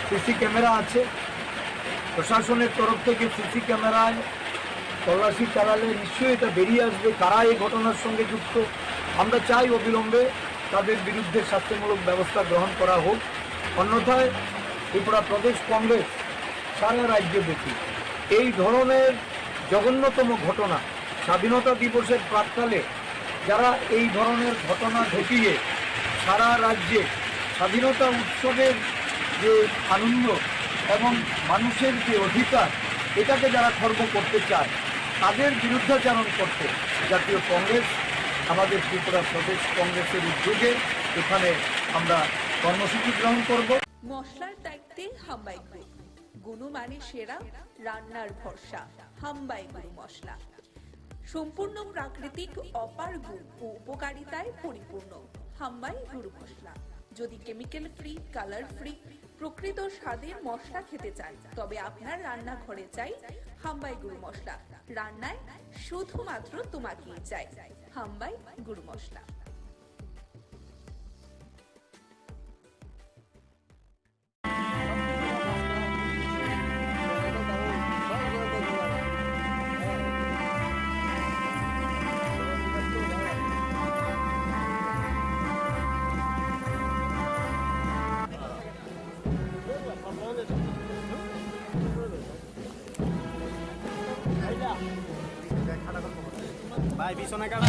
CC camera আছে, প্রশাসনের তরফ থেকে সিসি ক্যামেরায় তল্লাশি চালালে নিশ্চয়ই এটা বেরিয়ে আসবে কারা এই ঘটনার সঙ্গে যুক্ত। আমরা চাই অবিলম্বে তাদের বিরুদ্ধে শাস্তিমূলক ব্যবস্থা গ্রহণ করা হোক। অন্যথায় ত্রিপুরা প্রদেশ কংগ্রেস সারা রাজ্যে দেখি এই ধরনের জঘন্যতম ঘটনা, স্বাধীনতা দিবসের প্রাক্কালে যারা এই ধরনের ঘটনা ঘটিয়ে সারা রাজ্যে স্বাধীনতা উৎসবের যে আনন্দ এবং মানুষের যে অধিকার এটাকে যারা খর্ব করতে চায় তাদের বিরুদ্ধাচরণ করতে জাতীয় কংগ্রেস আমাদের ত্রিপুরা প্রদেশ কংগ্রেসের উদ্যোগে এখানে আমরা কর্মসূচি গ্রহণ করব। মশলার দায়িত্বে হাম্বাই গ্রুপ, গুণমানে সেরা, রান্নার ভরসা। হাম্বাই গুরু মশলা সম্পূর্ণ প্রাকৃতিক, অপার গুণ ও উপকারিতায় পরিপূর্ণ। হাম্বাই গুরু মশলা। যদি কেমিক্যাল ফ্রি, কালার ফ্রি, প্রকৃত স্বাদের মশলা খেতে চান তবে আপনার রান্নাঘরে চাই হাম্বাই গুরু মশলা। রান্নায় শুধুমাত্র তোমাকেই চাই হাম্বাই গুরু মশলা। ভাই বিছনা কাটা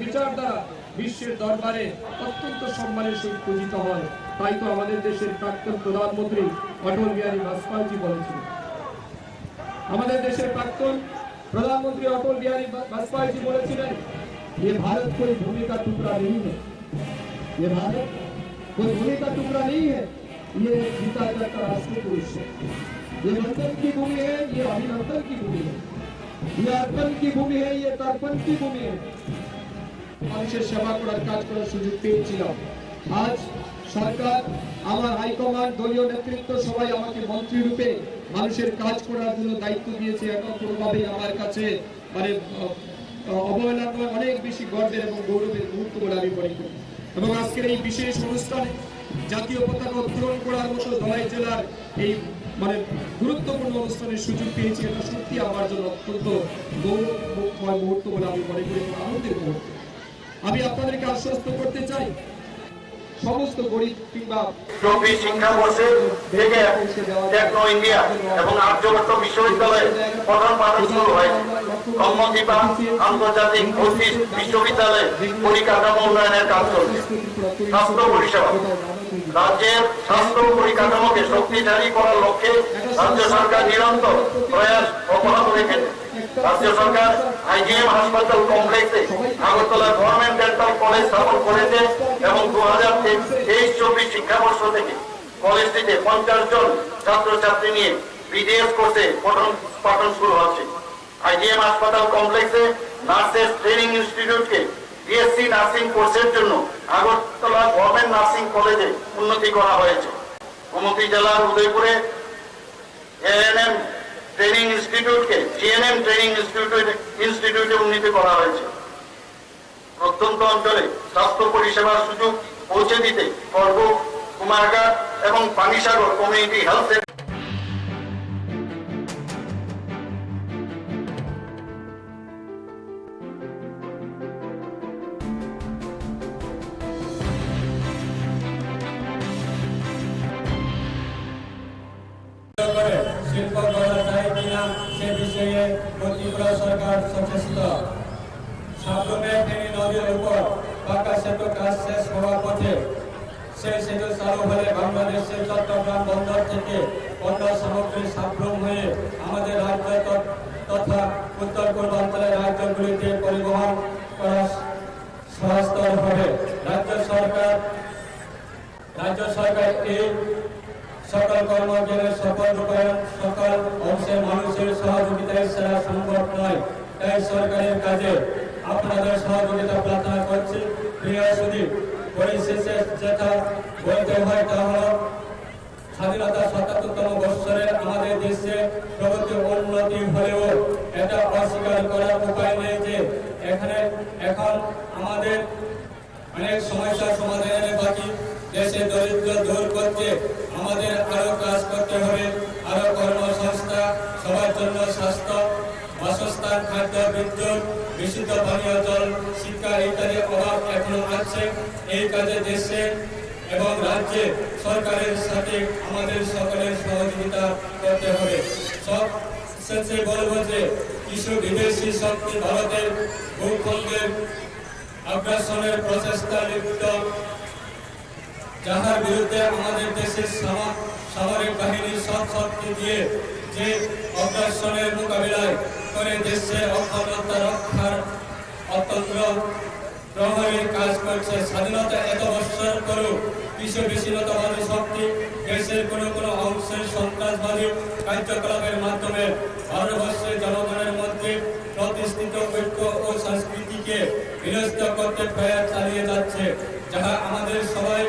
বিচার দ্বারা বিশ্বের দরবারে অত্যন্ত সম্মানের সহিত পূজিত হয়। তাই তো আমাদের দেশের প্রাক্তন প্রধানমন্ত্রী অটল বিহারী বাজপেয়ী বলেছিলেন, আমাদের দেশের প্রাক্তন प्रधानमंत्री अटल बिहारी वाजपेयी जी बोले, ये भारत कोई भूमि का टुकड़ा नहीं है, ये भारत कोई भूमि का टुकड़ा नहीं है, ये जीता जाता राष्ट्रीय पुरुष है। ये मंथन की भूमि है, ये अभिनंदन की भूमि है, ये अर्पण की भूमि है, ये तर्पण की भूमि है। মানুষের সেবা করার কাজ করার সুযোগ পেয়েছিলাম। আজ সরকার, আমার হাইকমান্ড, দলীয় নেতৃত্ব সবাই আমাকে মন্ত্রী রূপে মানুষের কাজ করার জন্য দায়িত্ব দিয়েছে। এখন কোনোভাবেই আমার কাছে মানে অবহেলা নয়, অনেক বেশি গর্বের এবং গৌরবের মুহূর্ত বলে আমি মনে করি। এবং আজকের এই বিশেষ অনুষ্ঠানে জাতীয় পতাকা উত্তোলন করার মতো ধলাই জেলার এই মানে গুরুত্বপূর্ণ অনুষ্ঠানের সুযোগ পেয়েছি। এটা সত্যি আমার জন্য অত্যন্ত গৌরবময় মুহূর্ত বলে আমি মনে করি, আনন্দের মুহূর্ত। আমি আপনাদেরকে আশ্বস্ত করতে চাই, সমস্ত গরিব কিংবা শিক্ষাবর্ষে থেকে টেকনো ইন্ডিয়া এবং আর্যভট্ট বিশ্ববিদ্যালয়ে প্রথম পাঠন শুরু হয়েছে। কর্মজীবা আন্তর্জাতিক অফিস বিশ্ববিদ্যালয়ে পরিকাঠামো উন্নয়নের কাজ চলছে। স্বাস্থ্য পরিষেবা, রাজ্যের স্বাস্থ্য পরিকাঠামোকে শক্তিশালী করার লক্ষ্যে রাজ্য সরকার নিরন্তর প্রয়াস অব্যাহত রেখেছে। রাজ্য সরকার আইজিএম হাসপাতাল কমপ্লেক্সে আগরতলা গভর্নমেন্ট ডেন্টাল কলেজ স্থাপন করেছে এবং 2023-24 শিক্ষাবর্ষ থেকে কলেজটিতে 50 জন ছাত্রছাত্রী নিয়ে বিডিএস কোর্সে পঠন পাঠন শুরু হচ্ছে। আইজিএম হাসপাতাল কমপ্লেক্সে নার্সেস ট্রেনিং ইনস্টিটিউটকে বিএসসি নার্সিং কোর্সের জন্য আগরতলা গভর্নমেন্ট নার্সিং কলেজে উন্নতি করা হয়েছে। গোমতী জেলার উদয়পুরে এএনএম ট্রেনিং ইনস্টিটিউটকে জিএনএম ট্রেনিং ইনস্টিটিউটে উন্নীত করা হয়েছে। প্রত্যন্ত অঞ্চলে স্বাস্থ্য পরিষেবার সুযোগ পৌঁছে দিতে করব কুমারঘাট এবং পানিসাগর কমিউনিটি হেলথ শিল্প করা যায় কিনা সে বিষয়ে ত্রিপুরা সরকার সচেষ্ট। সাবরুমে ফেনী নদীর উপর পাকা সেতু কাজ শেষ হওয়ার পথে সেই সেতু চালু হলে বাংলাদেশের চট্টগ্রাম বন্দর থেকে পণ্য সামগ্রী সাবরুম হয়ে আমাদের রাজ্য তথা উত্তর পূর্বাঞ্চলের রাজ্যগুলিতে পরিবহন করা সহজতর হবে। রাজ্য সরকার এই সকল কর্মজ্ঞানের সকল রূপায়ণ সকল অংশের মানুষের সহযোগিতায় ছাড়া সম্ভব নয়। তাই সরকারের কাজে আপনাদের সহযোগিতা প্রার্থনা করছি। প্রিয় সুদীপ, পরিশেষে যেটা বলতে হয় তা হল স্বাধীনতা ৭৭তম বৎসরের আমাদের দেশে প্রগতি উন্নতি হলেও এটা অস্বীকার করার উপায় নেই যে এখন আমাদের অনেক সমস্যার সমাধানের বাকি। দেশে দরিদ্র দূর করতে আমাদের আরো কাজ করতে হবে। আরো কর্মসংস্থা, সবার জন্য স্বাস্থ্য, বাসস্থান, খাদ্য, বিদ্যুৎ, বিশুদ্ধ পানীয় জল, শিক্ষা ইত্যাদি অভাব এখনো আছে। এই কাজে দেশে এবং রাজ্যে সরকারের সাথে আমাদের সকলের সহযোগিতা করতে হবে। সব শেষে বলবো যে কিছু বিদেশি শক্তি ভারতের ভূখণ্ডের আগ্রাসনের প্রচেষ্টা লিপ্ত, যাহার বিরুদ্ধে আমাদের দেশের সামরিক বাহিনীর সব শক্তি দিয়ে যে অগ্রাসনের মোকাবিলায় করে দেশে অখণ্ডতা রক্ষার অতন্ত্র প্রহরীর কাজ করছে। স্বাধীনতা এত বৎসর পরেও কিছু বিচ্ছিন্নতাবাদী শক্তি দেশের কোনো অংশের সন্ত্রাসবাদী কার্যকলাপের মাধ্যমে ভারতবর্ষের জনগণের মধ্যে প্রতিষ্ঠিত ঐক্য ও সংস্কৃতিকে বিনষ্ট করতে প্রয়াস চালিয়ে যাচ্ছে, যাহা আমাদের সবাই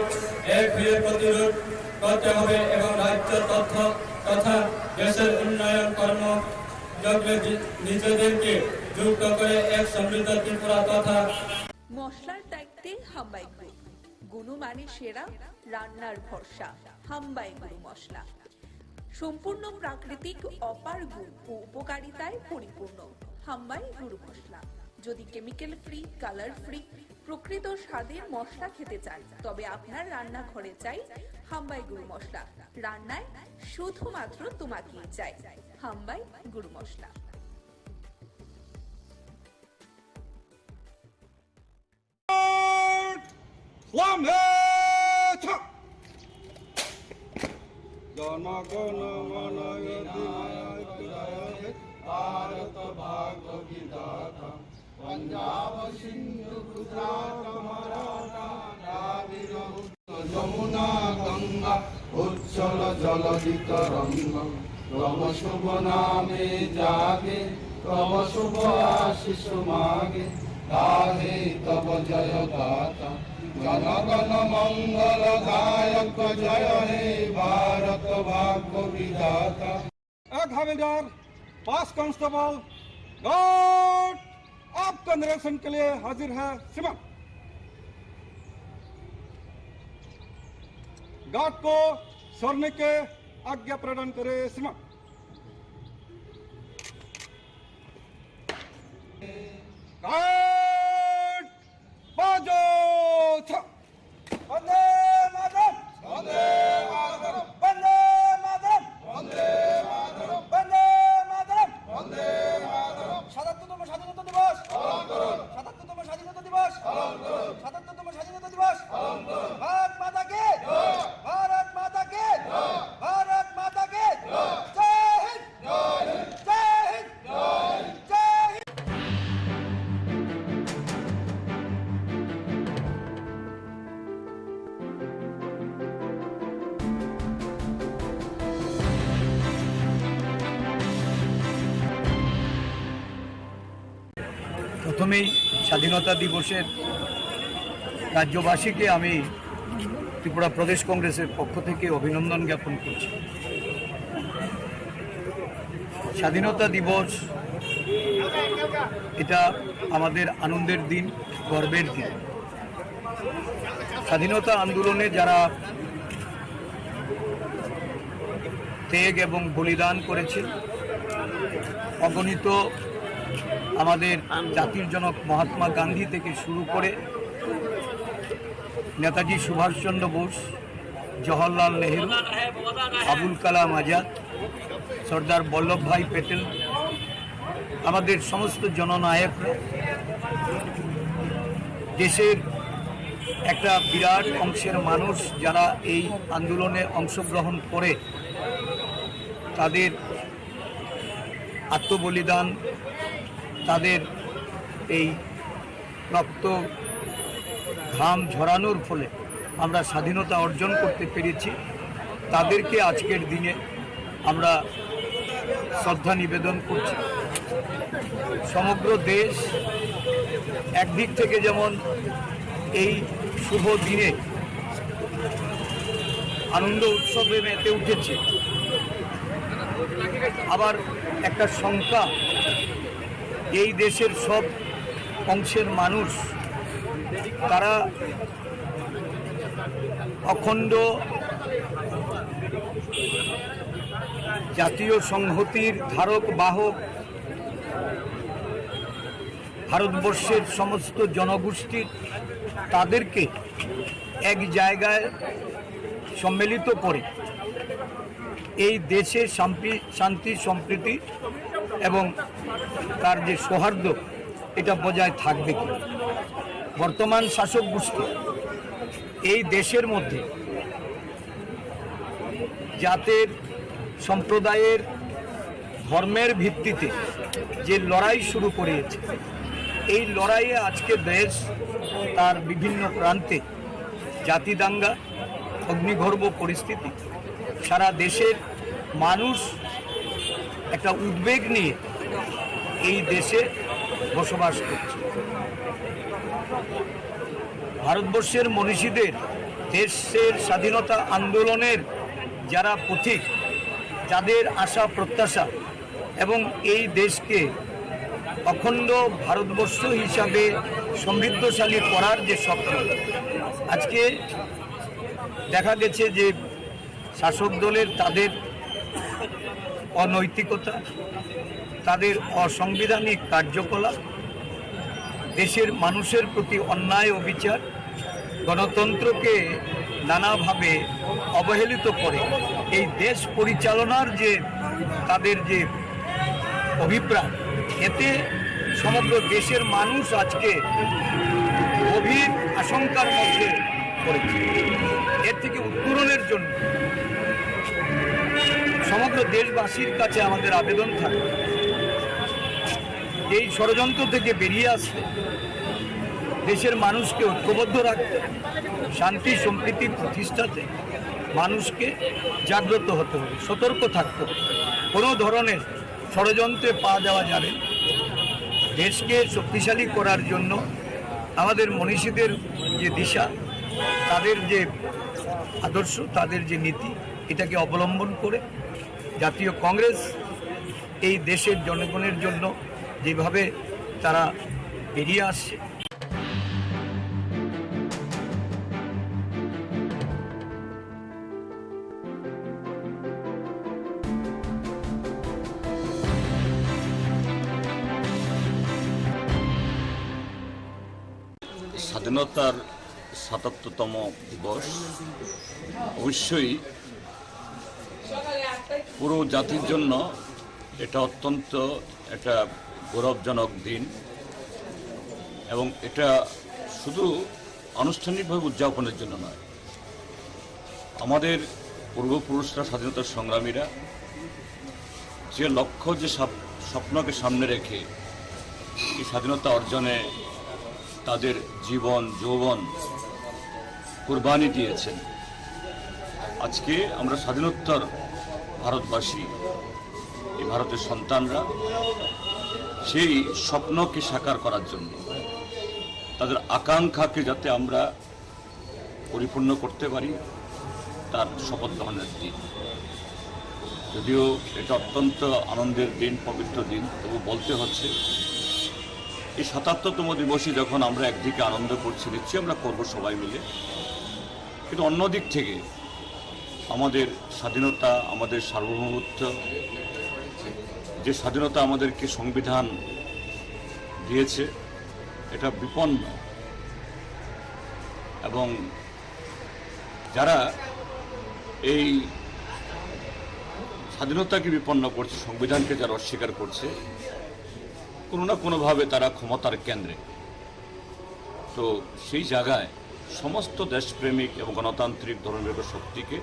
এক হয়ে প্রতিরোধ করতে হবে এবং রাজ্য তথা দেশের উন্নয়ন কর্মযজ্ঞে নিজেদেরকে যুক্ত করে এক সমৃদ্ধ ত্রিপুরা তথা মশলার দায়িত্বে হাম্বাই গ্রুপ, গুণমানে সেরা, রান্নার ভরসা। হাম্বাই গুরু মশলা সম্পূর্ণ প্রাকৃতিক, অপার গুণ ও উপকারিতায় পরিপূর্ণ। হাম্বাই গুরু মশলা। যদি কেমিক্যাল ফ্রি, কালার ফ্রি, প্রকৃত স্বাদের মশলা খেতে চান তবে আপনার রান্নাঘরে চাই হাম্বাই গুরু মশলা। রান্নায় শুধুমাত্র তোমাকেই চাই হাম্বাই গুরু মশলা। জনগণ মন ভারত ভাগ্য বিধাতা, পঞ্জাব সিন্ধু গুজরাট মারাঠা দ্রাবিড় যমুনা গঙ্গা উচ্ছল জলধি তরঙ্গ, তব শুভ নামে জাগে, তব শুভ আশিস মাগে, গাহে তব জয় গাথা। জনগণ মঙ্গল দায়ক জয় হে भारत भाग्य विधाता। एक हवलदार, 5 कांस्टेबल, गार्ड आपका निरीक्षण के लिए हाजिर है। सिमा गार्ड को छोड़ने के आज्ञा प्रदान करे। सिमा गार्ड बाजो था। वंदे मातरम, वंदे मातरम, वंदे मातरम, वंदे मातरम, वंदे मातरम, वंदे मातरम। ৭৭তম স্বাধীনতা দিবস পালন করুন। ৭৭তম স্বাধীনতা দিবস পালন করুন। ৭৭তম স্বাধীনতা দিবস পালন করুন। ভারত মাতা কি জয়, ভারত মাতা কি জয়, ভারত মাতা কি জয়। জয় হিন্দ, জয় হিন্দ, জয় হিন্দ, জয় হিন্দ, জয় হিন্দ। প্রথমেই স্বাধীনতা দিবসের রাজ্যবাসীকে আমি ত্রিপুরা প্রদেশ কংগ্রেসের পক্ষ থেকে অভিনন্দন জ্ঞাপন করছি। স্বাধীনতা দিবস এটা আমাদের আনন্দের দিন, গর্বের দিন। স্বাধীনতা আন্দোলনে যারা ত্যাগ এবং বলিদান করেছে, অগণিত আমাদের জাতির জনক মহাত্মা গান্ধী থেকে শুরু করে নেতাজি সুভাষচন্দ্র বোস, জওহরলাল নেহেরু, আবুল কালাম আজাদ, সর্দার বল্লভভাই প্যাটেল, আমাদের সমস্ত জননায়করা দেশের একটা বিরাট অংশের মানুষ যারা এই আন্দোলনে অংশগ্রহণ করে তাদের আত্মবলিদান, তাদের এই রক্ত ঘাম ঝরানোর ফলে আমরা স্বাধীনতা অর্জন করতে পেরেছি। তাদেরকে আজকের দিনে আমরা শ্রদ্ধা নিবেদন করছি। সমগ্র দেশ একদিক থেকে যেমন এই শুভ দিনে আনন্দ উৎসবে মেতে উঠেছে, আবার একটা শঙ্কা এই দেশের সব অংশের মানুষ তারা অখণ্ড জাতীয় সংহতির ধারক বাহক ভারতবর্ষের সমস্ত জনগোষ্ঠীর তাদেরকে এক জায়গায় সম্মিলিত করে এই দেশে শান্তি সম্প্রীতি এবং তার যে সৌহার্দ্য এটা বজায় থাকবে কি। বর্তমান শাসক গোষ্ঠী এই দেশের মধ্যে জাতের সম্প্রদায়ের ধর্মের ভিত্তিতে যে লড়াই শুরু করেছে, এই লড়াইয়ে আজকে দেশ তার বিভিন্ন প্রান্তে জাতিদাঙ্গা, অগ্নিগর্ভ পরিস্থিতি, সারা দেশের মানুষ একটা উদ্বেগ নিয়ে এই দেশে বসবাস করছে। ভারতবর্ষের মনীষীদের, দেশের স্বাধীনতা আন্দোলনের যারা পথিক, যাদের আশা প্রত্যাশা এবং এই দেশকে অখণ্ড ভারতবর্ষ হিসাবে সমৃদ্ধশালী করার যে স্বপ্ন, আজকে দেখা গেছে যে শাসক দলের তাদের অনৈতিকতা, তাদের অসাংবিধানিক কার্যকলাপ, দেশের মানুষের প্রতি অন্যায় ও বিচার, গণতন্ত্রকে নানাভাবে অবহেলিত করে এই দেশ পরিচালনার যে তাদের যে অভিপ্রায়, এতে সমগ্র দেশের মানুষ আজকে গভীর আশঙ্কার মধ্যে পড়েছে। এর থেকে উত্তরণের জন্য সমগ্র দেশবাসীর কাছে আমাদের আবেদন থাকে এই ষড়যন্ত্র থেকে বেরিয়ে আসতে, দেশের মানুষকে ঐক্যবদ্ধ রাখতে, শান্তি সম্প্রীতি প্রতিষ্ঠাতে মানুষকে জাগ্রত হতে হবে, সতর্ক থাকতে হবে। কোনো ধরনের ষড়যন্ত্রে পা দেওয়া যাবে। দেশকে শক্তিশালী করার জন্য আমাদের মনীষীদের যে দিশা, তাদের যে আদর্শ, তাদের যে নীতি, এটাকে অবলম্বন করে জাতীয় কংগ্রেস এই দেশের জনগণের জন্য যেভাবে তারা বেরিয়ে আসছে, স্বাধীনতার ৭৭তম দিবস অবশ্যই পুরো জাতির জন্য এটা অত্যন্ত একটা গৌরবজনক দিন, এবং এটা শুধু আনুষ্ঠানিকভাবে উদযাপনের জন্য নয়, আমাদের পূর্বপুরুষরা, স্বাধীনতা সংগ্রামীরা যে লক্ষ্য, যে স্বপ্নকে সামনে রেখে এই স্বাধীনতা অর্জনে তাদের জীবন যৌবন কুরবানি দিয়েছেন। আজকে আমরা স্বাধীনোত্তর ভারতবাসী, এই ভারতের সন্তানরা সেই স্বপ্নকে সাকার করার জন্য, তাদের আকাঙ্ক্ষাকে যাতে আমরা পরিপূর্ণ করতে পারি, তার শপথ গ্রহণের দিন। যদিও এটা অত্যন্ত আনন্দের দিন, পবিত্র দিন, তবু বলতে হচ্ছে এই ৭৭তম দিবসে যখন আমরা একদিকে আনন্দ করছি, নিশ্চয়ই আমরা করবো সবাই মিলে, কিন্তু অন্যদিক থেকে আমাদের স্বাধীনতা, আমাদের সার্বভৌমত্ব, যে স্বাধীনতা আমাদেরকে সংবিধান দিয়েছে, এটা বিপন্ন। এবং যারা এই স্বাধীনতাকে বিপন্ন করছে, সংবিধানকে যারা অস্বীকার করছে, কোনো না কোনোভাবে তারা ক্ষমতার কেন্দ্রে। তো সেই জায়গায় সমস্ত দেশপ্রেমিক এবং গণতান্ত্রিক ধর্মনিরপেক্ষ শক্তিকে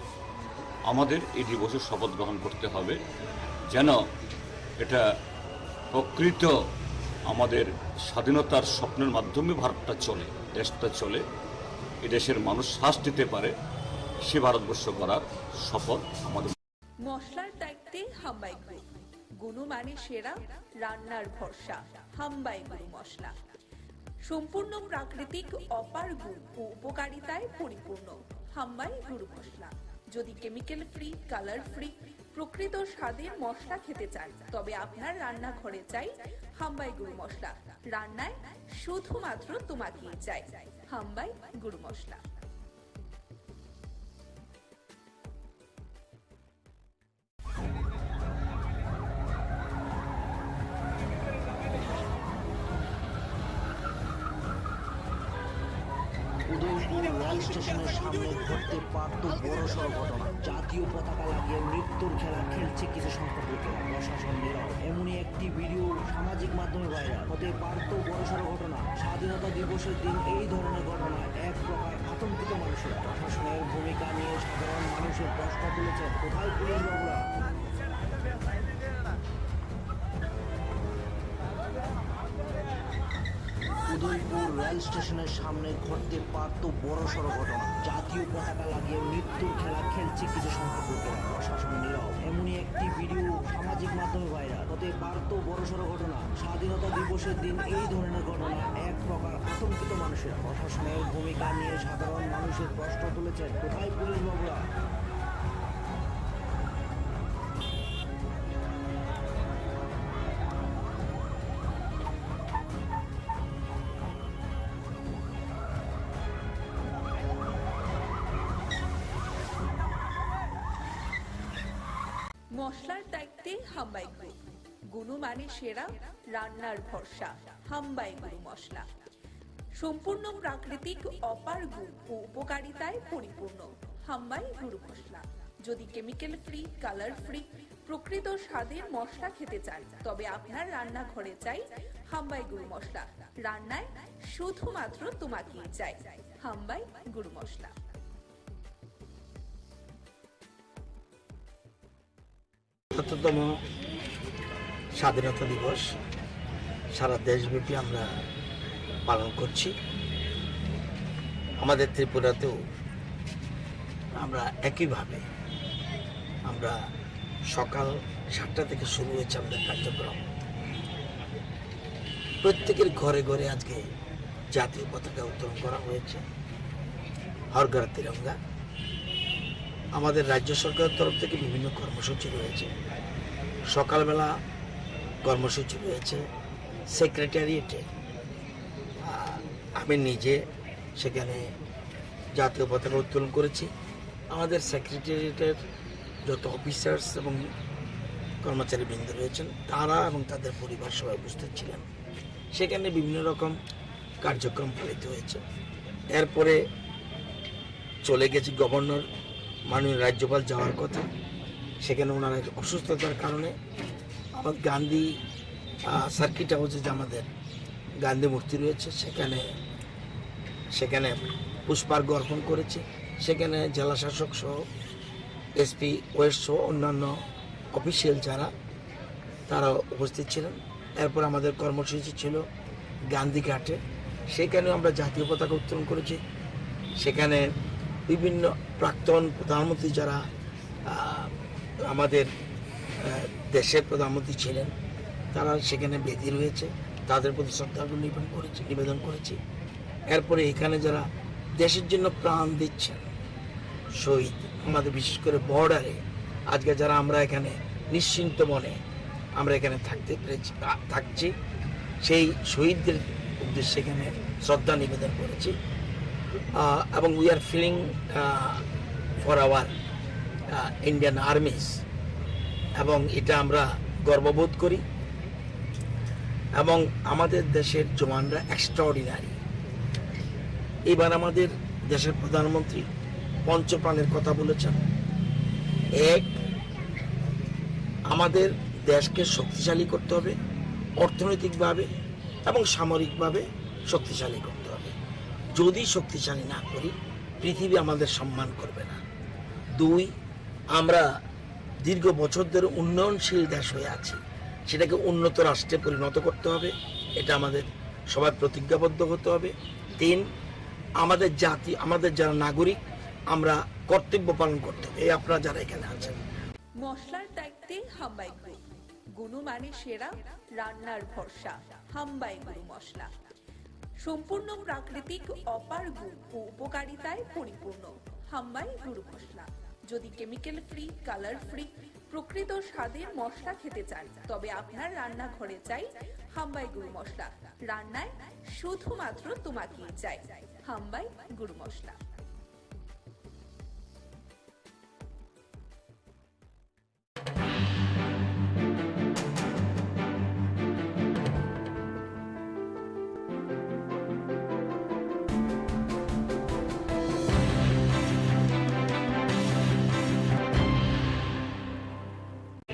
আমাদের এই দিবসে শপথ গ্রহণ করতে হবে, যেন এটা প্রকৃত আমাদের স্বাধীনতার স্বপ্নের মাধ্যমে ভারতটা চলে, দেশটা চলে, এই দেশের মানুষ শ্বাস দিতে পারে, সে ভারতবর্ষ করার শপথ আমাদের। মশলার দায়িত্বে হাম্বাই গ্রুপ, গুণমানে সেরা, রান্নার ভরসা। হাম্বাই গুরু মশলা সম্পূর্ণ প্রাকৃতিক, অপার গুণ ও উপকারিতায় পরিপূর্ণ। হাম্বাই গুরু মশলা। যদি কেমিক্যাল ফ্রি, কালার ফ্রি, প্রকৃত স্বাদের মশলা খেতে চান, তবে আপনার রান্নাঘরে চাই হাম্বাই গুরু মশলা। রান্নায় শুধুমাত্র তোমাকেই চাই। হাম্বাই গুরু মশলা। উদয়পুর রেল স্টেশনের সামনে ঘটতে পারত বড়সড় ঘটনা। জাতীয় পতাকা লাগিয়ে মৃত্যুর খেলা খেলছে কিছু সংখ্যক লোকে, প্রশাসন নীরব। এমনই একটি ভিডিও সামাজিক মাধ্যমে ভাইরাল হতে পারত বড়সড় ঘটনা। স্বাধীনতা দিবসের দিন এই ধরনের ঘটনা এক প্রকার আতঙ্কিত মানুষের। প্রশাসনের ভূমিকা নিয়ে সাধারণ মানুষের প্রশ্ন তুলেছেন, কোথায় পুলিশ বাবুরা? উদয়পুর রেল স্টেশনের সামনে ঘটতে পারত বড়সড় ঘটনা। জাতীয় পতাকা লাগিয়ে মৃত্যুর খেলা খেলছে কিছু সংখ্যক লোকেরা, প্রশাসন নীরব। এমনই একটি ভিডিও সামাজিক মাধ্যমে ভাইরাল হতে পারত বড়সড় ঘটনা। স্বাধীনতা দিবসের দিন এই ধরনের ঘটনা এক প্রকার আতঙ্কিত মানুষের। প্রশাসনের ভূমিকা নিয়ে সাধারণ মানুষের প্রশ্ন তুলেছেন, কোথায় পুলিশ বাবুরা? মশলার দায়িত্বে হাম্বাই গ্রুপ, গুণমানে সেরা, রান্নার ভরসা। হাম্বাই গুরু মশলা সম্পূর্ণ প্রাকৃতিক, অপার গুণ ও উপকারিতায় পরিপূর্ণ। হাম্বাই গুরু মশলা। যদি কেমিক্যাল ফ্রি, কালার ফ্রি, প্রকৃত স্বাদের মশলা খেতে চান, তবে আপনার রান্নাঘরে চাই হাম্বাই গুরু মশলা। রান্নায় শুধুমাত্র তোমাকেই চাই। হাম্বাই গুরু মশলা। তম স্বাধীনতা দিবস সারা দেশব্যাপী আমরা পালন করছি। আমাদের ত্রিপুরাতেও আমরা একইভাবে আমরা সকাল 7টা থেকে শুরু হয়েছে আমাদের কার্যক্রম। প্রত্যেকের ঘরে ঘরে আজকে জাতীয় পতাকা উত্তোলন করা হয়েছে, হর ঘর তিরঙ্গা। আমাদের রাজ্য সরকারের তরফ থেকে বিভিন্ন কর্মসূচি রয়েছে। সকালবেলা কর্মসূচি রয়েছে সেক্রেটারিয়েটে, আমি নিজে সেখানে জাতীয় পতাকা উত্তোলন করেছি। আমাদের সেক্রেটারিয়েটের যত অফিসার্স এবং কর্মচারীবৃন্দ রয়েছেন তারা এবং তাদের পরিবার সবাই উপস্থিত ছিলেন। সেখানে বিভিন্ন রকম কার্যক্রম পালিত হয়েছে। এরপরে চলে গেছি গভর্নর, মাননীয় রাজ্যপাল যাওয়ার কথা। সেখানে ওনার অসুস্থতার কারণে আমার গান্ধী সার্কিট হাউসে যে আমাদের গান্ধী মূর্তি রয়েছে সেখানে পুষ্পার্ঘ্য অর্পণ করেছি। সেখানে জেলা শাসক সহ এসপি ওয়েস্ট সহ অন্যান্য অফিসিয়াল যারা তারা উপস্থিত ছিলেন। এরপর আমাদের কর্মসূচি ছিল গান্ধীঘাটে, সেখানেও আমরা জাতীয় পতাকা উত্তোলন করেছি। সেখানে বিভিন্ন প্রাক্তন প্রধানমন্ত্রী যারা আমাদের দেশের প্রধানমন্ত্রী ছিলেন তারা সেখানে বেদি রয়েছে, তাদের প্রতি শ্রদ্ধাঞ্জলি নিবেদন করেছি। এরপরে এখানে যারা দেশের জন্য প্রাণ দিচ্ছেন শহীদ, আমাদের বিশেষ করে বর্ডারে আজকে যারা আমরা এখানে নিশ্চিন্ত মনে আমরা এখানে থাকছি, সেই শহীদদের উদ্দেশ্যে এখানে শ্রদ্ধা নিবেদন করেছি। এবং we are feeling for our Indian armies, এবং এটা আমরা গর্ববোধ করি। এবং আমাদের দেশের জওয়ানরা এক্সট্রাঅর্ডিনারি। এবার আমাদের দেশের প্রধানমন্ত্রী পঞ্চপ্রাণের কথা বলেছেন। এক, আমাদের দেশকে শক্তিশালী করতে হবে, অর্থনৈতিকভাবে এবং সামরিকভাবে শক্তিশালী করতে হবে। যদি শক্তিশালী না করি পৃথিবী আমাদের সম্মান করবে না। 2, আমরা দীর্ঘ বছর ধরে উন্নয়নশীল দেশ হয়ে আছি, সেটাকে উন্নত রাষ্ট্রে পরিণত করতে হবে, এটা আমাদের সবার প্রতিজ্ঞাবদ্ধ হতে হবে। 3, আমাদের জাতি, আমাদের যারা নাগরিক, আমরা কর্তব্য পালন করতে হবে। এই আপনারা যারা এখানে আছেন, মশলার দায়িত্বে হাম্বাই গ্রুপ, গুণমানে সেরা, রান্নার ভরসা, হাম্বাই গুরু মশলা। সম্পূর্ণ প্রাকৃতিক, অপার গুণ ও উপকারিতায় পরিপূর্ণ হাম্বাই গুরু মশলা। যদি কেমিক্যাল ফ্রি, কালার ফ্রি, প্রকৃত স্বাদের মশলা খেতে চান, তবে আপনার রান্নাঘরে চাই হাম্বাই গুরু মশলা। রান্নায় শুধুমাত্র তোমাকেই চাই হাম্বাই গুরু মশলা।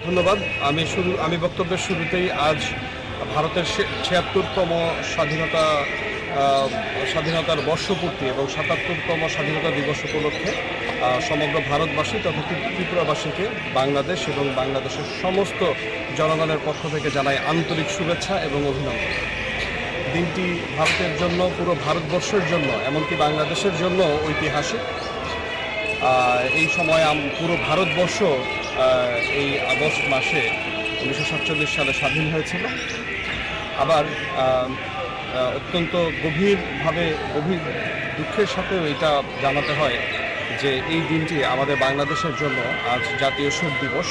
ধন্যবাদ। আমি বক্তব্যের শুরুতেই আজ ভারতের ৭৬তম স্বাধীনতার বর্ষপূর্তি এবং ৭৭তম স্বাধীনতা দিবস উপলক্ষে সমগ্র ভারতবাসী তথা ত্রিপুরাবাসীকে বাংলাদেশ এবং বাংলাদেশের সমস্ত জনগণের পক্ষ থেকে জানাই আন্তরিক শুভেচ্ছা এবং অভিনন্দন। দিনটি ভারতের জন্য, পুরো ভারতবর্ষের জন্য, এমনকি বাংলাদেশের জন্য ঐতিহাসিক। এই সময় পুরো ভারতবর্ষ এই আগস্ট মাসে 1947 সালে স্বাধীন হয়েছিল। আবার অত্যন্ত গভীর দুঃখের সাথেও এটা জানাতে হয় যে এই দিনটি আমাদের বাংলাদেশের জন্য আজ জাতীয় শোক দিবস।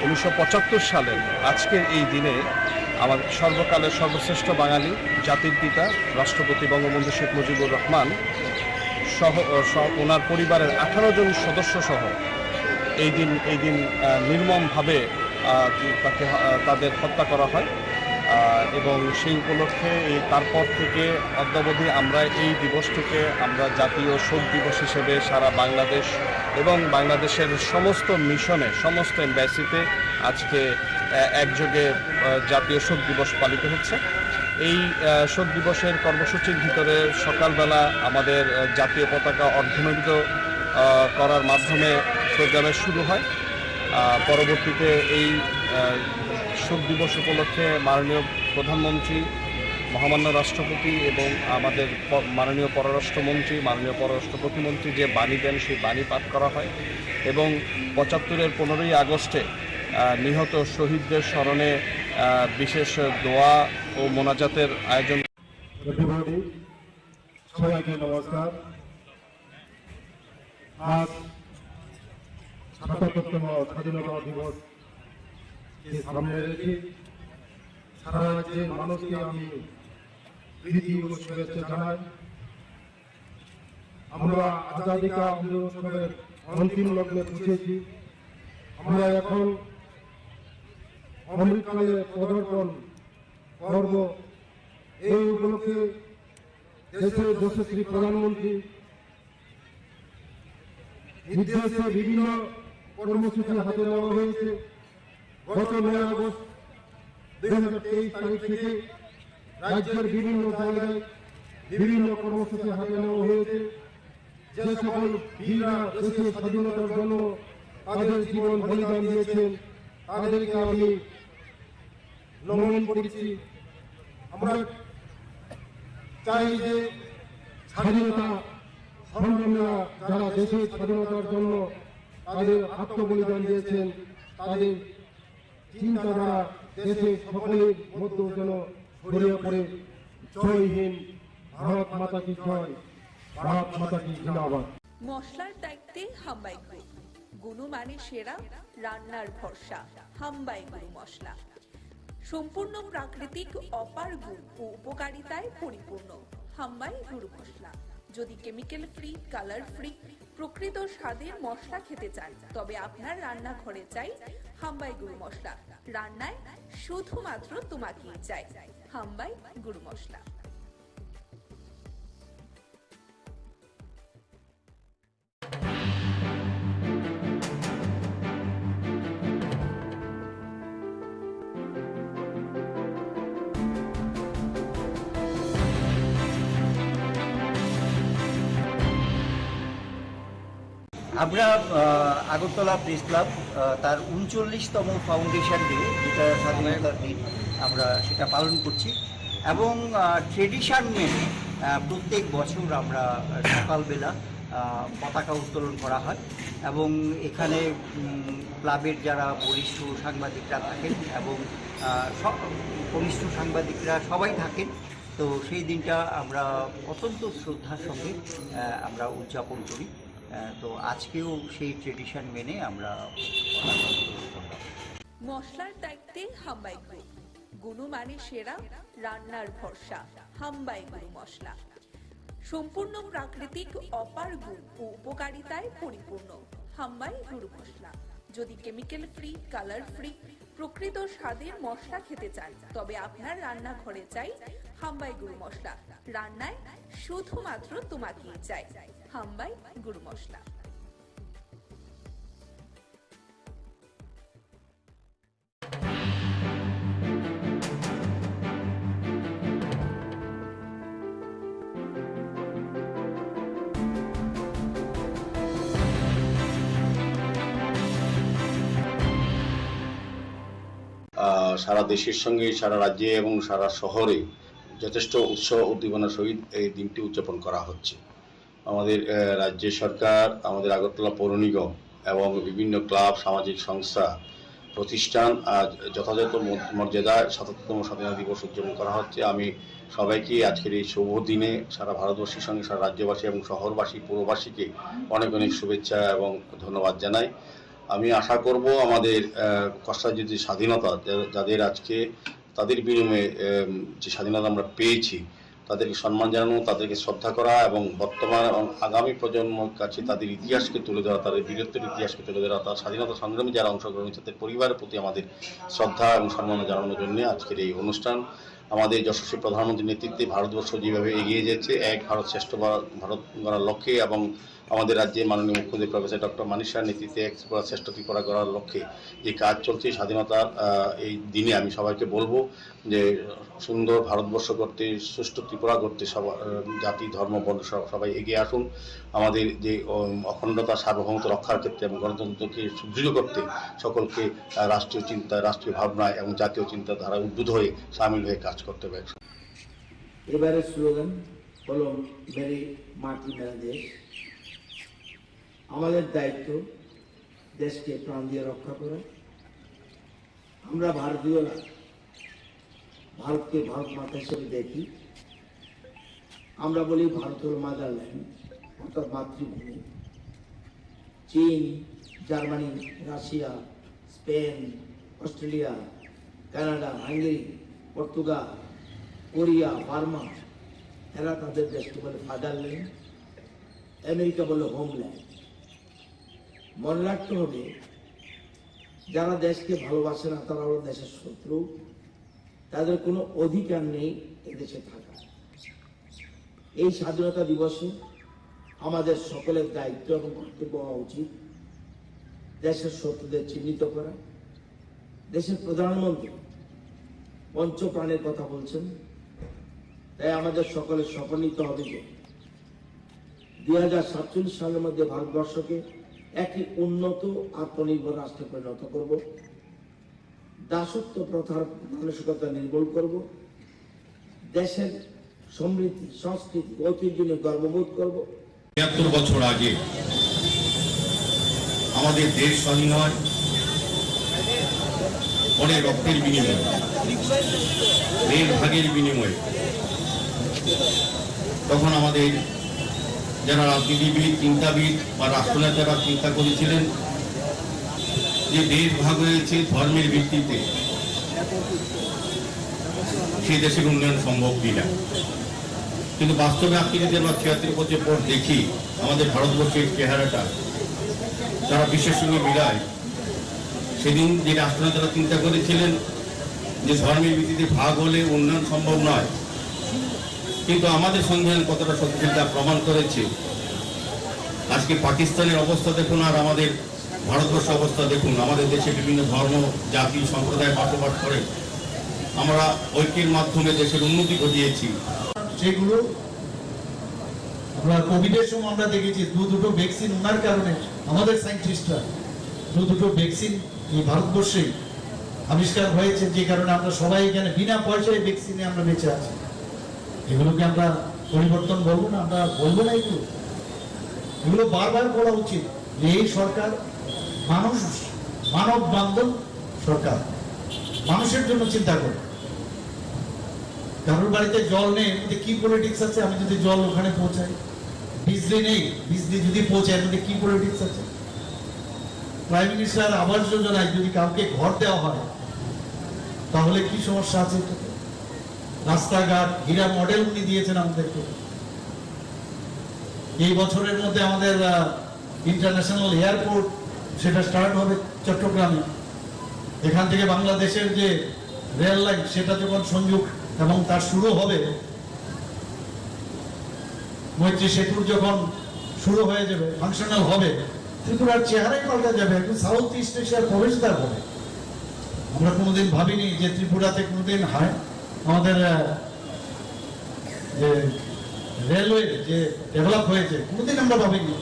1975 সালের আজকের এই দিনে আমাদের সর্বকালের সর্বশ্রেষ্ঠ বাঙালি, জাতির পিতা রাষ্ট্রপতি বঙ্গবন্ধু শেখ মুজিবুর রহমান সহ ওনার পরিবারের 18 জন সদস্য সহ এই দিন নির্মমভাবে তাদের হত্যা করা হয় এবং সেই উপলক্ষে তারপর থেকে অদ্যাবধি আমরা এই দিবসটিকে আমরা জাতীয় শোক দিবস হিসেবে সারা বাংলাদেশ এবং বাংলাদেশের সমস্ত মিশনে, সমস্ত এম্বাসিতে আজকে একযোগে জাতীয় শোক দিবস পালিত হচ্ছে। এই শোক দিবসের কর্মসূচির ভিতরে সকালবেলা আমাদের জাতীয় পতাকা অর্ধনমিত করার মাধ্যমে প্রোগ্রামের শুরু হয়। পরবর্তীতে এই শোক দিবস উপলক্ষে মাননীয় প্রধানমন্ত্রী, মহামান্য রাষ্ট্রপতি এবং আমাদের মাননীয় পররাষ্ট্রমন্ত্রী, মাননীয় পররাষ্ট্র প্রতিমন্ত্রী যে বাণী দেন, সেই বাণী পাঠ করা হয় এবং 75-এর 15ই আগস্টে নিহত শহীদদের স্মরণে বিশেষ দোয়া ও মোনাজাতের আয়োজন। সবাইকে নমস্কার। আজ ৭৭তম স্বাধীনতা দিবস সামনে রেখে সারা রাজ্যের মানুষকে আমি প্রীতি ও শুভেচ্ছা জানাই। আমরা আজাদী কা অমৃত উৎসবের অন্তিম লগ্নে পৌঁছেছি। আমরা এখন অমৃতকালে পদার্পণ করব। এই উপলক্ষে দেশের যশস্বী প্রধানমন্ত্রী নির্দেশে বিভিন্ন কর্মসূচি হাতে নেওয়া হয়েছে। গত 9 আগস্ট 2023 তারিখ থেকে রাজ্যের বিভিন্ন জায়গায় বিভিন্ন কর্মসূচি হাতে নেওয়া হয়েছে। যে সকল বীররা দেশের স্বাধীনতার জন্য তাদের জীবন বলিদান দিয়েছেন তাদেরকে আমি নমন করছি। আমরা চাই যে স্বাধীনতা সংগ্রামীরা যারা দেশের স্বাধীনতার জন্য তাদের আত্মবলিদান দিয়েছেন, তাদের চিন্তাধারা দেশের সকলের মধ্যে যেন ছড়িয়ে পড়ে। জয় হিন্দ, ভারত মাতা কি জয়, ভারত মাতা কি জিন্দাবাদ। মশলার দায়িত্বে হাম্বাই গ্রুপ, গুণমানে সেরা, রান্নার ভরসা হাম্বাই গুরু মশলা। সম্পূর্ণ প্রাকৃতিক, অপার গুণ ও উপকারিতায় পরিপূর্ণ হাম্বাই গুরু মশলা। যদি কেমিক্যাল ফ্রি, কালার ফ্রি, প্রকৃত স্বাদের মশলা খেতে চান, তবে আপনার রান্নাঘরে চাই হাম্বাই গুরু মশলা। রান্নায় শুধুমাত্র তোমাকেই চাই হাম্বাই গুরু মশলা। আমরা আগরতলা প্রেস ক্লাব তার ৩৯তম ফাউন্ডেশন ডে, যেটা স্বাধীনতার দিন, আমরা সেটা পালন করছি এবং ট্রেডিশন মেনে প্রত্যেক বছর আমরা সকালবেলা পতাকা উত্তোলন করা হয় এবং এখানে ক্লাবের যারা বরিষ্ঠ সাংবাদিকরা থাকেন এবং কনিষ্ঠ সাংবাদিকরা সবাই থাকেন। তো সেই দিনটা আমরা অত্যন্ত শ্রদ্ধার সঙ্গে আমরা উদযাপন করি। তো আজকেও সেই ট্রেডিশন মেনে আমরা মশলার দায়িত্বে হাম্বাই গ্রুপ, গুণমানে সেরা, রান্নার ভরসা। হাম্বাই গুরু মশলা সম্পূর্ণ প্রাকৃতিক, অপার গুণ ও উপকারিতায় পরিপূর্ণ। হাম্বাই গুরু মশলা। যদি কেমিক্যাল ফ্রি, কালার ফ্রি, প্রকৃত স্বাদের মশলা খেতে চান, তবে আপনার রান্নাঘরে চাই হাম্বাই গুরু মশলা। রান্নায় শুধুমাত্র তোমাকেই চাই। হাম্বাই গুরু মশলা। সারা দেশের সঙ্গে সারা রাজ্যে এবং সারা শহরে যথেষ্ট উৎসাহ উদ্দীপনার সহিত এই দিনটি উদযাপন করা হচ্ছে। আমাদের রাজ্য সরকার, আমাদের আগরতলা পৌর নিগম এবং বিভিন্ন ক্লাব, সামাজিক সংস্থা, প্রতিষ্ঠান আজ যথাযথ মর্যাদায় ৭৭তম স্বাধীনতা দিবস উদযাপন করা হচ্ছে। আমি সবাইকে আজকের এই শুভ দিনে সারা ভারতবর্ষের সঙ্গে সারা রাজ্যবাসী এবং শহরবাসী, পৌরবাসীকে অনেক অনেক শুভেচ্ছা এবং ধন্যবাদ জানাই। আমি আশা করব আমাদের কষ্টার্জিত স্বাধীনতা, যাদের আজকে তাদের বিনিময়ে যে স্বাধীনতা আমরা পেয়েছি, তাদেরকে সম্মান জানানো, তাদেরকে শ্রদ্ধা করা এবং বর্তমান এবং আগামী প্রজন্মের কাছে তাদের ইতিহাসকে তুলে ধরা, তাদের বীরত্বের ইতিহাসকে তুলে ধরা, তার স্বাধীনতা সংগ্রামে যারা অংশগ্রহণ করেছে তাদের পরিবারের প্রতি আমাদের শ্রদ্ধা এবং সম্মান জানানোর জন্য আজকের এই অনুষ্ঠান। আমাদের যশস্বী প্রধানমন্ত্রীর নেতৃত্বে ভারতবর্ষ যেভাবে এগিয়ে যাচ্ছে এক ভারত শ্রেষ্ঠ ভারত গড়ার লক্ষ্যে এবং আমাদের রাজ্যে মাননীয় মুখ্যমন্ত্রী প্রফেসর ডক্টর মানিক সাহের নেতৃত্বে এক শ্রেষ্ঠ ত্রিপুরা গড়ার লক্ষ্যে যে কাজ চলছে, স্বাধীনতার এই দিনে আমি সবাইকে বলবো যে সুন্দর ভারতবর্ষ করতে, সুষ্ঠু ত্রিপুরা করতে জাতি, ধর্ম, বর্ণ সবাই এগিয়ে আসুন। আমাদের যে অখণ্ডতা, সার্বভৌমত্ব রক্ষার ক্ষেত্রে এবং গণতন্ত্রকে সুদৃঢ় করতে সকলকে রাষ্ট্রীয় চিন্তা, রাষ্ট্রীয় ভাবনা এবং জাতীয় চিন্তাধারা উদ্বুদ্ধ হয়ে সামিল হয়ে কাজ করতে হবে। এবারে স্লোগান হলো মেরি মাটি মেরা দেশ। আমাদের দায়িত্ব দেশকে প্রাণ দিয়ে রক্ষা করা। আমরা ভারতীয়রা ভারতকে ভারত মাতা হিসেবে দেখি। আমরা বলি ভারত হল মাদারল্যান্ড, অর্থাৎ মাতৃভূমি। চীন, Germany, Russia, Spain, Australia, Canada, Hungary, Portugal, Korea, Burma, এরা তাদের দেশকে বলে ফাদারল্যান্ড, আমেরিকা বলে হোমল্যান্ড। মনে রাখতে হবে, যারা দেশকে ভালোবাসে না তারা হলো দেশের শত্রু, তাদের কোনো অধিকার নেই এদেশে থাকা। এই স্বাধীনতা দিবসে আমাদের সকলের দায়িত্ব এবং কর্তব্য হওয়া উচিত দেশের শত্রুদের চিহ্নিত করা। দেশের প্রধানমন্ত্রী পঞ্চপ্রাণের কথা বলছেন, তাই আমাদের সকলের শপথ নিতে হবে যে 2047 সালের মধ্যে ভারতবর্ষকে একটি উন্নত আত্মনির্ভর রাষ্ট্রে পরিণত করব। দাসত্ব প্রথার মানসিকতা নির্মূল করব। দেশের সমৃদ্ধি, সংস্কৃতি, ঐতিহ্য নিয়ে গর্ববোধ করব। ৭৩ বছর আগে আমাদের দেশ স্বাধীন হয় অনেক রক্তের বিনিময়ে, দেশ ভাগের বিনিময়ে। তখন আমাদের যারা রাজনীতিবিদ, চিন্তাবিদ বা রাষ্ট্রনেতারা চিন্তা করেছিলেন যে দেশ ভাগ হয়েছে ধর্মের ভিত্তিতে, সেই দেশের উন্নয়ন সম্ভব কিনা। কিন্তু বাস্তবে আপনি যদি আমরা ৭৩ বছর পর দেখি আমাদের ভারতবর্ষের চেহারাটা, যারা বিশ্বের সঙ্গে মিলায়, সেদিন যে রাষ্ট্রনেতারা চিন্তা করেছিলেন যে ধর্মের ভিত্তিতে ভাগ হলে উন্নয়ন সম্ভব নয়, কিন্তু আমাদের সংবিধান কতটা শক্তিশালী তা প্রমাণ করেছে। আজকে পাকিস্তানের অবস্থা দেখুন আর আমাদের ভারতবর্ষের অবস্থা দেখুন। আমাদের দেশে বিভিন্ন ধর্ম, জাতি, সম্প্রদায় বসবাস করে। আমরা ঐক্যের মাধ্যমে দেশের উন্নতি ঘটিয়েছি। সেগুলো আমরা কোভিডের সময় আমরা দেখেছি দুটো ভ্যাকসিন ওনার কারণে আমাদের সায়েন্টিস্টরা দুটো ভ্যাকসিন এই ভারতবর্ষেই আবিষ্কার হয়েছে, যে কারণে আমরা সবাই এখানে বিনা পয়সায় ভ্যাকসিনে আমরা বেঁচে আছি। এগুলোকে আমরা পরিবর্তন বলবো না? আমরা বলবো না এগুলো বারবার বলা উচিত যে এই সরকার মানব বান্ধব সরকার, মানুষের জন্য চিন্তা করে। কারোর বাড়িতে জল নেই, এর মধ্যে কি পলিটিক্স আছে? আমি যদি জল ওখানে পৌঁছাই, বিজলি নেই, বিজলি যদি পৌঁছায় এর মধ্যে কি পলিটিক্স আছে? প্রাইম মিনিস্টার আবাস যোজনায় যদি কাউকে ঘর দেওয়া হয় তাহলে কি সমস্যা আছে? রাস্তাঘাট হীরা মডেল উনি দিয়েছেন আমাদেরকে। এই বছরের মধ্যে আমাদের ইন্টারন্যাশনাল এয়ারপোর্ট সেটা স্টার্ট হবে চট্টগ্রামে। এখান থেকে বাংলাদেশের যে রেল লাইন সেটা যখন সংযোগ এবং তার শুরু হবে, মৈত্রী সেতুর যখন শুরু হয়ে যাবে, ফাংশনাল হবে, ত্রিপুরার চেহারাই পাল্টা যাবে, একদম সাউথ ইস্ট এশিয়ার প্রবেশদ্বার হবে। আমরা কোনোদিন ভাবিনি যে ত্রিপুরাতে কোনোদিন আমাদের যে রেলওয়ে যে ডেভেলপ হয়েছে, কোনোদিন আমরা ভাবিনি।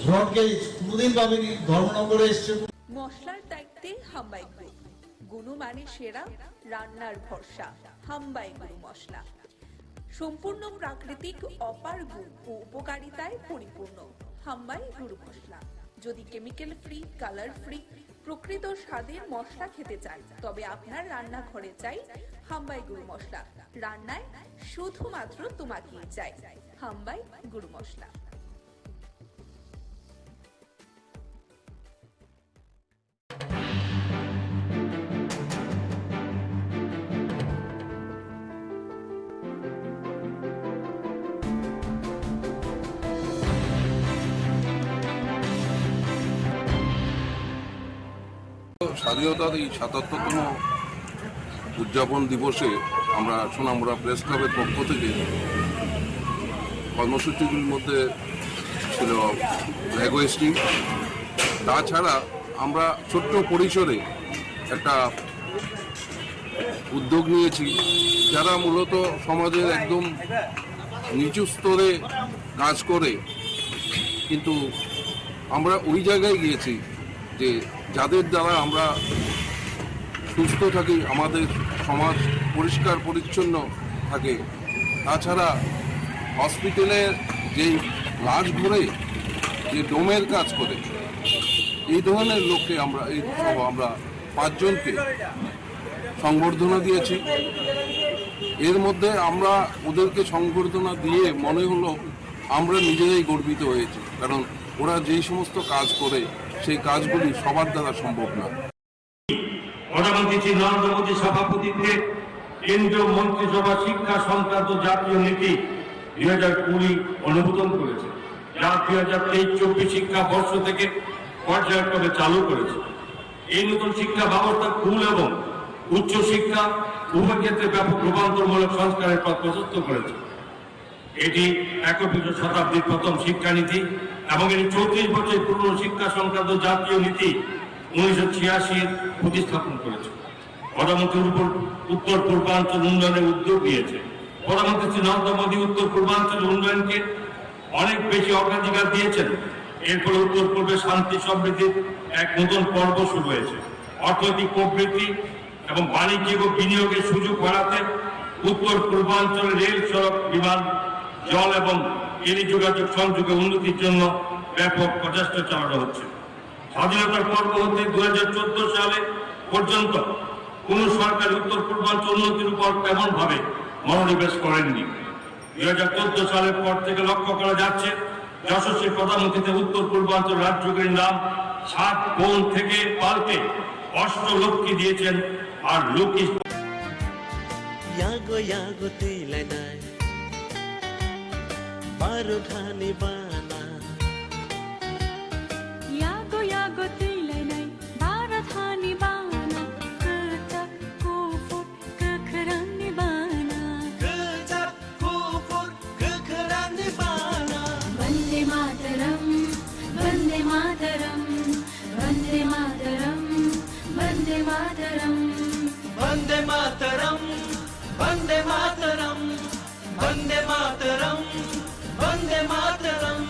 ব্রডগেজ কোনোদিন ভাবিনি। ধর্মনগরে এসছে। মশলার দায়িত্বে হাম্বাই গ্রুপ, গুণমানে সেরা, রান্নার ভরসা। হাম্বাই গুরু মশলা সম্পূর্ণ প্রাকৃতিক, অপার গুণ ও উপকারিতায় পরিপূর্ণ। হাম্বাই গুরু মশলা। যদি কেমিক্যাল ফ্রি, কালার ফ্রি, প্রকৃত স্বাদের মশলা খেতে চাই, তবে আপনার রান্নাঘরে চাই হাম্বাই গুরু মশলা। রান্নায় শুধুমাত্র তোমাকেই চাই হাম্বাই গুরু মশলা। স্বাধীনতার এই ৭৭তম উদযাপন দিবসে আমরা সোনামুড়া প্রেস ক্লাবের পক্ষ থেকে কর্মসূচিগুলির মধ্যে ছিল ফ্ল্যাগ হোয়েস্টিং। তাছাড়া আমরা ছোট্ট পরিসরে একটা উদ্যোগ নিয়েছি, যারা মূলত সমাজের একদম নিচু স্তরে কাজ করে, কিন্তু আমরা ওই জায়গায় গিয়েছি যে যাদের দ্বারা আমরা সুস্থ থাকি, আমাদের সমাজ পরিষ্কার পরিচ্ছন্ন থাকে। তাছাড়া হসপিটালের যেই লাশ ঘরে যে ডোমের কাজ করে, এই ধরনের লোককে আমরা আমরা 5 জনকে সংবর্ধনা দিয়েছি। এর মধ্যে আমরা ওদেরকে সংবর্ধনা দিয়ে মনে হলো আমরা নিজেরাই গর্বিত হয়েছি, কারণ ওরা যেই সমস্ত কাজ করে সেই কাজগুলি সবার দ্বারা সম্ভব না। প্রধানমন্ত্রী শ্রী নরেন্দ্র মোদীর সভাপতিত্বে কেন্দ্রীয় মন্ত্রিসভা শিক্ষা সংক্রান্ত জাতীয় নীতি 2020 অনুমোদন করেছে, যা 2023-24 শিক্ষাবর্ষ থেকে পর্যায়ক্রমে চালু করেছে। এই নতুন শিক্ষা ব্যবস্থা স্কুল এবং উচ্চ শিক্ষা উভয় ক্ষেত্রে ব্যাপক রূপান্তরমূলক সংস্কারের পথ প্রশস্ত করেছে। এটি 21 শতাব্দীর প্রথম শিক্ষানীতি এবং এটি 34 বছর পুরনো শিক্ষা সংক্রান্ত জাতীয় নীতি 1986 প্রতিস্থাপন করেছে। প্রধানমন্ত্রী উত্তর পূর্বাঞ্চল উন্নয়নের উদ্যোগ নিয়েছে। প্রধানমন্ত্রী শ্রী নরেন্দ্র মোদী উত্তর পূর্বাঞ্চল উন্নয়নকে অনেক বেশি অগ্রাধিকার দিয়েছেন। এর ফলে উত্তর পূর্বে শান্তি সমৃদ্ধির এক নতুন পর্ব শুরু হয়েছে। অর্থনৈতিক প্রবৃদ্ধি এবং বাণিজ্যিক ও বিনিয়োগের সুযোগ বাড়াতে উত্তর পূর্বাঞ্চলে রেল, সড়ক, বিমান, জল এবং টেলিযোগাযোগ সংযোগের উন্নতির জন্য ব্যাপক প্রচেষ্টা চালানো হচ্ছে। স্বাধীনতার পর্ব হতে 2014 সালে পর্যন্ত কোন সরকার উত্তর পূর্বাঞ্চল উন্নতির উপর তেমন ভাবে মনোনিবেশ করেননি। 2014 সালের পর থেকে লক্ষ্য করা যাচ্ছে যশস্বী প্রধানমন্ত্রীতে উত্তর পূর্বাঞ্চল রাজ্যগুলির নাম 7 বোন থেকে পাল্টে অষ্টলক্ষ্মী দিয়েছেন। আর লক্ষ্মী यागो यागो तिलाई नाय बारो ठाने बाना यागो यागो तिलाई नाय बारो ठाने बाना कचक कोफुट कखराने बाना कचक कोफुट कखराने बाना वंदे मातरम वंदे मातरम वंदे मातरम वंदे मातरम वंदे मातरम वंदे मातरम वंदे मातरम मातरम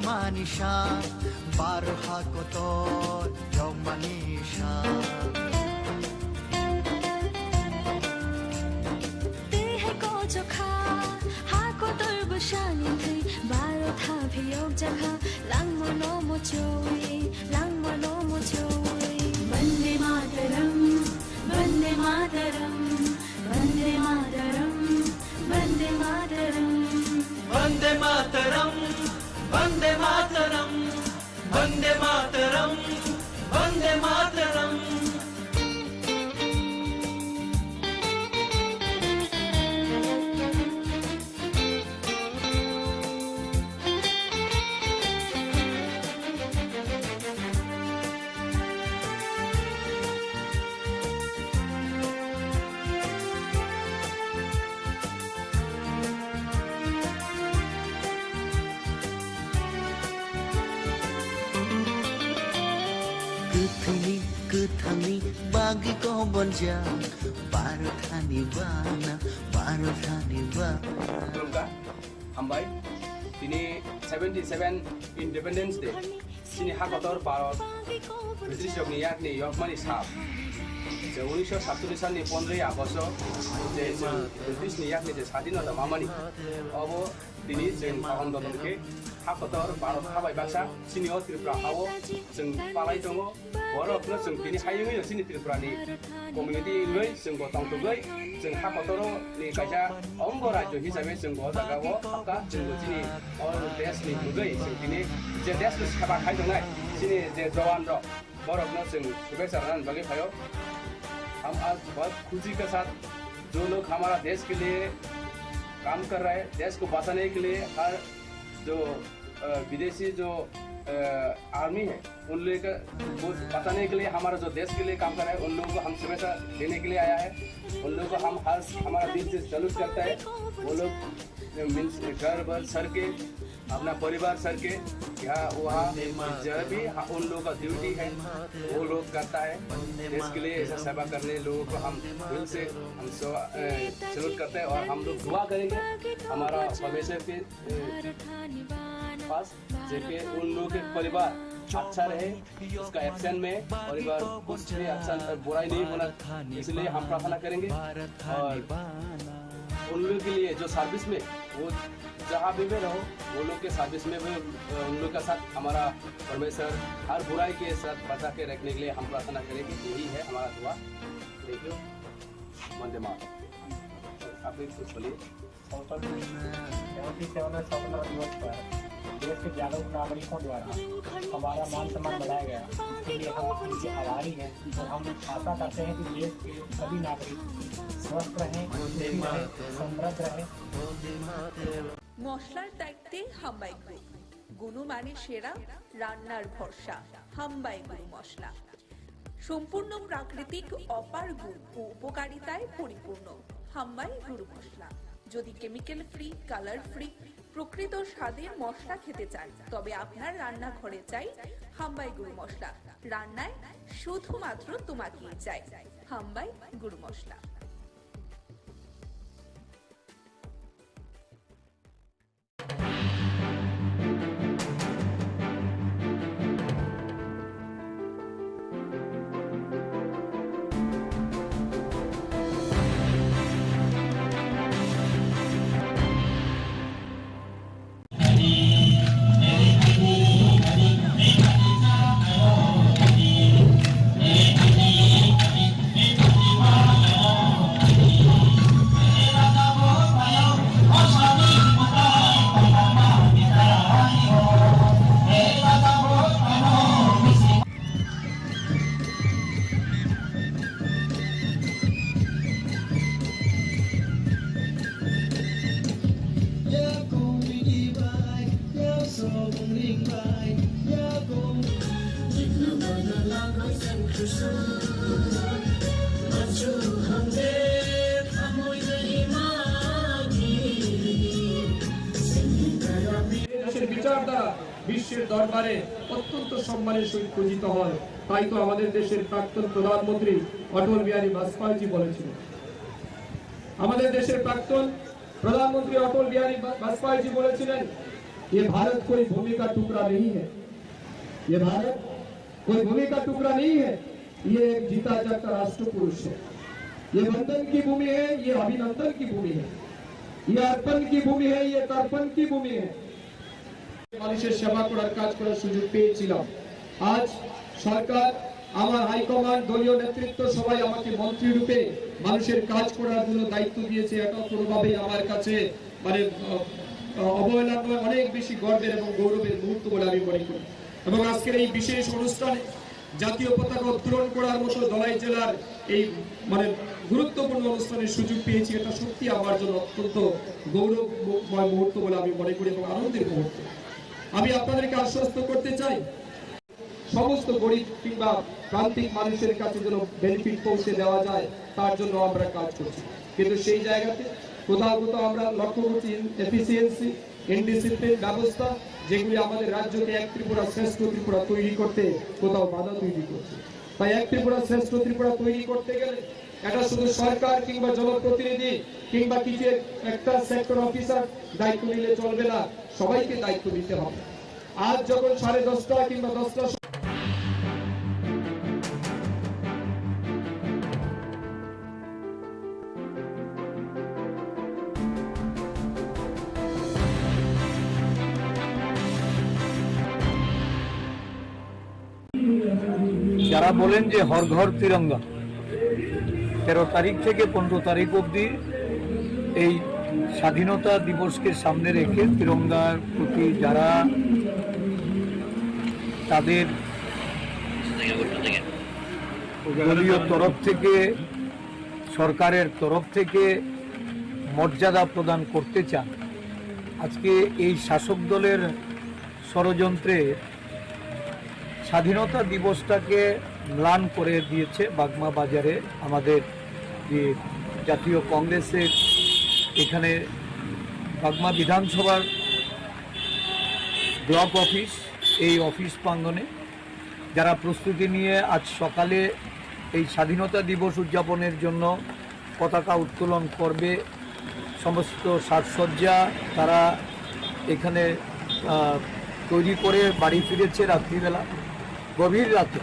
Manisha barha kotor jomanisha te hai ko jokha ha kotor bushani thai baro tha bhiyok jakha lang mono mo choi Vande Mataram Vande Mataram Vande Mataram Vande Mataram Vande Mataram Vande Mataram Vande Mataram Vande Mataram Kuthani bagi ko bonja baru thani bana Hambai ini 77 Independence Day sini hak kotor Bharat British ni yak ni Yorkmani sahab 1947 साल 15 August যে British ni yak ni স্বাধীনতা মামানি অবো তিনি जों फाहाम दलके hak kotor Bharat habai baksa sini o Tripura hawo जों palai dङ बरफनो जों बिनि हायुङै जोंनि त्रिपुरानि कमिउनिटि लै जों गथां तुगै जों हा कतरो नि काजा अंग राज्य हिसाबै जों ग जागाव हाका जों दिनि अल देशनि तुगै जों दिनि जे देशनि साबा खायदोंनाय दिनि जे जवान र बरफनो जों शुभेच्छा रान बगे भयो हम आज बहुत खुशी के साथ जो लोग हमारा देश के लिए काम कर रहे हैं देश को बचाने के लिए हर जो विदेशी जो आर्मी है उन लोगों को बताने के लिए हमारा जो देश के लिए काम कर रहा है उन लोगों को हम शुभेच्छा देने के लिए आया है उन लोगों को हम हमारा दिल से सैल्यूट करता है वो लोग घर भर सर के अपना परिवार सर के यहाँ वहाँ जब भी उन लोगों का ड्यूटी है वो लोग करता है देश के लिए ऐसा सेवा करने लोगों को हम दिल से हम सैल्यूट करते हैं और हम लोग दुआ करेंगे हमारा भविष्य के पास जैसे उन लोगों के परिवार अच्छा रहे उसका एक्शन में परिवार कुछ भी अच्छा बुराई नहीं होना इसलिए हम प्रार्थना करेंगे और उन लोगों के लिए जो सर्विस में वो जहाँ भी रहो वो लोग के सर्विस में भी उन लोग का साथ हमारा परमेश्वर हर बुराई के साथ बचा के रखने के लिए हम प्रार्थना करेंगे यही है हमारा दुआ देखिए वंदे मातरम आप भी कुछ बोलिए देश के जागरूक नागरिकों द्वारा हमारा मान सम्मान बढ़ाया गया इसके लिए हम उनके आभारी हैं और हम आशा करते हैं कि देश के सभी नागरिक स्वस्थ रहें समृद्ध रहें মশলার দায়িত্বে হাম্বাই গ্রুপ গুণমানে সেরা রান্নার ভরসা হাম্বাই গুরু মশলা সম্পূর্ণ প্রাকৃতিক অপার গুণ ও উপকারিতায় পরিপূর্ণ হাম্বাই গুরু মশলা যদি কেমিক্যাল ফ্রি কালার ফ্রি প্রকৃত স্বাদের মশলা খেতে চান তবে আপনার রান্নাঘরে চাই হাম্বাই গুরু মশলা রান্নায় শুধুমাত্র তোমাকেই চাই হাম্বাই গুরু মশলা দেশের বিচারধারা বিশ্বের দরবারে অত্যন্ত সম্মানের সহিত পূজিত হয়। তাই তো আমাদের দেশের প্রাক্তন প্রধানমন্ত্রী অটল বিহারী বাজপেয়ী বলেছিলেন, আমাদের দেশের প্রাক্তন प्रधानमंत्री अटल बिहारी वाजपेयी जी बोले, ये भारत कोई भूमि का टुकड़ा नहीं है, ये भारत कोई भूमि का टुकड़ा नहीं है, ये एक जीता जागता राष्ट्र पुरुष है। ये वंदन की भूमि है, ये अभिनंदन की भूमि है, ये अर्पण की भूमि है, ये तर्पण की भूमि है। মানুষের সেবা করার কাজ করার সুযোগ পেয়েছিলাম। আজ সরকার, আমার হাইকমান্ড, দলীয় নেতৃত্ব সবাই আমাকে মন্ত্রী রূপে মানুষের কাজ করার জন্য দায়িত্ব দিয়েছে। এটা কোনোভাবেই আমার কাছে মানে অবহেলা নয়, অনেক বেশি গর্বের এবং গৌরবের মুহূর্ত বলে আমি মনে করি। এবং আজকের এই বিশেষ অনুষ্ঠানে জাতীয় পতাকা উত্তোলন করার মতো ধলাই জেলার এই মানে গুরুত্বপূর্ণ অনুষ্ঠানের সুযোগ পেয়েছি, এটা সত্যি আমার জন্য অত্যন্ত গৌরবময় মুহূর্ত বলে আমি মনে করি এবং আনন্দের মুহূর্ত। আমি আপনাদেরকে আশ্বস্ত করতে চাই, সমস্ত গরিব কিংবা প্রান্তিক মানুষের কাছে যেন বেনিফিট পৌঁছে দেওয়া যায় তার জন্য আমরা কাজ করছি। কিন্তু সেই জায়গাতে কোথাও কোথাও আমরা লক্ষ্য করছি এফিসিয়েন্সি, ইনডিসিপ্লিন ব্যবস্থা, যেগুলি আমাদের রাজ্যকে এক ত্রিপুরা শ্রেষ্ঠ ত্রিপুরা তৈরি করতে কোথাও বাধা তৈরি করছে। তাই এক ত্রিপুরা শ্রেষ্ঠ ত্রিপুরা তৈরি করতে গেলে এটা শুধু সরকার কিংবা জনপ্রতিনিধি কিংবা কিছু একটা সেক্টর অফিসার দায়িত্ব নিলে চলবে না, সবাইকে দায়িত্ব নিতে হবে। আজ যখন 10:30 কিংবা 10টা যারা বলেন যে হর ঘর তিরঙ্গা, 13 তারিখ থেকে 15 তারিখ অবধি এই স্বাধীনতা দিবসকে সামনে রেখে তিরঙ্গার প্রতি যারা তাদের দলীয় তরফ থেকে, সরকারের তরফ থেকে মর্যাদা প্রদান করতে চান, আজকে এই শাসক দলের ষড়যন্ত্রে স্বাধীনতা দিবসটাকে ম্লান করে দিয়েছে বাগমা বাজারে আমাদের যে জাতীয় কংগ্রেসের এখানে বাগমা বিধানসভার ব্লক অফিস, এই অফিস প্রাঙ্গণে যারা প্রস্তুতি নিয়ে আজ সকালে এই স্বাধীনতা দিবস উদযাপনের জন্য পতাকা উত্তোলন করবে, সমস্ত সাজসজ্জা তারা এখানে তৈরি করে বাড়ি ফিরেছে রাত্রিবেলা। গভীর রাতে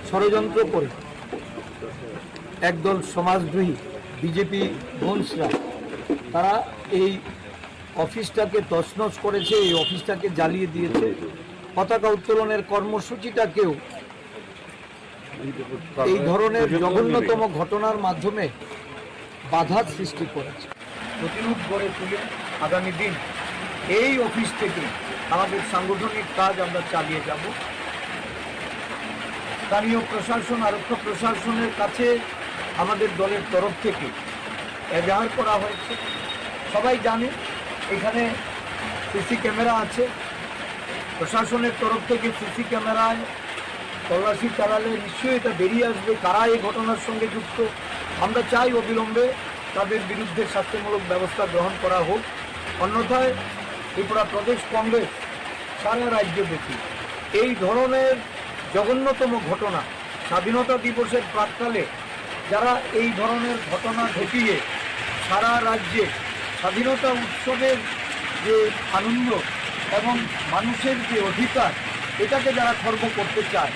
ষড়যন্ত্র করে একদল সমাজদ্রোহী বিজেপি বংশরা তারা এই অফিসটাকে তছনছ করেছে, এই অফিসটাকে জ্বালিয়ে দিয়েছে। পতাকা উত্তোলনের কর্মসূচিটাকেও এই ধরনের জঘন্যতম ঘটনার মাধ্যমে বাধার সৃষ্টি করেছে। প্রতিরোধ গড়ে তুলে আগামী দিন এই অফিস থেকে আমাদের সাংগঠনিক কাজ আমরা চালিয়ে যাব। স্থানীয় প্রশাসন, আরক্ষা প্রশাসনের কাছে আমাদের দলের তরফ থেকে এজাহার করা হয়েছে। সবাই জানে এখানে সিসি ক্যামেরা আছে, প্রশাসনের তরফ থেকে সিসি ক্যামেরায় তল্লাশি চালালে নিশ্চয়ই এটা বেরিয়ে আসবে কারা এই ঘটনার সঙ্গে যুক্ত। আমরা চাই অবিলম্বে তাদের বিরুদ্ধে শাস্তিমূলক ব্যবস্থা গ্রহণ করা হোক। অন্যথায় ত্রিপুরা প্রদেশ কংগ্রেস সারা রাজ্যব্যাপী এই ধরনের জঘন্যতম ঘটনা, স্বাধীনতা দিবসের প্রাক্কালে যারা এই ধরনের ঘটনা ঘটিয়ে সারা রাজ্যে স্বাধীনতা উৎসবের যে আনন্দ এবং মানুষের যে অধিকার এটাকে যারা খর্ব করতে চায়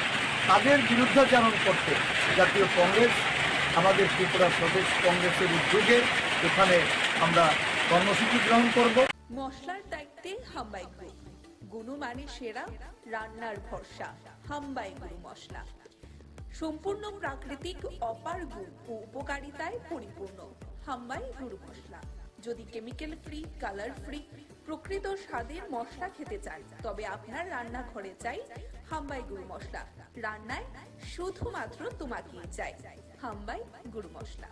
তাদের বিরুদ্ধাচরণ করতে জাতীয় কংগ্রেস, আমাদের ত্রিপুরা প্রদেশ কংগ্রেসের উদ্যোগে এখানে আমরা কর্মসূচি গ্রহণ করব। মশলার দায়িত্বে হাম্বাই গ্রুপ, গুণমানে সেরা, রান্নার ভরসা, হাম্বাই গুরু মশলা। সম্পূর্ণ প্রাকৃতিক, অপার গুণ ও উপকারিতায় পরিপূর্ণ হাম্বাই গুরু মশলা। যদি কেমিক্যাল ফ্রি, কালার ফ্রি, প্রকৃত স্বাদের মশলা খেতে চান তবে আপনার রান্নাঘরে চাই হাম্বাই গুরু মশলা। রান্নায় শুধুমাত্র তোমাকেই চাই হাম্বাই গুরু মশলা।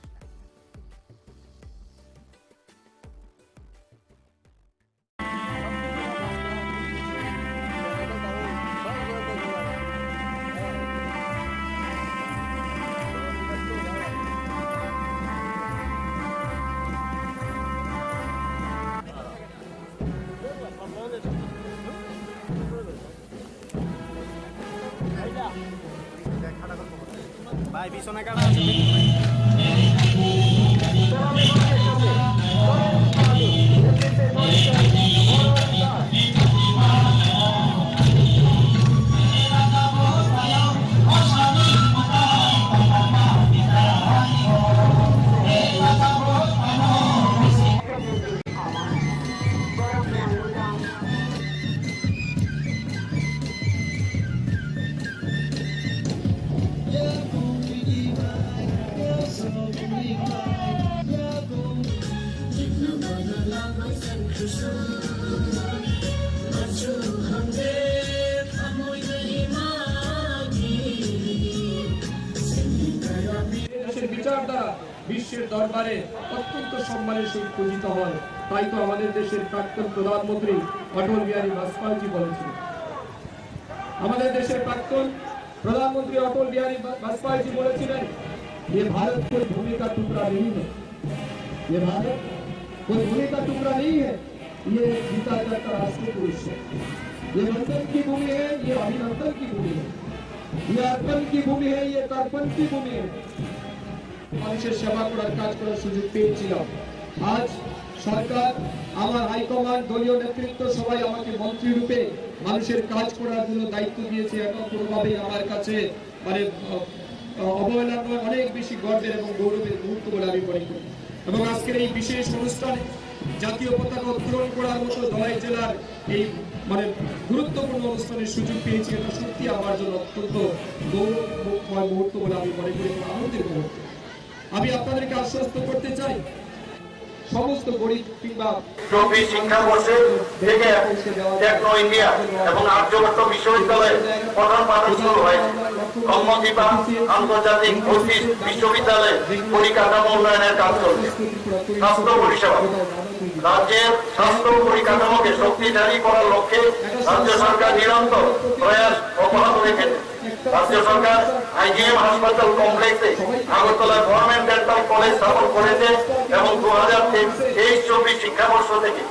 দেশের বিচার দ্বারা বিশ্বের দরবারে অত্যন্ত সম্মানের সহিত পূজিত হয়। তাই তো আমাদের দেশের প্রাক্তন প্রধানমন্ত্রী অটল বিহারী বাজপেয়ী বলেছিলেন। আমাদের দেশের প্রাক্তন प्रधानमंत्री अटल बिहारी वाजपेयी जी बोलेছিলেন ये भारत कोई भूमि का टुकड़ा नहीं है, ये भारत कोई भूमि का टुकड़ा नहीं है, ये जीता जागता राष्ट्र पुरुष है। ये वंदन की भूमि है, ये अभिनंदन की भूमि है, ये अर्पण की भूमि है, ये तर्पण की भूमि है। মানুষের সেবা করার কাজ করার সুযোগ পেয়েছিলাম। আজ সরকার আমার হাইকমান্ড দলীয় নেতৃত্ব সবাই আমাকে মন্ত্রী রূপে মানুষের কাজ করার জন্য দায়িত্ব দিয়েছে। এখন কোনোভাবেই আমার কাছে মানে অবহেলা নয়, অনেক বেশি গর্বের এবং গৌরবের মুহূর্ত বলে আমি মনে করি। এবং আজকের এই বিশেষ অনুষ্ঠানে জাতীয় পতাকা উত্তোলন করার মতো ধলাই জেলার এই মানে গুরুত্বপূর্ণ অনুষ্ঠানের সুযোগ পেয়েছি। এটা সত্যি আমার জন্য অত্যন্ত গৌরবময় মুহূর্ত বলে আমি মনে করি, আনন্দের মুহূর্ত। আমি আপনাদেরকে আশ্বস্ত করতে চাই সমস্ত গরিব কিংবা চব্বিশ শিক্ষাবর্ষে থেকে টেকনো ইন্ডিয়া এবং আর্যভট্ট বিশ্ববিদ্যালয়ে পঠন পাঠন শুরু হয়েছে। কর্মদীপা আন্তর্জাতিক ভর্তি বিশ্ববিদ্যালয়ে পরিকাঠামো উন্নয়নের কাজ চলছে। স্বাস্থ্য পরিষেবা রাজ্যের স্বাস্থ্য পরিকাঠামোকে শক্তিশালী করার লক্ষ্যে রাজ্য সরকার নিরন্তর প্রয়াস অব্যাহত রেখেছে। রাজ্য সরকার আইজিএম হাসপাতাল কমপ্লেক্সে আগরতলা গভর্নমেন্ট ডেন্টাল কলেজ স্থাপন করেছে এবং 2023-24 শিক্ষাবর্ষ থেকে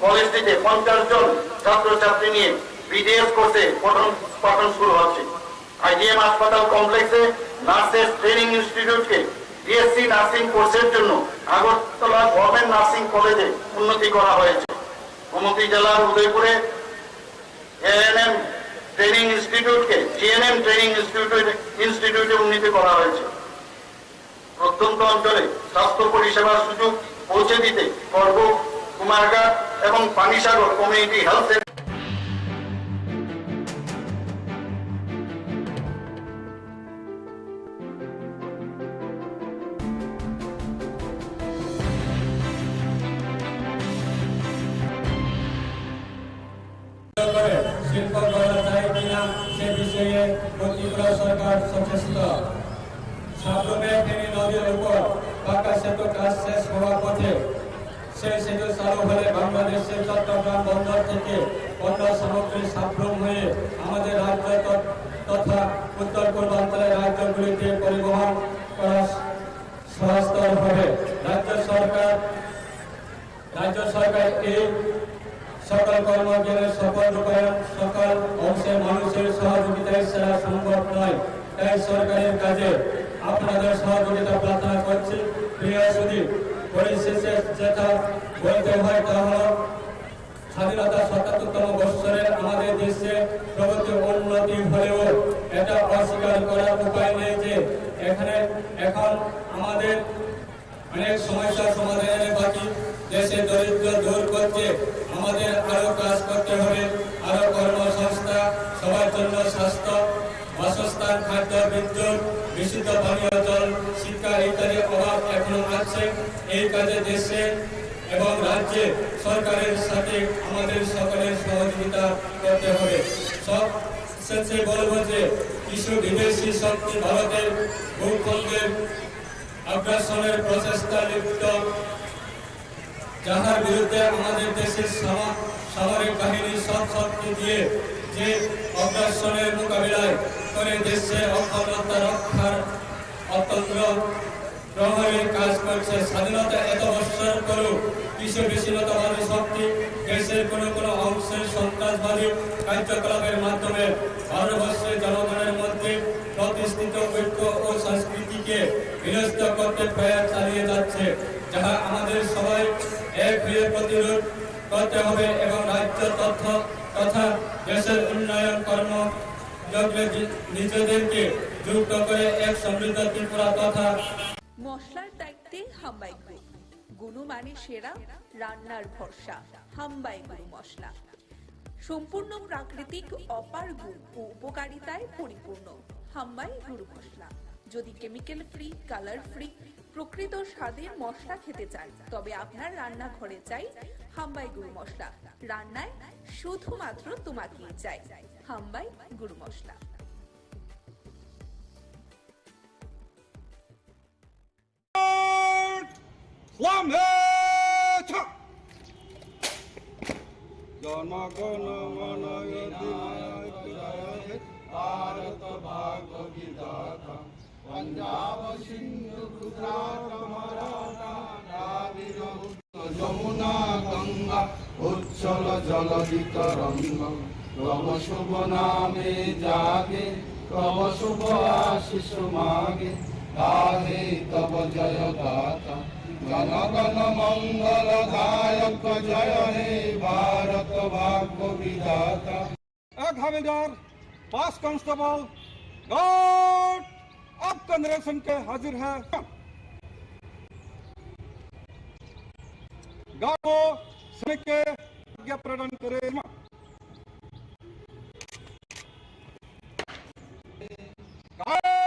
কলেজটিতে 50 জন ছাত্রছাত্রী নিয়ে বিডিএস কোর্সে পঠন পাঠন শুরু হচ্ছে। আইজিএম হাসপাতাল কমপ্লেক্সে নার্সেস ট্রেনিং ইনস্টিটিউটকে বিএসসি নার্সিং কোর্সের জন্য আগরতলা গভর্নমেন্ট নার্সিং কলেজে উন্নতি করা হয়েছে। গোমতী জেলার উদয়পুরে এএনএম ট্রেনিং ইনস্টিটিউটকে জিএনএম ট্রেনিং ইনস্টিটিউটে উন্নীত করা হয়েছে। প্রত্যন্ত অঞ্চলে স্বাস্থ্য পরিষেবার সুযোগ পৌঁছে দিতে করব কুমারঘাট এবং পানিসাগর কমিউনিটি হেলথ শিল্প করা যায় কিনা সে বিষয়ে ত্রিপুরা সরকার সচেষ্ট। সাবরুমে ফেনী নদীর উপর পাকা সেতু কাজ শেষ হওয়ার পথে সেই সেতু চালু হলে বাংলাদেশের চট্টগ্রাম বন্দর থেকে পণ্য সামগ্রী সাবরুম হয়ে আমাদের রাজ্য তথা উত্তর পূর্বাঞ্চলের রাজ্যগুলিতে পরিবহন করা সহজতর হবে। রাজ্য সরকার এই সকল কর্মজ্ঞানের সফল রূপায়ণ সকল অংশের মানুষের সহযোগিতায় ছাড়া সম্ভব নয়। তাই সরকারের কাজে আপনাদের সহযোগিতা প্রার্থনা করছি। প্রিয় সুধী, পরিশেষে যেটা বলতে হয় তা হল স্বাধীনতা ৭৭তম বৎসরের আমাদের দেশে প্রগতি উন্নতি হলেও এটা অস্বীকার করার উপায় নেই যে এখন আমাদের অনেক সমস্যা সমাধানের বাকি। দেশে দরিদ্র দূর করতে আমাদের আরো কাজ করতে হবে। আরো কর্মসংস্থা, সবার জন্য স্বাস্থ্য, বাসস্থান, খাদ্য, বিদ্যুৎ, বিশুদ্ধ পানীয় জল, শিক্ষা ইত্যাদি অভাব এখনো আছে। এই কাজে দেশে এবং রাজ্যে সরকারের সাথে আমাদের সকলের সহযোগিতা করতে হবে। সব শেষে বলবো যে কিছু বিদেশি শক্তি ভারতের ভূখণ্ডের আগ্রাসনের প্রচেষ্টা লিপ্ত, যাহার বিরুদ্ধে আমাদের দেশের সামরিক বাহিনী সব শক্তি দিয়ে যে অগ্রাসনের মোকাবিলায় করে দেশে অক্ষমতা রক্ষার অতন্ত্র প্রহরীর কাজ করছে। স্বাধীনতা এত বৎসর করেও কিছু বিচ্ছিন্নতাবাদী শক্তি দেশের কোনো অংশের সন্ত্রাসবাদী কার্যকলাপের মাধ্যমে ভারতবর্ষের জনগণের মধ্যে প্রতিষ্ঠিত ঐক্য ও সংস্কৃতি নীতিকে বিনষ্ট করতে প্রয়াস চালিয়ে যাচ্ছে, যাহা আমাদের সবাই এক হয়ে প্রতিরোধ করতে হবে এবং রাজ্য তথ্য তথা দেশের উন্নয়ন কর্মযজ্ঞে নিজেদেরকে যুক্ত করে এক সমৃদ্ধ ত্রিপুরা তথা মশলার দায়িত্বে হাম্বাই গ্রুপ। গুণমানে সেরা, রান্নার ভরসা। হাম্বাই গুরু মশলা সম্পূর্ণ প্রাকৃতিক, অপার গুণ ও উপকারিতায় পরিপূর্ণ। হাম্বাই গুরু মশলা। যদি কেমিক্যাল ফ্রি, কালার ফ্রি, প্রকৃত স্বাদের মশলা খেতে চান, তবে আপনার রান্নাঘরে চাই হাম্বাই গুরু মশলা। রান্নায় শুধুমাত্র তোমাকেই চাই। হাম্বাই গুরু মশলা। জনগণ মন ভারত ভাগ্য বিধাতা, পঞ্জাব সিন্ধু গুজরাট মারাঠা দ্রাবিড় যমুনা গঙ্গা উচ্ছল জলধিত রঙ্গ, তব শুভ নামে জাগে, তব শুভ আশিস মাগে, গাহে তব জয় গাথা। জনগণ মঙ্গল দায়ক জয় হে ভারত ভাগ্য বিধাতা। एक हवलदार, 5 कांस्टेबल, गार्ड आपका निरीक्षण के हाजिर है। गार्ड को सैनिक के आज्ञा प्रदान करे। गार्ड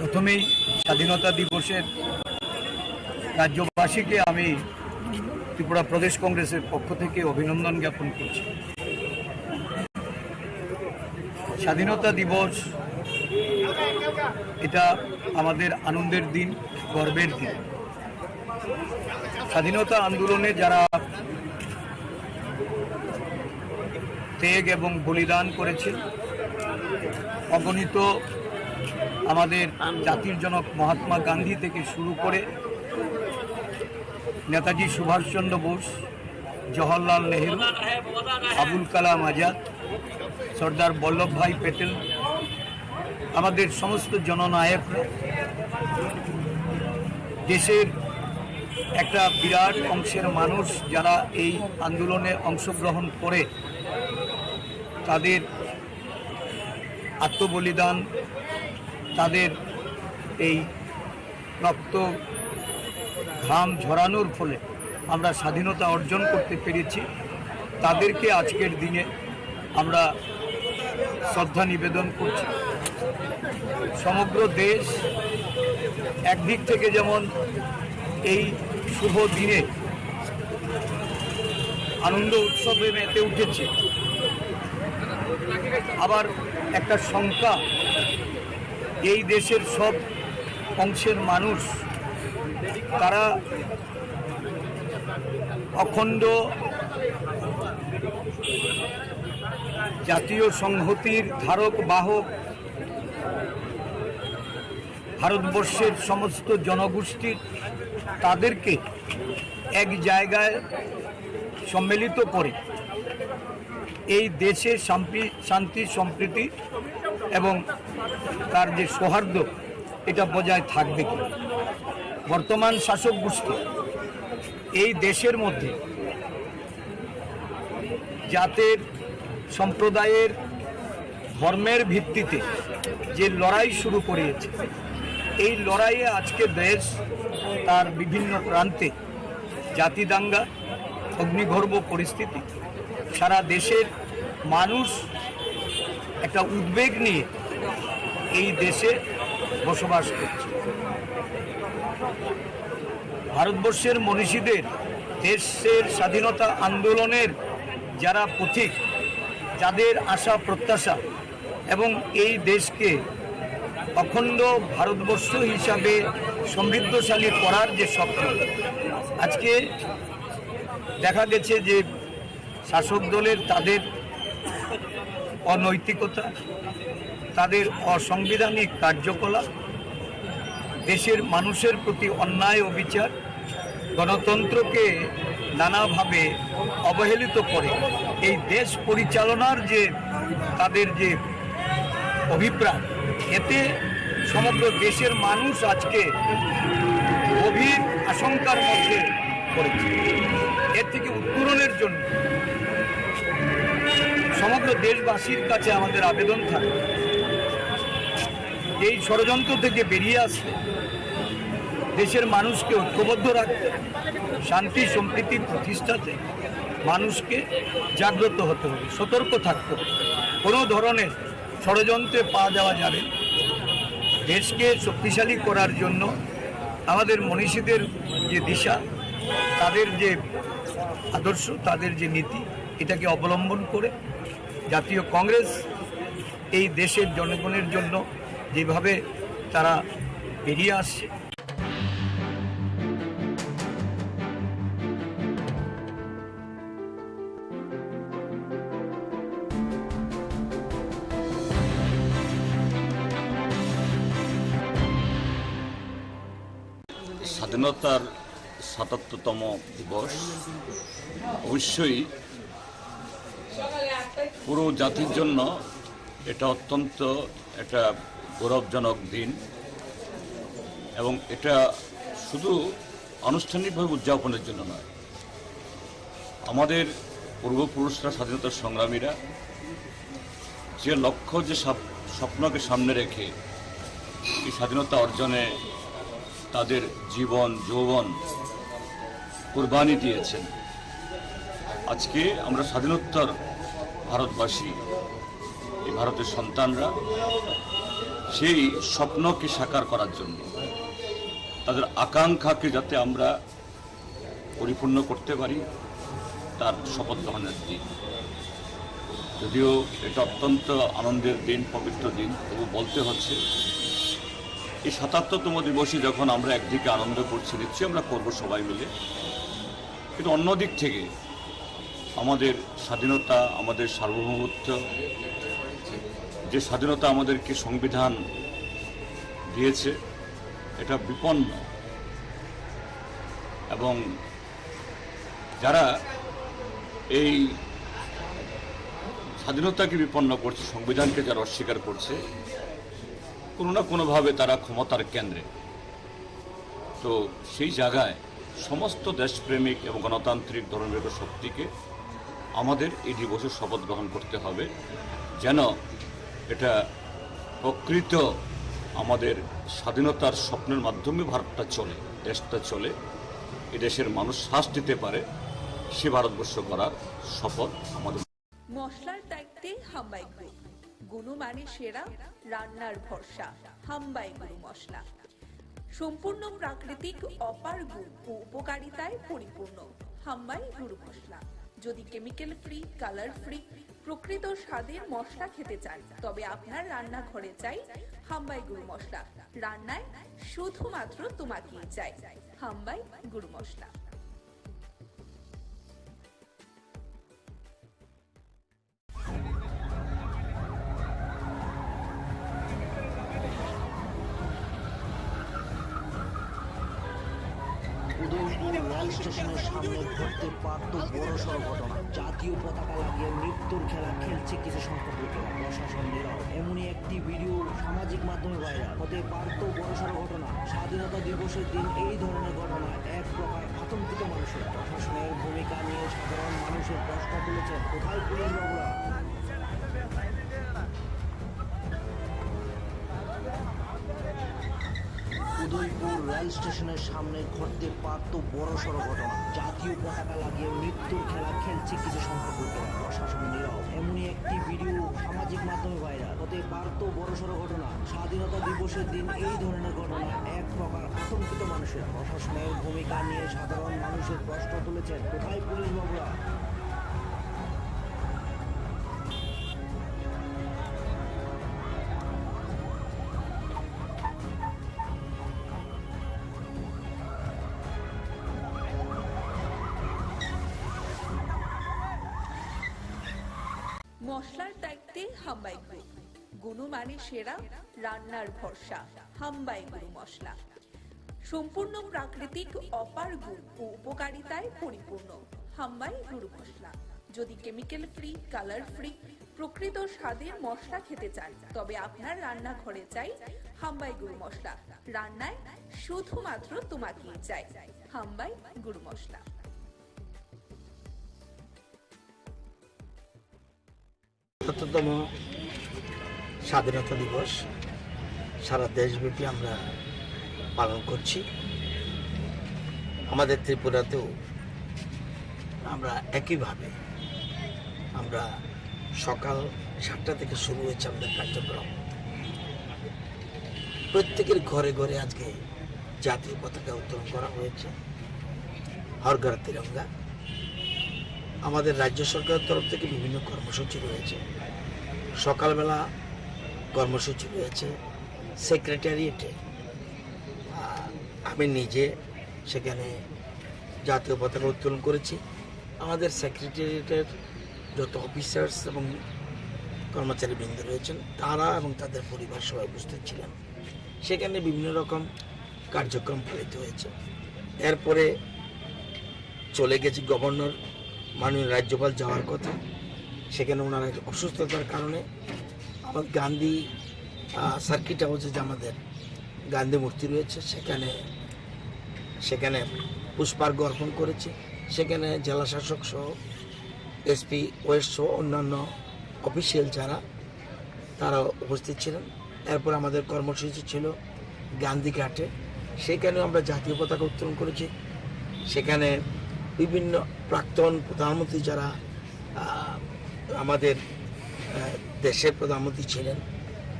প্রথমেই স্বাধীনতা দিবসের রাজ্যবাসীকে আমি ত্রিপুরা প্রদেশ কংগ্রেসের পক্ষ থেকে অভিনন্দন জ্ঞাপন করছি। স্বাধীনতা দিবস এটা আমাদের আনন্দের দিন, গর্বের দিন। স্বাধীনতা আন্দোলনে যারা ত্যাগ এবং বলিদান করেছে, অগণিত আমাদের জাতির জনক মহাত্মা গান্ধী থেকে শুরু করে নেতাজি সুভাষচন্দ্র বোস, জওহরলাল নেহেরু, আবুল কালাম আজাদ, সর্দার বল্লভভাই প্যাটেল, আমাদের সমস্ত জননায়করা দেশের একটা বিরাট অংশের মানুষ যারা এই আন্দোলনে অংশগ্রহণ করে তাদের আত্মবলিদান, তাদের এই রক্ত ঘাম ঝরানোর ফলে আমরা স্বাধীনতা অর্জন করতে পেরেছি। তাদেরকে আজকের দিনে আমরা শ্রদ্ধা নিবেদন করছি। সমগ্র দেশ একদিক থেকে যেমন এই শুভ দিনে আনন্দ উৎসবে মেতে উঠেছে, আবার একটা শঙ্কা এই দেশের সব অংশের মানুষ তারা অখণ্ড জাতীয় সংহতির ধারক বাহক ভারতবর্ষের সমস্ত জনগোষ্ঠীর তাদেরকে এক জায়গায় সম্মিলিত করে এই দেশের শান্তি সম্প্রীতি এবং তার যে সৌহার্দ্য এটা বজায় থাকবে কি। বর্তমান শাসক গোষ্ঠী এই দেশের মধ্যে জাতের, সম্প্রদায়ের, ধর্মের ভিত্তিতে যে লড়াই শুরু করিয়েছে, এই লড়াইয়ে আজকে দেশ তার বিভিন্ন প্রান্তে জাতি দাঙ্গা, অগ্নিগর্ভ পরিস্থিতি, সারা দেশের মানুষ একটা উদ্বেগ নিয়ে এই দেশে বসবাস করছে। ভারতবর্ষের মনীষীদের, দেশের স্বাধীনতা আন্দোলনের যারা পথিক, যাদের আশা প্রত্যাশা এবং এই দেশকে অখণ্ড ভারতবর্ষ হিসাবে সমৃদ্ধশালী করার যে স্বপ্ন, আজকে দেখা গেছে যে শাসক দলের তাদের অনৈতিকতা, তাদের অসাংবিধানিক কার্যকলাপ, দেশের মানুষের প্রতি অন্যায় ও বিচার, গণতন্ত্রকে নানাভাবে অবহেলিত করে এই দেশ পরিচালনার যে তাদের যে অভিপ্রায়, এতে সমগ্র দেশের মানুষ আজকে গভীর আশঙ্কার মধ্যে পড়েছে। এর থেকে উত্তরণের জন্য সমগ্র দেশবাসীর কাছে আমাদের আবেদন থাকে, এই ষড়যন্ত্র থেকে বেরিয়ে আসতে, দেশের মানুষকে ঐক্যবদ্ধ রাখতে, শান্তি সম্প্রীতি প্রতিষ্ঠাতে মানুষকে জাগ্রত হতে হবে, সতর্ক থাকতে হবে। কোনো ধরনের ষড়যন্ত্রে পা দেওয়া যাবে না। দেশকে শক্তিশালী করার জন্য আমাদের মনীষীদের যে দিশা, তাদের যে আদর্শ, তাদের যে নীতি, এটাকে অবলম্বন করে জাতীয় কংগ্রেস এই দেশের জনগণের জন্য যেভাবে তারা বেরিয়ে আসছে, স্বাধীনতার ৭৭তম দিবস অবশ্যই পুরো জাতির জন্য এটা অত্যন্ত একটা গৌরবজনক দিন, এবং এটা শুধু আনুষ্ঠানিকভাবে উদযাপনের জন্য নয়, আমাদের পূর্বপুরুষরা, স্বাধীনতা সংগ্রামীরা যে লক্ষ্য, যে স্বপ্নকে সামনে রেখে এই স্বাধীনতা অর্জনে তাদের জীবন যৌবন কুরবানি দিয়েছেন, আজকে আমরা স্বাধীনোত্তর ভারতবাসী, এই ভারতের সন্তানরা সেই স্বপ্নকে সাকার করার জন্য, তাদের আকাঙ্ক্ষাকে যাতে আমরা পরিপূর্ণ করতে পারি, তার শপথ গ্রহণের দিন। যদিও এটা অত্যন্ত আনন্দের দিন, পবিত্র দিন, তবু বলতে হচ্ছে এই ৭৭তম দিবসে যখন আমরা একদিকে আনন্দ করছি, নিশ্চয়ই আমরা করবো সবাই মিলে, কিন্তু অন্য দিক থেকে আমাদের স্বাধীনতা, আমাদের সার্বভৌমত্ব, যে স্বাধীনতা আমাদেরকে সংবিধান দিয়েছে, এটা বিপন্ন। এবং যারা এই স্বাধীনতাকে বিপন্ন করছে, সংবিধানকে যারা অস্বীকার করছে, কোনো না কোনোভাবে তারা ক্ষমতার কেন্দ্রে। তো সেই জায়গায় সমস্ত দেশপ্রেমিক এবং গণতান্ত্রিক ধর্মনিরপেক্ষ শক্তিকে আমাদের এই দিবসে শপথ গ্রহণ করতে হবে, যেন এটা প্রকৃত আমাদের স্বাধীনতার স্বপ্নের মাধ্যমে ভারতটা চলে, দেশটা চলে, এই দেশের মানুষ শ্বাস দিতে পারে, সে ভারতবর্ষ করার শপথ আমাদের। মশলার দায়িত্বে হাম্বাই গ্রুপ, গুণমানে সেরা, রান্নার ভরসা। হাম্বাই গুরু মশলা সম্পূর্ণ প্রাকৃতিক, অপার গুণ ও উপকারিতায় পরিপূর্ণ। হাম্বাই গুরু মশলা। যদি কেমিক্যাল ফ্রি, কালার ফ্রি, প্রকৃত স্বাদের মশলা খেতে চান, তবে আপনার রান্নাঘরে চাই হাম্বাই গুরু মশলা। রান্নায় শুধুমাত্র তোমাকেই চাই। হাম্বাই গুরু মশলা। উদয়পুর রেল স্টেশনের সামনে ঘটতে পারত বড়সড় ঘটনা। জাতীয় পতাকা লাগিয়ে মৃত্যুর খেলা খেলছে কিছু সংখ্যক লোকেরা, প্রশাসন নীরব। এমনই একটি ভিডিও সামাজিক মাধ্যমে ভাইরাল হতে পারত বড়সড় ঘটনা। স্বাধীনতা দিবসের দিন এই ধরনের ঘটনা এক প্রকার আতঙ্কিত মানুষের। প্রশাসনের ভূমিকা নিয়ে সাধারণ মানুষের প্রশ্ন তুলেছেন, কোথায় পুলিশ বাবুরা? উদয়পুর রেল স্টেশনের সামনে ঘটতে পারত বড়সড় ঘটনা। জাতীয় পতাকা লাগিয়ে মৃত্যুর খেলা খেলছে কিছু সংখ্যক লোকেরা, প্রশাসন নীরব। এমনই একটি ভিডিও সামাজিক মাধ্যমে ভাইরাল হতে পারত বড়সড় ঘটনা। স্বাধীনতা দিবসের দিন এই ধরনের ঘটনা এক প্রকার আতঙ্কিত মানুষেরা। প্রশাসনের ভূমিকা নিয়ে সাধারণ মানুষের প্রশ্ন তুলেছেন, কোথায় পুলিশ বাবুরা? মশলার দায়িত্বে হাম্বাই গ্রুপ, গুণমানে সেরা, রান্নার ভরসা। হাম্বাই গুরু মশলা সম্পূর্ণ প্রাকৃতিক, অপার গুণ ও উপকারিতায় পরিপূর্ণ। হাম্বাই গুরু মশলা। যদি কেমিক্যাল ফ্রি, কালার ফ্রি, প্রকৃত স্বাদের মশলা খেতে চান, তবে আপনার রান্নাঘরে চাই হাম্বাই গুরু মশলা। রান্নায় শুধুমাত্র তোমাকেই চাই হাম্বাই গুরু মশলা। তম স্বাধীনতা দিবস সারা দেশব্যাপী আমরা পালন করছি। আমাদের ত্রিপুরাতেও আমরা একইভাবে আমরা সকাল 7টা থেকে শুরু হয়েছে আমাদের কার্যক্রম। প্রত্যেকের ঘরে ঘরে আজকে জাতীয় পতাকা উত্তোলন করা হয়েছে, হর ঘর তিরঙ্গা। আমাদের রাজ্য সরকারের তরফ থেকে বিভিন্ন কর্মসূচি রয়েছে। সকালবেলা কর্মসূচি রয়েছে সেক্রেটারিয়েটে, আমি নিজে সেখানে জাতীয় পতাকা উত্তোলন করেছি। আমাদের সেক্রেটারিয়েটের যত অফিসার্স এবং কর্মচারীবৃন্দ রয়েছেন তারা এবং তাদের পরিবার সবাই উপস্থিত ছিলেন। সেখানে বিভিন্ন রকম কার্যক্রম পালিত হয়েছে। এরপরে চলে গেছি গভর্নর মাননীয় রাজ্যপাল যাওয়ার কথা, সেখানে ওনার অসুস্থতার কারণে আমার গান্ধী সার্কিট হাউসে যে আমাদের গান্ধী মূর্তি রয়েছে সেখানে পুষ্পার্ঘ্য অর্পণ করেছি। সেখানে জেলা শাসক সহ এসপি ওয়েস্ট সহ অন্যান্য অফিসিয়াল যারা তারা উপস্থিত ছিলেন। এরপর আমাদের কর্মসূচি ছিল গান্ধীঘাটে, সেখানেও আমরা জাতীয় পতাকা উত্তোলন করেছি। সেখানে বিভিন্ন প্রাক্তন প্রধানমন্ত্রী যারা আমাদের দেশের প্রধানমন্ত্রী ছিলেন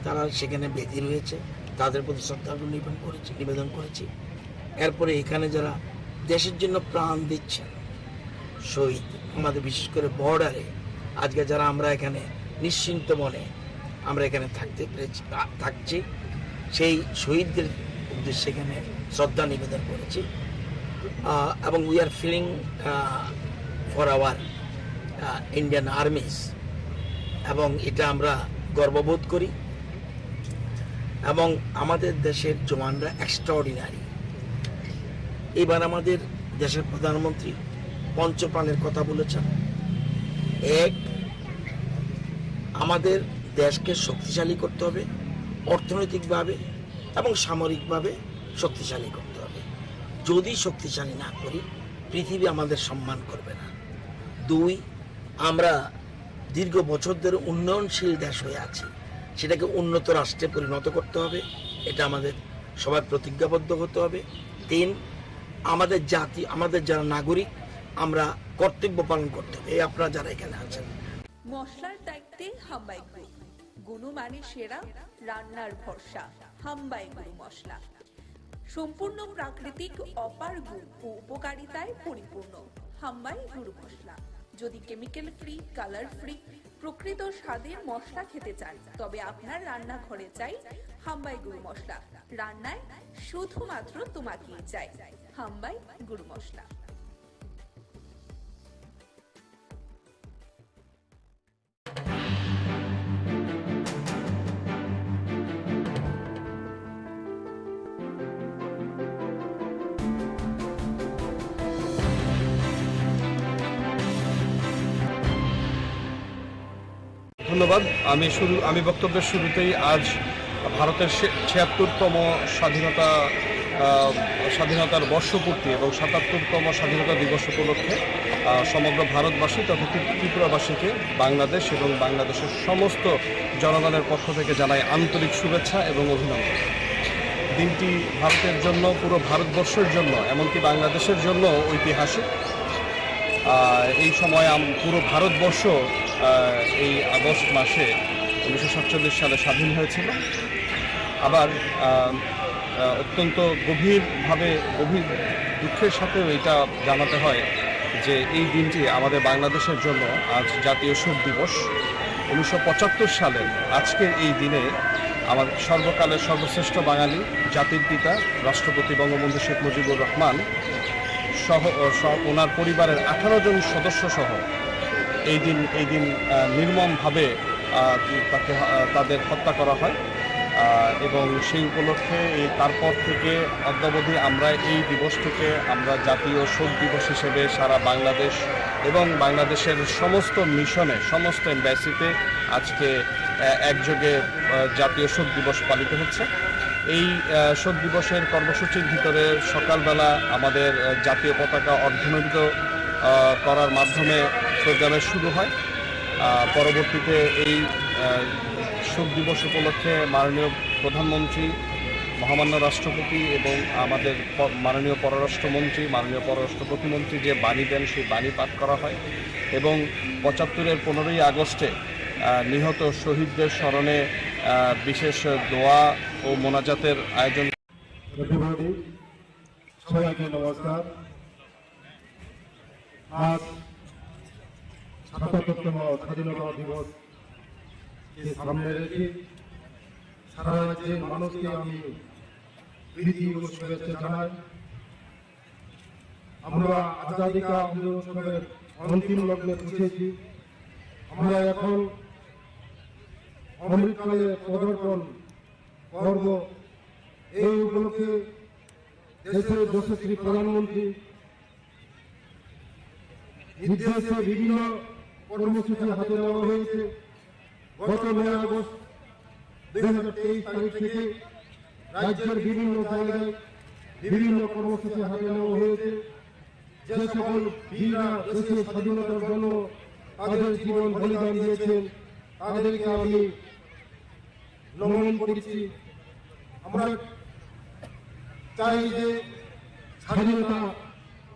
তারা সেখানে বেদি রয়েছে, তাদের প্রতি শ্রদ্ধাঞ্জলি নিবেদন করেছি। এরপরে এখানে যারা দেশের জন্য প্রাণ দিচ্ছেন শহীদ, আমাদের বিশেষ করে বর্ডারে আজকে যারা আমরা এখানে নিশ্চিন্ত মনে আমরা এখানে থাকছি, সেই শহীদদের উদ্দেশ্যে এখানে শ্রদ্ধা নিবেদন করেছি। এবং we are feeling for our Indian armies, এবং এটা আমরা গর্ববোধ করি। এবং আমাদের দেশের জওয়ানরা এক্সট্রাঅর্ডিনারি। এবার আমাদের দেশের প্রধানমন্ত্রী পঞ্চপ্রাণের কথা বলেছেন। এক, আমাদের দেশকে শক্তিশালী করতে হবে, অর্থনৈতিকভাবে এবং সামরিকভাবে শক্তিশালী করতে হবে। যদি শক্তিশালী না করি পৃথিবী আমাদের সম্মান করবে না। দুই, আমরা দীর্ঘ বছর ধরে উন্নয়নশীল দেশ হয়ে আছি, সেটাকে উন্নত রাষ্ট্রে পরিণত করতে হবে, এটা আমাদের সবার প্রতিজ্ঞাবদ্ধ হতে হবে। তিন, আমাদের জাতি, আমাদের যারা নাগরিক, আমরা কর্তব্য পালন করতে হবে। এই আপনারা যারা এখানে আছেন। মশলার দায়িত্বে হাম্বাই গ্রুপ, গুণমানে সেরা, রান্নার ভরসা। হাম্বাই গুরু মশলা সম্পূর্ণ প্রাকৃতিক, অপার গুণ ও উপকারিতায় পরিপূর্ণ। হাম্বাই গুরু মশলা। যদি কেমিক্যাল ফ্রি, কালার ফ্রি, প্রকৃত স্বাদের মশলা খেতে চান, তবে আপনার রান্নাঘরে চাই হাম্বাই গুরু মশলা। রান্নায় শুধুমাত্র তোমাকেই চাই হাম্বাই গুরু মশলা। ধন্যবাদ। আমি বক্তব্যের শুরুতেই আজ ভারতের ৭৬তম স্বাধীনতার বর্ষপূর্তি এবং ৭৭তম স্বাধীনতা দিবস উপলক্ষে সমগ্র ভারতবাসী তথা ত্রিপুরাবাসীকে বাংলাদেশ এবং বাংলাদেশের সমস্ত জনগণের পক্ষ থেকে জানাই আন্তরিক শুভেচ্ছা এবং অভিনন্দন। দিনটি ভারতের জন্য, পুরো ভারতবর্ষের জন্য, এমনকি বাংলাদেশের জন্য ঐতিহাসিক। এই সময় পুরো ভারতবর্ষ এই আগস্ট মাসে 1947 সালে স্বাধীন হয়েছিল। আবার অত্যন্ত গভীর দুঃখের সাথেও এটা জানাতে হয় যে এই দিনটি আমাদের বাংলাদেশের জন্য আজ জাতীয় শোক দিবস। 1975 সালের আজকের এই দিনে আমাদের সর্বকালের সর্বশ্রেষ্ঠ বাঙালি, জাতির পিতা রাষ্ট্রপতি বঙ্গবন্ধু শেখ মুজিবুর রহমান সহ ওনার পরিবারের 18 জন সদস্য সহ এই দিন নির্মমভাবে তাদের হত্যা করা হয়। এবং সেই উপলক্ষে তারপর থেকে অদ্যাবধি আমরা এই দিবসটিকে আমরা জাতীয় শোক দিবস হিসেবে সারা বাংলাদেশ এবং বাংলাদেশের সমস্ত মিশনে, সমস্ত এম্বাসিতে আজকে একযোগে জাতীয় শোক দিবস পালিত হচ্ছে। এই শোক দিবসের কর্মসূচির ভিতরে সকালবেলা আমাদের জাতীয় পতাকা অর্ধনমিত করার মাধ্যমে প্রোগ্রামের শুরু হয়। পরবর্তীতে এই শোক দিবস উপলক্ষে মাননীয় প্রধানমন্ত্রী, মহামান্য রাষ্ট্রপতি এবং আমাদের মাননীয় পররাষ্ট্রমন্ত্রী, মাননীয় পররাষ্ট্র প্রতিমন্ত্রী যে বাণী দেন সেই বাণী পাঠ করা হয় এবং 75-এর 15ই আগস্টে নিহত শহীদদের স্মরণে বিশেষ দোয়া ও মোনাজাতের আয়োজন। সবাইকে নমস্কার। আজ ৭৭তম স্বাধীনতা দিবস সামনে রেখে সারা রাজ্যের মানুষকে আমি প্রীতি ও শুভেচ্ছা জানাই। আমরা আজাদী কা আন্দোলন উৎসবের অন্তিম লগ্নে পৌঁছেছি। আমরা এখন অমৃতকালে পদার্পণ করব। এই উপলক্ষে দেশের যশস্বী প্রধানমন্ত্রী নির্দেশে বিভিন্ন কর্মসূচি হাতে নেওয়া হয়েছে। গত 9 আগস্ট 2023 তারিখ থেকে রাজ্যের বিভিন্ন জায়গায় বিভিন্ন কর্মসূচি হাতে নেওয়া হয়েছে। যে সকল বীররা দেশের স্বাধীনতার জন্য তাদের জীবন বলিদান দিয়েছেন তাদেরকে আমি নমন করছি। আমরা চাই যে স্বাধীনতা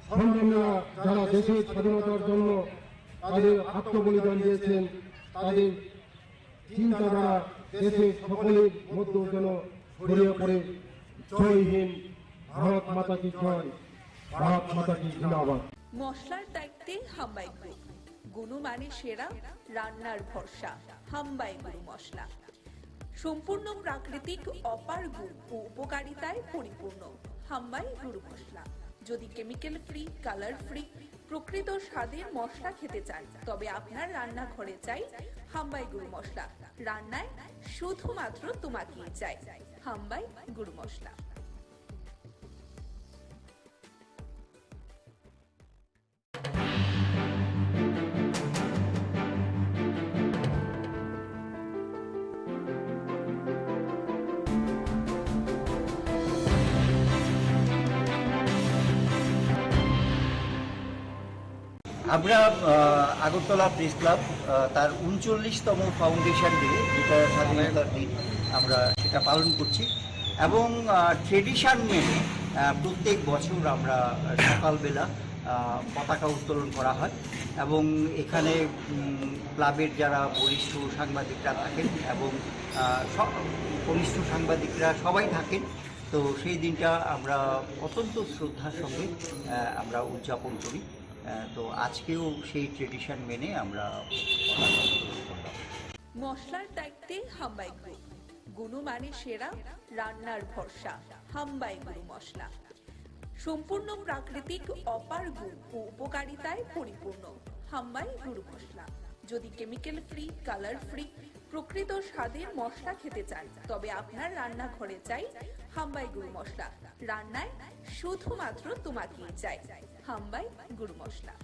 সংগ্রামীরা যারা দেশের স্বাধীনতার জন্য তাদের আত্মবলিদান দিয়েছেন তাদের চিন্তাধারা দেশের সকলের মধ্যে যেন ছড়িয়ে পড়ে। জয় হিন্দ, ভারত মাতা কি জয়, ভারত মাতা কি জিন্দাবাদ। মশলার দায়িত্বে হাম্বাই গ্রুপ, গুণমানে সেরা, রান্নার ভরসা। হাম্বাই গুরু মশলা সম্পূর্ণ প্রাকৃতিক, অপার গুণ ও উপকারিতায় পরিপূর্ণ। হাম্বাই গুরু মশলা। যদি কেমিক্যাল ফ্রি, কালার ফ্রি, প্রকৃত স্বাদের মশলা খেতে চান তবে আপনার রান্নাঘরে চাই হাম্বাই গুরু মশলা। রান্নায় শুধুমাত্র তোমাকেই চাই। হাম্বাই গুরু মশলা। আমরা আগরতলা প্রেস ক্লাব তার 39তম ফাউন্ডেশন ডে, যেটা স্বাধীনতার দিন, আমরা সেটা পালন করছি এবং ট্রেডিশন মেনে প্রত্যেক বছর আমরা সকালবেলা পতাকা উত্তোলন করা হয় এবং এখানে ক্লাবের যারা বরিষ্ঠ সাংবাদিকরা থাকেন এবং কনিষ্ঠ সাংবাদিকরা সবাই থাকেন। তো সেই দিনটা আমরা অত্যন্ত শ্রদ্ধার সঙ্গে আমরা উদযাপন করি। তো আজকেও সেই ট্রেডিশন মেনে আমরা মশলার দায়িত্বে হাম্বাই গ্রুপ, গুণমানে সেরা, রান্নার ভরসা। হাম্বাই গুরু মশলা সম্পূর্ণ প্রাকৃতিক, অপার গুণ ও উপকারিতায় পরিপূর্ণ। হাম্বাই গুরু মশলা। যদি কেমিক্যাল ফ্রি, কালার ফ্রি, প্রকৃত স্বাদের মশলা খেতে চান তবে আপনার রান্নাঘরে চাই হাম্বাই গুরু মশলা। রান্নায় শুধুমাত্র তোমাকেই চাই। হাম্বাই গুরু মশলা।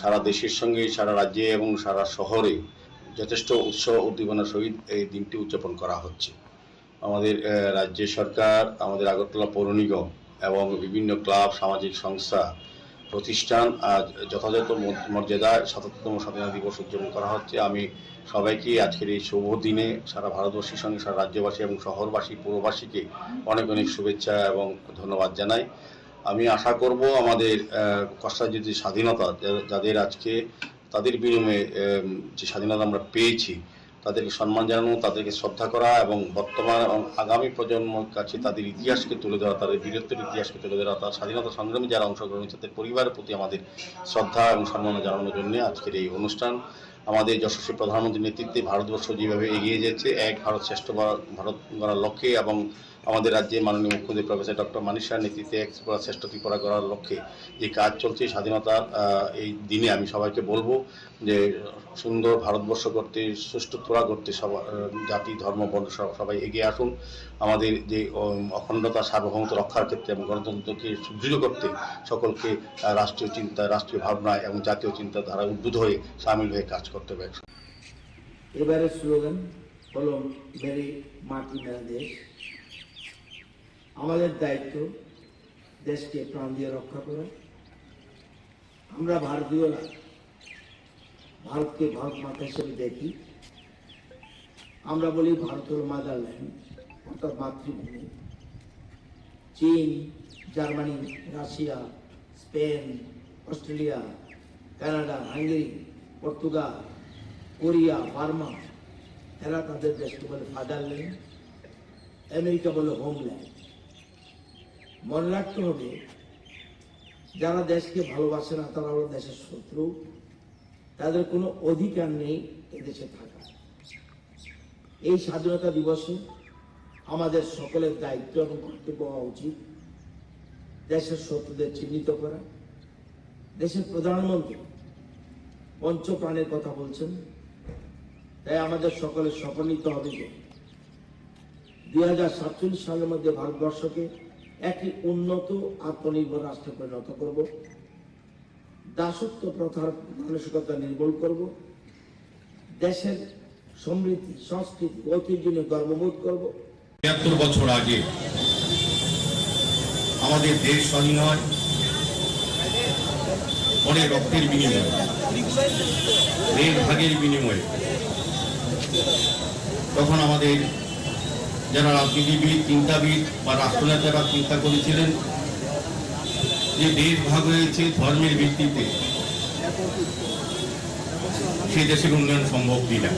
সারা দেশের সঙ্গে সারা রাজ্যে এবং সারা শহরে যথেষ্ট উৎসাহ উদ্দীপনার সহিত এই দিনটি উদযাপন করা হচ্ছে। আমাদের রাজ্য সরকার, আমাদের আগরতলা পৌর নিগম এবং বিভিন্ন ক্লাব, সামাজিক সংস্থা, প্রতিষ্ঠান আজ যথাযথ মর্যাদায় ৭৭তম স্বাধীনতা দিবস উদযাপন করা হচ্ছে। আমি সবাইকে আজকের এই শুভ দিনে সারা ভারতবর্ষের সঙ্গে সারা রাজ্যবাসী এবং শহরবাসী, পৌরবাসীকে অনেক অনেক শুভেচ্ছা এবং ধন্যবাদ জানাই। আমি আশা করব আমাদের কষ্টার্জিত যে স্বাধীনতা, যাদের আজকে তাদের বিনিময়ে যে স্বাধীনতা আমরা পেয়েছি, তাদেরকে সম্মান জানানো, তাদেরকে শ্রদ্ধা করা এবং বর্তমান এবং আগামী প্রজন্মের কাছে তাদের ইতিহাসকে তুলে ধরা, তাদের বীরত্বের ইতিহাসকে তুলে ধরা, তার স্বাধীনতা সংগ্রামে যারা অংশগ্রহণ করেছে তাদের পরিবারের প্রতি আমাদের শ্রদ্ধা এবং সম্মান জানানোর জন্য আজকের এই অনুষ্ঠান। আমাদের যশস্বী প্রধানমন্ত্রীর নেতৃত্বে ভারতবর্ষ যেভাবে এগিয়ে যাচ্ছে এক ভারত শ্রেষ্ঠ ভারত গড়ার লক্ষ্যে এবং আমাদের রাজ্যে মাননীয় মুখ্যমন্ত্রী প্রফেসর ডক্টর মানিক সাহার নেতৃত্বে এক শ্রেষ্ঠ ত্রিপুরা গড়ার লক্ষ্যে যে কাজ চলছে, স্বাধীনতার এই দিনে আমি সবাইকে বলবো যে সুন্দর ভারতবর্ষ করতে, সুষ্ঠু ত্বরা করতে জাতি, ধর্ম, বর্ণ সবাই এগিয়ে আসুন। আমাদের যে অখণ্ডতা, সার্বভৌমত্ব রক্ষার ক্ষেত্রে এবং গণতন্ত্রকে সুদৃঢ় করতে সকলকে রাষ্ট্রীয় চিন্তা, রাষ্ট্রীয় ভাবনায় এবং জাতীয় চিন্তাধারায় উদ্বুদ্ধ হয়ে সামিল হয়ে কাজ করতে হবে। এবারের স্লোগান হলো মেরি মাটি মেরা দেশ। আমাদের দায়িত্ব দেশকে প্রাণ দিয়ে রক্ষা করা। আমরা ভারতীয়রা ভারতকে ভারত মাতা হিসেবে দেখি। আমরা বলি ভারত হল মাদারল্যান্ড, অর্থাৎ মাতৃভূমি। চীন, Germany, Russia, Spain, Australia, Canada, Hungary, Portugal, Korea, Burma, এরা তাদের দেশকে বলে ফাদারল্যান্ড। আমেরিকা বলে হোমল্যান্ড। মনে রাখতে হবে, যারা দেশকে ভালোবাসে না তারা হলো দেশের শত্রু। তাদের কোনো অধিকার নেই এদেশে থাকা। এই স্বাধীনতা দিবসে আমাদের সকলের দায়িত্ব এবং কর্তব্য হওয়া উচিত দেশের শত্রুদের চিহ্নিত করা। দেশের প্রধানমন্ত্রী পঞ্চপ্রাণের কথা বলছেন, তাই আমাদের সকলের শপথ নিতে হবে যে 2047 সালের মধ্যে ভারতবর্ষকে একটি উন্নত আত্মনির্ভর রাষ্ট্রে পরিণত করব। দাসত্ব প্রথার মানসিকতা নির্মূল করব। দেশের সমৃদ্ধি, সংস্কৃতি, ঐতিহ্য নিয়ে গর্ববোধ করব। ৭৫ বছর আগে আমাদের দেশ স্বাধীন হয় অনেক রক্তের বিনিময়ে, দেশ ভাগের বিনিময়ে। তখন আমাদের যারা রাজনীতিবিদ, চিন্তাবিদ বা রাষ্ট্রনেতারা চিন্তা করেছিলেন যে দেশ ভাগ হয়েছে ধর্মের ভিত্তিতে, সেই দেশের উন্নয়ন সম্ভব কিনা।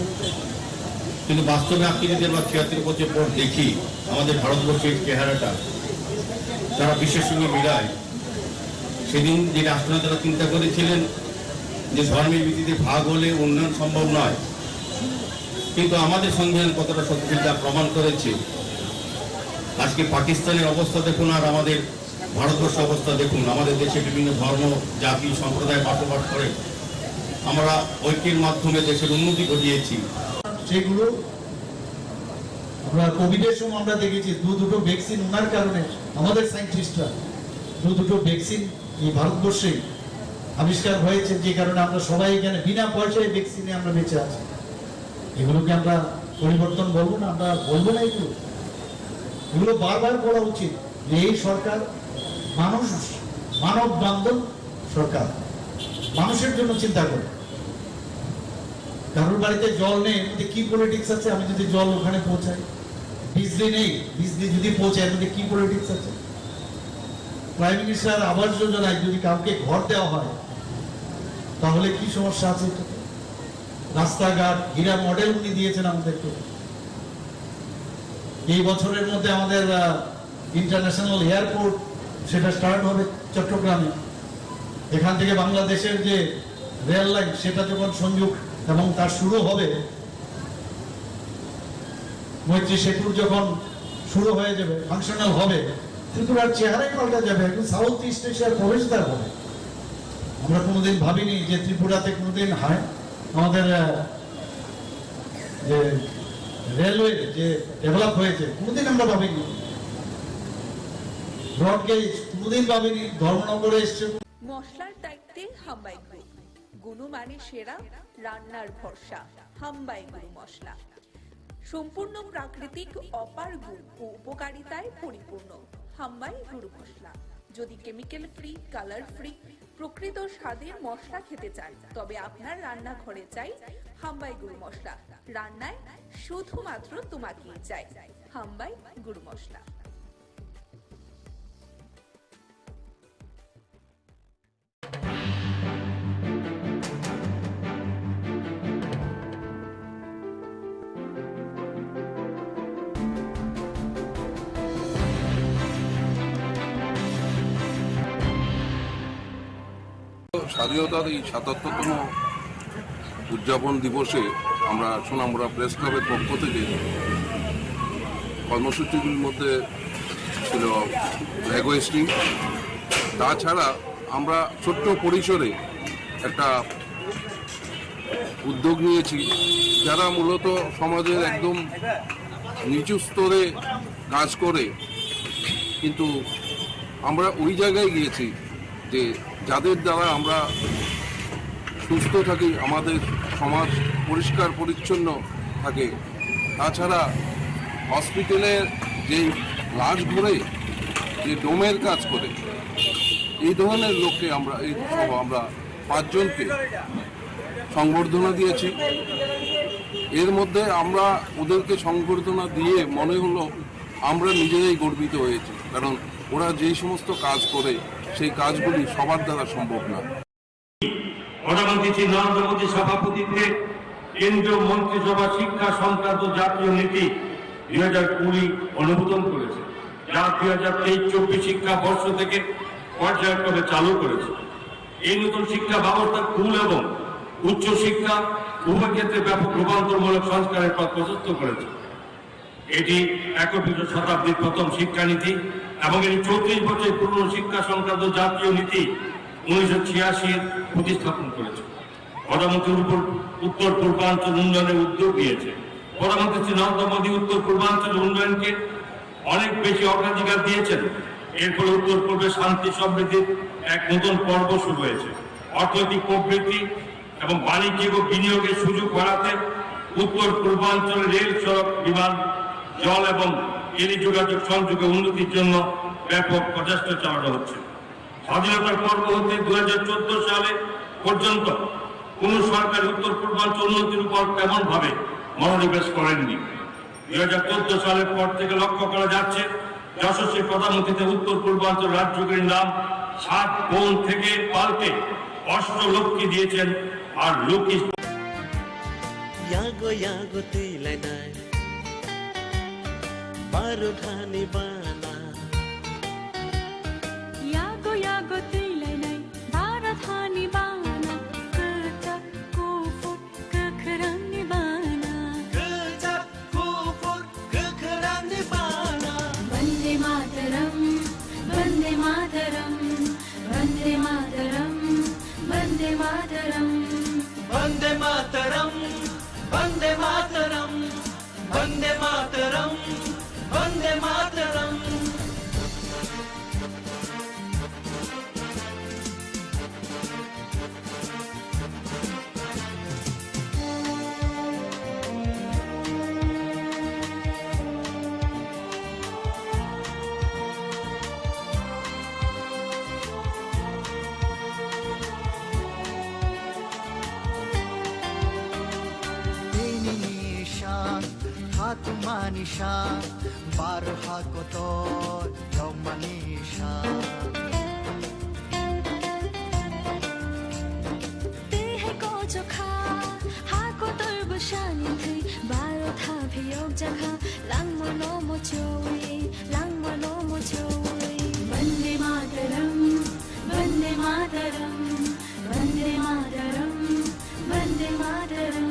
কিন্তু বাস্তবে আপনি যদি আমরা ৭৬ বছর পর দেখি আমাদের ভারতবর্ষের চেহারাটা, তারা বিশ্বের সঙ্গে মিলায়। সেদিন যে রাষ্ট্রনেতারা চিন্তা করেছিলেন যে ধর্মের ভিত্তিতে ভাগ হলে উন্নয়ন সম্ভব নয়, কিন্তু আমাদের সংবিধান কতটা শক্তিশালী তা প্রমাণ করেছে। আজকে পাকিস্তানের অবস্থা দেখুন আর আমাদের ভারতবর্ষের অবস্থা দেখুন। আমাদের দেশে বিভিন্ন ধর্ম, জাতি, সম্প্রদায় বসবাস করে। আমরা ঐক্যের মাধ্যমে দেশের উন্নতি ঘটিয়েছি। সেগুলো আমরা কোভিডের সময় আমরা দেখেছি দুটো ভ্যাকসিন ওনার কারণে আমাদের সায়েন্টিস্টরা দুটো ভ্যাকসিন এই ভারতবর্ষে আবিষ্কার হয়েছে, যে কারণে আমরা সবাই এখানে বিনা পয়সায় ভ্যাকসিনে আমরা বেঁচে আছি। এগুলোকে আমরা পরিবর্তন বলবো না, আমরা বলবো না। এগুলো বারবার বলা উচিত যে এই সরকার মানব বান্ধব সরকার, মানুষের জন্য চিন্তা করে। কারোর বাড়িতে জল নেই, এর কি পলিটিক্স আছে? আমি যদি জল ওখানে পৌঁছাই, বিজলি নেই, বিজলি যদি পৌঁছায়, এর মধ্যে কি পলিটিক্স আছে? প্রাইম মিনিস্টার আবাস যোজনায় যদি কাউকে ঘর দেওয়া হয় তাহলে কি সমস্যা আছে? রাস্তাঘাট, হীরা মডেল উনি দিয়েছেন আমাদেরকে। এই বছরের মধ্যে আমাদের ইন্টারন্যাশনাল এয়ারপোর্ট সেটা স্টার্ট হবে চট্টগ্রামে। এখান থেকে বাংলাদেশের যে রেল লাইন সেটা যখন সংযোগ এবং তার শুরু হবে, মৈত্রী সেতুর যখন শুরু হয়ে যাবে, ফাংশনাল হবে, ত্রিপুরার চেহারাই পাল্টা যাবে, একদম সাউথ ইস্ট এশিয়ার প্রবেশদ্বার হবে। আমরা কোনোদিন ভাবিনি যে ত্রিপুরাতে কোনোদিন আমাদের যে রেলওয়ে যে ডেভেলপ হয়েছে, কোনোদিন আমরা ভাবিনি। ব্রডগেজ কোনোদিন ভাবিনি। ধর্মনগরে এসছে। মশলার দায়িত্বে হাম্বাই গ্রুপ, গুণমানে সেরা, রান্নার ভরসা। হাম্বাই গুরু মশলা। সম্পূর্ণ প্রাকৃতিক অপার গুণ ও উপকারিতায় পরিপূর্ণ হাম্বাই গুরু মশলা। যদি কেমিক্যাল ফ্রি, কালার ফ্রি, প্রকৃত স্বাদের মশলা খেতে চান তবে আপনার রান্নাঘরে চাই হাম্বাই গুরু মশলা। রান্নায় শুধুমাত্র তোমাকেই চাই হাম্বাই গুরু মশলা। স্বাধীনতার এই ৭৭তম উদযাপন দিবসে আমরা সোনামুড়া প্রেস ক্লাবের পক্ষ থেকে কর্মসূচিগুলির মধ্যে ছিল ফ্ল্যাগ হোয়েস্টিং। তাছাড়া আমরা ছোট্ট পরিসরে একটা উদ্যোগ নিয়েছি যারা মূলত সমাজের একদম নিচু স্তরে কাজ করে, কিন্তু আমরা ওই জায়গায় গিয়েছি যে যাদের দ্বারা আমরা সুস্থ থাকি, আমাদের সমাজ পরিষ্কার পরিচ্ছন্ন থাকে। তাছাড়া হসপিটালের যে লাশ ঘুরে যে ডোমের কাজ করে, এই ধরনের লোককে আমরা আমরা 5 জনকে সংবর্ধনা দিয়েছি। এর মধ্যে আমরা ওদেরকে সংবর্ধনা দিয়ে মনে হলো আমরা নিজেরাই গর্বিত হয়েছি, কারণ ওরা যেই সমস্ত কাজ করে সেই কাজগুলি সবার দ্বারা সম্ভব না। প্রধানমন্ত্রী শ্রী নরেন্দ্র মোদী সভাপতিত্বে কেন্দ্রীয় মন্ত্রিসভা শিক্ষা সংক্রান্ত জাতীয় নীতি 2020 অনুমোদন করেছে, যা 2023-24 শিক্ষাবর্ষ থেকে পর্যায়ক্রমে চালু করেছে। এই নতুন শিক্ষা ব্যবস্থা স্কুল এবং উচ্চ শিক্ষা উভয় ক্ষেত্রে ব্যাপক রূপান্তরমূলক সংস্কারের পথ প্রশস্ত করেছে। এটি 21 শতাব্দীর প্রথম শিক্ষানীতি এবং এটি 34 বছর পুরনো শিক্ষা সংক্রান্ত জাতীয় নীতি 1986 প্রতিস্থাপন করেছে। প্রধানমন্ত্রীর উপর উত্তর পূর্বাঞ্চল উন্নয়নের উদ্যোগ নিয়েছে। প্রধানমন্ত্রী শ্রী নরেন্দ্র মোদী উত্তর পূর্বাঞ্চল উন্নয়নকে অনেক বেশি অগ্রাধিকার দিয়েছেন। এর ফলে উত্তর পূর্বে শান্তি সমৃদ্ধির এক নতুন পর্ব শুরু হয়েছে। অর্থনৈতিক প্রবৃদ্ধি এবং বাণিজ্যিক ও বিনিয়োগের সুযোগ বাড়াতে উত্তর পূর্বাঞ্চলে রেল, সড়ক, বিমান, জল এবং টেলিযোগাযোগ সংযোগের উন্নতির জন্য ব্যাপক প্রচেষ্টা চালানো হচ্ছে। স্বাধীনতার পর্ব হতে 2014 সালে পর্যন্ত কোন সরকার উত্তর পূর্বাঞ্চল উন্নতির উপর তেমন ভাবে মনোনিবেশ করেননি। 2014 সালের পর থেকে লক্ষ্য করা যাচ্ছে যশস্বী প্রধানমন্ত্রীতে উত্তর পূর্বাঞ্চল রাজ্যগুলির নাম 7 কোণ থেকে পাল্টে অষ্টলক্ষ্মী দিয়েছেন। আর লক্ষ্মী यागो यागो तिलाई नाय बारो ठानी बाना यागो यागो तिलाई नाय बारो ठानी बाना कचा कुफुर कखरानी बाना कचा कुफुर कखरानी बाना Vande Mataram Vande Mataram Vande Mataram Vande Mataram Vande Mataram Vande Mataram Vande Mataram Vande Mataram. Manisha barha koto yo manisha te hai ko chokha ha ko tor bushani thai baro tha phiyok jakha lang mono mo choi vande mataram vande mataram vande mataram vande mataram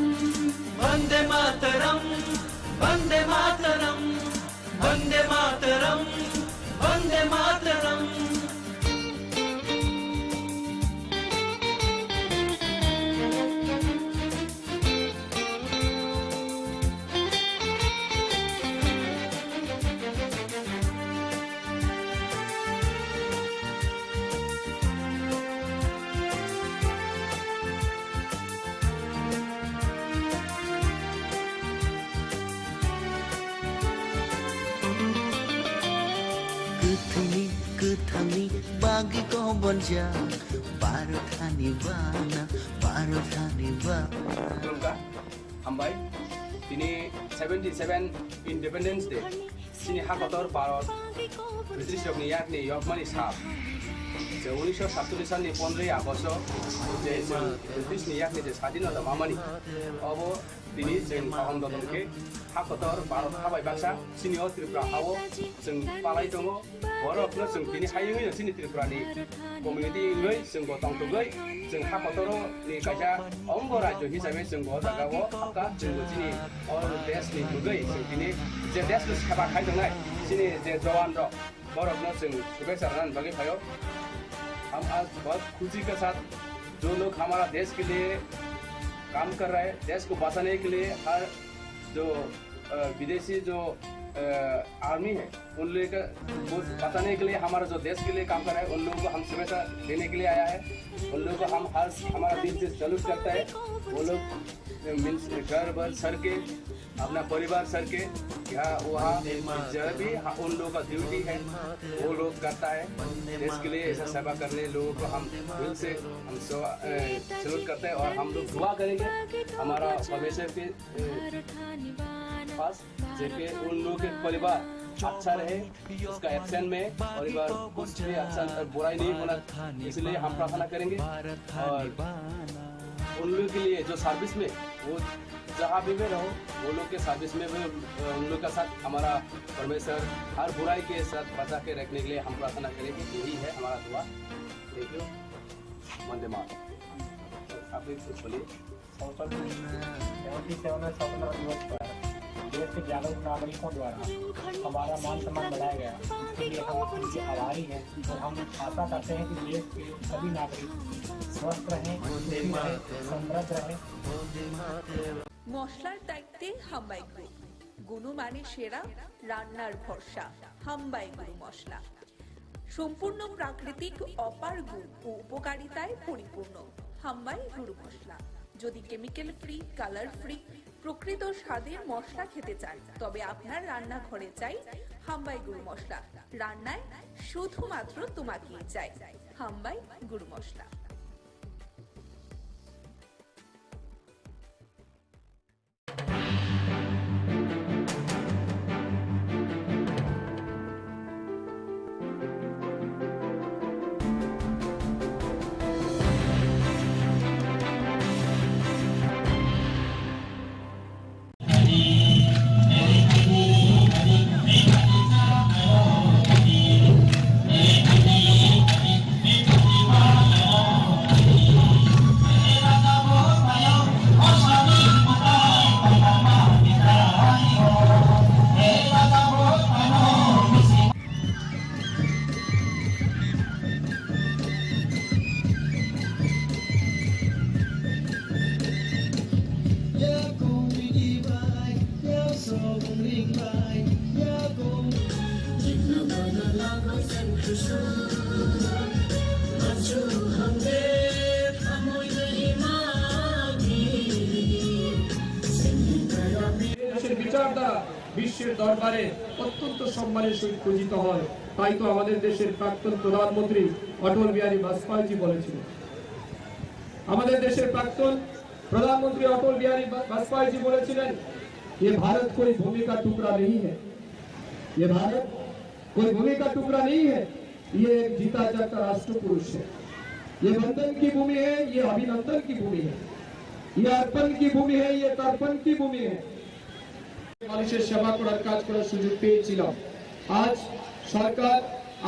Vande Mataram Vande Mataram Vande Mataram Vande Mataram. Kuthini kuthani bagi ko bonja baru thani bana Hambai ini 77 Independence Day sini hakator Bharat British ni yakni Yorkmani sahab 1947 साल नि 15 August যে British ni yakni যে স্বাধীনতা মামানি অবো তিনি जों फाहाम दलके हाखतर भारत हाबाय Baksa senior Tripura हावो जों पालाय दङ बरफनो जों बिनि हायङै सिनि त्रिपुरानि कमिउनिटि गै जों गतं गै जों हाखतरो नि काजा अंग राज्य हिसाबै जों गजागावो हाका जों दिनि अल देशनि गै जों बिनि जे देशनि सेवा खायदोंनाय सिनि जे जवान र बरफनो जों शुभेच्छा रान बगे भयो हम आज बहुत खुशी के साथ जो लोग हमारा देश के लिए काम कर रहे हैं देश को बचाने के लिए हर जो विदेशी जो आर्मी है उन लोगों को बचाने के लिए हमारा जो देश के लिए काम कर रहा है उन लोगों को हम शुभेच्छा देने के लिए आया है उन लोगों को हम हमारा दिल से सैल्यूट करता है वो लोग घर बर सर के अपना परिवार सर के यहाँ वहाँ जब भी उन लोगों का ड्यूटी है वो लोग करता है देश के लिए ऐसा सेवा करने लोगों को हम दिल से हम सैल्यूट करते हैं और हम लोग दुआ करेंगे हमारा भविष्य के पास जैसे उन लोगों के परिवार अच्छा रहे उसका एक्शन में परिवार कुछ भी अच्छा बुराई नहीं होना इसलिए हम प्रार्थना करेंगे और उन लोगों के लिए जो सर्विस में वो जहाँ भी रहो वो लोग के सर्विस में भी उन लोग का साथ हमारा परमेश्वर हर बुराई के साथ बचा के रखने के लिए हम प्रार्थना करेंगे यही है हमारा दुआ थैंक यू वंदे मातरम आप भी कुछ बोलिए देश के जागरूक नागरिकों द्वारा हमारा मान सम्मान बढ़ाया गया इसके लिए हम उनके आभारी हैं और हम आशा करते हैं कि देश के सभी नागरिक स्वस्थ रहें समृद्ध रहें মশলার দায়িত্বে হাম্বাই গ্রুপ গুণমানে সেরা রান্নার ভরসা হাম্বাই গুরু মশলা সম্পূর্ণ প্রাকৃতিক অপার গুণ ও উপকারিতায় পরিপূর্ণ হাম্বাই গুরু মশলা যদি কেমিক্যাল ফ্রি কালার ফ্রি প্রকৃত স্বাদের মশলা খেতে চান তবে আপনার রান্নাঘরে চাই হাম্বাই গুরু মশলা রান্নায় শুধুমাত্র তোমাকেই চাই হাম্বাই গুরু মশলা বিচারধারা বিশ্বের দরবারে অত্যন্ত সম্মানের সহিত পূজিত হয় তাই তো আমাদের দেশের প্রাক্তন প্রধানমন্ত্রী অটল বিহারী বাজপেয়ী বলেছিলেন আমাদের দেশের প্রাক্তন प्रधानमंत्री अटल बिहारी वाजपेयी जी बोले ये भारत कोई भूमि का टुकड़ा नहीं है ये भारत कोई भूमि का टुकड़ा नहीं है ये एक जीता जागता राष्ट्र पुरुष है ये वंदन की भूमि है ये अभिनंदन की भूमि है ये अर्पण की भूमि है ये तर्पण की भूमि है মানুষের সেবা করার কাজ করার সুযোগ পেয়েছিলাম আজ সরকার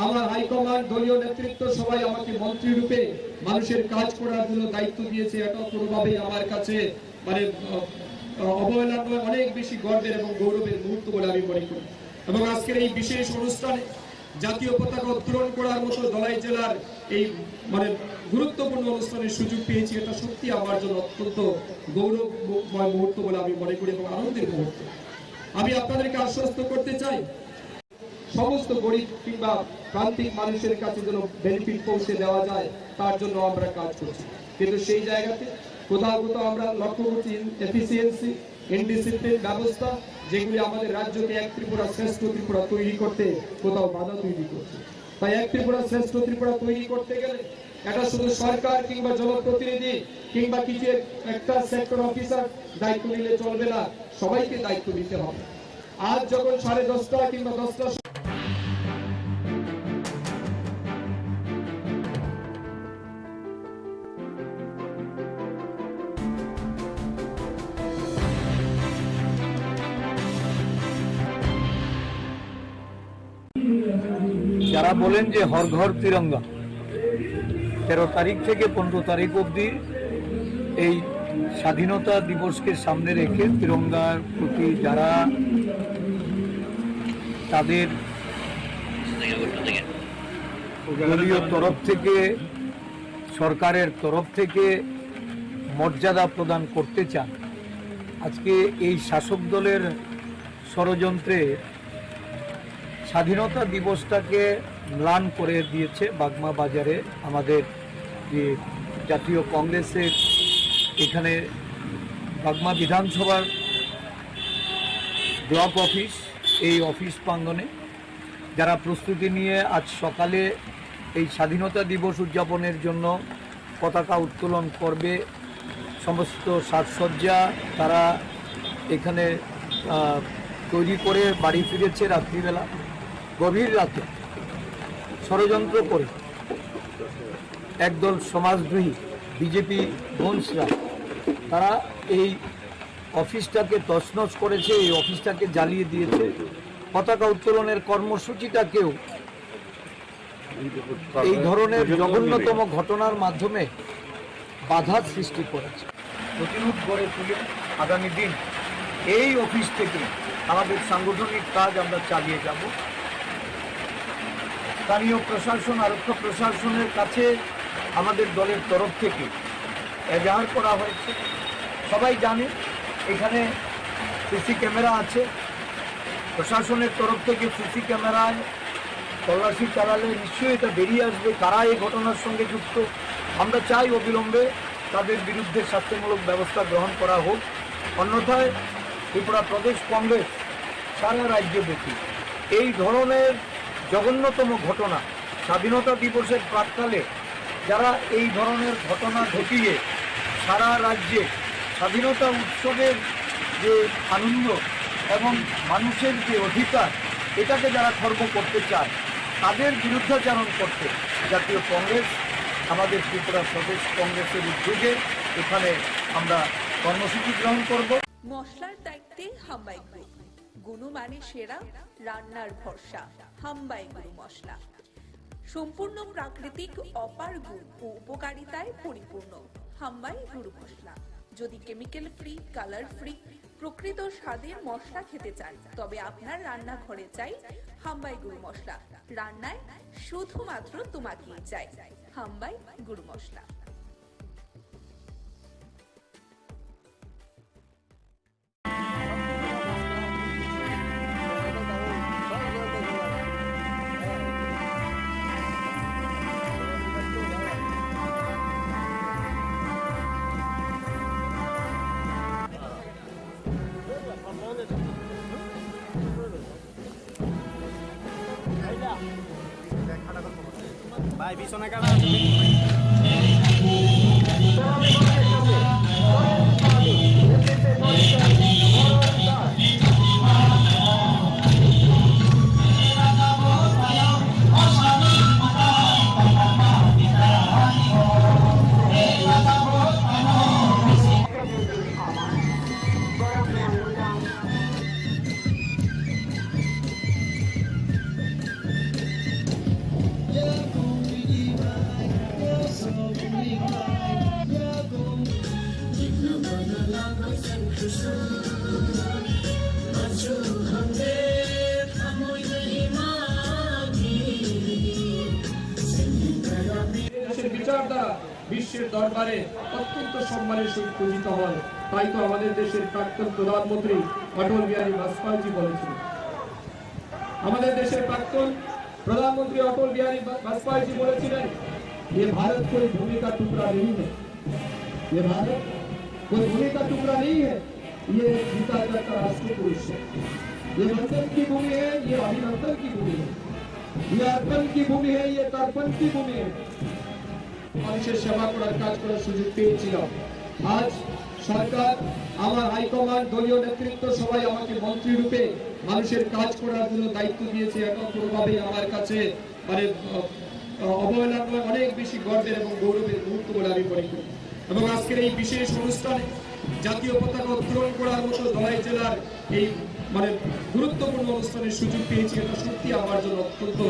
আমার হাইকমান্ড দলীয় নেতৃত্ব সবাই আমাকে মন্ত্রী রূপে মানুষের কাজ করার জন্য দায়িত্ব দিয়েছে এটা কোনোভাবেই আমার কাছে মানে অবহেলা নয় অনেক বেশি গর্বের এবং গৌরবের মুহূর্ত বলে আমি মনে করি এবং আজকের এই বিশেষ অনুষ্ঠানে জাতীয় পতাকা উত্তোলন করার মতো ধলাই জেলার এই মানে গুরুত্বপূর্ণ অনুষ্ঠানের সুযোগ পেয়েছি এটা সত্যি আমার জন্য অত্যন্ত গৌরবময় মুহূর্ত বলে আমি মনে করি এবং আনন্দের মুহূর্ত আমি আপনাদেরকে আশ্বস্ত করতে চাই সমস্ত গরিব কিংবা প্রান্তিক মানুষের কাছে যেন বেনিফিট পৌঁছে দেওয়া যায় তার জন্য আমরা কাজ করছি কিন্তু সেই জায়গাতে কোথাও কোথাও আমরা লক্ষ্য করছি এফিসিয়েন্সি ইনডিসিপ্লিন ব্যবস্থা যেগুলি আমাদের রাজ্যকে এক ত্রিপুরা শ্রেষ্ঠ ত্রিপুরা তৈরি করতে কোথাও বাধা তৈরি করছে। তাই এক ত্রিপুরা শ্রেষ্ঠ ত্রিপুরা তৈরি করতে গেলে এটা শুধু সরকার কিংবা জনপ্রতিনিধি কিংবা কিছু একটা সেক্টর অফিসার দায়িত্ব নিলে চলবে না, সবাইকে দায়িত্ব নিতে হবে। আজ যখন 10:30 কিংবা 10টা যারা বলেন যে হর ঘর তিরঙ্গা, 13 তারিখ থেকে 15 তারিখ অবধি এই স্বাধীনতা দিবসকে সামনে রেখে তিরঙ্গার প্রতি যারা তাদের দলীয় তরফ থেকে সরকারের তরফ থেকে মর্যাদা প্রদান করতে চান, আজকে এই শাসক দলের ষড়যন্ত্রে স্বাধীনতা দিবসটাকে ম্লান করে দিয়েছে বাগমা বাজারে আমাদের যে জাতীয় কংগ্রেসের এখানে বাগমা বিধানসভার ব্লক অফিস, এই অফিস প্রাঙ্গণে যারা প্রস্তুতি নিয়ে আজ সকালে এই স্বাধীনতা দিবস উদযাপনের জন্য পতাকা উত্তোলন করবে, সমস্ত সাজসজ্জা তারা এখানে তৈরি করে বাড়ি ফিরেছে রাত্রিবেলা। গভীর রাতে ষড়যন্ত্র করে একদল সমাজদ্রোহী বিজেপি বংশরা তারা এই অফিসটাকে তছনছ করেছে, এই অফিসটাকে জ্বালিয়ে দিয়েছে। পতাকা উত্তোলনের কর্মসূচিটাকেও এই ধরনের জঘন্যতম ঘটনার মাধ্যমে বাধা সৃষ্টি করেছে। প্রতিরোধ গড়ে তুলে আগামী দিন এই অফিস থেকে আমাদের সাংগঠনিক কাজ আমরা চালিয়ে যাব। স্থানীয় প্রশাসন, আরক্ষা প্রশাসনের কাছে আমাদের দলের তরফ থেকে এজাহার করা হয়েছে। সবাই জানে এখানে সিসি ক্যামেরা আছে, প্রশাসনের তরফ থেকে সিসি ক্যামেরায় তল্লাশি চালালে নিশ্চয়ই এটা বেরিয়ে আসবে কারা এই ঘটনার সঙ্গে যুক্ত। আমরা চাই অবিলম্বে তাদের বিরুদ্ধে শাস্তিমূলক ব্যবস্থা গ্রহণ করা হোক। অন্যথায় ত্রিপুরা প্রদেশ কংগ্রেস সারা রাজ্যব্যাপী এই ধরনের জঘন্যতম ঘটনা, স্বাধীনতা দিবসের প্রাক্কালে যারা এই ধরনের ঘটনা ঘটিয়ে সারা রাজ্যে স্বাধীনতা উৎসবের যে আনন্দ এবং মানুষের যে অধিকার এটাকে যারা খর্ব করতে চায় তাদের বিরুদ্ধাচারণ করতে জাতীয় কংগ্রেস আমাদের ত্রিপুরা প্রদেশ কংগ্রেসের উদ্যোগে এখানে আমরা কর্মসূচি গ্রহণ করব। মশলার দায়িত্বে হাম্বাই গ্রুপ, গুণমানে সেরা, রান্নার ভরসা। হাম্বাই গুরু মশলা সম্পূর্ণ প্রাকৃতিক, অপার গুণ ও উপকারিতায় পরিপূর্ণ। হাম্বাই গুরু মশলা। যদি কেমিক্যাল ফ্রি, কালার ফ্রি, প্রকৃত স্বাদের মশলা খেতে চান তবে আপনার রান্নাঘরে চাই হাম্বাই গুরু মশলা। রান্নায় শুধুমাত্র তোমাকেই চাই হাম্বাই গুরু মশলা। ভাই বিছনা কাটা বিচারধারা বিশ্বের দরবারে অত্যন্ত সম্মানের সহিত পূজিত হয়। তাই তো আমাদের দেশের প্রাক্তন প্রধানমন্ত্রী অটল বিহারী বাজপেয়ী বলেছিলেন, আমাদের দেশের প্রাক্তন प्रधानमंत्री अटल बिहारी वाजपेयी जी बोले ये भारत कोई भूमि का टुकड़ा नहीं है, ये भारत कोई भूमि का टुकड़ा नहीं है, ये गीता का राष्ट्र पुरुष है। ये वंदन की भूमि है, ये अभिनंदन की भूमि है, ये अर्पण की भूमि है, ये तर्पण की भूमि है। মানুষের সেবা করার কাজ করার সুযোগ পেয়েছিলাম। আজ সরকার, আমার হাইকমান্ড, দলীয় নেতৃত্ব সবাই আমাকে মন্ত্রী রূপে মানুষের কাজ করার জন্য দায়িত্ব দিয়েছে। এখন কোনোভাবেই আমার কাছে মানে অবহেলা নয়, অনেক বেশি গর্বের এবং গৌরবের মুহূর্ত বলে আমি মনে করি। এবং আজকের এই বিশেষ অনুষ্ঠানে জাতীয় পতাকা উত্তোলন করার মতো ধলাই জেলার এই মানে গুরুত্বপূর্ণ অনুষ্ঠানের সুযোগ পেয়েছি। এটা সত্যি আমার জন্য অত্যন্ত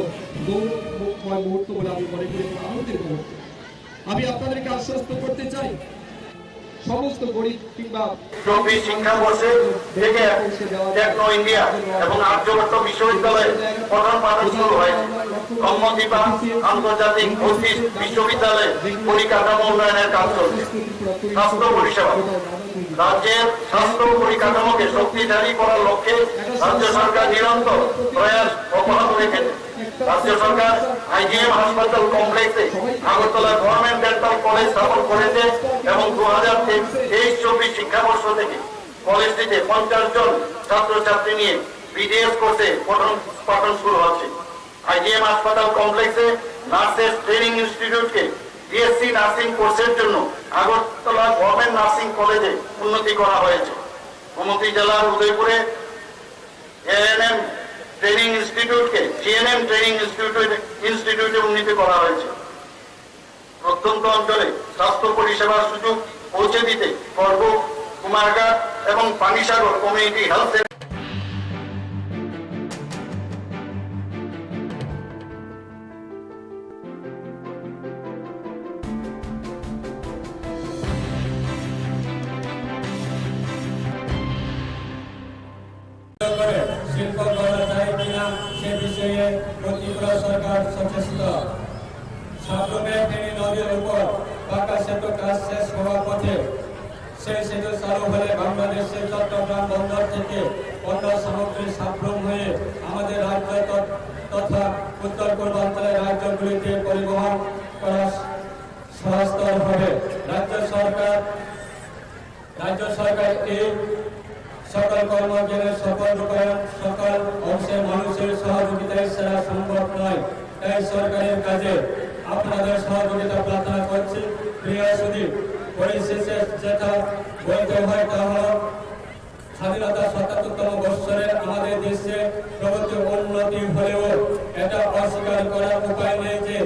গৌরবময় মুহূর্ত বলে আমি মনে করি, আনন্দের মুহূর্ত। আমি আপনাদেরকে আশ্বস্ত করতে চাই, সমস্ত গরিব কিংবা শিক্ষাবর্ষে থেকে টেকনো ইন্ডিয়া এবং আর্যভট্ট বিশ্ববিদ্যালয়ে প্রথম পাঠন শুরু হয়েছে। কম্মদীপা আন্তর্জাতিক অফিস বিশ্ববিদ্যালয়ে পরিকাঠামো উন্নয়নের কাজ চলছে। স্বাস্থ্য পরিষেবা, রাজ্যের স্বাস্থ্য পরিকাঠামোকে শক্তিশালী করার লক্ষ্যে রাজ্য সরকার নিরন্তর প্রয়াস অব্যাহত রেখেছে। রাজ্য সরকার আইজিএম হাসপাতাল কমপ্লেক্সে আগরতলা গভর্নমেন্ট ডেন্টাল কলেজ স্থাপন করেছে এবং 2023-24 শিক্ষাবর্ষ থেকে কলেজটিতে 50 জন ছাত্রছাত্রী নিয়ে বিডিএস কোর্সে পাঠন শুরু হচ্ছে। আইজিএম হাসপাতাল কমপ্লেক্সে নার্সেস ট্রেনিং ইনস্টিটিউটকে বিএসসি নার্সিং কোর্সের জন্য আগরতলা গভর্নমেন্ট নার্সিং কলেজে উন্নতি করা হয়েছে। গোমতী জেলার উদয়পুরে এএনএম ট্রেনিং ইনস্টিটিউটকে জিএনএম ট্রেনিং ইনস্টিটিউটে উন্নীত করা হয়েছে। প্রত্যন্ত অঞ্চলে স্বাস্থ্য পরিষেবার সুযোগ পৌঁছে দিতে করব, কুমারঘাট এবং পানিসাগর কমিউনিটি হেলথ সেন্টার শিল্প করা যায় কিনা সে বিষয়ে ত্রিপুরা সরকার সচেষ্ট। সাবরুমে ফেনী নদীর উপর পাকা সেতু কাজ শেষ হওয়ার পথে সেই সেতু চালু হলে বাংলাদেশের চট্টগ্রাম বন্দর থেকে পণ্য সামগ্রী সাবরুম হয়ে আমাদের রাজ্য তথা উত্তর পূর্বাঞ্চলের রাজ্যগুলিতে পরিবহন করা সহজতর হবে। রাজ্য সরকার এই সকল কর্মজীবনের সফল রূপায়ণ সকল অংশের মানুষের সহযোগিতায় সেরা সম্ভব নয়। তাই সরকারের কাজে আপনাদের সহযোগিতা প্রার্থনা করছি। প্রিয় সুধী, পরিশেষে যেটা বলতে হয় তা হল স্বাধীনতা ৭৭তম বৎসরে আমাদের দেশে প্রগতি উন্নতি হলেও এটা অস্বীকার করার উপায় নেই যে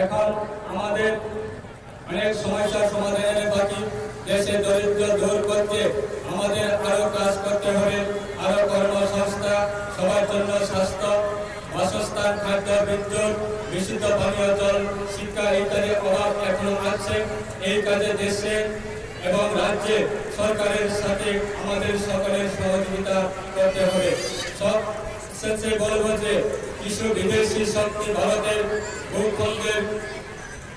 এখন আমাদের অনেক সমস্যার সমাধানের বাকি। দেশে দরিদ্র দূর করতে আমাদের আরো কাজ করতে হবে। আরো কর্মসংস্থা, সবার জন্য স্বাস্থ্য, বাসস্থান, খাদ্য, বিদ্যুৎ, বিশুদ্ধ পানীয় জল, শিক্ষা ইত্যাদি অভাব এখনো আছে। এই কাজে দেশে এবং রাজ্যে সরকারের সাথে আমাদের সকলের সহযোগিতা করতে হবে। সব শেষে বলবো যে কিছু বিদেশি শক্তি ভারতের ভূখণ্ডের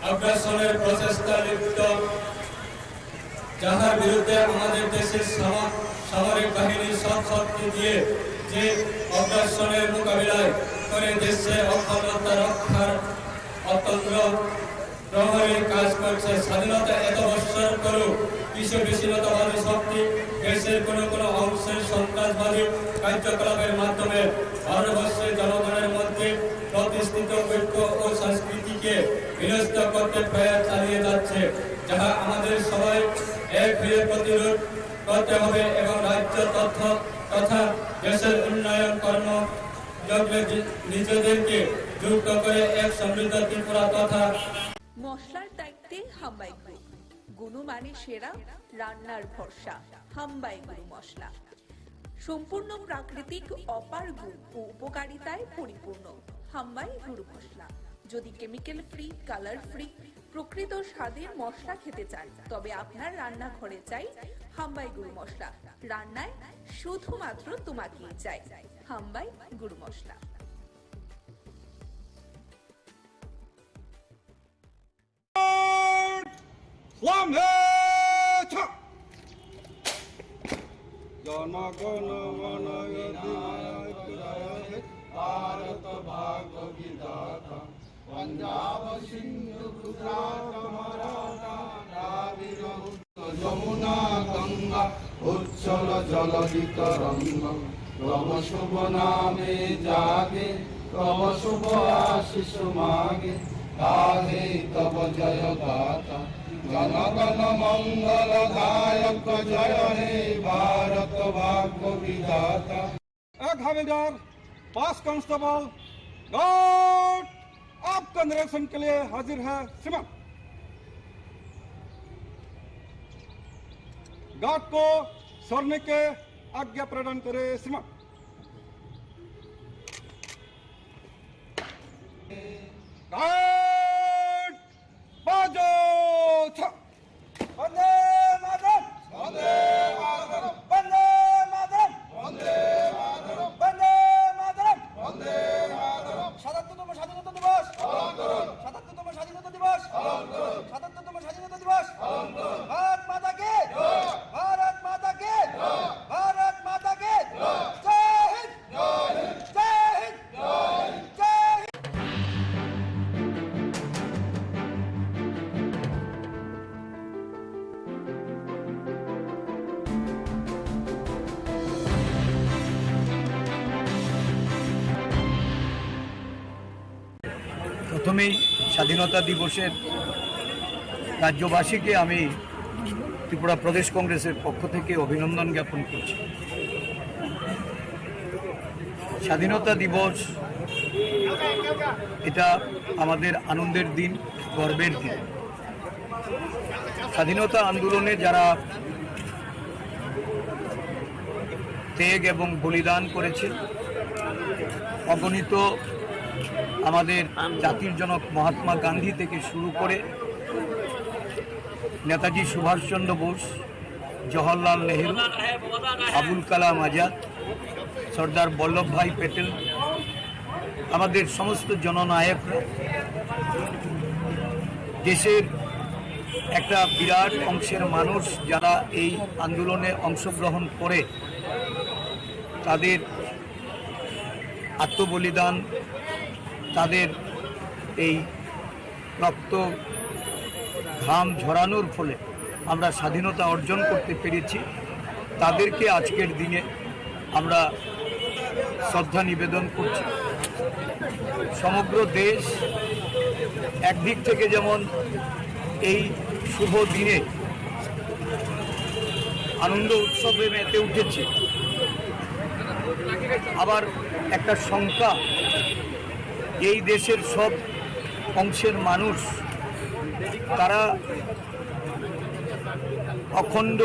আগ্রাসনের প্রচেষ্টা লিপ্ত, যাহার বিরুদ্ধে আমাদের দেশের সামরিক বাহিনীর সব শক্তি দিয়ে যে অগ্রাসনের মোকাবিলায় করে দেশে অখণ্ডতা রক্ষার অতন্ত্র প্রহরী কাজ করছে। স্বাধীনতা এত বৎসর করেও কিছু বিচ্ছিন্নতাবাদী শক্তি দেশের কোনো অংশের সন্ত্রাসবাদী কার্যকলাপের মাধ্যমে ভারতবর্ষের জনগণের মধ্যে প্রতিষ্ঠিত ঐক্য ও সংস্কৃতিকে বিনষ্ট করতে প্রয়াস চালিয়ে যাচ্ছে, যাহা আমাদের সবাই এক হয়ে প্রতিরোধ করতে হবে এবং রাজ্য তথা দেশের উন্নয়ন কর্মযজ্ঞে নিজেদেরকে যুক্ত করে এক সমৃদ্ধ ত্রিপুরা তথা মশলার দায়িত্বে হাম্বাই গ্রুপ। গুণমানে সেরা, রান্নার ভরসা। হাম্বাই গুরু মশলা সম্পূর্ণ প্রাকৃতিক, অপার গুণ ও উপকারিতায় পরিপূর্ণ। হাম্বাই গুরু মশলা। যদি কেমিক্যাল ফ্রি, কালার ফ্রি, প্রকৃত স্বাদের মশলা খেতে চান তবে আপনার রান্নাঘরে চাই হাম্বাই গুরু মশলা। রান্নায় শুধুমাত্র তোমাকেই চাই হাম্বাই গুরু মশলা। জনগণ মন ভারত ভাগ্য বিধাতা, पंजाब सिंधु गुजरात मराठा द्राविड़ यमुना गंगा তদিতরঙ্গম তব শুভ নামে জাগে তব শুভ আশিস মাগে গাহে তব জয় গাতা জন গণ মঙ্গল গায়ক জয় হে ভারত ভাগ্য বিধাতা। एक हवलदार 5 कांस्टेबल गार्ड आपका निरीक्षण के लिए हाजिर है। श्रीमान गार्ड को सोने के आज्ञा प्रदान करे। श्रीमान गार्ड बाजो छ वंदे मातरम वंदे मातरम वंदे मातरम वंदे मातरम वंदे मातरम वंदे मातरम। ৭৭তম স্বাধীনতা দিবস পালন করুন। ৭৭তম স্বাধীনতা দিবস পালন করুন। ৭৭তম স্বাধীনতা দিবস পালন করুন। ভারত মাতা কি জয়, ভারত মাতা কি জয়, ভারত মাতা কি জয়। জয় হিন্দ, জয় হিন্দ, জয় হিন্দ, জয় হিন্দ, জয় হিন্দ। প্রথমেই স্বাধীনতা দিবসের রাজ্যবাসীকে আমি ত্রিপুরা প্রদেশ কংগ্রেসের পক্ষ থেকে অভিনন্দন জ্ঞাপন করছি। স্বাধীনতা দিবস এটা আমাদের আনন্দের দিন, গর্বের দিন। স্বাধীনতা আন্দোলনে যারা ত্যাগ এবং বলিদান করেছে, অগণিত আমাদের জাতির জনক মহাত্মা গান্ধী থেকে শুরু করে নেতাজি সুভাষচন্দ্র বোস, জওহরলাল নেহেরু, আবুল কালাম আজাদ, সর্দার বল্লভভাই প্যাটেল, আমাদের সমস্ত জননায়করা দেশের একটা বিরাট অংশের মানুষ যারা এই আন্দোলনে অংশগ্রহণ করে তাদের আত্মবলিদান, তাদের এই রক্ত ঘাম ঝরানোর ফলে আমরা স্বাধীনতা অর্জন করতে পেরেছি। তাদেরকে আজকের দিনে আমরা শ্রদ্ধা নিবেদন করছি। সমগ্র দেশ একদিক থেকে যেমন এই শুভ দিনে আনন্দ উৎসবে মেতে উঠেছে, আবার একটা সংখ্যা এই দেশের সব অংশের মানুষ তারা অখণ্ড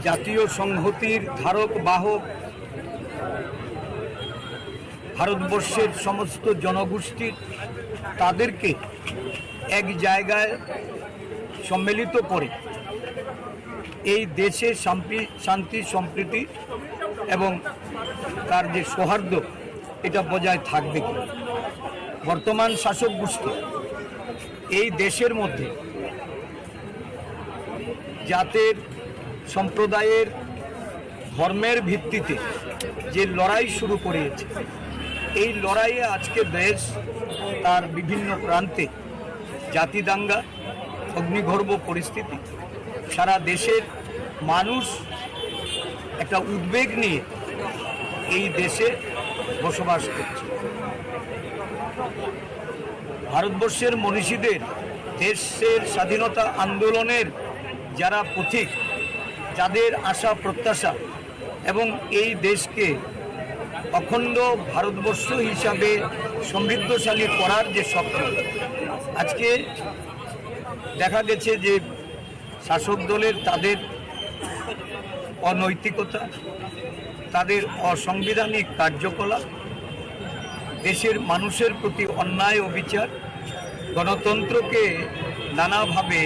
জাতীয় সংহতির ধারক বাহক, ভারতবর্ষের সমস্ত জনগোষ্ঠীর তাদেরকে এক জায়গায় সম্মিলিত করে এই দেশে শান্তি সম্প্রীতি এবং তার যে সৌহার্দ্য এটা বজায় থাকবে কি। বর্তমান শাসক গোষ্ঠী এই দেশের মধ্যে জাতের, সম্প্রদায়ের, ধর্মের ভিত্তিতে যে লড়াই শুরু করেছে, এই লড়াইয়ে আজকে দেশ তার বিভিন্ন প্রান্তে জাতি দাঙ্গা, অগ্নিগর্ভ পরিস্থিতি, সারা দেশের মানুষ একটা উদ্বেগ নিয়ে এই দেশে বসবাস করছে। ভারতবর্ষের মনীষীদের, দেশের স্বাধীনতা আন্দোলনের যারা পথিক, যাদের আশা প্রত্যাশা এবং এই দেশকে অখণ্ড ভারতবর্ষ হিসাবে সমৃদ্ধশালী করার যে স্বপ্ন, আজকে দেখা গেছে যে শাসক দলের তাদের অনৈতিকতা, তাদের অসাংবিধানিক কার্যকলাপ, দেশের মানুষের প্রতি অন্যায় অবিচার, গণতন্ত্রকে নানাভাবে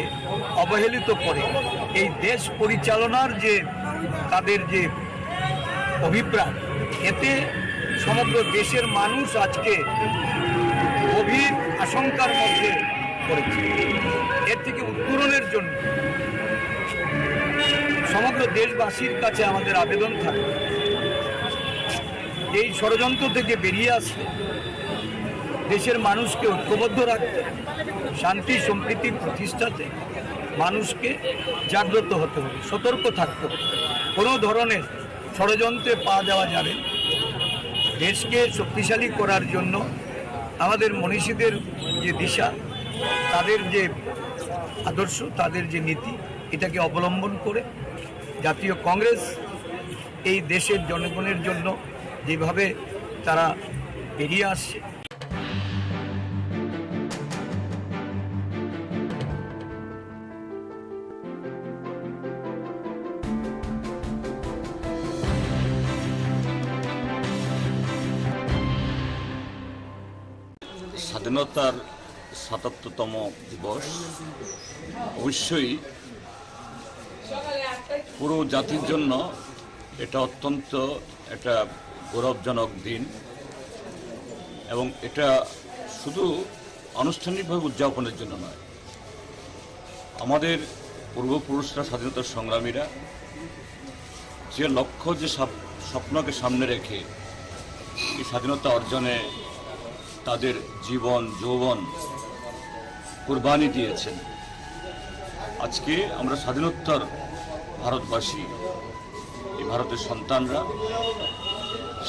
অবহেলিত করে এই দেশ পরিচালনার যে তাদের যে অভিপ্রায়, এতে সমগ্র দেশের মানুষ আজকে গভীর আশঙ্কার মধ্যে পড়েছে। এর থেকে উত্তরণের জন্য সমগ্র দেশবাসীর কাছে আমাদের আবেদন থাকে, এই ষড়যন্ত্র থেকে বেরিয়ে আসতে, দেশের মানুষকে ঐক্যবদ্ধ রাখতে, শান্তি সম্প্রীতি প্রতিষ্ঠাতে মানুষকে জাগ্রত হতে হবে, সতর্ক থাকতে হবে। কোনো ধরনের ষড়যন্ত্রে পা দেওয়া যাবে না। দেশকে শক্তিশালী করার জন্য আমাদের মনীষীদের যে দিশা, তাদের যে আদর্শ, তাদের যে নীতি, এটাকে অবলম্বন করে জাতীয় কংগ্রেস এই দেশের জনগণের জন্য যেভাবে তারা এগিয়ে আসছে, স্বাধীনতার ৭৭তম দিবস অবশ্যই পুরো জাতির জন্য এটা অত্যন্ত একটা গৌরবজনক দিন এবং এটা শুধু আনুষ্ঠানিকভাবে উদযাপনের জন্য নয়, আমাদের পূর্বপুরুষরা স্বাধীনতার সংগ্রামীরা যে লক্ষ্য, যে স্বপ্নকে সামনে রেখে এই স্বাধীনতা অর্জনে তাদের জীবন যৌবন কুরবানি দিয়েছেন, আজকে আমরা স্বাধীনোত্তর ভারতবাসী, এই ভারতের সন্তানরা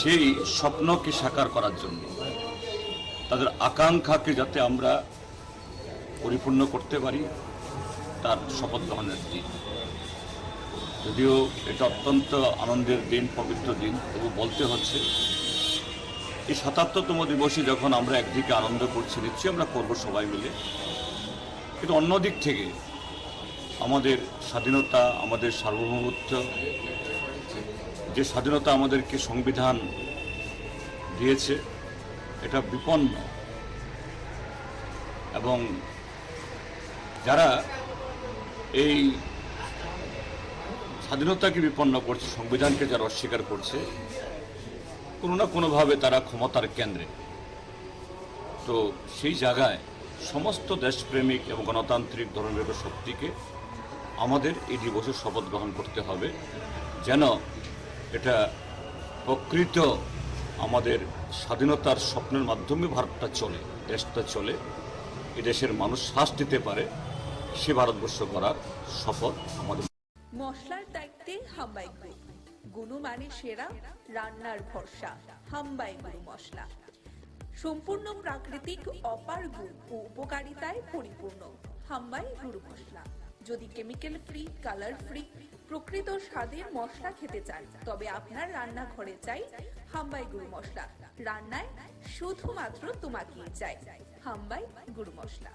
সেই স্বপ্নকে সাকার করার জন্য, তাদের আকাঙ্ক্ষাকে যাতে আমরা পরিপূর্ণ করতে পারি, তার শপথ গ্রহণের দিন। যদিও এটা অত্যন্ত আনন্দের দিন, পবিত্র দিন, তবু বলতে হচ্ছে এই ৭৭তম দিবসে যখন আমরা একদিকে আনন্দ করছি, নিশ্চয়ই আমরা করবো সবাই মিলে, কিন্তু অন্যদিক থেকে আমাদের স্বাধীনতা, আমাদের সার্বভৌমত্ব, যে স্বাধীনতা আমাদেরকে সংবিধান দিয়েছে, এটা বিপন্ন। এবং যারা এই স্বাধীনতাকে বিপন্ন করছে, সংবিধানকে যারা অস্বীকার করছে, কোনো না কোনোভাবে তারা ক্ষমতার কেন্দ্রে। তো সেই জায়গায় সমস্ত দেশপ্রেমিক এবং গণতান্ত্রিক ধর্মনিরপেক্ষ শক্তিকে আমাদের এই দিবসে শপথ গ্রহণ করতে হবে, যেন এটা প্রকৃত আমাদের স্বাধীনতার স্বপ্নের মাধ্যমে ভারতটা চলে, দেশটা চলে, এই দেশের মানুষ শ্বাস দিতে পারে, সে ভারতবর্ষ করার শপথ আমাদের। মশলার দায়িত্বে হাম্বাই গ্রুপ, গুণমানে সেরা, রান্নার ভরসা। হাম্বাই গুরু মশলা সম্পূর্ণ প্রাকৃতিক, অপার গুণ ও উপকারিতায় পরিপূর্ণ। হাম্বাই গুরু মশলা। যদি কেমিক্যাল ফ্রি, কালার ফ্রি, প্রকৃত স্বাদের মশলা খেতে চান, তবে আপনার রান্নাঘরে চাই হাম্বাই গুরু মশলা। রান্নায় শুধুমাত্র তোমাকেই চাই হাম্বাই গুরু মশলা।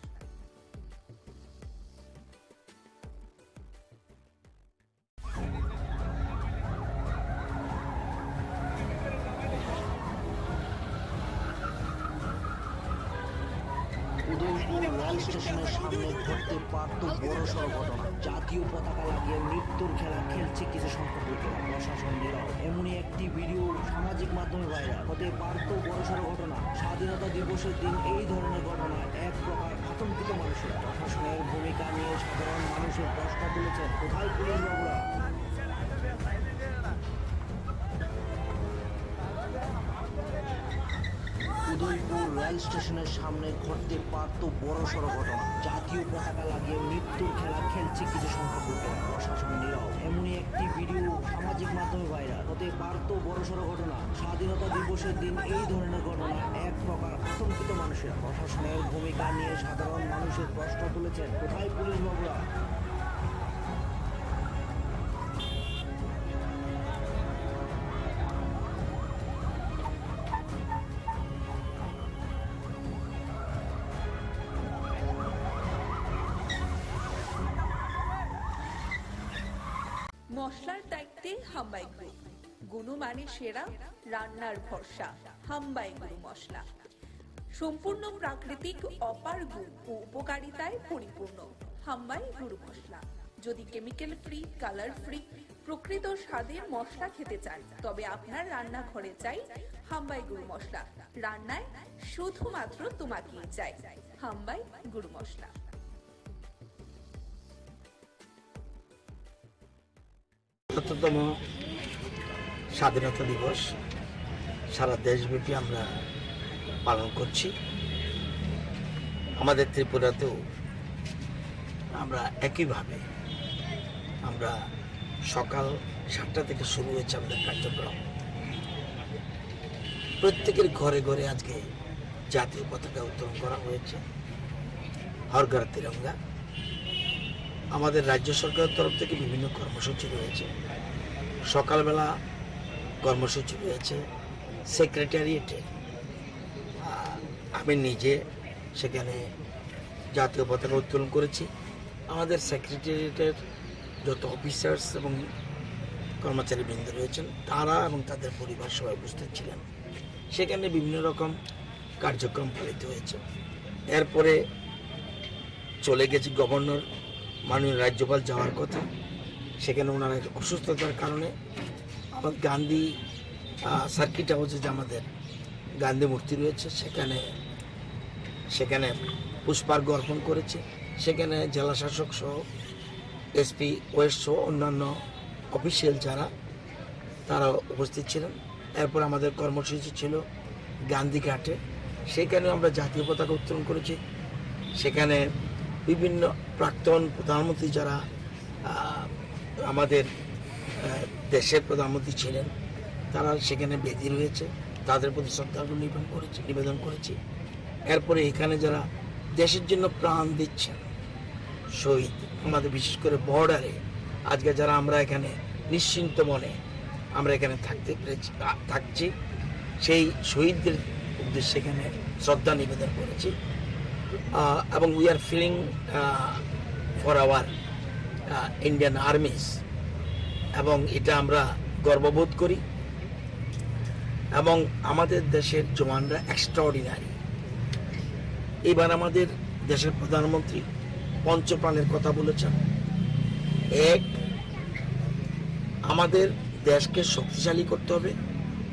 উদয়পুর রেল স্টেশনের সামনে ঘটতে পারত বড়সড় ঘটনা। জাতীয় পতাকা লাগিয়ে মৃত্যুর খেলা খেলছে কিছু সংখ্যক লোকেরা, প্রশাসন নীরব। এমনই একটি ভিডিও সামাজিক মাধ্যমে ভাইরাল হতে পারত বড়সড় ঘটনা। স্বাধীনতা দিবসের দিন এই ধরনের ঘটনা এক প্রকার আতঙ্কিত মানুষের। প্রশাসনের ভূমিকা নিয়ে সাধারণ মানুষের প্রশ্ন তুলেছেন, কোথায় পুলিশ বাবুরা? উদয়পুর রেল স্টেশনের সামনে ঘটতে পারত বড়সড় ঘটনা। জাতীয় পতাকা লাগিয়ে মৃত্যুর খেলা খেলছে কিছু সংখ্যক লোকেরা, প্রশাসন নীরব। এমনই একটি ভিডিও সামাজিক মাধ্যমে ভাইরাল হতে পারত বড়সড় ঘটনা। স্বাধীনতা দিবসের দিন এই ধরনের ঘটনা এক প্রকার আতঙ্কিত মানুষের। প্রশাসনের ভূমিকা নিয়ে সাধারণ মানুষের প্রশ্ন তুলেছেন, কোথায় পুলিশ বাবুরা? মশলার দায়িত্বে হাম্বাই গ্রুপ, গুণমানে সেরা, রান্নার ভরসা। হাম্বাই গুরু মশলা সম্পূর্ণ প্রাকৃতিক, অপার গুণ ও উপকারিতায় পরিপূর্ণ। হাম্বাই গুরু মশলা। যদি কেমিক্যাল ফ্রি, কালার ফ্রি, প্রকৃত স্বাদের মশলা খেতে চান, তবে আপনার রান্নাঘরে চাই হাম্বাই গুরু মশলা। রান্নায় শুধুমাত্র তোমাকেই চাই হাম্বাই গুরু মশলা। তম স্বাধীনতা দিবস সারা দেশব্যাপী আমরা পালন করছি। আমাদের ত্রিপুরাতেও আমরা একইভাবে আমরা সকাল 7টা থেকে শুরু হয়েছে আমাদের কার্যক্রম। প্রত্যেকের ঘরে ঘরে আজকে জাতীয় পতাকা উত্তোলন করা হয়েছে, হর ঘর তিরঙ্গা। আমাদের রাজ্য সরকারের তরফ থেকে বিভিন্ন কর্মসূচি রয়েছে। সকালবেলা কর্মসূচি রয়েছে সেক্রেটারিয়েটে, আমি নিজে সেখানে জাতীয় পতাকা উত্তোলন করেছি। আমাদের সেক্রেটারিয়েটের যত অফিসার্স এবং কর্মচারীবৃন্দ রয়েছেন তারা এবং তাদের পরিবার সবাই উপস্থিত ছিলেন। সেখানে বিভিন্ন রকম কার্যক্রম পালিত হয়েছে। এরপরে চলে গেছি গভর্নর মাননীয় রাজ্যপাল যাওয়ার কথা, সেখানে ওনার অসুস্থতার কারণে আমাদের গান্ধী সার্কিট হাউসে যে আমাদের গান্ধী মূর্তি রয়েছে সেখানে পুষ্পার্ঘ অর্পণ করেছে। সেখানে জেলা শাসক সহ এসপি ওয়েস্ট সহ অন্যান্য অফিসিয়াল যারা তারা উপস্থিত ছিলেন। এরপর আমাদের কর্মসূচি ছিল গান্ধীঘাটে, সেখানেও আমরা জাতীয় পতাকা উত্তোলন করেছি। সেখানে বিভিন্ন প্রাক্তন প্রধানমন্ত্রী যারা আমাদের দেশের প্রধানমন্ত্রী ছিলেন তারা সেখানে বেদি রয়েছে, তাদের প্রতি শ্রদ্ধার্ঘ্য নিবেদন করেছি। এরপরে এখানে যারা দেশের জন্য প্রাণ দিচ্ছেন শহীদ, আমাদের বিশেষ করে বর্ডারে আজকে যারা আমরা এখানে নিশ্চিন্ত মনে আমরা এখানে থাকছি, সেই শহীদদের উদ্দেশ্যে এখানে শ্রদ্ধা নিবেদন করেছি। এবং we are feeling for our Indian armies, এবং এটা আমরা গর্ববোধ করি। এবং আমাদের দেশের জওয়ানরা এক্সট্রাঅর্ডিনারি। এবার আমাদের দেশের প্রধানমন্ত্রী পঞ্চপ্রাণের কথা বলেছেন। এক, আমাদের দেশকে শক্তিশালী করতে হবে,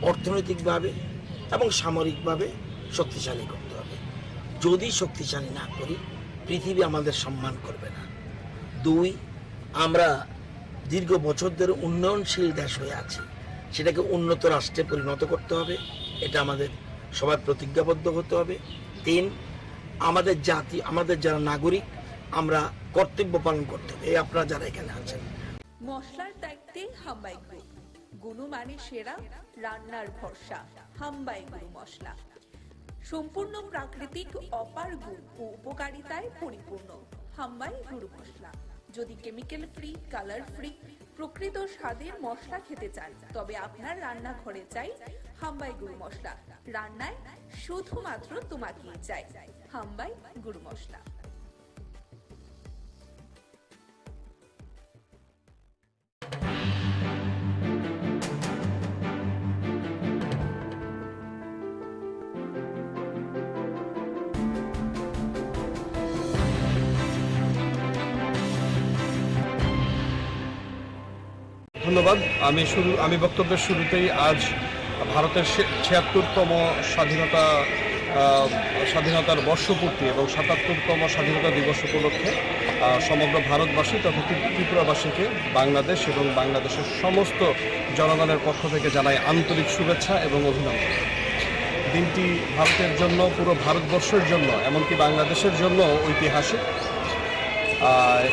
অর্থনৈতিকভাবে এবং সামরিকভাবে শক্তিশালী করতে হবে। যদি শক্তিশালী না করি পৃথিবী আমাদের সম্মান করবে না। দুই, আমরা দীর্ঘ বছর ধরে উন্নয়নশীল দেশ হয়ে আছি, সেটাকে উন্নত রাষ্ট্রে পরিণত করতে হবে, এটা আমাদের সবাই প্রতিজ্ঞাবদ্ধ হতে হবে। তিন, আমাদের জাতি, আমাদের যারা নাগরিক, আমরা কর্তব্য পালন করতে হবে। এই আপনারা যারা এখানে আছেন, মশলার দায়িত্বে হাম্বাই গ্রুপ, গুণমানে সেরা, রান্নার ভরসা, হাম্বাই গুরু মশলা। সম্পূর্ণ প্রাকৃতিক, অপার গুণ ও উপকারিতায় পরিপূর্ণ হাম্বাই গুরু মশলা। যদি কেমিক্যাল ফ্রি, কালার ফ্রি, প্রকৃত স্বাদের মশলা খেতে চান তবে আপনার রান্নাঘরে চাই হাম্বাই গুরু মশলা। রান্নায় শুধুমাত্র তোমাকেই চাই হাম্বাই গুরু মশলা। ধন্যবাদ। আমি বক্তব্যের শুরুতেই আজ ভারতের 76তম স্বাধীনতার বর্ষপূর্তি এবং 77তম স্বাধীনতা দিবস উপলক্ষে সমগ্র ভারতবাসী তথা ত্রিপুরাবাসীকে বাংলাদেশ এবং বাংলাদেশের সমস্ত জনগণের পক্ষ থেকে জানাই আন্তরিক শুভেচ্ছা এবং অভিনন্দন। দিনটি ভারতের জন্য, পুরো ভারতবর্ষের জন্য, এমনকি বাংলাদেশের জন্য ঐতিহাসিক।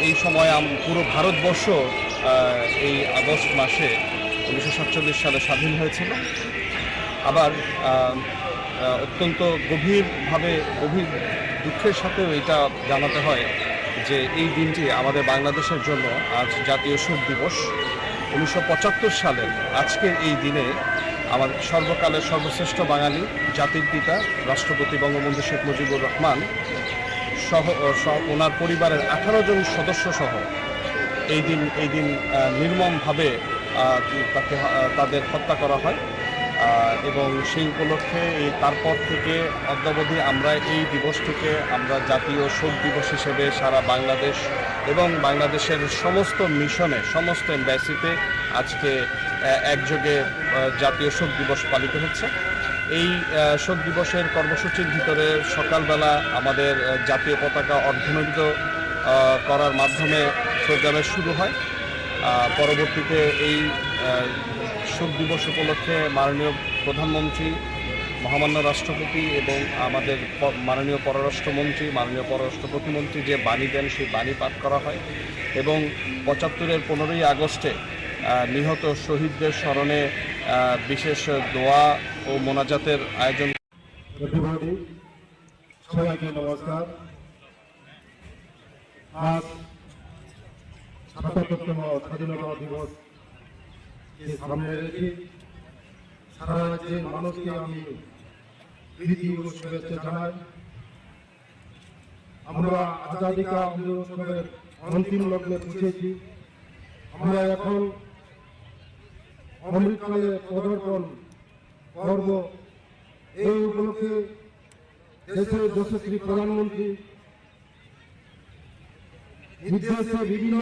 এই সময় পুরো ভারতবর্ষ এই আগস্ট মাসে 1947 সালে স্বাধীন হয়েছিল। আবার অত্যন্ত গভীর দুঃখের সাথেও এটা জানাতে হয় যে এই দিনটি আমাদের বাংলাদেশের জন্য আজ জাতীয় শোক দিবস। 1975 সালের আজকের এই দিনে আমাদের সর্বকালের সর্বশ্রেষ্ঠ বাঙালি, জাতির পিতা রাষ্ট্রপতি বঙ্গবন্ধু শেখ মুজিবুর রহমান সহ ওনার পরিবারের 18 জন সদস্য সহ এই দিন নির্মমভাবে তাদের হত্যা করা হয়। এবং সেই উপলক্ষে তারপর থেকে অদ্যাবধি আমরা এই দিবসটিকে আমরা জাতীয় শোক দিবস হিসেবে সারা বাংলাদেশ এবং বাংলাদেশের সমস্ত মিশনে, সমস্ত এম্বাসিতে আজকে একযোগে জাতীয় শোক দিবস পালিত হচ্ছে। এই শোক দিবসের কর্মসূচির ভিতরে সকালবেলা আমাদের জাতীয় পতাকা অর্ধনমিত করার মাধ্যমে প্রোগ্রামের শুরু হয়। পরবর্তীতে এই শোক দিবস উপলক্ষে মাননীয় প্রধানমন্ত্রী মহামান্য রাষ্ট্রপতি এবং আমাদের মাননীয় পররাষ্ট্রমন্ত্রী, মাননীয় পররাষ্ট্র প্রতিমন্ত্রী যে বাণী দেন সেই বাণী পাঠ করা হয় এবং 75-এর 15ই আগস্টে নিহত শহীদদের স্মরণে বিশেষ দোয়া ও মোনাজাতের আয়োজন। সবাইকে নমস্কার। আজ ৭৭তম স্বাধীনতা দিবস সামনে রেখে সারা রাজ্যের মানুষকে আমি প্রীতি ও শুভেচ্ছা জানাই। আমরা আজাদী কা আন্দোলনের অন্তিম লগ্নে পৌঁছেছি। আমরা এখন অমৃতকালে পদার্পণ করব। এই উপলক্ষে দেশের যশস্বী প্রধানমন্ত্রী নির্দেশে বিভিন্ন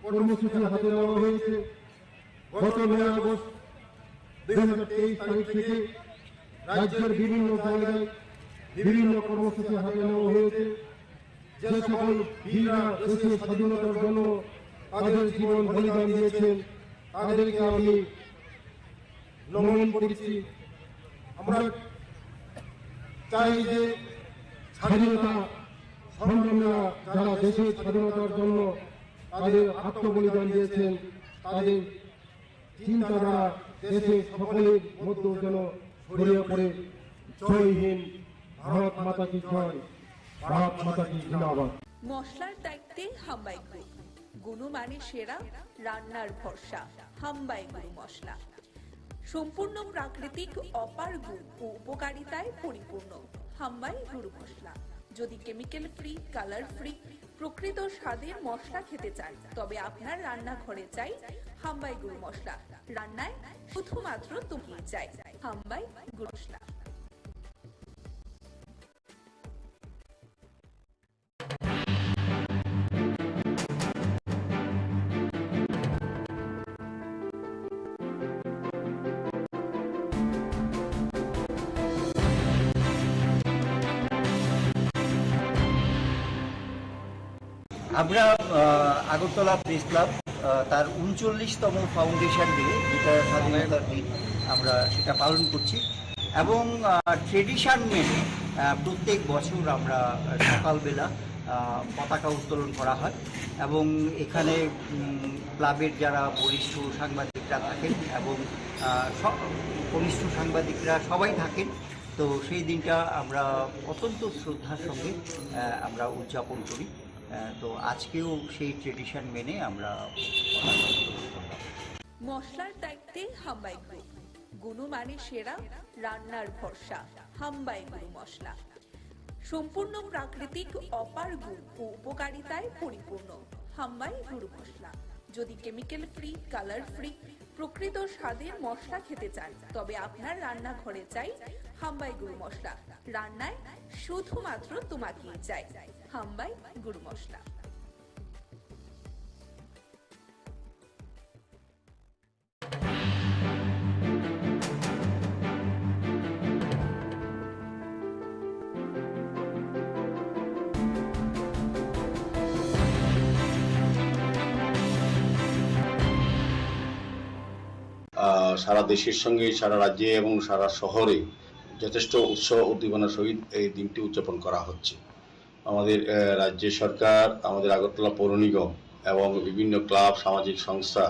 কর্মসূচি হাতে নেওয়া হয়েছে। গত 9 আগস্ট 2023 তারিখ থেকে রাজ্যের বিভিন্ন জায়গায় বিভিন্ন কর্মসূচি হাতে নেওয়া হয়েছে। যে সকল বীররা দেশের স্বাধীনতার জন্য তাদের জীবন বলিদান দিয়েছেন তাদেরকে আমি নমন করছি। আমরা চাই যে স্বাধীনতা সংগ্রামীরা যারা দেশের স্বাধীনতার জন্য তাদের আত্মবলিদান দিয়েছেন তাদের চিন্তাধারা দেশের সকলের মধ্যে যেন ছড়িয়ে পড়ে। জয় হিন্দ, ভারত মাতা কি জয়, ভারত মাতা কি জিন্দাবাদ। মশলার দায়িত্বে হাম্বাই গ্রুপ, গুণমানে সেরা, রান্নার ভরসা। হাম্বাই গুরু মশলা সম্পূর্ণ প্রাকৃতিক, অপার গুণ ও উপকারিতায় পরিপূর্ণ। হাম্বাই গুরু মশলা। যদি কেমিক্যাল ফ্রি, কালার ফ্রি, প্রকৃত স্বাদের মশলা খেতে চান তবে আপনার রান্নাঘরে চাই হাম্বাই গুরু মশলা। রান্নায় শুধুমাত্র তুমি চাই হাম্বাই গুরু মশলা। আমরা আগরতলা প্রেস ক্লাব তার 39তম ফাউন্ডেশন ডে, যেটা স্বাধীনতার দিন, আমরা সেটা পালন করছি এবং ট্রেডিশন মেনে প্রত্যেক বছর আমরা সকালবেলা পতাকা উত্তোলন করা হয় এবং এখানে ক্লাবের যারা বরিষ্ঠ সাংবাদিকরা থাকেন এবং কনিষ্ঠ সাংবাদিকরা সবাই থাকেন। তো সেই দিনটা আমরা অত্যন্ত শ্রদ্ধার সঙ্গে আমরা উদযাপন করি। তো আজকেও সেই ট্রেডিশন মেনে আমরা মশলার দায়িত্বে হাম্বাই গ্রুপ, গুণমানে সেরা, রান্নার ভরসা। হাম্বাই গুরু মশলা সম্পূর্ণ প্রাকৃতিক, অপার গুণ ও উপকারিতায় পরিপূর্ণ। হাম্বাই গুরু মশলা। যদি কেমিক্যাল ফ্রি, কালার ফ্রি, প্রকৃত স্বাদের মশলা খেতে চান তবে আপনার রান্নাঘরে চাই হাম্বাই গুরু মশলা। রান্নায় শুধুমাত্র তোমাকেই চাই হাম্বাই গুরু মশলা। সারা দেশের সঙ্গে সারা রাজ্যে এবং সারা শহরে যথেষ্ট উৎসাহ উদ্দীপনার সহিত এই দিনটি উদযাপন করা হচ্ছে। আমাদের রাজ্য সরকার, আমাদের আগরতলা পৌর নিগম এবং বিভিন্ন ক্লাব, সামাজিক সংস্থা,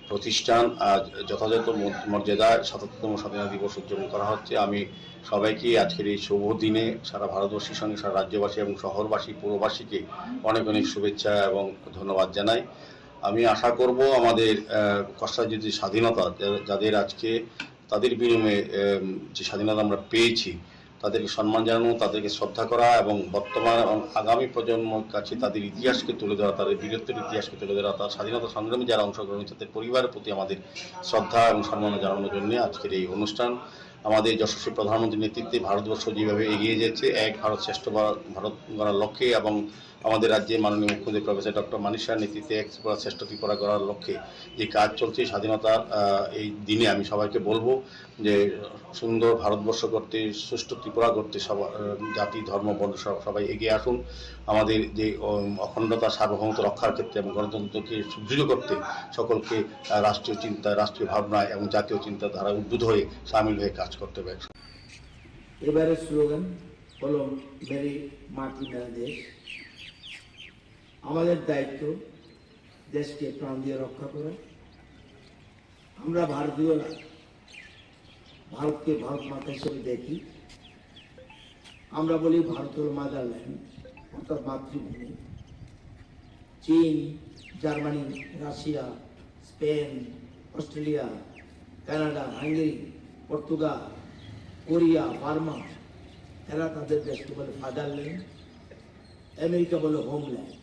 প্রতিষ্ঠান আজ যথাযথ মর্যাদায় ৭৭তম স্বাধীনতা দিবস উদযাপন করা হচ্ছে। আমি সবাইকে আজকের এই শুভ দিনে সারা ভারতবর্ষের সঙ্গে সারা রাজ্যবাসী এবং শহরবাসী, পৌরবাসীকে অনেক অনেক শুভেচ্ছা এবং ধন্যবাদ জানাই। আমি আশা করব আমাদের কষ্টার্জিত স্বাধীনতা, যাদের আজকে তাদের বিনিময়ে যে স্বাধীনতা আমরা পেয়েছি, তাদেরকে সম্মান জানানো, তাদেরকে শ্রদ্ধা করা এবং বর্তমান এবং আগামী প্রজন্মের কাছে তাদের ইতিহাসকে তুলে ধরা, তাদের বীরত্বের ইতিহাসকে তুলে ধরা, তার স্বাধীনতা সংগ্রামে যারা অংশগ্রহণ করেছে তাদের পরিবারের প্রতি আমাদের শ্রদ্ধা এবং সম্মান জানানোর জন্য আজকের এই অনুষ্ঠান। আমাদের যশস্বী প্রধানমন্ত্রীর নেতৃত্বে ভারতবর্ষ যেভাবে এগিয়ে যাচ্ছে এক ভারত শ্রেষ্ঠ ভারত গড়ার লক্ষ্যে এবং আমাদের রাজ্যের মাননীয় মুখ্যমন্ত্রী প্রফেসর ডক্টর মানিক সাহার নেতৃত্বে এক শ্রেষ্ঠ ত্রিপুরা গড়ার লক্ষ্যে যে কাজ চলছে, স্বাধীনতার এই দিনে আমি সবাইকে বলবো যে সুন্দর ভারতবর্ষ করতে, সুষ্ঠু ত্রিপুরা করতে জাতি, ধর্ম, বর্ণ সবাই এগিয়ে আসুন। আমাদের যে অখণ্ডতা, সার্বভৌমত্ব রক্ষার ক্ষেত্রে এবং গণতন্ত্রকে সুদৃঢ় করতে সকলকে রাষ্ট্রীয় চিন্তা, রাষ্ট্রীয় ভাবনায় এবং জাতীয় চিন্তাধারা উদ্বুদ্ধ হয়ে সামিল হয়ে কাজ করতে হবে। এবারের স্লোগান হলো মেরি মাটি মেরা দেশ। আমাদের দায়িত্ব দেশকে প্রাণ দিয়ে রক্ষা করা। আমরা ভারতীয়রা ভারতকে ভারত মাতা হিসেবে দেখি। আমরা বলি ভারত হল মাদারল্যান্ড, অর্থাৎ মাতৃভূমি। চীন, Germany, Russia, Spain, Australia, Canada, Hungary, Portugal, Korea, Burma, এরা তাদের দেশকে বলে ফাদারল্যান্ড, আমেরিকা বলে হোমল্যান্ড।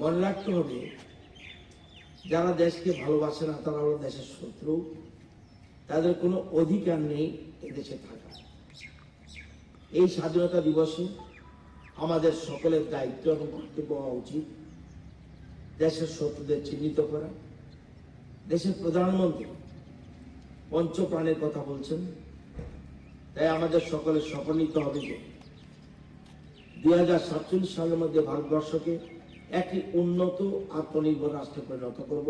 মনে রাখতে হবে, যারা দেশকে ভালোবাসে না তারা হলো দেশের শত্রু, তাদের কোনো অধিকার নেই এদেশে থাকা। এই স্বাধীনতা দিবসে আমাদের সকলের দায়িত্ব এবং কর্তব্য হওয়া উচিত দেশের শত্রুদের চিহ্নিত করা। দেশের প্রধানমন্ত্রী পঞ্চপ্রাণের কথা বলছেন, তাই আমাদের সকলের শপথ নিতে হবে যে 2047 সালের মধ্যে ভারতবর্ষকে একটি উন্নত আত্মনির্ভর রাষ্ট্রে পরিণত করব,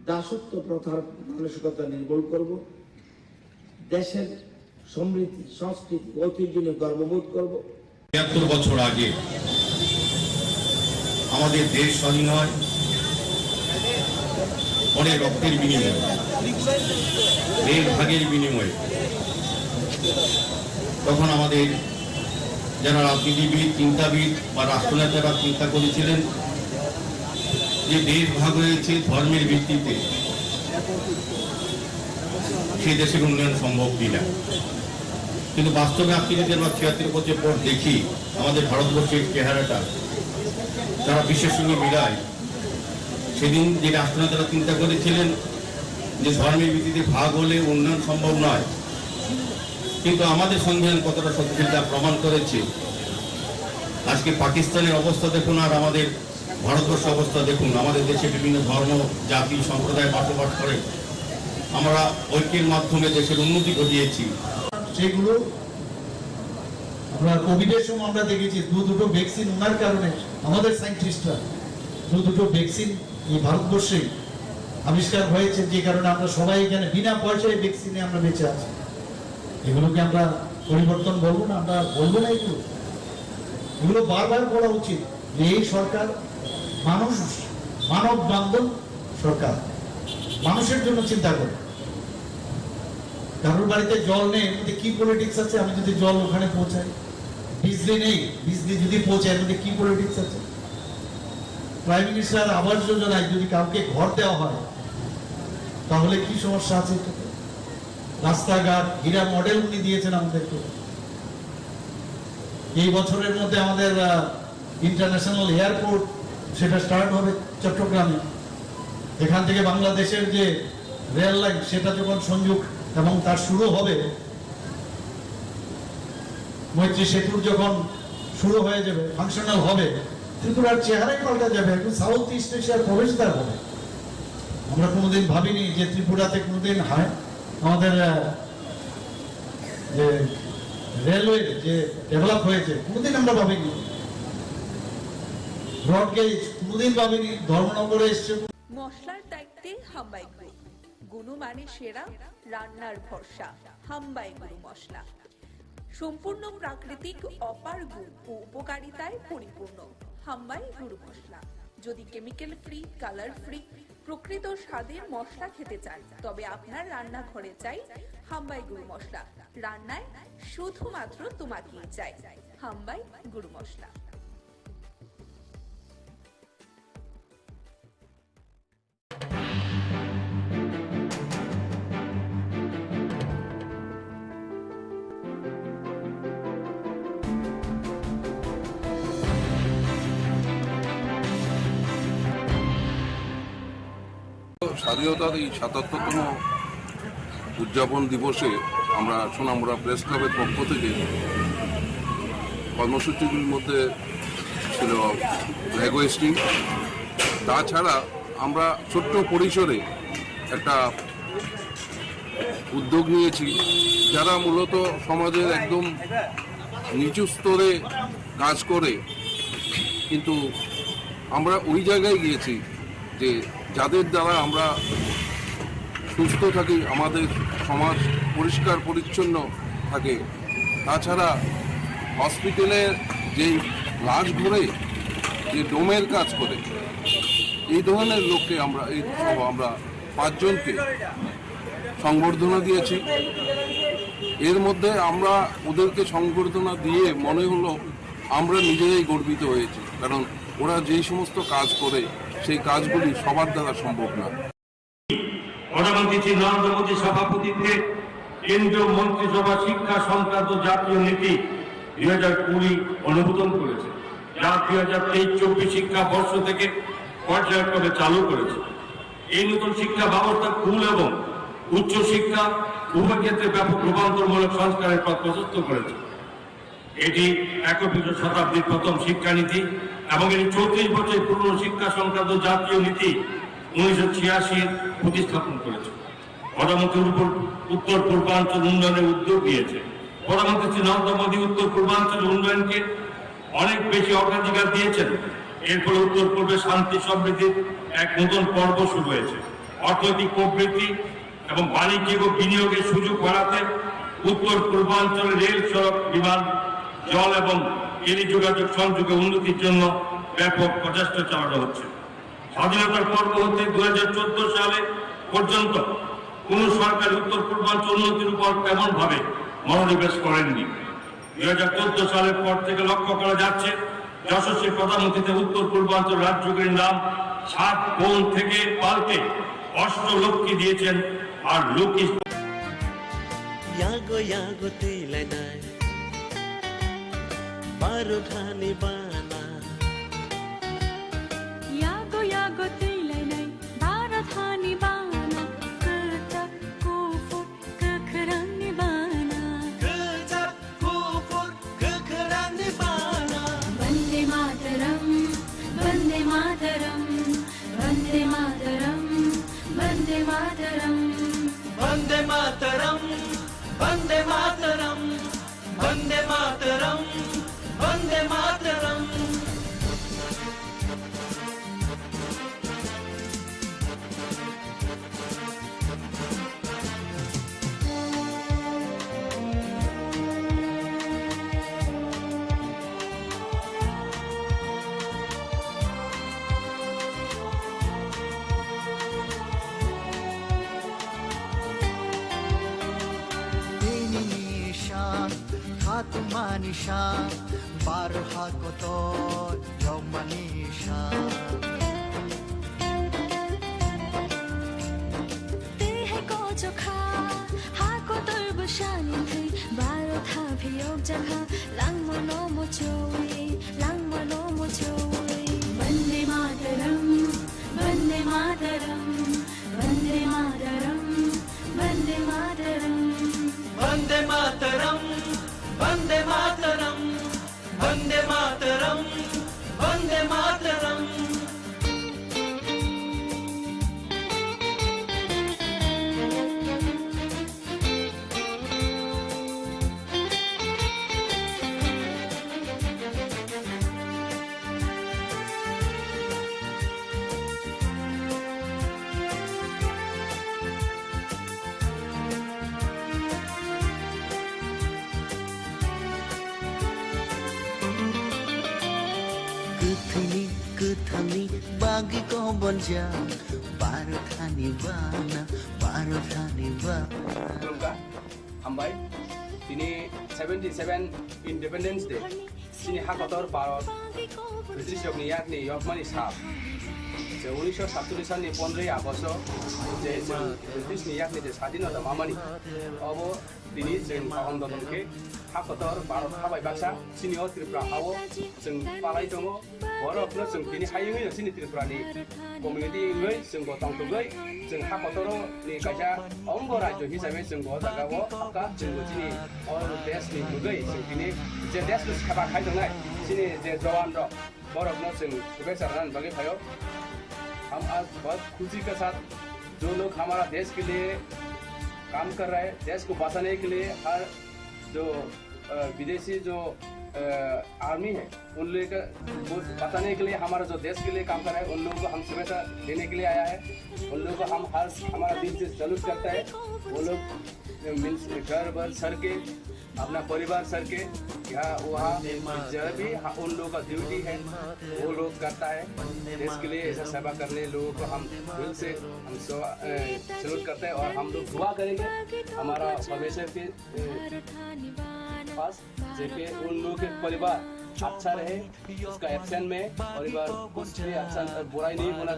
দাসত্ব প্রথার মানসিকতা নির্মূল করব, দেশের সমৃদ্ধি, সংস্কৃতি, ঐতিহ্য নিয়ে গর্ববোধ করব। ৭৫ বছর আগে আমাদের দেশ স্বাধীন হয় অনেক রক্তের বিনিময়ে, দেশ ভাগের বিনিময়ে। তখন আমাদের যারা রাজনীতিবিদ, চিন্তাবিদ বা রাষ্ট্রনেতারা চিন্তা করেছিলেন যে দেশ ভাগ হয়েছে ধর্মের ভিত্তিতে, সেই দেশের উন্নয়ন সম্ভব কিনা। কিন্তু বাস্তবে আপনি যদি আমরা ৭৬ বছর পর দেখি আমাদের ভারতবর্ষের চেহারাটা তারা বিশ্বের সঙ্গে মিলায়, সেদিন যে রাষ্ট্রনেতারা চিন্তা করেছিলেন যে ধর্মের ভিত্তিতে ভাগ হলে উন্নয়ন সম্ভব নয়, কিন্তু আমাদের সংবিধান কতটা শক্তিশালী তা প্রমাণ করেছে। আজকে পাকিস্তানের অবস্থা দেখুন আর আমাদের ভারতবর্ষ অবস্থা দেখুন। আমাদের দেশে বিভিন্ন ধর্ম, জাতি, সম্প্রদায় বসবাস করে। আমরা ঐক্যের মাধ্যমে দেশের উন্নতি ঘটিয়েছি। সেগুলো আমরা কোভিডের সময় আমরা দেখেছি দুটো ভ্যাকসিন ওনার কারণে আমাদের সায়েন্টিস্টরা দুটো ভ্যাকসিন এই ভারতবর্ষে আবিষ্কার হয়েছে, যে কারণে আমরা সবাই এখানে বিনা পয়সায় ভ্যাকসিনে আমরা বেঁচে আছি। এগুলোকে আমরা পরিবর্তন বলবো না, আমরা বলবো না। এগুলো বারবার বলা উচিত যে এই সরকার মানব বান্ধব সরকার, মানুষের জন্য চিন্তা করে। কারোর বাড়িতে জল নেই, এর মধ্যে কি পলিটিক্স আছে? আমি যদি জল ওখানে পৌঁছাই, বিজলি নেই, বিজলি যদি পৌঁছায়, এর মধ্যে কি পলিটিক্স আছে? প্রাইম মিনিস্টার আবাস যোজনায় যদি কাউকে ঘর দেওয়া হয় তাহলে কি সমস্যা আছে? রাস্তাঘাট, হীরা মডেল উনি দিয়েছেন আমাদেরকে। এই বছরের মধ্যে আমাদের ইন্টারন্যাশনাল এয়ারপোর্ট সেটা স্টার্ট হবে চট্টগ্রামে। এখান থেকে বাংলাদেশের যে রেল লাইন সেটা যখন সংযোগ এবং তার শুরু হবে, মৈত্রী সেতুর যখন শুরু হয়ে যাবে, ফাংশনাল হবে, ত্রিপুরার চেহারাই পাল্টা যাবে, একটু সাউথ ইস্ট এশিয়ার প্রবেশদ্বার হবে। আমরা কোনোদিন ভাবিনি যে ত্রিপুরাতে কোনোদিন আমাদের যে রেলওয়ে যে ডেভেলপ হয়েছে, কোনোদিন আমরা ভাবিনি। ব্রডগেজ কোনোদিন ভাবিনি, ধর্মনগরে এসছে। মশলার দায়িত্বে হাম্বাই গ্রুপ, গুণমানে সেরা, রান্নার ভরসা। হাম্বাই গুরু মশলা সম্পূর্ণ প্রাকৃতিক, অপার গুণ ও উপকারিতায় পরিপূর্ণ। হাম্বাই গুরু মশলা। যদি কেমিক্যাল ফ্রি, কালার ফ্রি, প্রকৃত স্বাদের মশলা খেতে চান তবে আপনার রান্নাঘরে চাই হাম্বাই গুরু মশলা। রান্নায় শুধুমাত্র তোমাকেই চাই হাম্বাই গুরু মশলা। স্বাধীনতার এই ৭৭তম উদযাপন দিবসে আমরা সোনামুড়া প্রেস ক্লাবের পক্ষ থেকে কর্মসূচিগুলির মধ্যে ছিল ফ্ল্যাগ হোয়েস্টিং। তাছাড়া আমরা ছোট্ট পরিসরে একটা উদ্যোগ নিয়েছি, যারা মূলত সমাজের একদম নিচু স্তরে কাজ করে, কিন্তু আমরা ওই জায়গায় গিয়েছি যে যাদের দ্বারা আমরা সুস্থ থাকি, আমাদের সমাজ পরিষ্কার পরিচ্ছন্ন থাকে। তাছাড়া হসপিটালের যে লাশ ঘুরে যে ডোমের কাজ করে, এই ধরনের লোককে আমরা আমরা 5 জনকে সংবর্ধনা দিয়েছি। এর মধ্যে আমরা ওদেরকে সংবর্ধনা দিয়ে মনে হলো আমরা নিজেরাই গর্বিত হয়েছি, কারণ ওরা যেই সমস্ত কাজ করে সেই কাজগুলি সবার দ্বারা সম্ভব না। প্রধানমন্ত্রী শ্রী নরেন্দ্র মোদী সভাপতিত্বে কেন্দ্রীয় মন্ত্রিসভা শিক্ষা সংক্রান্ত জাতীয় নীতি 2020 অনুমোদন করেছে, যা 2023-24 শিক্ষাবর্ষ থেকে পর্যায়ক্রমে চালু করেছে। এই নতুন শিক্ষা ব্যবস্থা স্কুল এবং উচ্চ শিক্ষা উভয় ক্ষেত্রে ব্যাপক রূপান্তরমূলক সংস্কারের পথ প্রশস্ত করেছে। এটি 21 শতাব্দীর প্রথম শিক্ষানীতি এবং এটি 34 বছর পুরনো শিক্ষা সংক্রান্ত জাতীয় নীতি 1986 প্রতিস্থাপন করেছে। প্রধানমন্ত্রীর উপর উত্তর পূর্বাঞ্চল উন্নয়নের উদ্যোগ নিয়েছে। প্রধানমন্ত্রী শ্রী নরেন্দ্র মোদী উত্তর পূর্বাঞ্চল উন্নয়নকে অনেক বেশি অগ্রাধিকার দিয়েছেন। এর ফলে উত্তর পূর্বে শান্তি সমৃদ্ধির এক নতুন পর্ব শুরু হয়েছে। অর্থনৈতিক প্রবৃদ্ধি এবং বাণিজ্যিক ও বিনিয়োগের সুযোগ বাড়াতে উত্তর পূর্বাঞ্চলে রেল, সড়ক, বিমান, জল এবং টেলিযোগাযোগ সংযোগের উন্নতির জন্য ব্যাপক প্রচেষ্টা চালানো হচ্ছে। স্বাধীনতার পর্ব হতে 2014 সালে পর্যন্ত কোন সরকার উত্তর পূর্বাঞ্চল উন্নতির উপর তেমন ভাবে মনোনিবেশ করেননি। 2014 সালের পর থেকে লক্ষ্য করা যাচ্ছে যশস্বী প্রধানমন্ত্রীতে উত্তর পূর্বাঞ্চল রাজ্যগুলির নাম 7 কোণ থেকে পাল্টে অষ্টলক্ষ্মী দিয়েছেন। আর লক্ষ্মী यागो यागो तिलाई नाय बारो ठानी बाना यागो यागो तिलाई नाय बारो ठानी बाना कचा कुफुर कखरानी बाना कचा कुफुर कखरानी बाना Vande Mataram Vande Mataram Vande Mataram Vande Mataram Vande Mataram Vande Mataram Vande Mataram Vande Mataram Manisha barha koto yo manisha te hai ko chokha ha ko tor bushani thai baro tha phiyok jakha lang mono mo choi vande mataram vande mataram vande mataram vande mataram Vande Mataram Vande Mataram Vande Mataram Vande Mataram kuthani bagi ko bonja baru thani bana হামবাই তিনি 77 independence day তিনি হাকতর Bharat British জগনি yakhni ইয়কমানি সাপ যে 1947 সালनि 15 August যে ব্রিটিশनि ইয়াকनि যে স্বাধীনতা মামানি of তিনি जों আন্দোলনকে হাকতর ভারত হাবাই বাক্সা সিনিয়র ত্রিপুরা হাও जों পালাই दङ বরফनो जों তিনি हायङै सिनि त्रिपुरानि कमिउनिटि ङै जों गतंतुगै जों हाकतरनि काजा अंग राज्य हिसाबै जों गजागाव हाका जों दिनै अल देशनि मुगै जों दिनै जे देशको सेवा खायदोंनाय दिनै जे जवान र बरफनो जों शुभेच्छा रान बगे भयो। हम आज बहुत खुशी के साथ जो लोग हमारा देश के लिए काम कर रहे हैं, देश को बचाने के लिए हर जो विदेशी जो आर्मी है उन लोगों का वो बताने के लिए हमारा जो देश के लिए काम कर रहा है उन लोगों को हम शुभेच्छा देने के लिए आया है। उन लोगों को हम हमारा दिल से सैल्यूट करता है। वो लोग घर भर सर के अपना परिवार सर के यहाँ वहाँ जब भी उन लोगों का ड्यूटी है वो लोग करता है देश के लिए। ऐसा सेवा करने लोगों को हम दिल से हम सैल्यूट करते हैं और हम लोग दुआ करेंगे हमारा परमेश्वर के पास जैसे उन लोगों के परिवार अच्छा रहे, उसका एक्शन में परिवार कुछ भी अच्छा बुराई नहीं होना,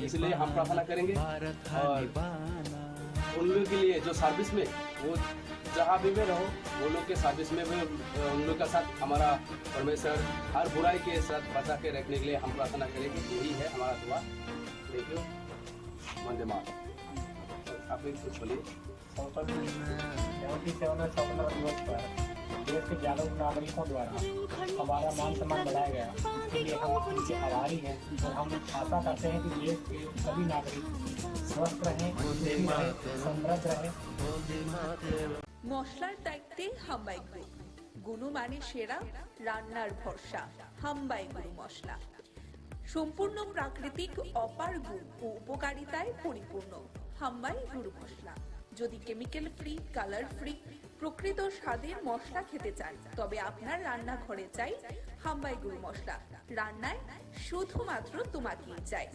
इसलिए हम प्रार्थना करेंगे। और उन लोगों के लिए जो सर्विस में वो जहाँ भी रहो वो लोग के सर्विस में भी उन लोग का साथ हमारा परमेश्वर हर बुराई के साथ बचा के रखने के लिए हम प्रार्थना करेंगे। यही है हमारा दुआ। देखिए वंदे मातरम। आप कुछ बोलिए। देश के जागरूक नागरिकों द्वारा हमारा मान सम्मान बढ़ाया गया, इसके लिए हम उनके आभारी हैं और हम आशा करते हैं कि देश के सभी नागरिक स्वस्थ रहें, समृद्ध रहें। মশলার দায়িত্বে হাম্বাই গ্রুপ, গুণমানে সেরা, রান্নার ভরসা। হাম্বাই গুরু মশলা সম্পূর্ণ প্রাকৃতিক, অপার গুণ ও উপকারিতায় পরিপূর্ণ। হাম্বাই গুরু মশলা। যদি কেমিক্যাল ফ্রি, কালার ফ্রি, প্রকৃত স্বাদের মশলা খেতে চান তবে আপনার রান্নাঘরে চাই হাম্বাই গুরু মশলা। রান্নায় শুধুমাত্র তোমাকেই চাই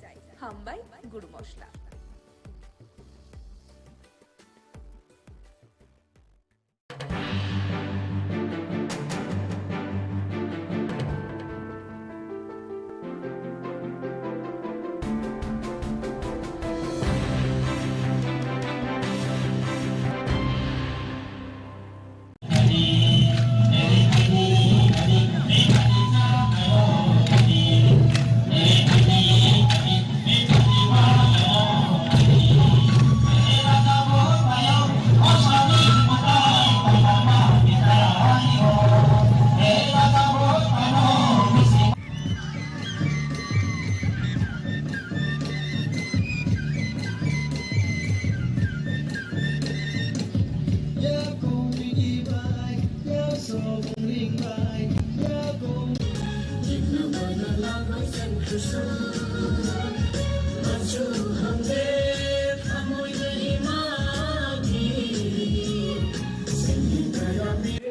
হাম্বাই গুরু মশলা।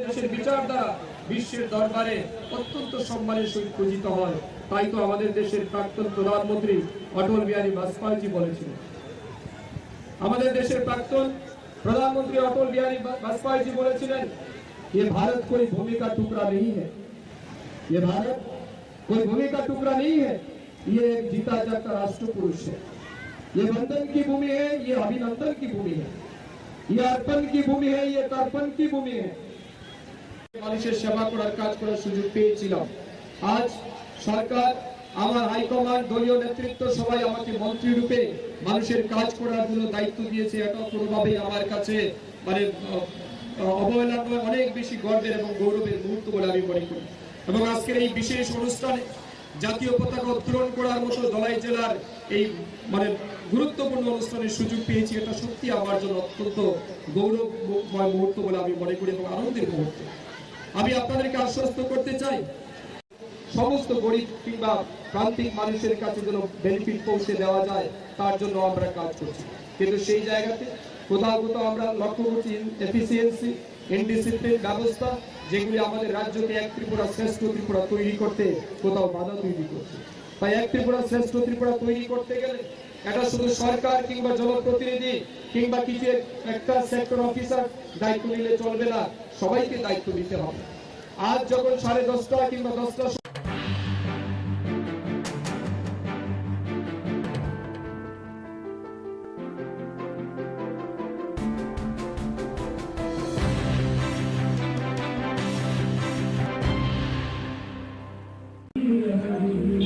দেশের বিচারধারা বিশ্বের দরবারে অত্যন্ত সম্মানের সহিত পূজিত হয়। তাই তো আমাদের দেশের প্রাক্তন প্রধানমন্ত্রী অটল বিহারী বাজপেয়ী বলেছিলেন, আমাদের দেশের প্রাক্তন प्रधानमंत्री अटल बिहारी वाजपेयी जी बोलेছিলেন, ये भारत कोई भूमि का टुकड़ा नहीं है, ये भारत कोई भूमि का टुकड़ा नहीं है, ये एक जीता जागता राष्ट्र पुरुष है। ये वंदन की भूमि है, ये अभिनंदन की भूमि है, ये अर्पण की भूमि है, ये तर्पण की भूमि है। মানুষের সেবা করার কাজ করার সুযোগ পেয়েছিলাম। আজ সরকার, আমার হাইকমান্ড, দলীয় নেতৃত্ব সবাই আমাকে মন্ত্রী রূপে মানুষের কাজ করার জন্য দায়িত্ব দিয়েছে। এটা কোনোভাবেই আমার কাছে মানে অবহেলা নয়, অনেক বেশি গর্বের এবং গৌরবের মুহূর্ত বলে আমি মনে করি। এবং আজকের এই বিশেষ অনুষ্ঠানে জাতীয় পতাকা উত্তোলন করার মতো ধলাই জেলার এই মানে গুরুত্বপূর্ণ অনুষ্ঠানের সুযোগ পেয়েছি, এটা সত্যি আমার জন্য অত্যন্ত গৌরবময় মুহূর্ত বলে আমি মনে করি এবং আনন্দের মুহূর্ত। আমি আপনাদেরকে আশ্বস্ত করতে চাই, সমস্ত গরিব কিংবা প্রান্তিক মানুষের কাছে যেন বেনিফিট পৌঁছে দেওয়া যায় তার জন্য আমরা কাজ করছি। কিন্তু সেই জায়গাতে কোথাও কোথাও আমরা লক্ষ্য করছি এফিসিয়েন্সি, ইনডিসিপ্লিন ব্যবস্থা, যেগুলি আমাদের রাজ্যকে এক ত্রিপুরা শ্রেষ্ঠ ত্রিপুরা তৈরি করতে কোথাও বাধা তৈরি করছে। তাই এক ত্রিপুরা শ্রেষ্ঠ ত্রিপুরা তৈরি করতে গেলে এটা শুধু সরকার কিংবা জনপ্রতিনিধি কিংবা কিছু একটা সেক্টর অফিসার দায়িত্ব নিলে চলবে না, সবাইকে দায়িত্ব নিতে হবে। আজ যখন 10:30 কিংবা 10টা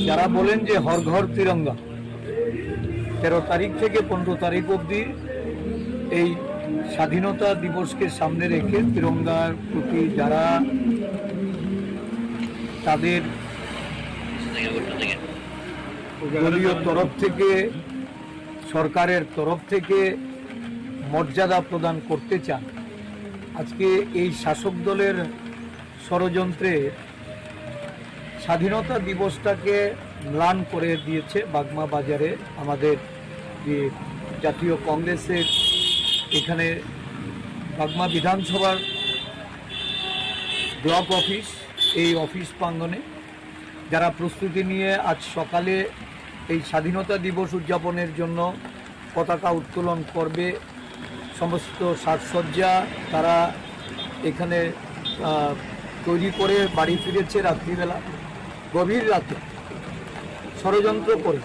যারা বলেন যে হর ঘর তিরঙ্গা, 13 তারিখ থেকে 15 তারিখ অবধি এই স্বাধীনতা দিবসকে সামনে রেখে তিরঙ্গার প্রতি যারা তাদের দলীয় তরফ থেকে, সরকারের তরফ থেকে মর্যাদা প্রদান করতে চান, আজকে এই শাসক দলের ষড়যন্ত্রে স্বাধীনতা দিবসটাকে ম্লান করে দিয়েছে বাগমা বাজারে আমাদের যে জাতীয় কংগ্রেসের এখানে বাগমা বিধানসভার ব্লক অফিস, এই অফিস প্রাঙ্গণে যারা প্রস্তুতি নিয়ে আজ সকালে এই স্বাধীনতা দিবস উদযাপনের জন্য পতাকা উত্তোলন করবে, সমস্ত সাজসজ্জা তারা এখানে তৈরি করে বাড়ি ফিরেছে রাত্রিবেলা। গভীর রাতে ষড়যন্ত্র করে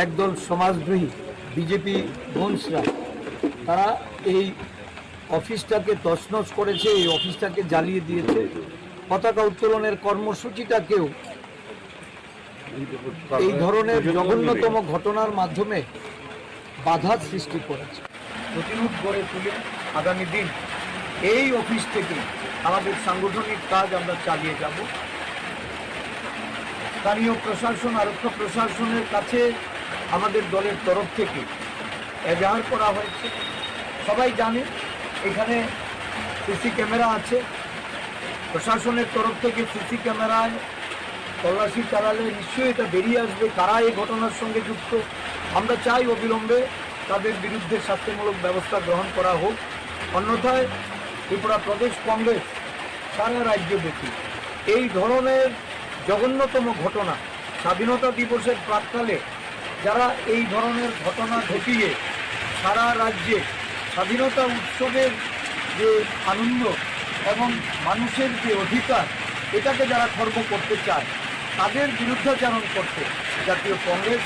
একদল সমাজদ্রোহী বিজেপি বংশরা তারা এই অফিসটাকে তছনছ করেছে, এই অফিসটাকে জ্বালিয়ে দিয়েছে। পতাকা উত্তোলনের কর্মসূচিটাকেও এই ধরনের জঘন্যতম ঘটনার মাধ্যমে বাধা সৃষ্টি করেছে। প্রতিরোধ গড়ে তুলে আগামী দিন এই অফিস থেকে আমাদের সাংগঠনিক কাজ আমরা চালিয়ে যাব। স্থানীয় প্রশাসন, আরক্ষা প্রশাসনের কাছে আমাদের দলের তরফ থেকে এজাহার করা হয়েছে। সবাই জানে এখানে সিসি ক্যামেরা আছে, প্রশাসনের তরফ থেকে সিসি ক্যামেরায় তল্লাশি চালালে নিশ্চয়ই এটা বেরিয়ে আসবে কারা এই ঘটনার সঙ্গে যুক্ত। আমরা চাই অবিলম্বে তাদের বিরুদ্ধে শাস্তিমূলক ব্যবস্থা গ্রহণ করা হোক। অন্যথায় ত্রিপুরা প্রদেশ কংগ্রেস সারা রাজ্যব্যাপী এই ধরনের জঘন্যতম ঘটনা, স্বাধীনতা দিবসের প্রাক্কালে যারা এই ধরনের ঘটনা ঘটিয়ে সারা রাজ্যে স্বাধীনতা উৎসবের যে আনন্দ এবং মানুষের যে অধিকার এটাকে যারা খর্ব করতে চায় তাদের বিরুদ্ধাচরণ করতে জাতীয় কংগ্রেস,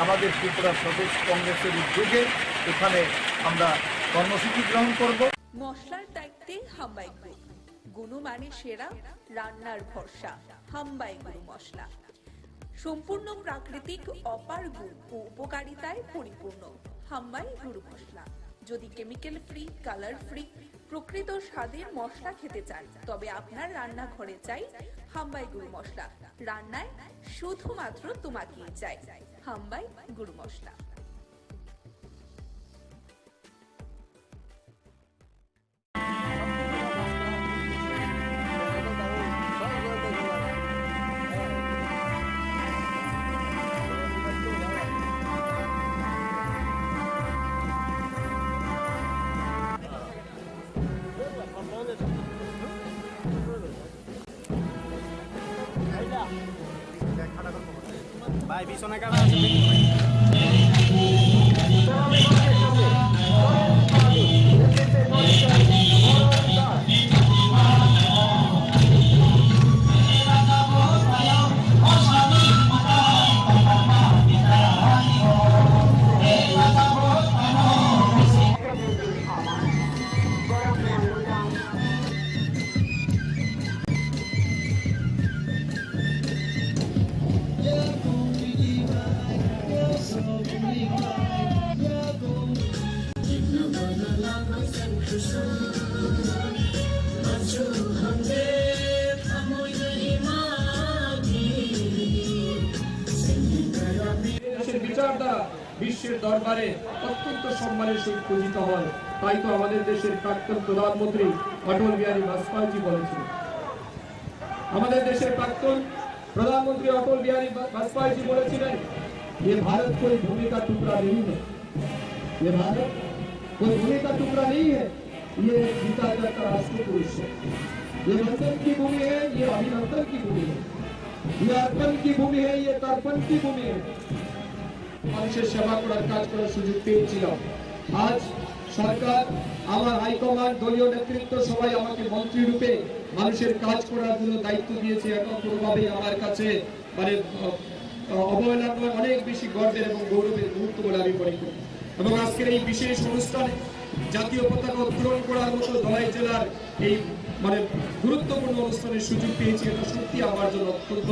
আমাদের ত্রিপুরা প্রদেশ কংগ্রেসের উদ্যোগে এখানে আমরা কর্মসূচি গ্রহণ করব। মশলার দায়িত্বে হাম্বাই গ্রুপ, গুণমানে সেরা, রান্নার ভরসা। হাম্বাই গুরু মশলা সম্পূর্ণ প্রাকৃতিক, অপার গুণ ও উপকারিতায় পরিপূর্ণ। হাম্বাই গুরু মশলা। যদি কেমিক্যাল ফ্রি, কালার ফ্রি, প্রকৃত স্বাদের মশলা খেতে চান তবে আপনার রান্নাঘরে চাই হাম্বাই গুরু মশলা। রান্নায় শুধুমাত্র তোমাকেই চাই হাম্বাই গুরু মশলা। ভাই বিছনা কাটা বিচার দ্বারা বিশ্বের দরবারে অত্যন্ত সম্মানের সহিত পূজিত হয়। তাই তো আমাদের দেশের প্রাক্তন প্রধানমন্ত্রী অটল বিহারী বাজপেয়ী বলেছিলেন, আমাদের দেশের প্রাক্তন प्रधानमंत्री अटल बिहारी वाजपेयी जी बोलेছিলেন, ये भारत कोई भूमि का टुकड़ा नहीं है, ये भारत कोई भूमि का टुकड़ा नहीं है, ये गीता का राष्ट्र पुरुष है, ये वतन की भूमि है, ये अभिनंदन की भूमि है, ये अर्पण की भूमि है, ये तर्पण की भूमि है। মানুষের সেবা করার কাজ করার সুযোগ পেয়েছিলাম। আজ সরকার, আমার হাইকমান্ড, দলীয় নেতৃত্ব সবাই আমাকে মন্ত্রী রূপে মানুষের কাজ করার জন্য দায়িত্ব দিয়েছে। এখন কোনোভাবেই আমার কাছে মানে অবহেলা নয়, অনেক বেশি গর্বের এবং গৌরবের মুহূর্ত বলে আমি মনে করি। এবং আজকের এই বিশেষ অনুষ্ঠানে জাতীয় পতাকা উত্তোলন করার মতো ধলাই জেলার এই মানে গুরুত্বপূর্ণ অনুষ্ঠানের সুযোগ পেয়েছি। এটা সত্যি আমার জন্য অত্যন্ত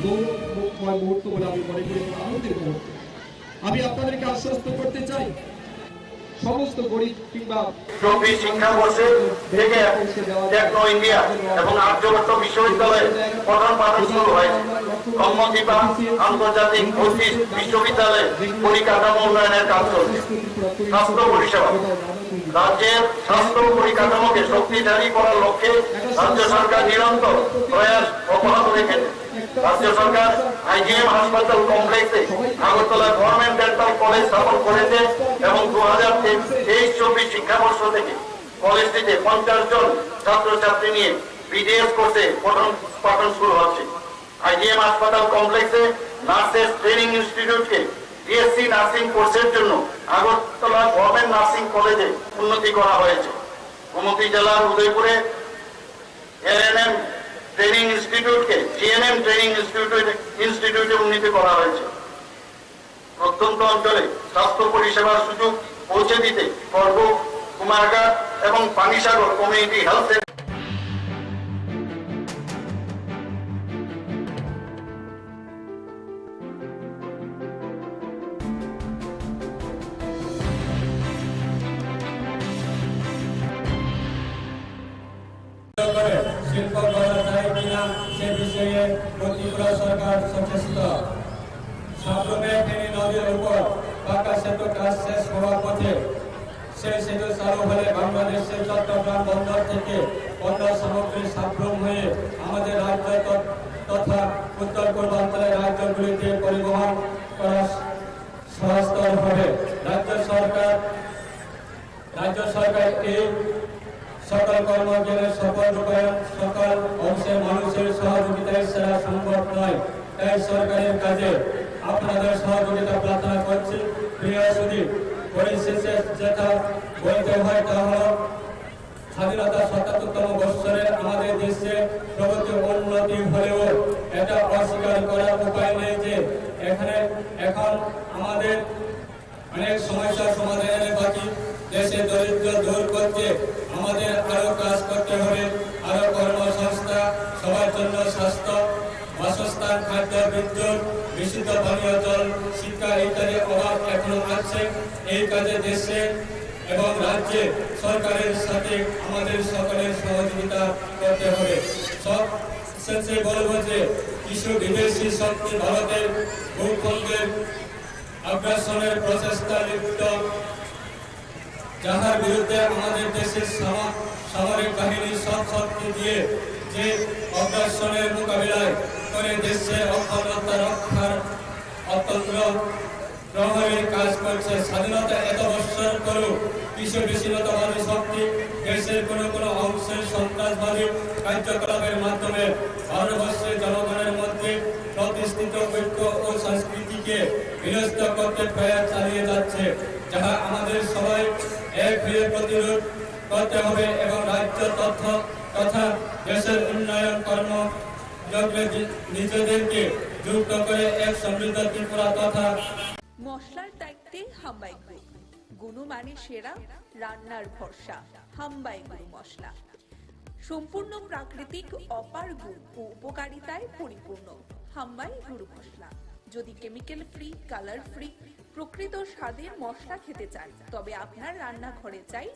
গৌরবময় মুহূর্ত বলে আমি মনে করি, আনন্দের মুহূর্ত। আমি আপনাদেরকে আশ্বস্ত করতে চাই, সমস্ত গরিব কিংবা শিক্ষাবর্ষে থেকে টেকনো ইন্ডিয়া এবং আর্যভট্ট বিশ্ববিদ্যালয়ে প্রথম পাঠক শুরু হয়েছে। কর্মজীবী আন্তর্জাতিক বিশ্ববিদ্যালয়ে পরিকাঠামো উন্নয়নের কাজ চলছে। স্বাস্থ্য পরিষেবা রাজ্যের স্বাস্থ্য পরিকাঠামোকে শক্তিশালী করার লক্ষ্যে রাজ্য সরকার নিরন্তর প্রয়াস অব্যাহত রেখেছে। রাজ্য সরকার আইজিএম হাসপাতাল কমপ্লেক্সে আগরতলা গভর্নমেন্ট ডেন্টাল কলেজ স্থাপন করেছে এবং 2023-24 শিক্ষাবর্ষ থেকে কলেজটিতে 50 জন ছাত্রছাত্রী নিয়ে বিডিএস কোর্সে পঠন পাঠন শুরু হচ্ছে। আইজিএম হাসপাতাল কমপ্লেক্সে নার্সেস ট্রেনিং ইনস্টিটিউটকে বিএসসি নার্সিং কোর্সের জন্য আগরতলা গভর্নমেন্ট নার্সিং কলেজে উন্নতি করা হয়েছে। গোমতী জেলার উদয়পুরে এএনএম ট্রেনিং ইনস্টিটিউটকে জিএনএম ট্রেনিং ইনস্টিটিউটে উন্নতি করা হয়েছে। প্রত্যন্ত অঞ্চলে স্বাস্থ্য পরিষেবার সুযোগ পৌঁছে দিতে করব কুমারঘাট এবং পানিসাগর কমিউনিটি হেলথ সেন্টার শিল্প করা যায় কিনা সে বিষয়ে ত্রিপুরা সরকার সচেষ্ট। সাবরুমে ফেনী নদীর উপর পাকা সেতু কাজ শেষ হওয়ার পথে সেই সেতু চালু হলে বাংলাদেশের চট্টগ্রাম বন্দর থেকে পণ্য সামগ্রী সাবরুম হয়ে আমাদের রাজ্য তথা উত্তর পূর্বাঞ্চলের রাজ্যগুলিতে পরিবহন করা সহজতর হবে। রাজ্য সরকার এই সকল কর্মজ্ঞানের সকল রূপায়ণ সকল অংশের মানুষের সহযোগিতায় সেরা সম্ভব নয়। তাই সরকারের কাজে আপনাদের সহযোগিতা প্রার্থনা করছি। প্রিয় সুধী, পরিশেষে যেটা বলতে হয় তা হল স্বাধীনতা ৭৭তম বৎসরে আমাদের দেশে প্রগতি উন্নতি হলেও এটা অস্বীকার করার উপায় নেই যে এখন আমাদের অনেক সমস্যার সমাধানের বাকি। দেশে দরিদ্র দূর করতে আমাদের আরো কাজ করতে হবে। আরো কর্মসংস্থান, সবার জন্য স্বাস্থ্য, বাসস্থান, খাদ্য, বিদ্যুৎ, বিশুদ্ধ পানীয় জল, শিক্ষা ইত্যাদি অভাব এখনো আছে। এই কাজে দেশে এবং রাজ্যে সরকারের সাথে আমাদের সকলের সহযোগিতা করতে হবে। সব শেষে বলবো যে কিছু বিদেশি শক্তি ভারতের ভূখণ্ডের আগ্রাসনের প্রচেষ্টা লিপ্ত, যাহার বিরুদ্ধে আমাদের দেশের সামরিক বাহিনী সব শক্তি দিয়ে যে অগ্রাসনের মোকাবিলায় করে দেশে অখণ্ডতা রক্ষার অতন্ত্র প্রহরীর কাজ করছে। স্বাধীনতা এত বৎসর করেও কিছু বিচ্ছিন্নতাবাদী শক্তি দেশের কোনো কোনো অংশের সন্ত্রাসবাদী কার্যকলাপের মাধ্যমে ভারতবর্ষের জনগণের মধ্যে প্রতিষ্ঠিত ঐক্য ও সংস্কৃতিকে বিনষ্ট করতে প্রয়াস চালিয়ে যাচ্ছে, যাহা আমাদের সবাই এক হয়ে প্রতিরোধ করতে হবে এবং রাজ্য তথা দেশের উন্নয়ন কর্মযজ্ঞে নিজেদেরকে যুক্ত করে এক সমৃদ্ধ ত্রিপুরা তথা মশলার দায়িত্বে হাম্বাই গ্রুপ। গুণমানে সেরা, রান্নার ভরসা। হাম্বাই গুরু মশলা সম্পূর্ণ প্রাকৃতিক, অপার গুণ ও উপকারিতায় পরিপূর্ণ। হাম্বাই গুরু মশলা। যদি কেমিক্যাল ফ্রি, কালার ফ্রি, প্রকৃত স্বাদের মশলা খেতে চান তবে আপনার রান্নাঘরে চাই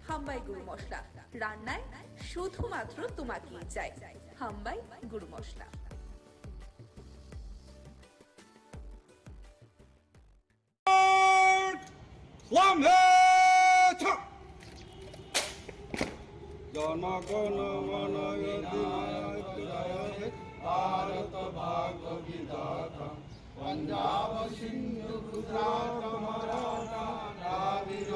হাম্বাই গুরু মশলা। রান্নায় শুধুমাত্র তোমাকেই চাই হাম্বাই গুরু মশলা। জনগণ মন ভারত ভাগ্য বিধাতা, पंजाब सिंधु गुजरात मराठा द्राविड़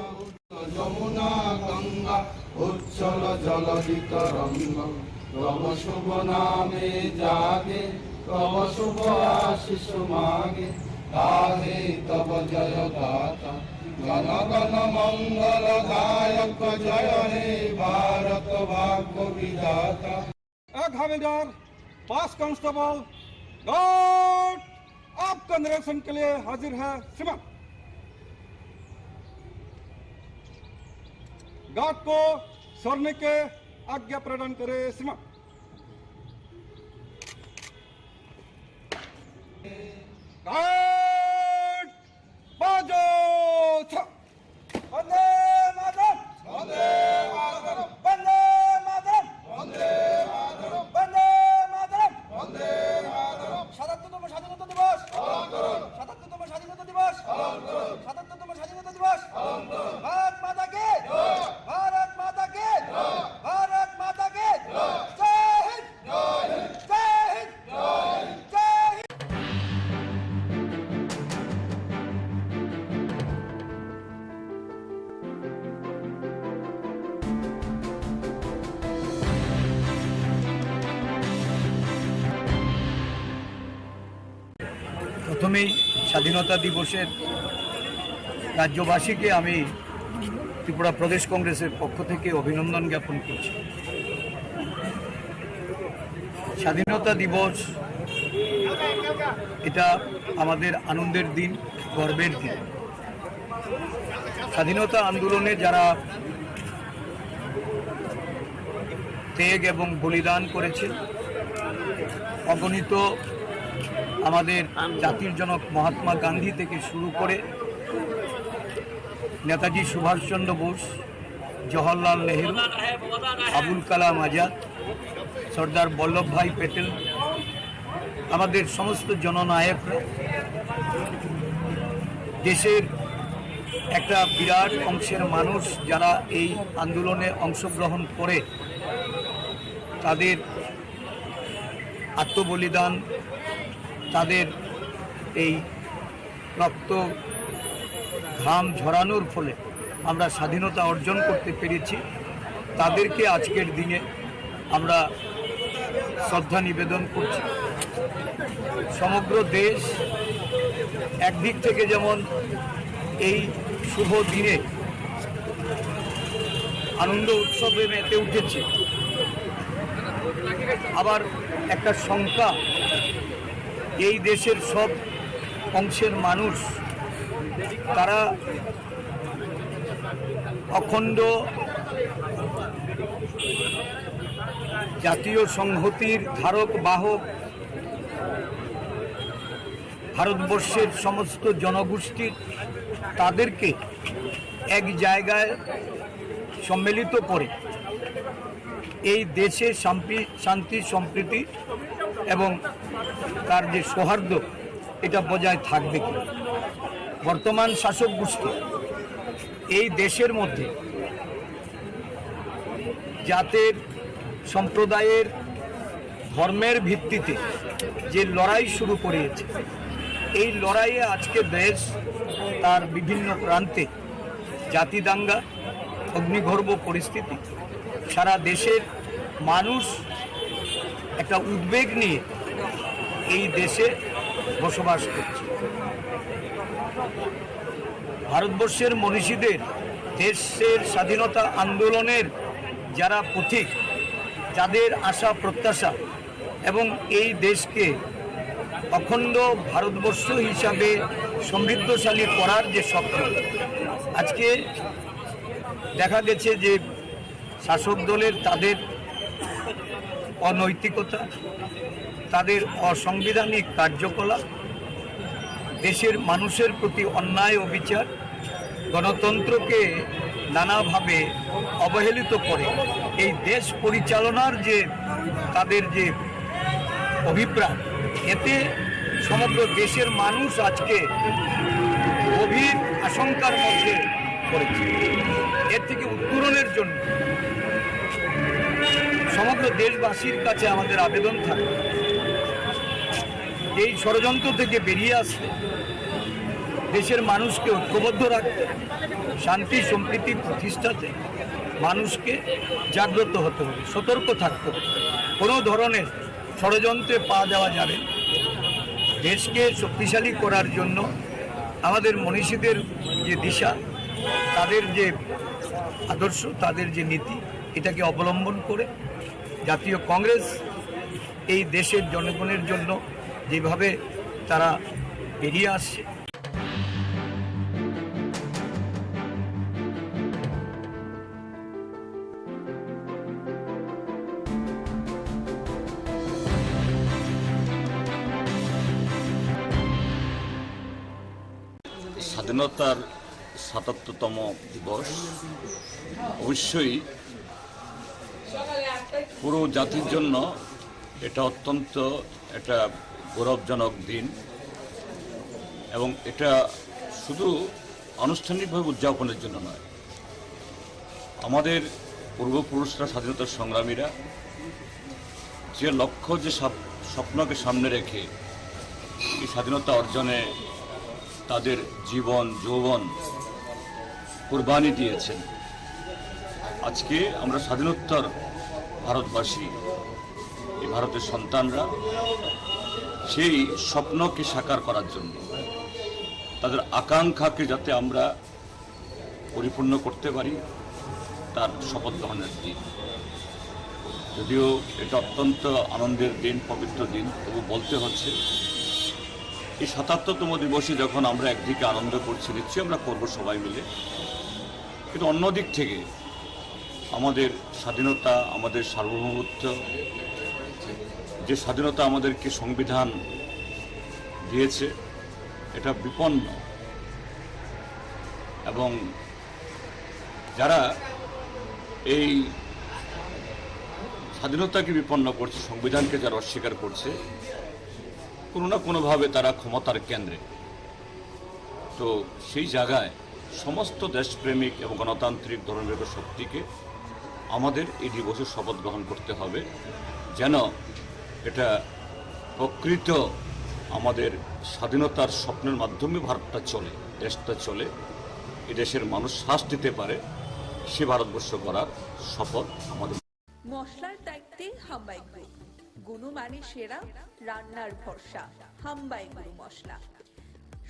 যমুনা গঙ্গা উচ্ছল জলধি তরঙ্গ, তব শুভ নামে জাগে, তব শুভ আশিস মাগে, গাহে তব জয় গাথা। গণ গণ মঙ্গল গায়ক জয় হে ভারত ভাগ্য বিধাতা। এক হাবিলদার, 5 कांस्टेबल, गार्ड आपका निरीक्षण के लिए हाजिर है। श्रीमान, गार्ड को सोने के आज्ञा प्रदान करे। श्रीमान, गार्ड बाजो छ। वंदे मातरम, वंदे मातरम, वंदे मातरम, वंदे मातरम, वंदे मातरम, वंदे मातरम। ৭৭তম স্বাধীনতা দিবস পালন করুন। ৭৭তম স্বাধীনতা দিবস পালন করুন। ৭৭তম স্বাধীনতা দিবস পালন করুন। ভারত মাতা কি জয়। প্রথমেই স্বাধীনতা দিবসের রাজ্যবাসীকে আমি ত্রিপুরা প্রদেশ কংগ্রেসের পক্ষ থেকে অভিনন্দন জ্ঞাপন করছি। স্বাধীনতা দিবস এটা আমাদের আনন্দের দিন, গর্বের দিন। স্বাধীনতা আন্দোলনে যারা ত্যাগ এবং বলিদান করেছে, অগণিত আমাদের জাতির জনক মহাত্মা গান্ধী থেকে শুরু করে নেতাজি সুভাষচন্দ্র বোস, জওহরলাল নেহেরু, আবুল কালাম আজাদ, সর্দার বল্লভভাই প্যাটেল, আমাদের সমস্ত জননায়করা দেশের একটা বিরাট অংশের মানুষ যারা এই আন্দোলনে অংশগ্রহণ করে তাদের আত্মবলিদান, তাদের এই রক্ত ঘাম ঝরানোর ফলে আমরা স্বাধীনতা অর্জন করতে পেরেছি। তাদেরকে আজকের দিনে আমরা শ্রদ্ধা নিবেদন করছি। সমগ্র দেশ একদিক থেকে যেমন এই শুভ দিনে আনন্দ উৎসবে মেতে উঠেছে, আবার একটা শঙ্কা এই দেশের সব অংশের মানুষ তারা অখণ্ড জাতীয় সংহতির ধারক বাহক ভারতবর্ষের সমস্ত জনগোষ্ঠীর তাদেরকে এক জায়গায় সম্মিলিত করে এই দেশে শান্তি সম্প্রীতি এবং তার যে সৌহার্দ্য এটা বজায় থাকবে কি। বর্তমান শাসক গোষ্ঠী এই দেশের মধ্যে জাতের, সম্প্রদায়ের, ধর্মের ভিত্তিতে যে লড়াই শুরু করেছে, এই লড়াইয়ে আজকে দেশ তার বিভিন্ন প্রান্তে জাতি দাঙ্গা, অগ্নিগর্ভ পরিস্থিতি, সারা দেশের মানুষ একটা উদ্বেগ নিয়ে এই দেশে বসবাস করছে। ভারতবর্ষের মনীষীদের, দেশের স্বাধীনতা আন্দোলনের যারা পথিক, যাদের আশা প্রত্যাশা এবং এই দেশকে অখণ্ড ভারতবর্ষ হিসাবে সমৃদ্ধশালী করার যে স্বপ্ন, আজকে দেখা গেছে যে শাসক দলের তাদের অনৈতিকতা, তাদের অসাংবিধানিক কার্যকলাপ, দেশের মানুষের প্রতি অন্যায় অবিচার, গণতন্ত্রকে নানাভাবে অবহেলিত করে এই দেশ পরিচালনার যে তাদের যে অভিপ্রায়, এতে সমগ্র দেশের মানুষ আজকে গভীর আশঙ্কার মধ্যে পড়েছে। এর থেকে উত্তরণের জন্য সমগ্র দেশবাসীর কাছে আমাদের আবেদন থাকে এই ষড়যন্ত্র থেকে বেরিয়ে আসতে, দেশের মানুষকে ঐক্যবদ্ধ রাখতে, শান্তি সম্প্রীতি প্রতিষ্ঠাতে মানুষকে জাগ্রত হতে হবে, সতর্ক থাকতে হবে। কোনো ধরনের ষড়যন্ত্রে পা দেওয়া যাবে। দেশকে শক্তিশালী করার জন্য আমাদের মনীষীদের যে দিশা, তাদের যে আদর্শ, তাদের যে নীতি, এটাকে অবলম্বন করে জাতীয় কংগ্রেস এই দেশের জনগণের জন্য যেভাবে তারা এগিয়ে আসছে, স্বাধীনতার ৭৭তম দিবস অবশ্যই পুরো জাতির জন্য এটা অত্যন্ত একটা গৌরবজনক দিন এবং এটা শুধু আনুষ্ঠানিকভাবে উদযাপনের জন্য নয়, আমাদের পূর্বপুরুষরা, স্বাধীনতা সংগ্রামীরা যে লক্ষ্য, যে স্বপ্নকে সামনে রেখে এই স্বাধীনতা অর্জনে তাদের জীবন যৌবন কুরবানি দিয়েছেন, আজকে আমরা স্বাধীনোত্তর ভারতবাসী, এই ভারতের সন্তানরা সেই স্বপ্নকে সাকার করার জন্য, তাদের আকাঙ্ক্ষাকে যাতে আমরা পরিপূর্ণ করতে পারি, তার শপথ গ্রহণের দিন। যদিও এটা অত্যন্ত আনন্দের দিন, পবিত্র দিন, তবু বলতে হচ্ছে এই ৭৭তম দিবসে যখন আমরা একদিকে আনন্দ করছি, নিশ্চয়ই আমরা করবো সবাই মিলে, কিন্তু অন্যদিক থেকে আমাদের স্বাধীনতা, আমাদের সার্বভৌমত্ব, যে স্বাধীনতা আমাদেরকে সংবিধান দিয়েছে, এটা বিপন্ন। এবং যারা এই স্বাধীনতাকে বিপন্ন করছে, সংবিধানকে যারা অস্বীকার করছে, কোনো না কোনোভাবে তারা ক্ষমতার কেন্দ্রে। তো সেই জায়গায় সমস্ত দেশপ্রেমিক এবং গণতান্ত্রিক ধর্মনিরপেক্ষ শক্তিকে আমাদের এই দিবসে শপথ গ্রহণ করতে হবে, যেন এটা প্রকৃত আমাদের স্বাধীনতার স্বপ্নের মাধ্যমে ভারতটা চলে, দেশটা চলে, এই দেশের মানুষ শ্বাস দিতে পারে, সে ভারতবর্ষ করার শপথ আমাদের। মশলার দায়িত্বে হাম্বাই গ্রুপ, গুণমানে সেরা, রান্নার ভরসা। হাম্বাই গুরু মশলা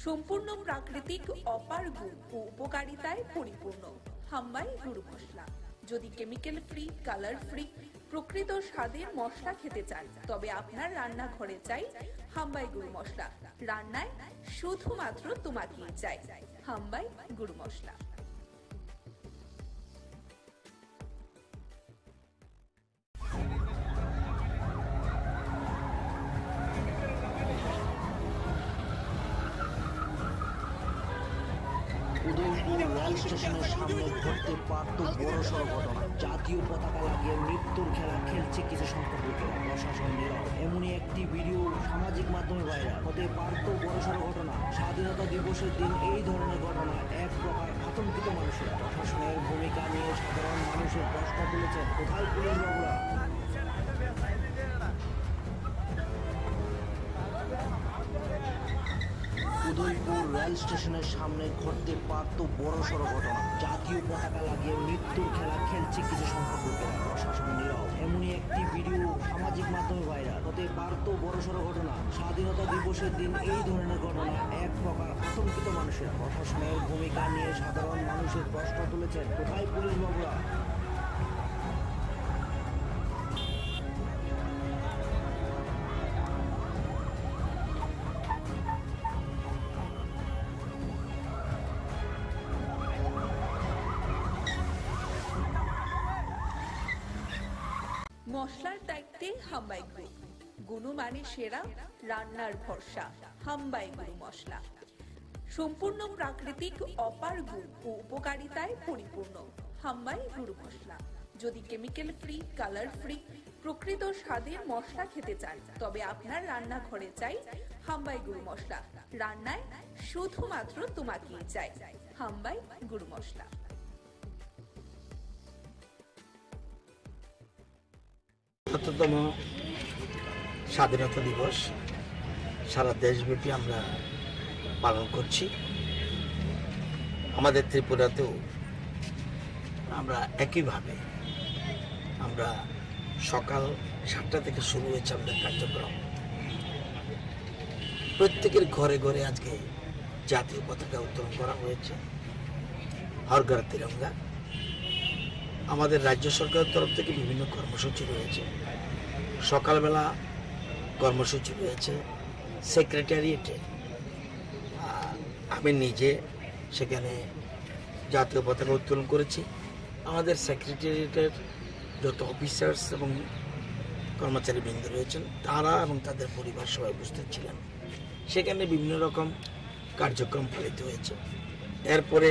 সম্পূর্ণ প্রাকৃতিক, অপার গুণ ও উপকারিতায় পরিপূর্ণ। হাম্বাই গুরু মশলা। যদি কেমিক্যাল ফ্রি, কালার ফ্রি, প্রকৃত স্বাদের মশলা খেতে চান, তবে আপনার রান্নাঘরে চাই হাম্বাই গুরু মশলা। রান্নায় শুধুমাত্র তোমাকেই চাই। হাম্বাই গুরু মশলা। উদয়পুর রেল স্টেশনের সামনে ঘটতে পারত বড়সড় ঘটনা। জাতীয় পতাকা লাগিয়ে মৃত্যুর খেলা খেলছে কিছু সংখ্যক লোকেরা, প্রশাসন নীরব। এমনই একটি ভিডিও সামাজিক মাধ্যমে ভাইরাল হতে পারত বড়সড় ঘটনা। স্বাধীনতা দিবসের দিন এই ধরনের ঘটনা এক প্রকার আতঙ্কিত মানুষের। প্রশাসনের ভূমিকা নিয়ে সাধারণ মানুষের প্রশ্ন তুলেছেন, কোথায় পুলিশ বাবুরা? উদয়পুর রেল স্টেশনের সামনে ঘটতে পারত বড়সড় ঘটনা। জাতীয় পতাকা লাগিয়ে মৃত্যুর খেলা খেলছে কিছু সংখ্যক লোকেরা, প্রশাসন নীরব। এমনই একটি ভিডিও সামাজিক মাধ্যমে ভাইরাল হতে পারত বড়সড় ঘটনা। স্বাধীনতা দিবসের দিন এই ধরনের ঘটনা এক প্রকার আতঙ্কিত মানুষের। প্রশাসনের ভূমিকা নিয়ে সাধারণ মানুষের প্রশ্ন তুলেছেন, কোথায় পুলিশ বাবুরা? মশলার দায়িত্বে হাম্বাই গ্রুপ, গুণমানে সেরা, রান্নার ভরসা। হাম্বাই গুরু মশলা সম্পূর্ণ প্রাকৃতিক, অপার গুণ ও উপকারিতায় পরিপূর্ণ। হাম্বাই গুরু মশলা। যদি কেমিক্যাল ফ্রি, কালার ফ্রি, প্রকৃত স্বাদের মশলা খেতে চান, তবে আপনার রান্নাঘরে চাই হাম্বাই গুরু মশলা। রান্নায় শুধুমাত্র তোমাকেই চাই। হাম্বাই গুরু মশলা। তম স্বাধীনতা দিবস সারা দেশব্যাপী আমরা পালন করছি। আমাদের ত্রিপুরাতেও আমরা একইভাবে আমরা সকাল 7টা থেকে শুরু হয়েছে আমাদের কার্যক্রম। প্রত্যেকের ঘরে ঘরে আজকে জাতীয় পতাকা উত্তোলন করা হয়েছে, হর ঘর তিরঙ্গা। আমাদের রাজ্য সরকারের তরফ থেকে বিভিন্ন কর্মসূচি রয়েছে। সকালবেলা কর্মসূচি রয়েছে সেক্রেটারিয়েটে, আমি নিজে সেখানে জাতীয় পতাকা উত্তোলন করেছি। আমাদের সেক্রেটারিয়েটের যত অফিসার্স এবং কর্মচারীবৃন্দ রয়েছেন তারা এবং তাদের পরিবার সবাই উপস্থিত ছিলেন। সেখানে বিভিন্ন রকম কার্যক্রম পালিত হয়েছে। এরপরে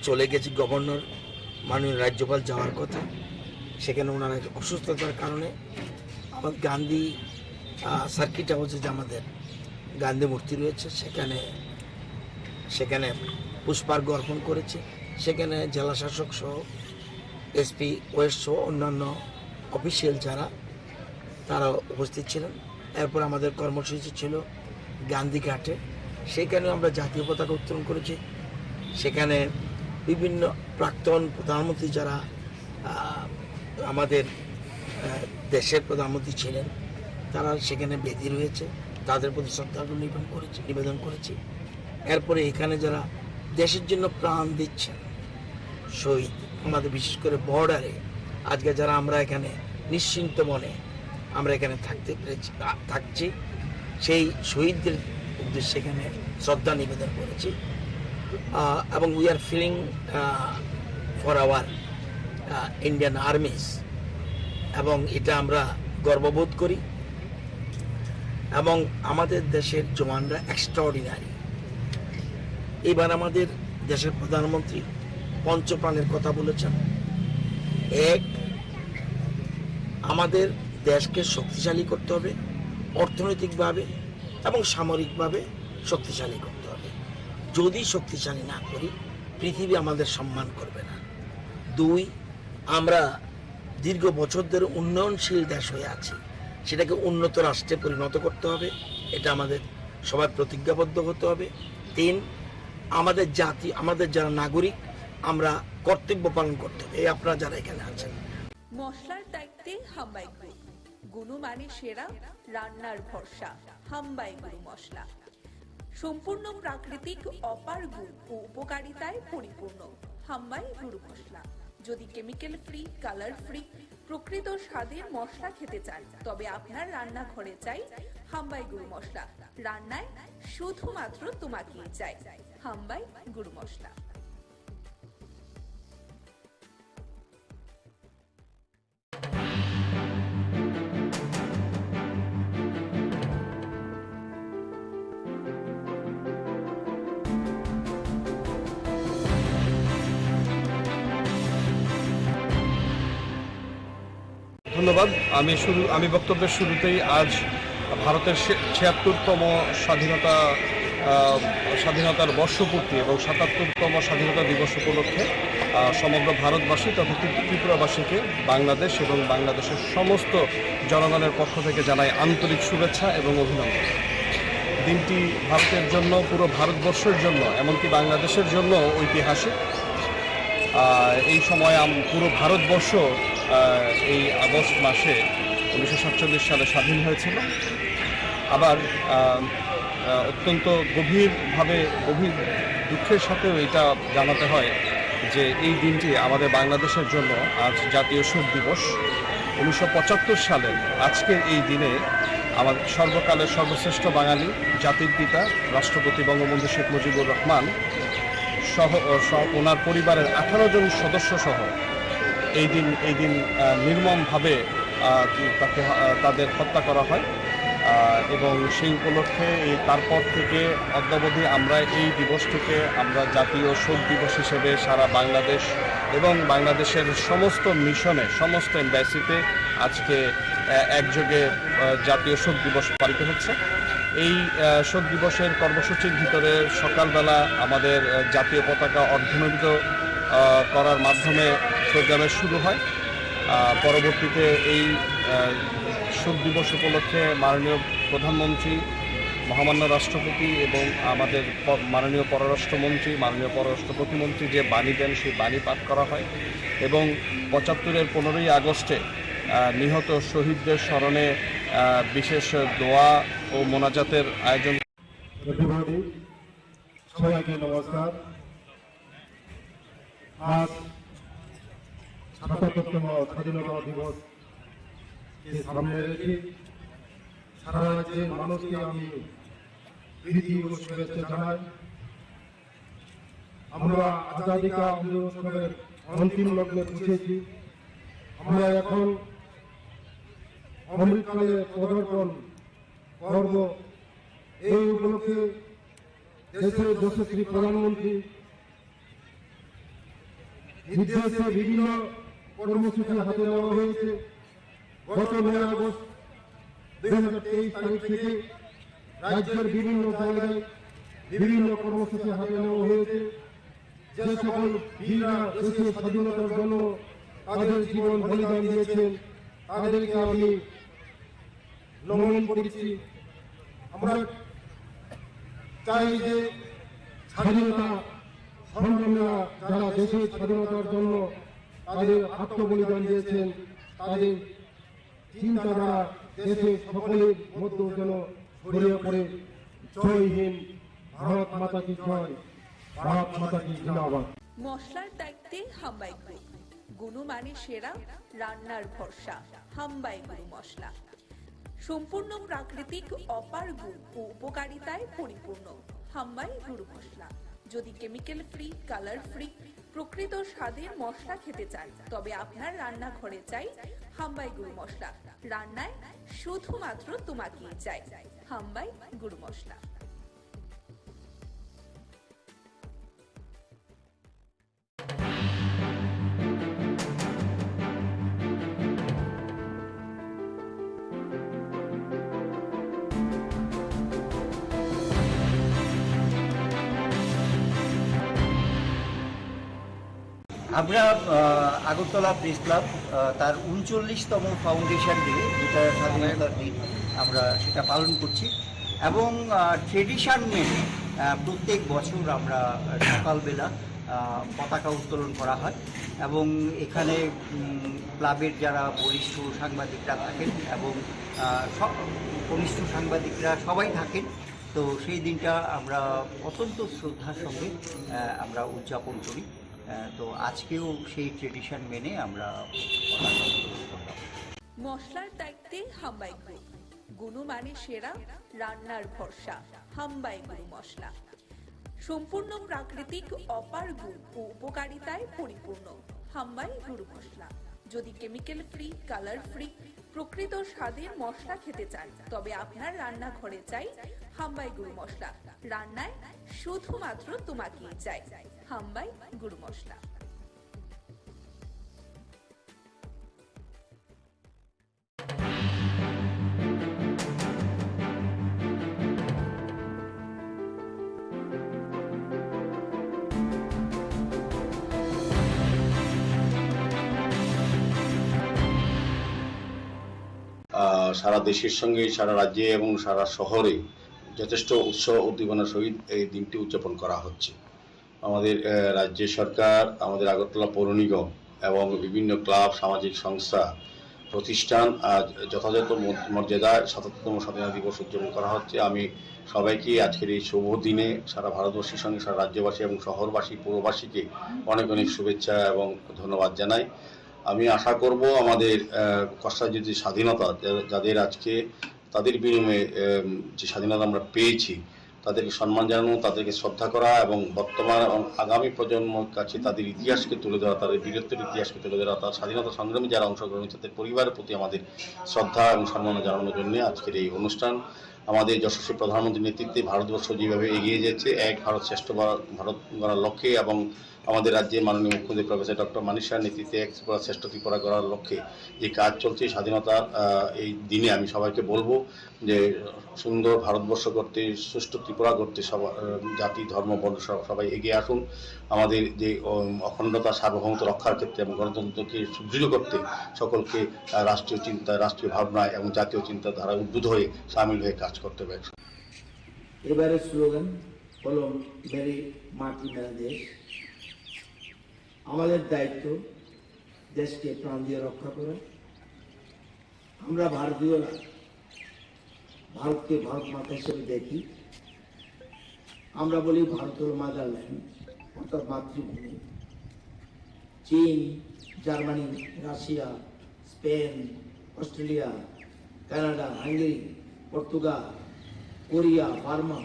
চলে গেছি গভর্নর, মাননীয় রাজ্যপাল যাওয়ার কথা, সেখানে ওনার অসুস্থতার কারণে আমাদের গান্ধী সার্কিট হাউসে যে আমাদের গান্ধী মূর্তি রয়েছে সেখানে পুষ্পার্ঘ্য অর্পণ করেছে। সেখানে জেলা শাসক সহ এসপি ওয়েস্ট সহ অন্যান্য অফিসিয়াল যারা তারা উপস্থিত ছিলেন। এরপর আমাদের কর্মসূচি ছিল গান্ধীঘাটে, সেখানেও আমরা জাতীয় পতাকা উত্তোলন করেছি। সেখানে বিভিন্ন প্রাক্তন প্রধানমন্ত্রী যারা আমাদের দেশের প্রধানমন্ত্রী ছিলেন তারা সেখানে বেদি রয়েছে, তাদের প্রতি শ্রদ্ধা নিবেদন করেছি। এরপরে এখানে যারা দেশের জন্য প্রাণ দিচ্ছেন শহীদ, আমাদের বিশেষ করে বর্ডারে আজকে যারা আমরা এখানে নিশ্চিন্ত মনে আমরা এখানে থাকছি, সেই শহীদদের উদ্দেশ্যে এখানে শ্রদ্ধা নিবেদন করেছি। এবং we are feeling for our Indian armies, এবং এটা আমরা গর্ববোধ করি। এবং আমাদের দেশের জওয়ানরা এক্সট্রাঅর্ডিনারি। এবার আমাদের দেশের প্রধানমন্ত্রী পঞ্চপ্রাণের কথা বলেছেন। এক, আমাদের দেশকে শক্তিশালী করতে হবে, অর্থনৈতিকভাবে এবং সামরিকভাবে শক্তিশালী করতে হবে। যদি শক্তিশালী না করি পৃথিবী আমাদের সম্মান করবে না। দুই, আমরা দীর্ঘ বছর ধরে উন্নয়নশীল দেশ হয়ে আছি, সেটাকে উন্নত রাষ্ট্রে পরিণত করতে হবে, এটা আমাদের সবাই প্রতিজ্ঞাবদ্ধ হতে হবে। তিন, আমাদের জাতি, আমাদের যারা নাগরিক, আমরা কর্তব্য পালন করতে হবে। এই আপনারা যারা এখানে আছেন। মশলার দায়িত্বে হাম্বাই গ্রুপ, গুণমানে সেরা, রান্নার ভরসা। হাম্বাই গুরু মশলা সম্পূর্ণ প্রাকৃতিক, অপার গুণ ও উপকারিতায় পরিপূর্ণ। হাম্বাই গুরু মশলা। যদি কেমিক্যাল ফ্রি, কালার ফ্রি, প্রকৃত স্বাদের মশলা খেতে চান, তবে আপনার রান্নাঘরে চাই হাম্বাই গুরু মশলা। রান্নায় শুধুমাত্র তোমাকেই চাই। হাম্বাই গুরু মশলা। ধন্যবাদ। আমি বক্তব্যের শুরুতেই আজ ভারতের ৭৬তম স্বাধীনতার বর্ষপূর্তি এবং ৭৭তম স্বাধীনতা দিবস উপলক্ষে সমগ্র ভারতবাসী তথা ত্রিপুরাবাসীকে বাংলাদেশ এবং বাংলাদেশের সমস্ত জনগণের পক্ষ থেকে জানাই আন্তরিক শুভেচ্ছা এবং অভিনন্দন। দিনটি ভারতের জন্য, পুরো ভারতবর্ষের জন্য, এমনকি বাংলাদেশের জন্য ঐতিহাসিক। এই সময় পুরো ভারতবর্ষ এই আগস্ট মাসে 1947 সালে স্বাধীন হয়েছিল। আবার অত্যন্ত গভীর দুঃখের সাথেও এটা জানাতে হয় যে এই দিনটি আমাদের বাংলাদেশের জন্য আজ জাতীয় শোক দিবস। 1975 সালের আজকের এই দিনে আমাদের সর্বকালের সর্বশ্রেষ্ঠ বাঙালি, জাতির পিতা রাষ্ট্রপতি বঙ্গবন্ধু শেখ মুজিবুর রহমান সহ ওনার পরিবারের 18 জন সদস্য সহ এই দিন নির্মমভাবে তাদের হত্যা করা হয়। এবং সেই উপলক্ষে তারপর থেকে অদ্যাবধি আমরা এই দিবসটিকে আমরা জাতীয় শোক দিবস হিসেবে সারা বাংলাদেশ এবং বাংলাদেশের সমস্ত মিশনে, সমস্ত এম্বাসিতে আজকে একযোগে জাতীয় শোক দিবস পালিত হচ্ছে। এই শোক দিবসের কর্মসূচির ভিতরে সকালবেলা আমাদের জাতীয় পতাকা অর্ধনমিত করার মাধ্যমে প্রোগ্রামের শুরু হয়। পরবর্তীতে এই শোক দিবস উপলক্ষে মাননীয় প্রধানমন্ত্রী, মহামান্য রাষ্ট্রপতি এবং আমাদের মাননীয় পররাষ্ট্রমন্ত্রী, মাননীয় পররাষ্ট্র প্রতিমন্ত্রী যে বাণী দেন, সেই বাণী পাঠ করা হয় এবং 75-এর 15ই আগস্টে নিহত শহীদদের স্মরণে বিশেষ দোয়া ও মোনাজাতের আয়োজন। সবাইকে নমস্কার। আজ ৭৭তম স্বাধীনতা দিবস সামনে রেখে সারা রাজ্যের মানুষকে আমি প্রীতি ও শুভেচ্ছা জানাই। আমরা আজাদী কা আন্দোলনের অন্তিম লগ্নে পৌঁছেছি। আমরা এখন অমৃতকালে পদার্পণ করব। এই উপলক্ষে দেশের যশস্বী প্রধানমন্ত্রী নির্দেশে বিভিন্ন কর্মসূচি হাতে নেওয়া হয়েছে। গত 9 আগস্ট 2023 তারিখ থেকে রাজ্যের বিভিন্ন জায়গায় বিভিন্ন কর্মসূচি হাতে নেওয়া হয়েছে। যে সকল বীররা দেশের স্বাধীনতার জন্য তাদের জীবন বলিদান দিয়েছেন তাদেরকে আমি নমন করছি। আমরা চাই যে স্বাধীনতা সংগ্রামীরা যারা দেশের স্বাধীনতার জন্য তাদের আত্মবলিদান দিয়েছেন, তাদের চিন্তাধারা দেশে সকলের মধ্যে যেন ছড়িয়ে পড়ে। জয় হিন্দ, ভারত মাতা কি জয়, ভারত মাতা কি জিন্দাবাদ। মশলার দায়িত্বে হাম্বাই গ্রুপ, গুণমানে সেরা, রান্নার ভরসা। হাম্বাই গুরু মশলা সম্পূর্ণ প্রাকৃতিক, অপার গুণ ও উপকারিতায় পরিপূর্ণ। হাম্বাই গুরু মশলা। যদি কেমিক্যাল ফ্রি, কালার ফ্রি, প্রকৃত স্বাদের মশলা খেতে চান, তবে আপনার রান্নাঘরে চাই হাম্বাই গুরু মশলা। রান্নায় শুধুমাত্র তোমাকেই চাই। হাম্বাই গুরু মশলা। আমরা আগরতলা প্রেস ক্লাব তার ৩৯তম ফাউন্ডেশন ডে, যেটা স্বাধীনতার দিন, আমরা সেটা পালন করছি। এবং ট্রেডিশন মেনে প্রত্যেক বছর আমরা সকালবেলা পতাকা উত্তোলন করা হয় এবং এখানে ক্লাবের যারা বরিষ্ঠ সাংবাদিকরা থাকেন এবং কনিষ্ঠ সাংবাদিকরা সবাই থাকেন। তো সেই দিনটা আমরা অত্যন্ত শ্রদ্ধার সঙ্গে আমরা উদযাপন করি। তো আজকেও সেই ট্রেডিশন মেনে আমরা মশলার দায়িত্বে হাম্বাই গ্রুপ, গুণমানে সেরা, রান্নার ভরসা। হাম্বাই গুরু মশলা সম্পূর্ণ প্রাকৃতিক, অপার গুণ ও উপকারিতায় পরিপূর্ণ। হাম্বাই গুরু মশলা। যদি কেমিক্যাল ফ্রি, কালার ফ্রি, প্রকৃত স্বাদের মশলা খেতে চান, তবে আপনার রান্নাঘরে চাই হাম্বাই গুরু মশলা। রান্নায় শুধুমাত্র তোমাকেই চাই। হাম্বাই গুরু মশলা। সারা দেশের সঙ্গে সারা রাজ্যে এবং সারা শহরে যথেষ্ট উৎসাহ উদ্দীপনার সহিত এই দিনটি উদযাপন করা হচ্ছে। আমাদের রাজ্য সরকার, আমাদের আগরতলা পৌর নিগম এবং বিভিন্ন ক্লাব, সামাজিক সংস্থা, প্রতিষ্ঠান আজ যথাযথ মর্যাদায় ৭৭তম স্বাধীনতা দিবস উদযাপন করা হচ্ছে। আমি সবাইকে আজকের এই শুভ দিনে সারা ভারতবর্ষের সঙ্গে সারা রাজ্যবাসী এবং শহরবাসী, পৌরবাসীকে অনেক অনেক শুভেচ্ছা এবং ধন্যবাদ জানাই। আমি আশা করব আমাদের কষ্টার্জিত স্বাধীনতা, যাদের আজকে তাদের বিনিময়ে যে স্বাধীনতা আমরা পেয়েছি, তাদেরকে সম্মান জানানো, তাদেরকে শ্রদ্ধা করা এবং বর্তমান এবং আগামী প্রজন্মের কাছে তাদের ইতিহাসকে তুলে ধরা, তাদের বীরত্বের ইতিহাসকে তুলে ধরা, তার স্বাধীনতা সংগ্রামী যারা অংশগ্রহণ, তাদের পরিবারের প্রতি আমাদের শ্রদ্ধা এবং সম্মান জানানোর জন্য আজকের এই অনুষ্ঠান। আমাদের যশস্বী প্রধানমন্ত্রীর নেতৃত্বে ভারতবর্ষ যেভাবে এগিয়ে যাচ্ছে এক ভারত শ্রেষ্ঠ ভারত গড়ার লক্ষ্যে, এবং আমাদের রাজ্যে মাননীয় মুখ্যমন্ত্রী প্রফেসর ডক্টর মানিক সাহের নেতৃত্বে এক ত্রিপুরা শ্রেষ্ঠ ত্রিপুরা গড়ার লক্ষ্যে যে কাজ চলছে, স্বাধীনতার এই দিনে আমি সবাইকে বলবো যে সুন্দর ভারতবর্ষ করতে, সুষ্ঠু ত্রিপুরা করতে জাতি, ধর্ম, বর্ণ সবাই এগিয়ে আসুন। আমাদের যে অখণ্ডতা, সার্বভৌমত্ব রক্ষার ক্ষেত্রে এবং গণতন্ত্রকে সুদৃঢ় করতে সকলকে রাষ্ট্রীয় চিন্তা, রাষ্ট্রীয় ভাবনা এবং জাতীয় চিন্তাধারা উদ্বুদ্ধ হয়ে সামিল হয়ে কাজ করতে হবে। এবারের স্লোগান হলো মেরি মাটি মেরা দেশ। আমাদের দায়িত্ব দেশকে প্রাণ দিয়ে রক্ষা করা। আমরা ভারতীয়রা ভারতকে ভারত মাতা হিসেবে দেখি। আমরা বলি ভারত হল মাদারল্যান্ড, অর্থাৎ মাতৃভূমি। চীন, Germany, Russia, Spain, Australia, Canada, Hungary, Portugal, Korea, Burma,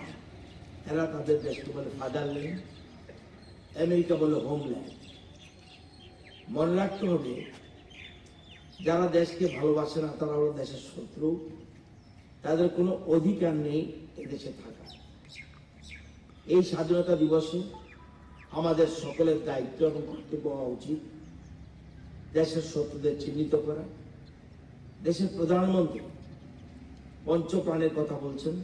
এরা তাদের দেশকে বলে ফাদারল্যান্ড। আমেরিকা বলে হোমল্যান্ড। মনে রাখতে হবে, যারা দেশকে ভালোবাসে না তারা হলো দেশের শত্রু। তাদের কোনো অধিকার নেই এদেশে থাকা। এই স্বাধীনতা দিবসে আমাদের সকলের দায়িত্ব এবং কর্তব্য হওয়া উচিত দেশের শত্রুদের চিহ্নিত করা। দেশের প্রধানমন্ত্রী পঞ্চপ্রাণের কথা বলছেন,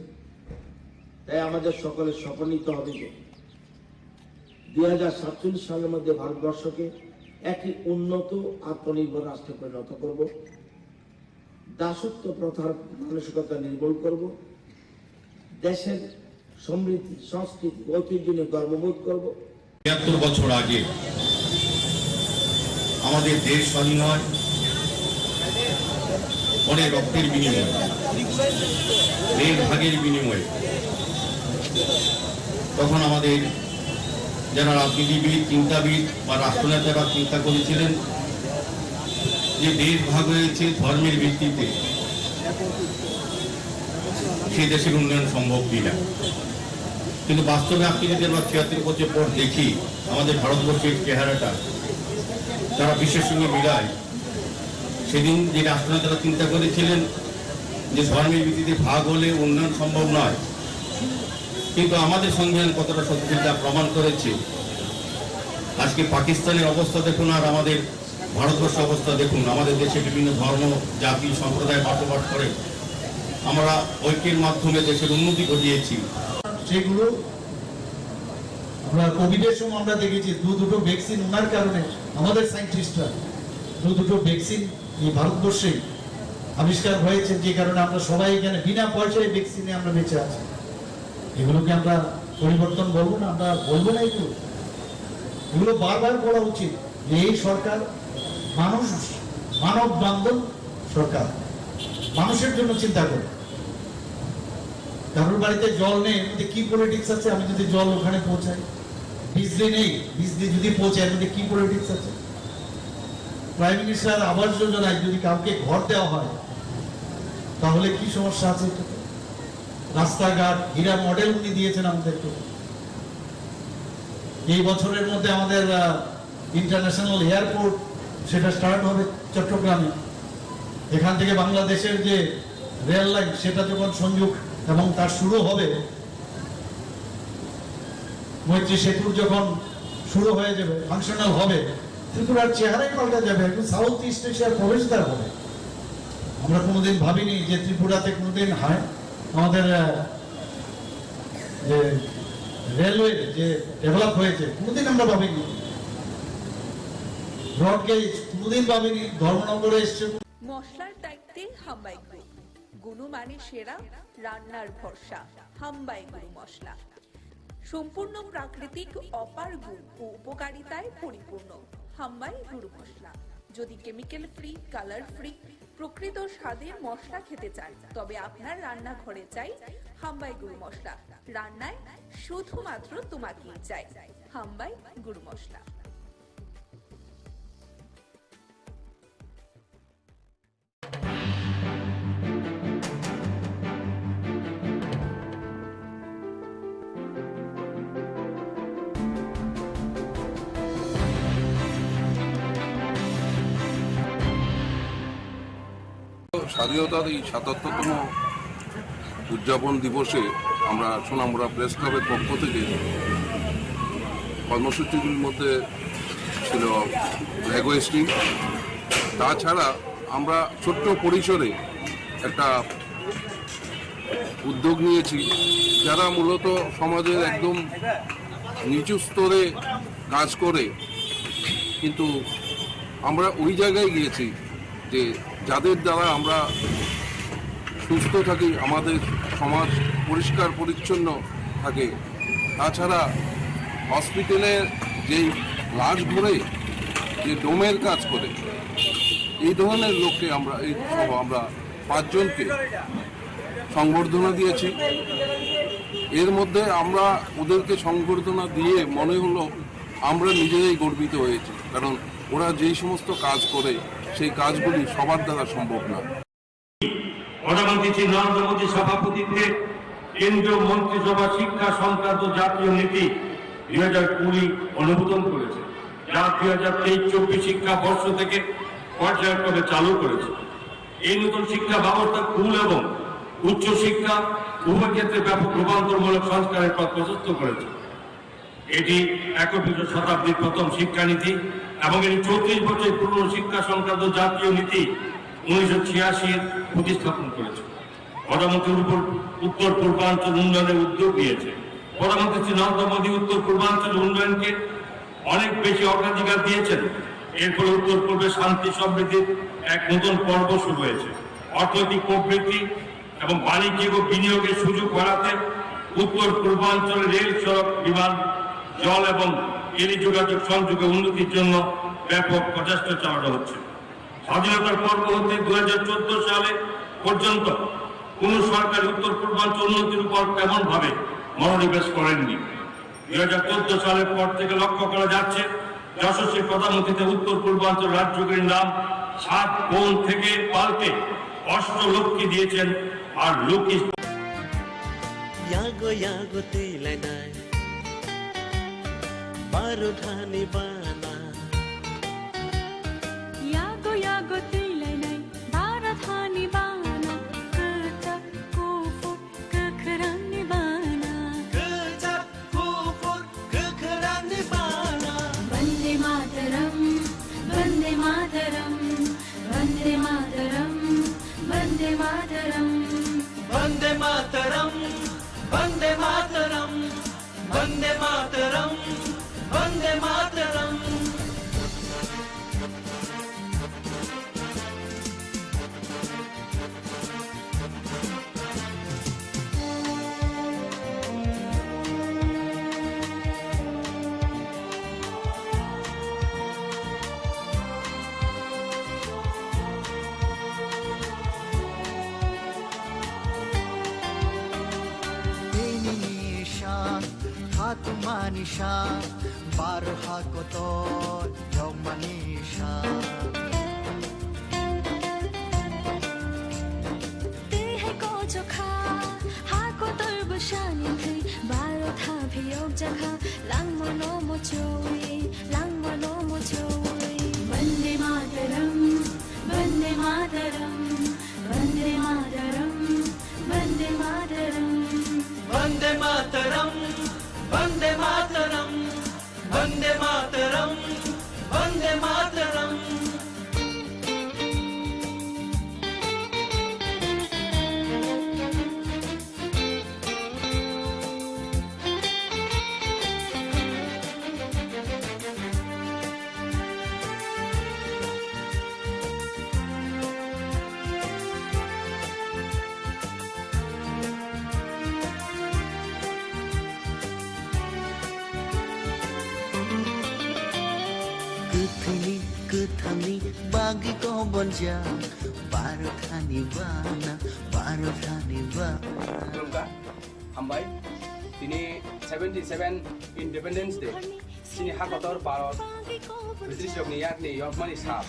তাই আমাদের সকলের শপথ নিতে হবে যে 2047 সালের মধ্যে ভারতবর্ষকে একটি উন্নত আত্মনির্ভর রাষ্ট্রে পরিণত করব। দাসত্ব প্রথার মানসিকতা নির্মূল করব। দেশের সমৃদ্ধি, সংস্কৃতি, ঐতিহ্য নিয়ে গর্ববোধ করব। ৭৩ বছর আগে আমাদের দেশ স্বাধীন হয়। অনেক রক্তের বিনিময়ে, রেল ভাগের বিনিময়ে তখন আমাদের যারা রাজনীতিবিদ, চিন্তাবিদ বা রাষ্ট্রনেতারা চিন্তা করেছিলেন যে দেশ ভাগ হয়েছে ধর্মের ভিত্তিতে, সেই দেশের উন্নয়ন সম্ভব কিনা। কিন্তু বাস্তবে আপনি যদি আমরা ৭৬ বছর পর দেখি আমাদের ভারতবর্ষের চেহারাটা তারা বিশ্বের সঙ্গে মিলায়, সেদিন যে রাষ্ট্রনেতারা চিন্তা করেছিলেন যে ধর্মের ভিত্তিতে ভাগ হলে উন্নয়ন সম্ভব নয়, কিন্তু আমাদের সংবিধান কতটা সত্যি তা প্রমাণ করেছে। আজকে পাকিস্তানের অবস্থা দেখুন আর আমাদের ভারতবর্ষের অবস্থা দেখুন। আমাদের দেশে বিভিন্ন ধর্ম, জাতি, সম্প্রদায় বসবাস করে, আমরা ঐক্যের মাধ্যমে দেশের উন্নতি ঘটিয়েছি। সেগুলো আমরা কোভিডের সময় আমরা দেখেছি দুটো ভ্যাকসিন ওনার কারণে আমাদের সায়েন্টিস্টরা দুটো ভ্যাকসিন এই ভারতবর্ষে আবিষ্কার হয়েছে, যে কারণে আমরা সবাই এখানে বিনা পয়সায় ভ্যাকসিনে আমরা বেঁচে আছি। এগুলোকে আমরা পরিবর্তন বলবো না, আমরা বলবো না। এগুলো বারবার বলা উচিত যে এই সরকার মানব বান্ধব সরকার, মানুষের জন্য চিন্তা করে। কারোর বাড়িতে জল নেই, কি পলিটিক্স আছে? আমি যদি জল ওখানে পৌঁছাই, বিজলি নেই, বিজলি যদি পৌঁছায় কি পলিটিক্স আছে? প্রাইম মিনিস্টার আবাস যোজনায় যদি কাউকে ঘর দেওয়া হয় তাহলে কি সমস্যা আছে? রাস্তাঘাট হীরা মডেল উনি দিয়েছেন আমাদেরকে। এই বছরের মধ্যে আমাদের ইন্টারন্যাশনাল এয়ারপোর্ট সেটা স্টার্ট হবে চট্টগ্রামে। এখান থেকে বাংলাদেশের যে রেল লাইন সেটা যখন সংযোগ এবং তার শুরু হবে, মৈত্রী সেতুর যখন শুরু হয়ে যাবে, ফাংশনাল হবে, ত্রিপুরার চেহারাই পাল্টা যাবে, একটু সাউথ ইস্ট এশিয়ার প্রবেশদ্বার হবে। আমরা কোনোদিন ভাবিনি যে ত্রিপুরাতে কোনোদিন আমাদের যে রেলওয়ে যে ডেভেলপ হয়েছে, কোনোদিন আমরা ভাবিনি। ব্রডগেজ কোনোদিন ভাবিনি, ধর্মনগরে এসছে। মশলার দায়িত্বে হাম্বাই গ্রুপ, গুণমানে সেরা, রান্নার ভরসা। হাম্বাই গুরু মশলা সম্পূর্ণ প্রাকৃতিক, অপার গুণ ও উপকারিতায় পরিপূর্ণ। হাম্বাই গুরু মশলা। যদি কেমিক্যাল ফ্রি, কালার ফ্রি, প্রকৃত স্বাদের মশলা খেতে চান, তবে আপনার রান্নাঘরে চাই হাম্বাই গুরু মশলা। রান্নায় শুধুমাত্র তোমাকেই চাই হাম্বাই গুরু মশলা। স্বাধীনতার এই ৭৭তম উদযাপন দিবসে আমরা সোনামুড়া প্রেস ক্লাবের পক্ষ থেকে কর্মসূচিগুলির মধ্যে ছিল ফ্ল্যাগ হোয়েস্টিং। তাছাড়া আমরা ছোট্ট পরিসরে একটা উদ্যোগ নিয়েছি, যারা মূলত সমাজের একদম নিচু স্তরে কাজ করে, কিন্তু আমরা ওই জায়গায় গিয়েছি যে যাদের দ্বারা আমরা সুস্থ থাকি, আমাদের সমাজ পরিষ্কার পরিচ্ছন্ন থাকে। তাছাড়া হসপিটালের যেই লাশ ঘরে যে ডোমের কাজ করে, এই ধরনের লোককে আমরা আমরা 5 জনকে সংবর্ধনা দিয়েছি। এর মধ্যে আমরা ওদেরকে সংবর্ধনা দিয়ে মনে হলো আমরা নিজেরাই গর্বিত হয়েছি, কারণ ওরা যেই সমস্ত কাজ করে সেই কাজগুলি সবার দ্বারা সম্ভব না। প্রধানমন্ত্রী শ্রী নরেন্দ্র মোদীর সভাপতিত্বে কেন্দ্রীয় মন্ত্রিসভা শিক্ষা সংক্রান্ত জাতীয় নীতি 2020 অনুমোদন করেছে, যা 2023-24 শিক্ষাবর্ষ থেকে পর্যায়ক্রমে চালু করেছে। এই নতুন শিক্ষা ব্যবস্থা স্কুল এবং উচ্চ শিক্ষা উভয় ক্ষেত্রে ব্যাপক রূপান্তরমূলক সংস্কারের পথ প্রশস্ত করেছে। এটি 21 শতাব্দীর প্রথম শিক্ষানীতি এবং এটি 34 বছর পুরনো শিক্ষা সংক্রান্ত জাতীয় নীতি 1986 প্রতিস্থাপন করেছে। প্রধানমন্ত্রীর উপর উত্তর পূর্বাঞ্চল উন্নয়নের উদ্যোগ নিয়েছে। প্রধানমন্ত্রী শ্রী নরেন্দ্র মোদী উত্তর পূর্বাঞ্চল উন্নয়নকে অনেক বেশি অগ্রাধিকার দিয়েছেন। এর ফলে উত্তর পূর্বে শান্তি সমৃদ্ধির এক নতুন পর্ব শুরু হয়েছে। অর্থনৈতিক প্রবৃদ্ধি এবং বাণিজ্যিক ও বিনিয়োগের সুযোগ বাড়াতে উত্তর পূর্বাঞ্চলে রেল, সড়ক, বিমান, জল এবং টেলিযোগাযোগ সংযোগে উন্নতির জন্য ব্যাপক প্রচেষ্টা চালানো হচ্ছে। স্বাধীনতার পর্ব হতে 2014 সালে পর্যন্ত কোন সরকার উত্তর পূর্বাঞ্চল উন্নতির উপর তেমন ভাবে মনোনিবেশ করেননি। 2014 সালের পর থেকে লক্ষ্য করা যাচ্ছে যশস্বী প্রধানমন্ত্রীতে উত্তর পূর্বাঞ্চল রাজ্যগুলির নাম 7 বোন থেকে পাল্টে অষ্টলক্ষ্মী দিয়েছেন। আর লক্ষ্মী यागो यागो तिलाई नाय बारो ठानी बाना यागो यागो तिलाई नाय बारो ठानी बाना कचप कुफुर कखरानी बाना कचप कुफुर कखरानी बाना Vande Mataram Vande Mataram Vande Mataram Vande Mataram Vande Mataram Vande Mataram Vande Mataram Vande Mataram Manisha barha kotor jog manisha te hai ko jokha ha kotor bushani thai baro tha bhiyog jakha lang mono mochoi vande mataram vande mataram vande mataram vande mataram vande mataram Vande Mataram Vande Mataram Vande Mataram kuthani bagi ko bonja baru thani bana হামবাই তিনি 77 independence day তিনি হাকতর Bharat British yakhni ইয়কমানি সাপ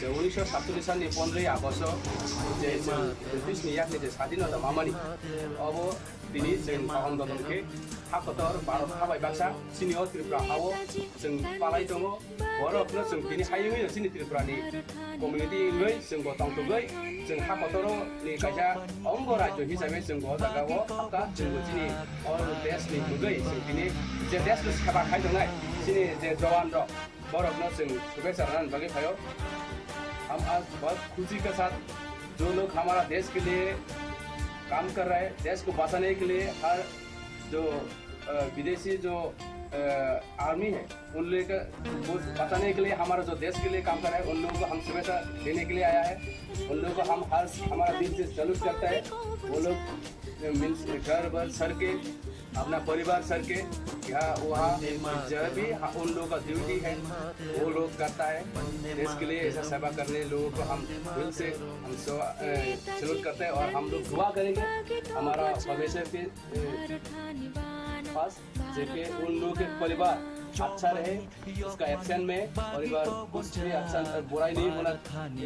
যে 1947 সালनि 15 August যে British yakhni যে স্বাধীনতা মামানি of তিনি जों आन्दोलनके हाकतर भारत हाबाय बाक्सा सिनिय त्रिपुरा हावो जों पालाय दङ बरफनो जों बिनि हायङै सिनि त्रिपुरानि कमिउनिटि ङै जों गतंतगै जों हाकतर नि गायजा अंग राज्य हिसाबै जों गजागाव हाका जों दिनि अल देशनि मुगै जों बिनि जे देशनि सेवा खायदोंनाय सिनि जे जवान र बरफनो जों शुभेच्छा रान बागै भयो। हम आज बहुत खुशी के साथ जो लोग हमारा देश के लिए काम कर रहे हैं, देश को बचाने के लिए हर जो विदेशी जो आर्मी है उन लोगों को बचाने के लिए हमारा जो देश के लिए काम कर रहा है उन लोगों को हम शुभेच्छा देने के लिए आया है। उन लोगों को हम हमारा दिल से सैल्यूट करता है। वो लोग घर भर सर के अपना परिवार सर के यहाँ वहाँ जब भी उन लोगों का ड्यूटी है वो लोग करता है देश के लिए ऐसा सेवा करने लोगों को हम दिल से हम सैल्यूट करते हैं और हम लोग दुआ करेंगे हमारा भविष्य के पास जैसे उन लोगों के परिवार अच्छा रहे उसका एक्शन में परिवार कुछ भी अच्छा बुराई नहीं होना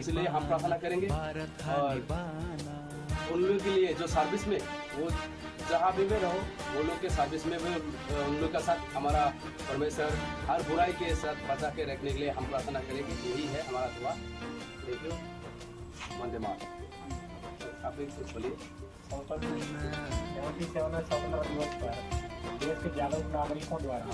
इसलिए हम प्रार्थना करेंगे। और उन लोगों के लिए जो सर्विस में वो जहाँ भी में रहो वो लोग के सर्विस में भी उन लोग का साथ हमारा परमेश्वर हर बुराई के साथ बचा के रखने के लिए हम प्रार्थना करेंगे। यही है हमारा दुआ। Thank you. वंदे मातरम। आप भी कुछ बोलिए। देश के जागरूक नागरिकों द्वारा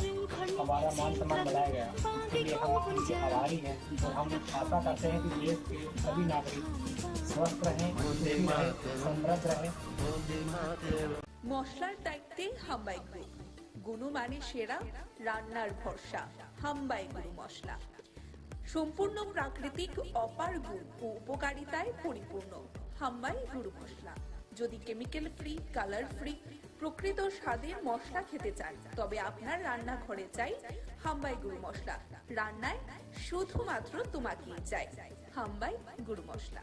हमारा मान सम्मान बढ़ाया गया, इसलिए हम उनके आभारी हैं और हम आशा करते हैं कि देश के सभी नागरिक स्वस्थ रहें, समृद्ध रहें। মশলার দায়িত্বে হাম্বাই গ্রুপ, গুণমানে সেরা, রান্নার ভরসা। হাম্বাই গুরু মশলা সম্পূর্ণ প্রাকৃতিক, অপার গুণ ও উপকারিতায় পরিপূর্ণ। হাম্বাই গুরু মশলা। যদি কেমিক্যাল ফ্রি, কালার ফ্রি, প্রকৃত স্বাদের মশলা খেতে চান তবে আপনার রান্নাঘরে চাই হাম্বাই গুরু মশলা। রান্নায় শুধুমাত্র তোমাকেই চাই। হাম্বাই গুরু মশলা।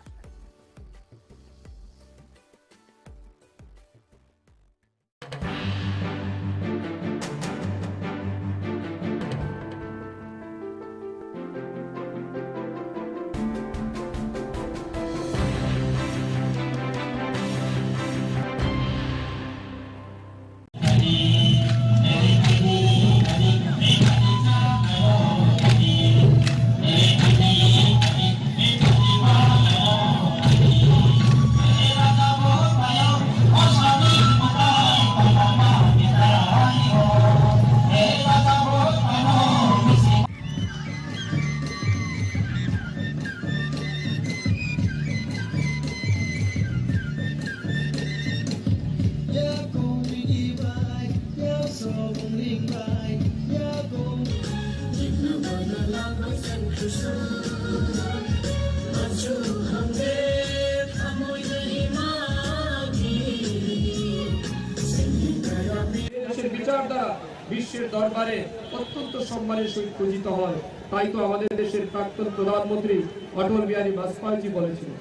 বিচার দ্বারা বিশ্বের দরবারে অত্যন্ত সম্মানের সহিত পূজিত হয়, তাই তো আমাদের দেশের প্রাক্তন প্রধানমন্ত্রী অটল বিহারী বাজপেয়ীজি বলেছিলেন।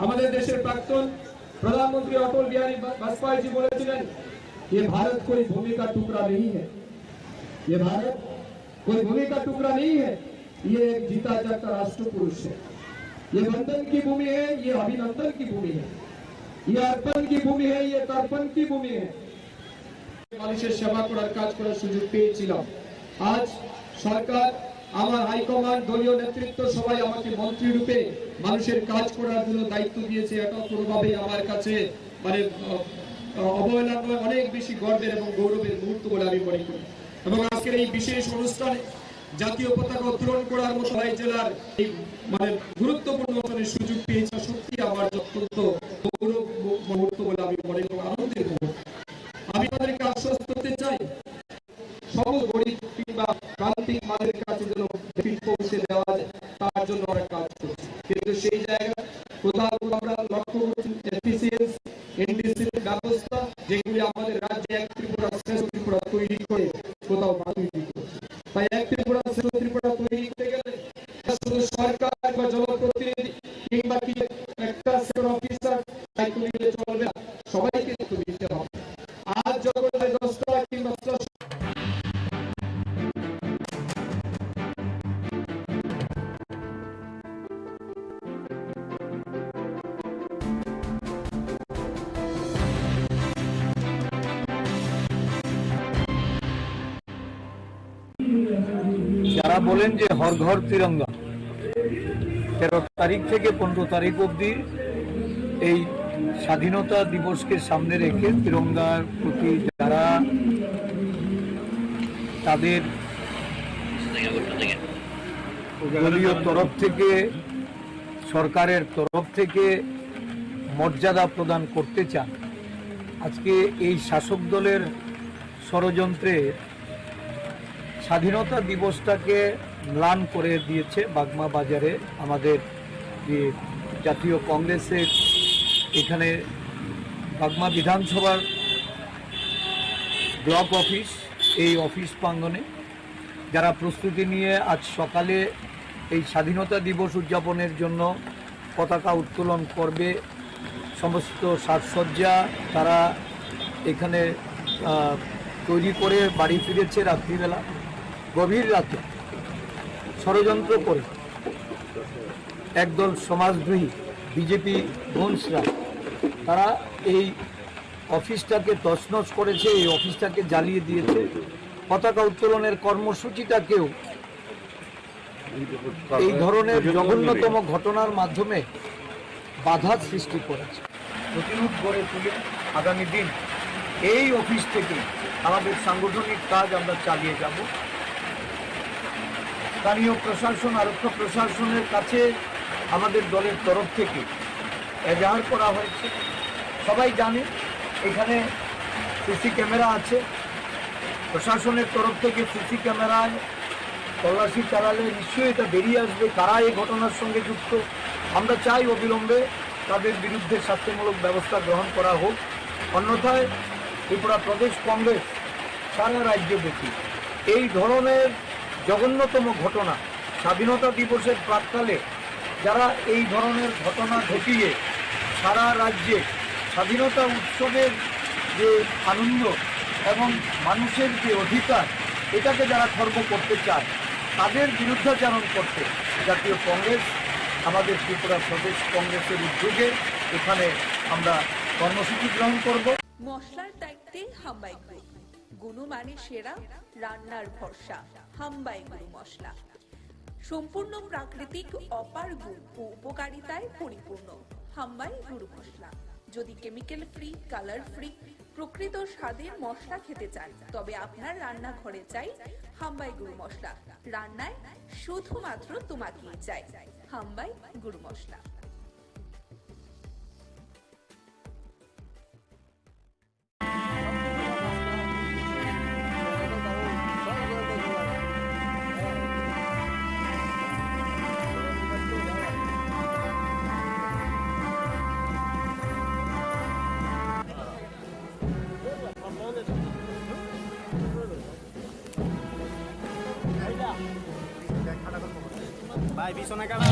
আমাদের দেশের প্রাক্তন प्रधानमंत्री अटल बिहारी वाजपेयी जी बोले, ये भारत कोई भूमि का टुकड़ा नहीं है, ये भारत कोई भूमि का टुकड़ा नहीं है, ये एक जीता जागता राष्ट्र पुरुष है। ये बंधन की भूमि है, ये अभिनंदन की भूमि है, ये अर्पण की भूमि है, ये तर्पण की भूमि है। মানুষের সেবা করার কাজ করার সুযোগ পেয়েছিলাম। আজ সরকার, আমার হাইকমান্ড, দলীয় নেতৃত্ব সবাই আমাকে মন্ত্রী রূপে মানুষের কাজ করার জন্য দায়িত্ব দিয়েছে। এটা কোনোভাবেই আমার কাছে মানে অবহেলা নয়, অনেক বেশি গর্বের এবং গৌরবের মুহূর্ত বলে আমি মনে করি। এবং আজকের এই বিশেষ অনুষ্ঠানে জাতীয় পতাকা উত্তোলন করার মতো এই জেলার এই মানে গুরুত্বপূর্ণ অনুষ্ঠানের সুযোগ পেয়েছে, সত্যি আমার অত্যন্ত গৌরব মুহূর্ত বলে আমি মনে করি, আনন্দের মুহূর্ত। আমি তাদেরকে আশ্বস্ত করতে চাই, সব গরিব কিংবা প্রান্তিক মানুষের কাছে যেন পৌঁছে দেওয়া যায়, তার জন্য আমরা কাজ করছি। কিন্তু সেই জায়গায় কোথাও আমরা লক্ষ্য করছি এফিসিয়েন্স, ইন্ডিসিপ্লিন ব্যবস্থা, যেগুলি আমাদের রাজ্যে এক ত্রিপুরা শ্রেষ্ঠ ত্রিপুরা তৈরি করে কোথাও বাতিল করছে। তাই এক ত্রিপুরা শ্রেষ্ঠ ত্রিপুরা তৈরি করতে গেলে শুধু সরকার বা জনপ্রতিনিধি কিংবা কি একটা সেক্টর অফিসার দায়িত্ব নিলে চলবে না, সবাইকে দায়িত্ব নিতে হবে। আজ যখন 10টা কিংবা যারা বলেন যে হর ঘর তিরঙ্গা, 13 তারিখ থেকে 15 তারিখ অবধি এই স্বাধীনতা দিবসকে সামনে রেখে তিরঙ্গার প্রতি যারা তাদের দলীয় তরফ থেকে, সরকারের তরফ থেকে মর্যাদা প্রদান করতে চান, আজকে এই শাসক দলের ষড়যন্ত্রে স্বাধীনতা দিবসটাকে ম্লান করে দিয়েছে। বাগমা বাজারে আমাদের যে জাতীয় কংগ্রেসের এখানে বাগমা বিধানসভার ব্লক অফিস, এই অফিস প্রাঙ্গণে যারা প্রস্তুতি নিয়ে আজ সকালে এই স্বাধীনতা দিবস উদযাপনের জন্য পতাকা উত্তোলন করবে, সমস্ত সাজসজ্জা তারা এখানে তৈরি করে বাড়ি ফিরেছে রাত্রিবেলা। গভীর রাতে ষড়যন্ত্র করে একদল সমাজদ্রোহী বিজেপি বংশরা তারা এই অফিসটাকে তছনছ করেছে, এই অফিসটাকে জ্বালিয়ে দিয়েছে। পতাকা উত্তোলনের কর্মসূচিটাকেও এই ধরনের জঘন্যতম ঘটনার মাধ্যমে বাধা সৃষ্টি করেছে। প্রতিরোধ গড়ে তুলে আগামী দিন এই অফিস থেকে আমাদের সাংগঠনিক কাজ আমরা চালিয়ে যাব। স্থানীয় প্রশাসন, আরক্ষা প্রশাসনের কাছে আমাদের দলের তরফ থেকে এজাহার করা হয়েছে। সবাই জানে এখানে সিসি ক্যামেরা আছে, প্রশাসনের তরফ থেকে সিসি ক্যামেরায় তল্লাশি চালালে নিশ্চয়ই এটা বেরিয়ে আসবে কারা এই ঘটনার সঙ্গে যুক্ত। আমরা চাই অবিলম্বে তাদের বিরুদ্ধে শাস্তিমূলক ব্যবস্থা গ্রহণ করা হোক, অন্যথায় ত্রিপুরা প্রদেশ কংগ্রেস সারা রাজ্যব্যাপী এই ধরনের জঘন্যতম ঘটনা স্বাধীনতা দিবসের প্রাক্কালে যারা এই ধরনের ঘটনা ঘটিয়ে সারা রাজ্যে স্বাধীনতা উৎসবের যে আনন্দ এবং মানুষের যে অধিকার এটাকে যারা খর্ব করতে চায় তাদের বিরুদ্ধাচরণ করতে জাতীয় কংগ্রেস আমাদের ত্রিপুরা প্রদেশ কংগ্রেসের উদ্যোগে এখানে আমরা কর্মসূচি গ্রহণ করব। মশলার দায়িত্বে হাম্বাই গ্রুপ, গুণমানে সেরা, রান্নার ভরসা। হাম্বাই গুরু মশলা সম্পূর্ণ প্রাকৃতিক, অপার গুণ ও উপকারিতায় পরিপূর্ণ। হাম্বাই গুরু মশলা। যদি কেমিক্যাল ফ্রি, কালার ফ্রি, প্রকৃত স্বাদের মশলা খেতে চান তবে আপনার রান্নাঘরে চাই হাম্বাই গুরু মশলা। রান্নায় শুধুমাত্র তোমাকেই চাই হাম্বাই গুরু মশলা। ভাই বিছনা কাটা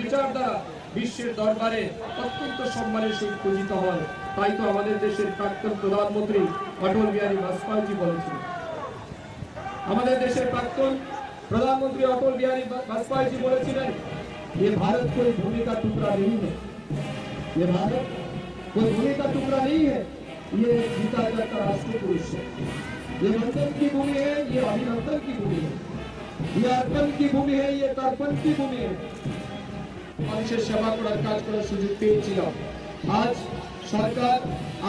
বিচার দ্বারা বিশ্বের দরবারে অত্যন্ত সম্মানের সহিত পূজিত হয়। তাই তো আমাদের দেশের প্রাক্তন প্রধানমন্ত্রী অটল বিহারী বাজপেয়ীজি বলেছিলেন। আমাদের দেশের প্রাক্তন प्रधानमंत्री अटल बिहारी वाजपेयी जी बोलेছিলেন ये भारत कोई भूमि का टुकड़ा नहीं है, ये भारत कोई भूमि का टुकड़ा नहीं है, ये जीता जाता राष्ट्र पुरुष है, ये वंदन की भूमि है, ये अभिनंदन की भूमि है, ये अर्पण की भूमि है, ये तर्पण की भूमि है। মানুষের সেবা করার কাজ করার সুযোগ পেয়েছিলাম। আজ সরকার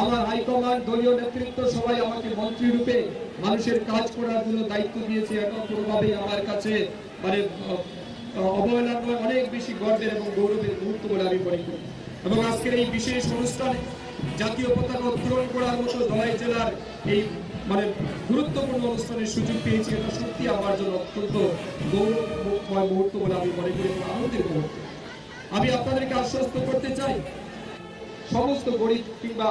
আমার হাইকমান্ড দলীয় নেতৃত্ব সবাই আমাকে মন্ত্রী রূপে মানুষের কাজ করার জন্য দায়িত্ব দিয়েছে। এখন কোনোভাবেই আমার কাছে মানে অবহেলা নয়, অনেক বেশি গর্বের এবং গৌরবের মুহূর্ত বলে আমি মনে করি। এবং আজকের এই বিশেষ অনুষ্ঠানে জাতীয় পতাকা উত্তোলন করার মতো ধলাই জেলার এই মানে গুরুত্বপূর্ণ অনুষ্ঠানের সুযোগ পেয়েছি। এটা সত্যি আমার জন্য অত্যন্ত গৌরবময় মুহূর্ত বলে আমি মনে করি এবং আনন্দের মুহূর্ত। আমি আপনাদেরকে আশ্বস্ত করতে চাই সমস্ত গরিব কিংবা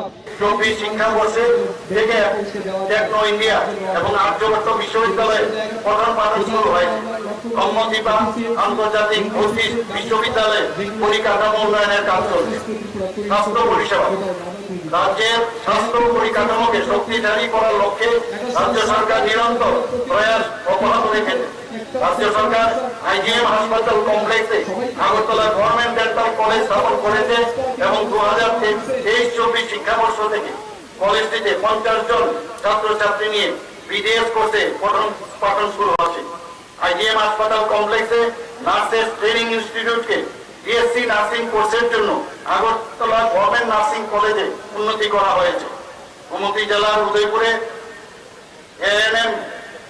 শিক্ষাবর্ষে থেকে টেকনো ইন্ডিয়া এবং আর্যভট্ট বিশ্ববিদ্যালয়ে প্রথম পাঠন শুরু হয়েছে। কম্মদীপা আন্তর্জাতিক ভর্তি বিশ্ববিদ্যালয়ে পরিকাঠামো উন্নয়নের কাজ চলছে। স্বাস্থ্য পরিষেবা রাজ্যের স্বাস্থ্য পরিকাঠামোকে শক্তিশালী করার লক্ষ্যে রাজ্য সরকার নিরন্তর প্রয়াস অব্যাহত রেখেছে। রাজ্য সরকার আইজিএম হাসপাতাল কমপ্লেক্সে আগরতলা গভর্নমেন্ট ডেন্টাল কলেজ স্থাপন করেছে এবং 2023-24 শিক্ষাবর্ষ থেকে কলেজটিতে 50 জন ছাত্রছাত্রী নিয়ে বিডিএস কোর্সে পাঠন শুরু হচ্ছে। আইজিএম হাসপাতাল কমপ্লেক্সে নার্সেস ট্রেনিং ইনস্টিটিউটকে বিএসসি নার্সিং কোর্সের জন্য আগরতলা গভর্নমেন্ট নার্সিং কলেজে উন্নতি করা হয়েছে। গোমতী জেলার উদয়পুরে এএনএম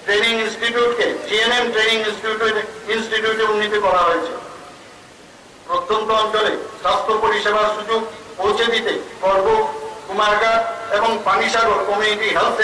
ট্রেনিং ইনস্টিটিউটকে জিএনএম ট্রেনিং ইনস্টিটিউটে উন্নতি করা হয়েছে। প্রত্যন্ত অঞ্চলে স্বাস্থ্য পরিষেবার সুযোগ পৌঁছে দিতে পর্ব কুমারঘাট এবং পানিসাগর কমিউনিটি হেলথ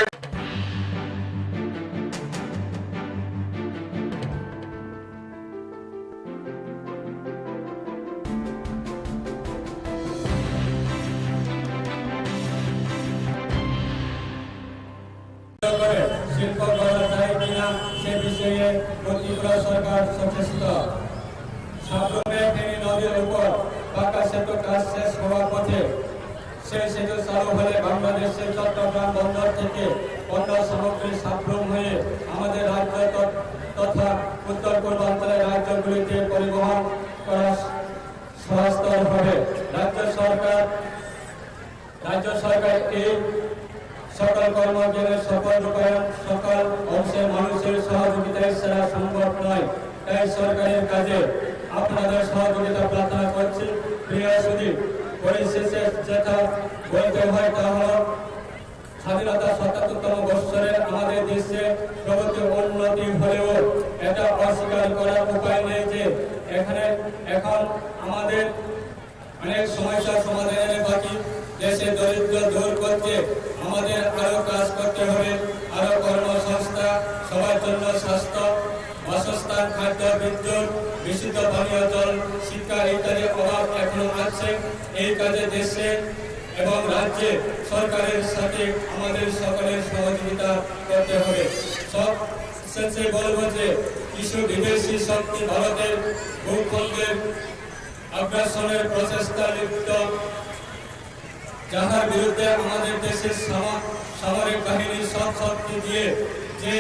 শিল্প করা যায় কিনা সে বিষয়ে ত্রিপুরা সরকার সচেষ্ট। সাবরুমে ফেনী নদীর উপর পাকা সেতু কাজ শেষ হওয়ার পথে সেই সেতু চালু হলে বাংলাদেশের চট্টগ্রাম বন্দর থেকে পণ্য সামগ্রী সাবরুম হয়ে আমাদের রাজ্য তথা উত্তর পূর্বাঞ্চলের রাজ্যগুলিতে পরিবহন করা সহজতর হবে। রাজ্য সরকার এই সকল কর্মজীবনের সফল রূপায়ণ সকল অংশের মানুষের সহযোগিতায় ছাড়া সম্ভব নয়। তাই সরকারের কাজে আপনাদের সহযোগিতা প্রার্থনা করছি। প্রিয় সুদীপ, পরিশেষে যেটা বলতে হয় তা হল স্বাধীনতা ৭৭তম বৎসরে আমাদের দেশে প্রগতি উন্নতি হলেও এটা অস্বীকার করার উপায় নেই যে এখন আমাদের অনেক সমস্যার সমাধানের বাকি। দেশে দরিদ্র দূর করতে আমাদের আরো কাজ করতে হবে, আরো কর্মসংস্থা, সবার জন্য স্বাস্থ্য, বাসস্থান, খাদ্য, বিদ্যুৎ, বিশুদ্ধ পানীয় জল, শিক্ষা ইত্যাদি অভাব এখনো আছে। এই কাজে দেশে এবং রাজ্যে সরকারের সাথে আমাদের সকলের সহযোগিতা করতে হবে। সব শেষে বলবো যে কিছু বিদেশি শক্তি ভারতের ভূখণ্ডের আগ্রাসনের প্রচেষ্টা লিপ্ত, যাহার বিরুদ্ধে আমাদের দেশের সামরিক বাহিনী সব শক্তি দিয়ে যে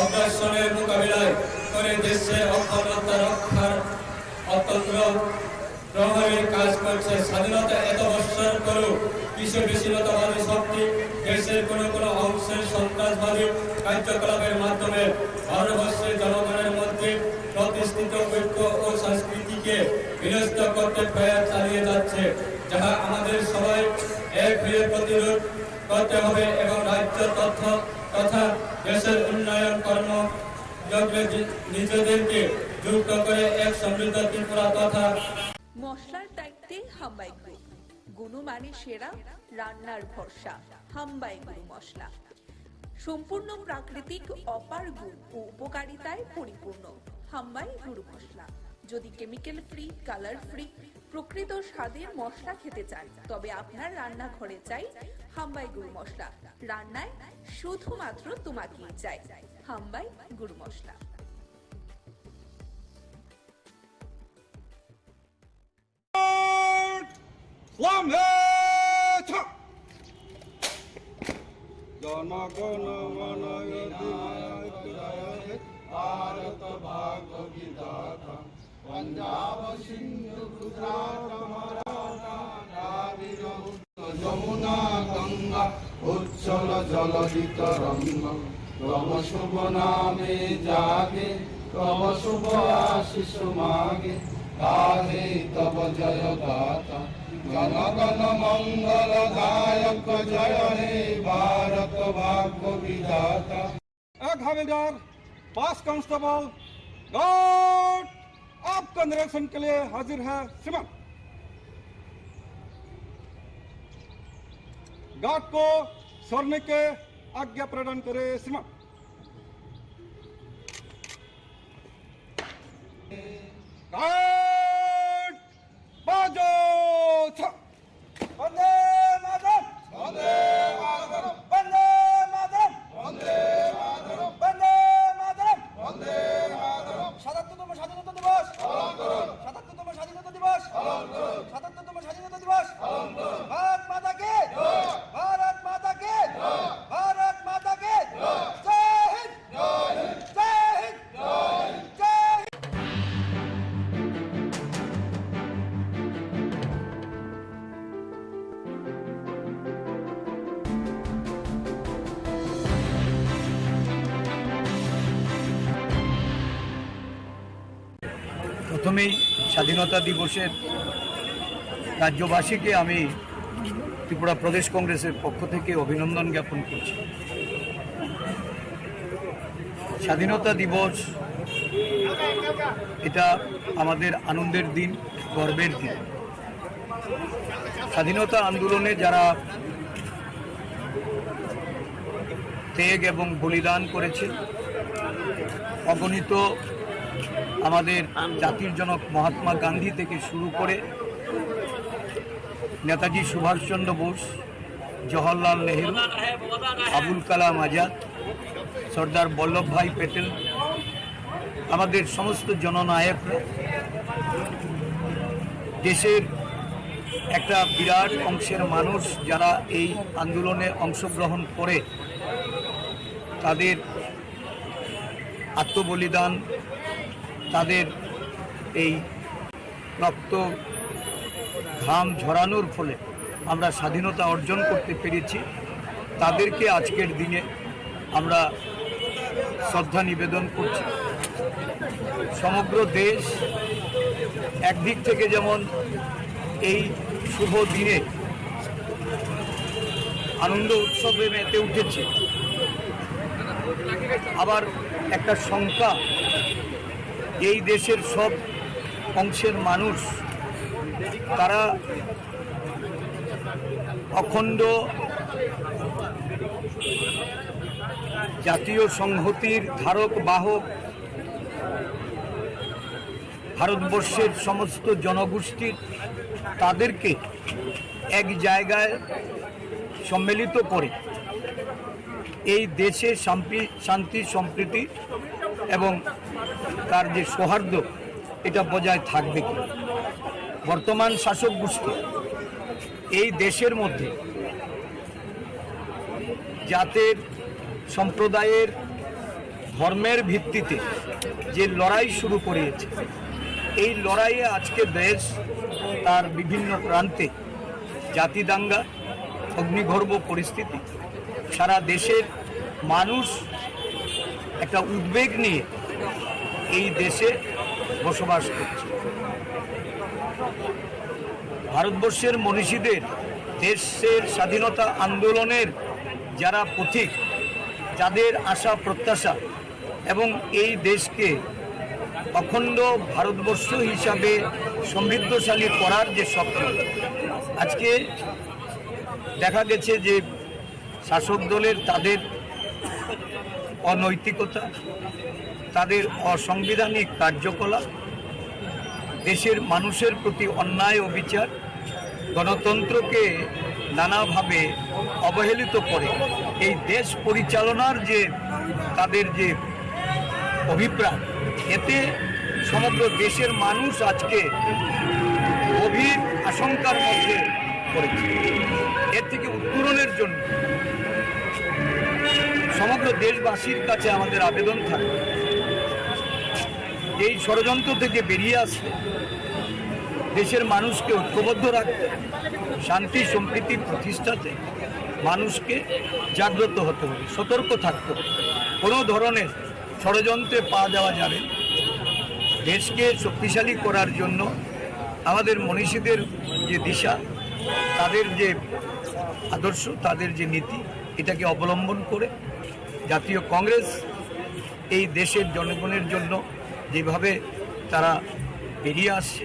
অগ্রাসনের মোকাবিলায় করে দেশে অখণ্ডতা রক্ষার অতন্ত্র প্রভাবে কাজ করছে। স্বাধীনতা এত বৎসর করেও কিছু বিচ্ছিন্নতাবাদী শক্তি দেশের কোনো অংশের সন্ত্রাসবাদী কার্যকলাপের মাধ্যমে ভারতবর্ষের জনগণের মধ্যে প্রতিষ্ঠিত ঐক্য ও সংস্কৃতিকে বিনষ্ট করতে প্রয়াস চালিয়ে যাচ্ছে, যাহা আমাদের সবাই এক হয়ে প্রতিরোধ করতে হবে এবং রাজ্য তথ্য তথা দেশের উন্নয়ন কর্মযজ্ঞে নিজেদেরকে যুক্ত করে এক সমৃদ্ধ ত্রিপুরা তথা মশলার দায়িত্বে হাম্বাই গ্রুপ, গুণমানে সেরা, রান্নার ভরসা। হাম্বাই গুরু মশলা সম্পূর্ণ প্রাকৃতিক, অপার গুণ ও উপকারিতায় পরিপূর্ণ। হাম্বাই গুরু মশলা। যদি কেমিক্যাল ফ্রি, কালার ফ্রি, প্রকৃত স্বাদের মশলা খেতে চান তবে আপনার রান্নাঘরে চাই হাম্বাই গুরু মশলা। রান্নায় শুধুমাত্র তোমাকেই চাই হাম্বাই গুরু মশলা। জনগণ মন ভারত ভাগ্য বিধাতা, পঞ্জাব সিন্ধু গুজরাট মারাঠা দ্রাবিড় যমুনা গঙ্গা উচ্ছল জলধিত রঙ্গ, তব শুভ নামে জাগে, তব শুভ আশিস মাগে, গাহে তব জয় গাথা। জনগণ মঙ্গল দায়ক জয় হে ভারত ভাগ্য বিধাতা। एक हवलदार, 5 कांस्टेबल, गार्ड आपका निरीक्षण के लिए हाजिर है। श्रीमान, गार्ड को सोने के आज्ञा प्रदान करे। श्रीमान, गार्ड बाजो छ। वंदे मातरम, वंदे मातरम, वंदे मातरम, वंदे मातरम, वंदे मातरम, वंदे मातरम। ৭৭তম স্বাধীনতা দিবস পালন করুন। ৭৭তম স্বাধীনতা দিবস পালন করুন। ৭৭তম স্বাধীনতা দিবস পালন করুন। ভারত মাতা কি জয়, ভারত মাতা কি জয়, ভারত মাতা কি জয়। জয় হিন্দ, জয় হিন্দ, জয় হিন্দ, জয় হিন্দ, জয় হিন্দ। প্রথমেই স্বাধীনতা দিবসের রাজ্যবাসীকে আমি ত্রিপুরা প্রদেশ কংগ্রেসের পক্ষ থেকে অভিনন্দন জ্ঞাপন করছি। স্বাধীনতা দিবস এটা আমাদের আনন্দের দিন, গর্বের দিন। স্বাধীনতা আন্দোলনে যারা ত্যাগ এবং বলিদান করেছে, অগণিত আমাদের জাতির জনক মহাত্মা গান্ধী থেকে শুরু করে নেতাজি সুভাষচন্দ্র বোস, জওহরলাল নেহেরু, আবুল কালাম আজাদ, সর্দার বল্লভভাই প্যাটেল, আমাদের সমস্ত জননায়করা দেশের একটা বিরাট অংশের মানুষ যারা এই আন্দোলনে অংশগ্রহণ করে তাদের আত্মবলিদান, তাদের এই রক্ত ঘাম ঝরানোর ফলে আমরা স্বাধীনতা অর্জন করতে পেরেছি। তাদেরকে আজকের দিনে আমরা শ্রদ্ধা নিবেদন করছি। সমগ্র দেশ একদিক থেকে যেমন এই শুভ দিনে আনন্দ উৎসবে মেতে উঠেছে, আবার একটা শঙ্কা এই দেশের সব অংশের মানুষ তারা অখণ্ড জাতীয় সংহতির ধারক বাহক ভারতবর্ষের সমস্ত জনগোষ্ঠীর তাদেরকে এক জায়গায় সম্মিলিত করে এই দেশে শান্তি সম্প্রীতি এবং তার যে সৌহার্দ্য এটা বজায় থাকবে কি। বর্তমান শাসক গোষ্ঠী এই দেশের মধ্যে জাতের সম্প্রদায়ের ধর্মের ভিত্তিতে যে লড়াই শুরু করিয়েছে, এই লড়াইয়ে আজকে দেশ তার বিভিন্ন প্রান্তে জাতি দাঙ্গা, অগ্নিগর্ভ পরিস্থিতি, সারা দেশের মানুষ একটা উদ্বেগ নিয়ে এই দেশে বসবাস করছে। ভারতবর্ষের মনীষীদের, দেশের স্বাধীনতা আন্দোলনের যারা পথিক, যাদের আশা প্রত্যাশা এবং এই দেশকে অখণ্ড ভারতবর্ষ হিসাবে সমৃদ্ধশালী করার যে স্বপ্ন, আজকে দেখা গেছে যে শাসক দলের তাদের অনৈতিকতা, তাদের অসাংবিধানিক কার্যকলাপ, দেশের মানুষের প্রতি অন্যায় ও বিচার, গণতন্ত্রকে নানাভাবে অবহেলিত করে এই দেশ পরিচালনার যে তাদের যে অভিপ্রায়, এতে সমগ্র দেশের মানুষ আজকে গভীর আশঙ্কার মধ্যে পড়েছে। এর থেকে উত্তরণের জন্য সমগ্র দেশবাসীর কাছে আমাদের আবেদন থাকে, এই ষড়যন্ত্র থেকে বেরিয়ে আসতে, দেশের মানুষকে ঐক্যবদ্ধ রাখতে, শান্তি সম্প্রীতি প্রতিষ্ঠাতে মানুষকে জাগ্রত হতে হবে, সতর্ক থাকতে হবে। কোনো ধরনের ষড়যন্ত্রে পা দেওয়া যাবে। দেশকে শক্তিশালী করার জন্য আমাদের মনীষীদের যে দিশা, তাদের যে আদর্শ, তাদের যে নীতি, এটাকে অবলম্বন করে জাতীয় কংগ্রেস এই দেশের জনগণের জন্য যেভাবে তারা বেরিয়ে আসছে,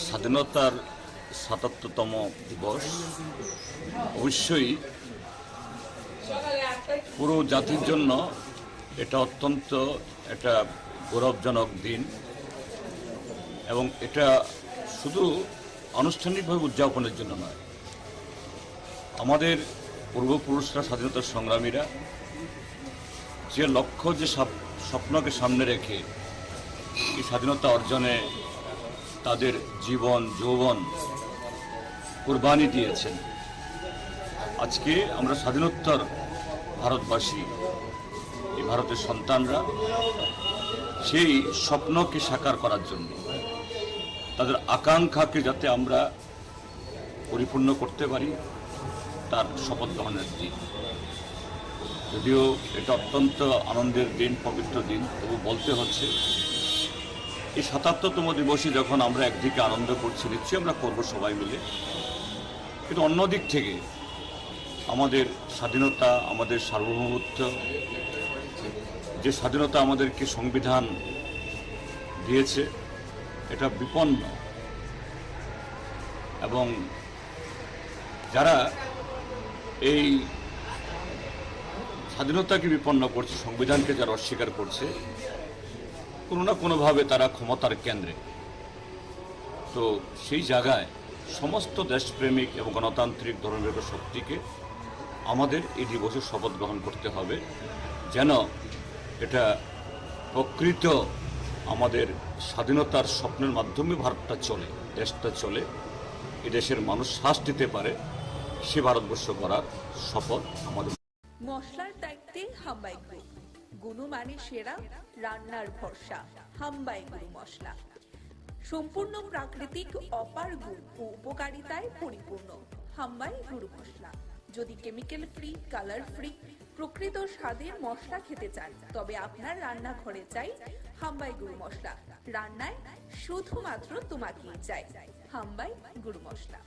স্বাধীনতার ৭৭তম দিবস অবশ্যই পুরো জাতির জন্য এটা অত্যন্ত একটা গৌরবজনক দিন, এবং এটা শুধু আনুষ্ঠানিকভাবে উদযাপনের জন্য নয়, আমাদের পূর্বপুরুষরা, স্বাধীনতা সংগ্রামীরা যে লক্ষ্য, যে স্বপ্নকে সামনে রেখে এই স্বাধীনতা অর্জনে তাদের জীবন যৌবন কুরবানি দিয়েছেন, আজকে আমরা স্বাধীনোত্তর ভারতবাসী, এই ভারতের সন্তানরা সেই স্বপ্নকে সাকার করার জন্য, তাদের আকাঙ্ক্ষাকে যাতে আমরা পরিপূর্ণ করতে পারি, তার শপথ গ্রহণের দিন। যদিও এটা অত্যন্ত আনন্দের দিন, পবিত্র দিন, তবু বলতে হচ্ছে এই ৭৭তম দিবসে যখন আমরা একদিকে আনন্দ করছি, নিশ্চয়ই আমরা করবো সবাই মিলে, কিন্তু অন্যদিক থেকে আমাদের স্বাধীনতা, আমাদের সার্বভৌমত্ব, যে স্বাধীনতা আমাদেরকে সংবিধান দিয়েছে, এটা বিপন্ন। এবং যারা এই স্বাধীনতাকে বিপন্ন করছে, সংবিধানকে যারা অস্বীকার করছে, কোনো না কোনোভাবে তারা ক্ষমতার কেন্দ্রে। তো সেই জায়গায় সমস্ত দেশপ্রেমিক এবং গণতান্ত্রিক ধর্মনিরপেক্ষ শক্তিকে আমাদের এই দিবসে শপথ গ্রহণ করতে হবে, যেন এটা প্রকৃত আমাদের স্বাধীনতার স্বপ্নের মাধ্যমে ভারতটা চলে, দেশটা চলে, এই দেশের মানুষ শ্বাস দিতে পারে, সে ভারতবর্ষ করার শপথ আমাদের। মশলার দায়িত্বে হাম্বাই গ্রুপ, গুণমানে সেরা, রান্নার ভরসা, হাম্বাই গুরু মশলা। সম্পূর্ণ প্রাকৃতিক অপার গুণ ও উপকারিতায় পরিপূর্ণ হাম্বাই গুরু মশলা। যদি কেমিক্যাল ফ্রি, কালার ফ্রি, প্রকৃত স্বাদের মশলা খেতে চান তবে আপনার রান্নাঘরে চাই হাম্বাই গুরু মশলা। রান্নায় শুধুমাত্র তোমাকেই চাই হাম্বাই গুরু মশলা।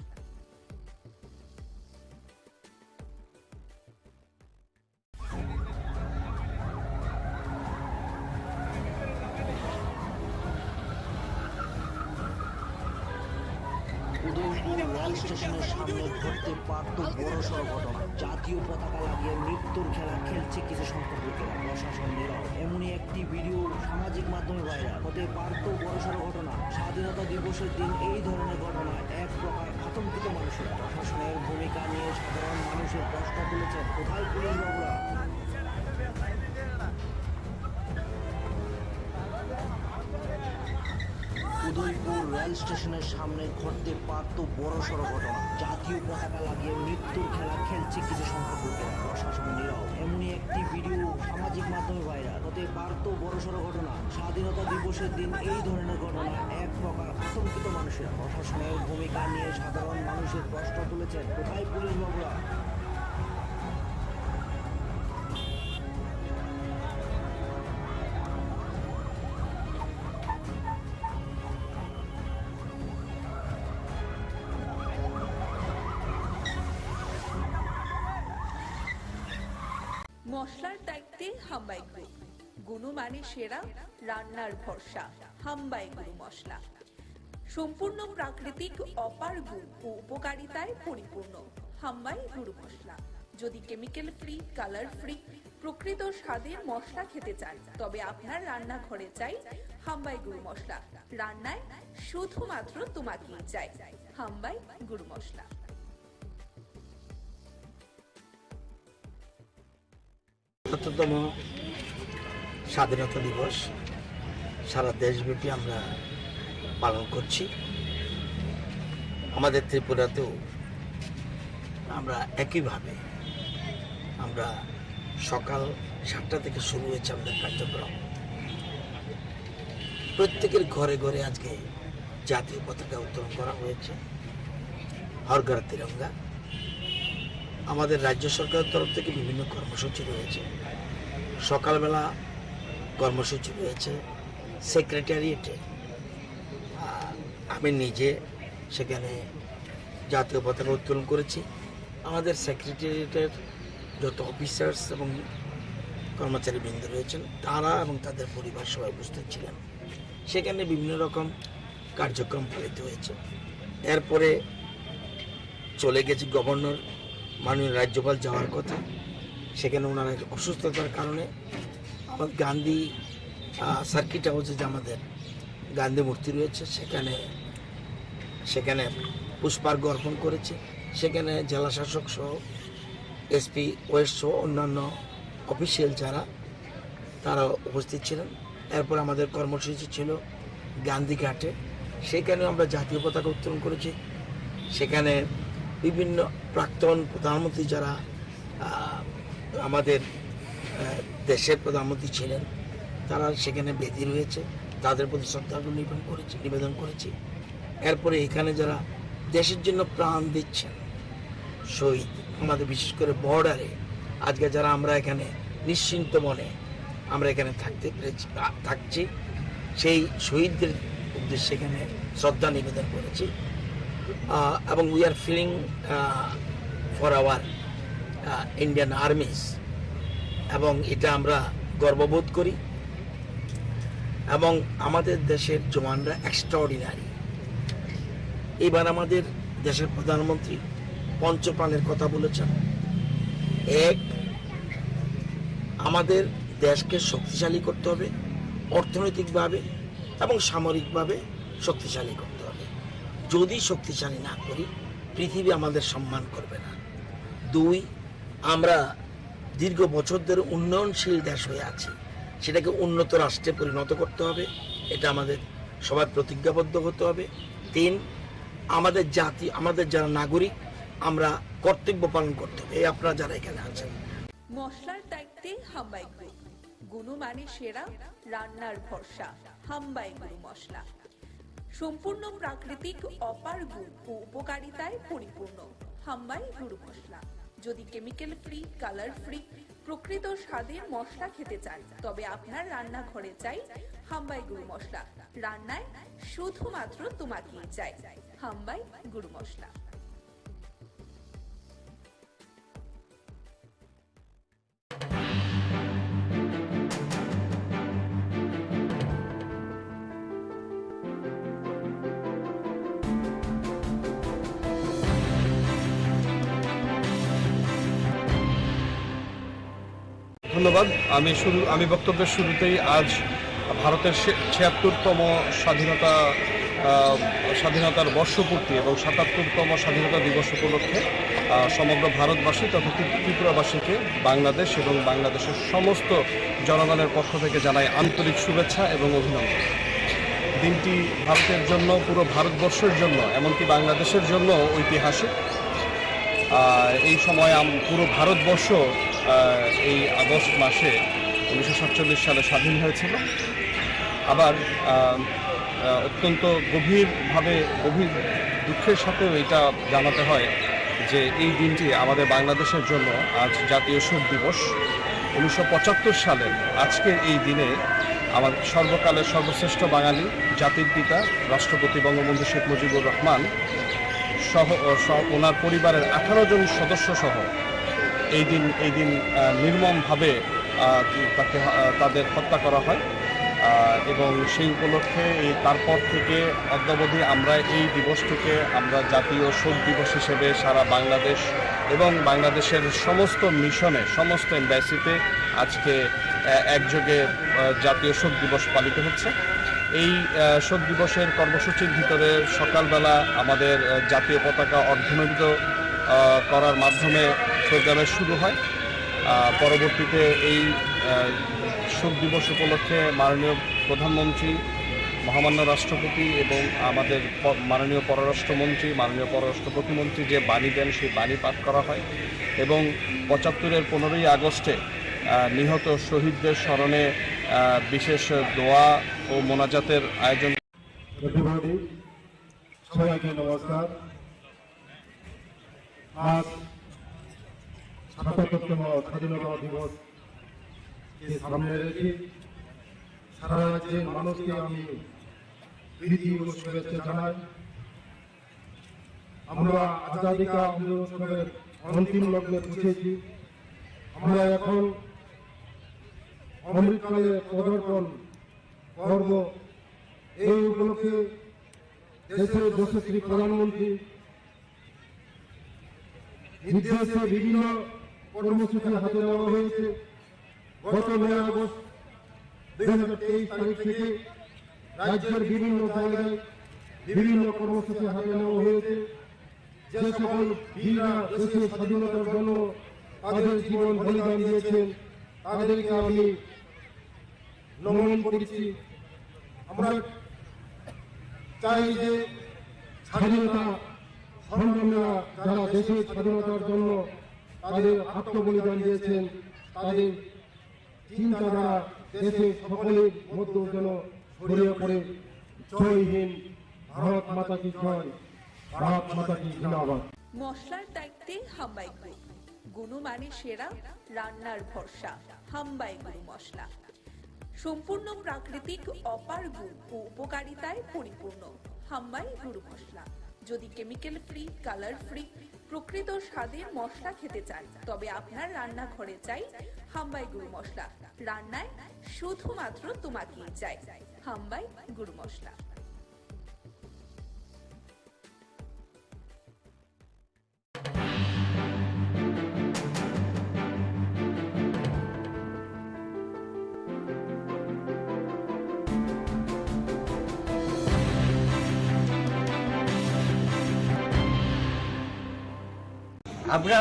উদয়পুর রেল স্টেশনের সামনে ঘটতে পারত বড়সড় ঘটনা। জাতীয় পতাকা লাগিয়ে মৃত্যুর খেলা খেলছে কিছু সংখ্যক লোকেরা, প্রশাসন নীরব। এমনই একটি ভিডিও সামাজিক মাধ্যমে ভাইরাল হতে পারত বড়সড় ঘটনা। স্বাধীনতা দিবসের দিন এই ধরনের ঘটনায় এক প্রকার আতঙ্কিত মানুষেরা। প্রশাসনের ভূমিকা নিয়ে সাধারণ মানুষের প্রশ্ন তুলেছেন, কোথায় পুলিশ বাবুরা? উদয়পুর রেল স্টেশনের সামনে ঘটতে পারত বড়সড় ঘটনা। জাতীয় পতাকা লাগিয়ে মৃত্যুর খেলা খেলছে কিছু সংখ্যক লোকেরা, প্রশাসন নীরব। এমনই একটি ভিডিও সামাজিক মাধ্যমে ভাইরাল হতে পারত বড়সড় ঘটনা। স্বাধীনতা দিবসের দিন এই ধরনের ঘটনায় এক প্রকার আতঙ্কিত মানুষেরা। প্রশাসনের ভূমিকা নিয়ে সাধারণ মানুষের প্রশ্ন তুলেছেন, কোথায় পুলিশ বাবুরা? মশলার দায়িত্বে হাম্বাই গ্রুপ। গুণমানে সেরা, রান্নার ভরসা হাম্বাই গুরু মশলা। সম্পূর্ণ প্রাকৃতিক অপার গুণ ও উপকারিতায় পরিপূর্ণ হাম্বাই গুরু মশলা। যদি কেমিক্যাল ফ্রি, কালার ফ্রি, প্রকৃত স্বাদের মশলা খেতে চান তবে আপনার রান্নাঘরে চাই হাম্বাই গুরু মশলা। রান্নায় শুধুমাত্র তোমাকেই চাই হাম্বাই গুরু মশলা। তম স্বাধীনতা দিবস সারা দেশব্যাপী আমরা পালন করছি। আমাদের ত্রিপুরাতেও আমরা একইভাবে আমরা সকাল 7টা থেকে শুরু হয়েছে আমাদের কার্যক্রম। প্রত্যেকের ঘরে ঘরে আজকে জাতীয় পতাকা উত্তোলন করা হয়েছে, হর ঘর তিরঙ্গা। আমাদের রাজ্য সরকারের তরফ থেকে বিভিন্ন কর্মসূচি রয়েছে। সকালবেলা কর্মসূচি রয়েছে সেক্রেটারিয়েটে, আমি নিজে সেখানে জাতীয় পতাকা উত্তোলন করেছি। আমাদের সেক্রেটারিয়েটের যত অফিসার্স এবং কর্মচারীবৃন্দ রয়েছেন তারা এবং তাদের পরিবার সবাই উপস্থিত ছিলেন। সেখানে বিভিন্ন রকম কার্যক্রম পালিত হয়েছে। এরপরে চলে গেছে গভর্নর, মাননীয় রাজ্যপাল যাওয়ার কথা। সেখানে ওনার অসুস্থতার কারণে আমাদের গান্ধী সার্কিট হাউসে যে আমাদের গান্ধী মূর্তি রয়েছে সেখানে পুষ্পার্ঘ্য অর্পণ করেছে। সেখানে জেলা শাসক সহ এসপি ওয়েস্ট সহ অন্যান্য অফিসিয়াল যারা তারা উপস্থিত ছিলেন। এরপর আমাদের কর্মসূচি ছিল গান্ধীঘাটে, সেখানেও আমরা জাতীয় পতাকা উত্তোলন করেছি। সেখানে বিভিন্ন প্রাক্তন প্রধানমন্ত্রী যারা আমাদের দেশের প্রধানমন্ত্রী ছিলেন তারা সেখানে বেদি রয়েছে, তাদের প্রতি শ্রদ্ধাঞ্জলি নিবেদন করেছি। এরপরে এখানে যারা দেশের জন্য প্রাণ দিচ্ছেন শহীদ, আমাদের বিশেষ করে বর্ডারে আজকে যারা আমরা এখানে নিশ্চিন্ত মনে আমরা এখানে থাকছি, সেই শহীদদের উদ্দেশ্যে এখানে শ্রদ্ধা নিবেদন করেছি। এবং we are feeling for our Indian armies, এবং এটা আমরা গর্ববোধ করি। এবং আমাদের দেশের জওয়ানরা এক্সট্রাঅর্ডিনারি। এবার আমাদের দেশের প্রধানমন্ত্রী পঞ্চপ্রাণের কথা বলেছেন। এক, আমাদের দেশকে শক্তিশালী করতে হবে, অর্থনৈতিকভাবে এবং সামরিকভাবে শক্তিশালী করতে হবে। যদি শক্তিশালী না করি পৃথিবী আমাদের সম্মান করবে না। দুই, আমরা দীর্ঘ বছর ধরে উন্নয়নশীল দেশ হয়ে আছি, সেটাকে উন্নত রাষ্ট্রে পরিণত করতে হবে, এটা আমাদের সবার প্রতিজ্ঞাবদ্ধ হতে হবে। তিন, আমাদের জাতি, আমাদের যারা নাগরিক, আমরা কর্তব্য পালন করতে হবে। এই আপনারা যারা এখানে আছেন। মশলার দায়িত্বে হাম্বাই গ্রুপ। গুণমানে সেরা, রান্নার ভরসা হাম্বাই গুরু মশলা। সম্পূর্ণ প্রাকৃতিক অপার গুণ ও উপকারিতায় পরিপূর্ণ হাম্বাই গুঁড়ো মশলা। যদি কেমিক্যাল ফ্রি, কালার ফ্রি, প্রকৃত স্বাদের মশলা খেতে চান তবে আপনার রান্নাঘরে চাই হাম্বাই গুঁড়ো মশলা। রান্নায় শুধুমাত্র তোমাকেই চাই হাম্বাই গুঁড়ো মশলা। ধন্যবাদ। আমি বক্তব্যের শুরুতেই আজ ভারতের ৭৬তম স্বাধীনতার বর্ষপূর্তি এবং ৭৭তম স্বাধীনতা দিবস উপলক্ষে সমগ্র ভারতবাসী তথা ত্রিপুরাবাসীকে বাংলাদেশ এবং বাংলাদেশের সমস্ত জনগণের পক্ষ থেকে জানাই আন্তরিক শুভেচ্ছা এবং অভিনন্দন। দিনটি ভারতের জন্য, পুরো ভারতবর্ষের জন্য, এমনকি বাংলাদেশের জন্য ঐতিহাসিক। এই সময় পুরো ভারতবর্ষ এই আগস্ট মাসে 1947 সালে স্বাধীন হয়েছিল। আবার অত্যন্ত গভীর দুঃখের সাথেও এটা জানাতে হয় যে এই দিনটি আমাদের বাংলাদেশের জন্য আজ জাতীয় শোক দিবস। 1975 সালের আজকের এই দিনে আমাদের সর্বকালের সর্বশ্রেষ্ঠ বাঙালি, জাতির পিতা রাষ্ট্রপতি বঙ্গবন্ধু শেখ মুজিবুর রহমান সহ ওনার পরিবারের 18 জন সদস্য সহ এই দিন নির্মমভাবে তাদের হত্যা করা হয় এবং সেই উপলক্ষে তারপর থেকে অদ্যাবধি আমরা এই দিবসটিকে আমরা জাতীয় শোক দিবস হিসেবে সারা বাংলাদেশ এবং বাংলাদেশের সমস্ত মিশনে, সমস্ত এম্বাসিতে আজকে একযোগে জাতীয় শোক দিবস পালিত হচ্ছে। এই শোক দিবসের কর্মসূচির ভিতরে সকালবেলা আমাদের জাতীয় পতাকা অর্ধনমিত করার মাধ্যমে প্রোগ্রামের শুরু হয়। পরবর্তীতে এই শোক দিবস উপলক্ষে মাননীয় প্রধানমন্ত্রী, মহামান্য রাষ্ট্রপতি এবং আমাদের মাননীয় পররাষ্ট্রমন্ত্রী, মাননীয় পররাষ্ট্র প্রতিমন্ত্রী যে বাণী দেন সেই বাণী পাঠ করা হয় এবং 75-এর 15ই আগস্টে নিহত শহীদদের স্মরণে বিশেষ দোয়া ও মোনাজাতের আয়োজন। সবাইকে নমস্কার। আজ ৭৭তম স্বাধীনতা দিবস সামনে রেখে সারা রাজ্যের মানুষকে আমি প্রীতি ও শুভেচ্ছা জানাই। আমরা আজাদী কা অমৃত উৎসবের অন্তিম লগ্নে পৌঁছেছি। আমরা এখন অমৃতকালে পদার্পণ করব। এই উপলক্ষে দেশের যশস্বী প্রধানমন্ত্রী নির্দেশে বিভিন্ন কর্মসূচি হাতে নেওয়া হয়েছে। গত ৯ আগস্ট 2023 তারিখ থেকে রাজ্যের বিভিন্ন জায়গায় বিভিন্ন কর্মসূচি হাতে নেওয়া হয়েছে। যে সকল বীররা দেশের স্বাধীনতার জন্য তাদের জীবন বলিদান দিয়েছেন তাদেরকে আমি নমন করছি। আমরা চাই যে স্বাধীনতা সংগ্রামীরা যারা দেশের স্বাধীনতার জন্য তাদের আত্মবলিদান দিয়েছেন তাদের চিন্তাধারা দেশের সকলের মধ্যে যেন ছড়িয়ে পড়ে। জয় হিন্দ, ভারত মাতা কি জয়, ভারত মাতা কি জিন্দাবাদ। মশলার দায়িত্বে হাম্বাই গ্রুপ, গুণমানে সেরা, রান্নার ভরসা হাম্বাই গুঁড়ো মশলা। সম্পূর্ণ প্রাকৃতিক অপার গুণ ও উপকারিতায় পরিপূর্ণ হাম্বাই গুঁড়ো মশলা। যদি কেমিক্যাল ফ্রি, কালার ফ্রি, প্রকৃত স্বাদের মশলা খেতে চান তবে আপনার রান্নাঘরে চাই হাম্বাই গুঁড়ো মশলা। রান্নায় শুধুমাত্র তোমাকেই চাই হাম্বাই গুঁড়ো মশলা। আমরা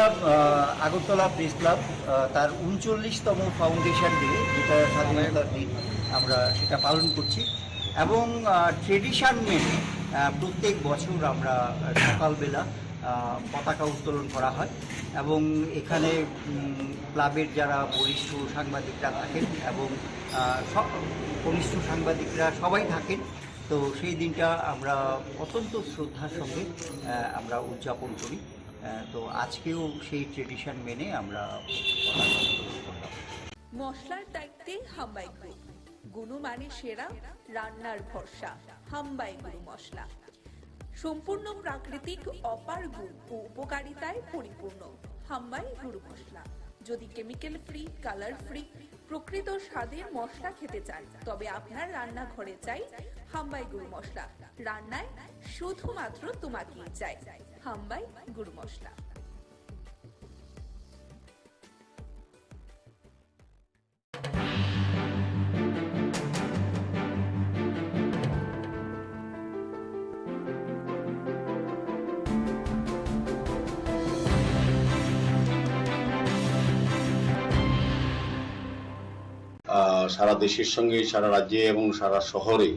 আগরতলা প্রেস ক্লাব তার ৩৯তম ফাউন্ডেশন ডে, যেটা স্বাধীনতার দিন, আমরা সেটা পালন করছি এবং ট্রেডিশন মেনে প্রত্যেক বছর আমরা সকালবেলা পতাকা উত্তোলন করা হয় এবং এখানে ক্লাবের যারা বরিষ্ঠ সাংবাদিকরা থাকেন এবং কনিষ্ঠ সাংবাদিকরা সবাই থাকেন তো সেই দিনটা আমরা অত্যন্ত শ্রদ্ধার সঙ্গে আমরা উদযাপন করি। তো আজকেও সেই ট্রেডিশন মেনে আমরা করলাম। মশলার দায়িত্বে হাম্বাই গ্রুপ, গুণমানে সেরা, রান্নার ভরসা। হাম্বাই গুরু মশলা সম্পূর্ণ প্রাকৃতিক, অপার গুণ ও উপকারিতায় পরিপূর্ণ। হাম্বাই গুরু মশলা। যদি কেমিক্যাল ফ্রি, কালার ফ্রি, প্রকৃত স্বাদের মশলা খেতে চান, তবে আপনার রান্নাঘরে চাই হাম্বাই গুরু মশলা। রান্নায় শুধুমাত্র তোমাকেই চাই। হাম্বাই গুরু মশলা। সারা দেশের সঙ্গে সারা রাজ্যে এবং সারা শহরে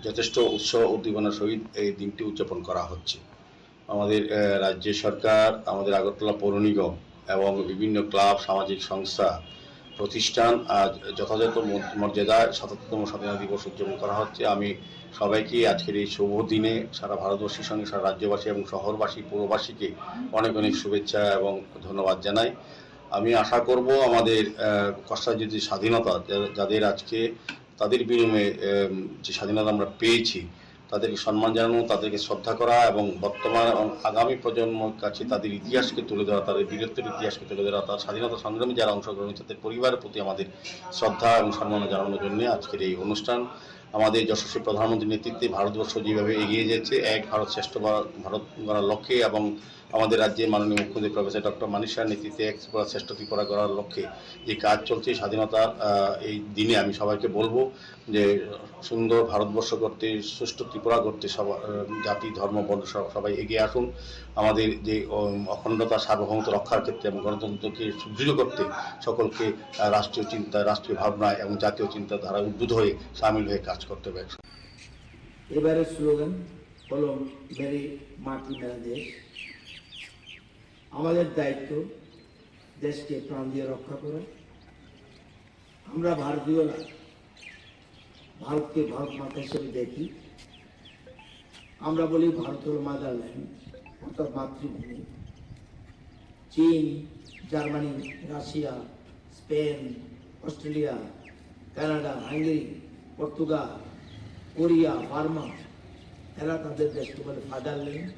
যথেষ্ট উৎসাহ উদ্দীপনার সহিত এই দিনটি উদযাপন করা হচ্ছে। আমাদের রাজ্য সরকার, আমাদের আগরতলা পৌর নিগম এবং বিভিন্ন ক্লাব, সামাজিক সংস্থা, প্রতিষ্ঠান আজ যথাযথ মর্যাদায় ৭৭তম স্বাধীনতা দিবস উদযাপন করা হচ্ছে। আমি সবাইকে আজকের এই শুভ দিনে সারা ভারতবর্ষের সঙ্গে সারা রাজ্যবাসী এবং শহরবাসী, পৌরবাসীকে অনেক অনেক শুভেচ্ছা এবং ধন্যবাদ জানাই। আমি আশা করব আমাদের কষ্টার্জিত যে স্বাধীনতা, যাদের আজকে তাদের বিনিময়ে যে স্বাধীনতা আমরা পেয়েছি, তাদেরকে সম্মান জানানো, তাদেরকে শ্রদ্ধা করা এবং বর্তমান এবং আগামী প্রজন্মের কাছে তাদের ইতিহাসকে তুলে ধরা, তাদের বীরত্বের ইতিহাসকে তুলে ধরা, তার স্বাধীনতা সংগ্রামে যারা অংশগ্রহণ, তাদের পরিবারের প্রতি আমাদের শ্রদ্ধা এবং সম্মান জানানোর জন্য আজকের এই অনুষ্ঠান। আমাদের যশস্বী প্রধানমন্ত্রীর নেতৃত্বে ভারতবর্ষ যেভাবে এগিয়ে যাচ্ছে এক ভারত শ্রেষ্ঠ ভারত গড়ার লক্ষ্যে, এবং আমাদের রাজ্যে মাননীয় মুখ্যমন্ত্রী প্রফেসর ডক্টর মানিক সাহের নেতৃত্বে এক ত্রিপুরা শ্রেষ্ঠ ত্রিপুরা গড়ার লক্ষ্যে যে কাজ চলছে, স্বাধীনতার এই দিনে আমি সবাইকে বলবো যে সুন্দর ভারতবর্ষ করতে, সুষ্ঠু ত্রিপুরা করতে জাতি, ধর্ম, বর্ণ সবাই এগিয়ে আসুন। আমাদের যে অখণ্ডতা, সার্বভৌমত্ব রক্ষার ক্ষেত্রে এবং গণতন্ত্রকে সুদৃঢ় করতে সকলকে রাষ্ট্রীয় চিন্তা, রাষ্ট্রীয় ভাবনা এবং জাতীয় চিন্তাধারায় উদ্বুদ্ধ হয়ে সামিল হয়ে কাজ করতে হবে। এবারের স্লোগান হলো মেরি মাটি মেরা দেশ। আমাদের দায়িত্ব দেশকে প্রাণ দিয়ে রক্ষা করা। আমরা ভারতীয়রা ভারতকে ভারত মাতা হিসেবে দেখি। আমরা বলি ভারত হল মাদারল্যান্ড, অর্থাৎ মাতৃভূমি। চীন, Germany, Russia, Spain, Australia, Canada, Hungary, Portugal, Korea, Burma, এরা তাদের দেশকে বলে ফাদারল্যান্ড।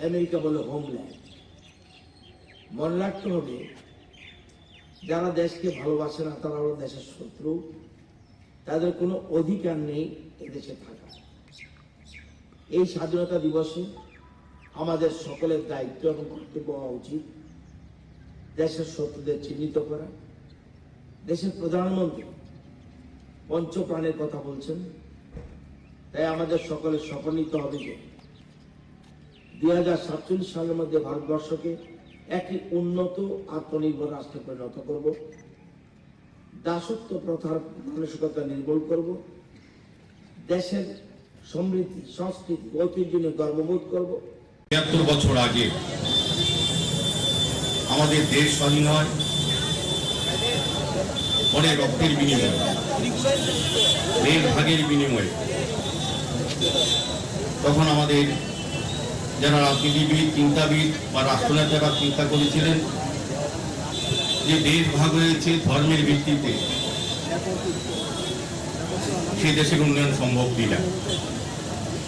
আমেরিকা বলে হোমল্যান্ড। মনে রাখতে হবে, যারা দেশকে ভালোবাসে না তারা হলো দেশের শত্রু। তাদের কোনো অধিকার নেই এদেশে থাকা। এই স্বাধীনতা দিবসে আমাদের সকলের দায়িত্ব এবং কর্তব্য হওয়া উচিত দেশের শত্রুদের চিহ্নিত করা। দেশের প্রধানমন্ত্রী পঞ্চপ্রাণের কথা বলছেন, তাই আমাদের সকলের শপথ নিতে হবে যে 2047 সালের মধ্যে ভারতবর্ষকে একটি উন্নত আত্মনির্ভর রাষ্ট্রে পরিণত করব। দাসত্ব প্রথার মানসিকতা নির্মূল করব। দেশের সমৃদ্ধি, সংস্কৃতি, ঐতিহ্য নিয়ে গর্ববোধ করব। ৭৩ বছর আগে আমাদের দেশ স্বাধীন হয় অনেক রক্তের বিনিময়ে, দেড় ভাগের বিনিময়ে। তখন আমাদের যারা রাজনীতিবিদ, চিন্তাবিদ বা রাষ্ট্রনেতারা চিন্তা করেছিলেন যে দেশ ভাগ হয়েছে ধর্মের ভিত্তিতে, সে দেশের উন্নয়ন সম্ভব কিনা।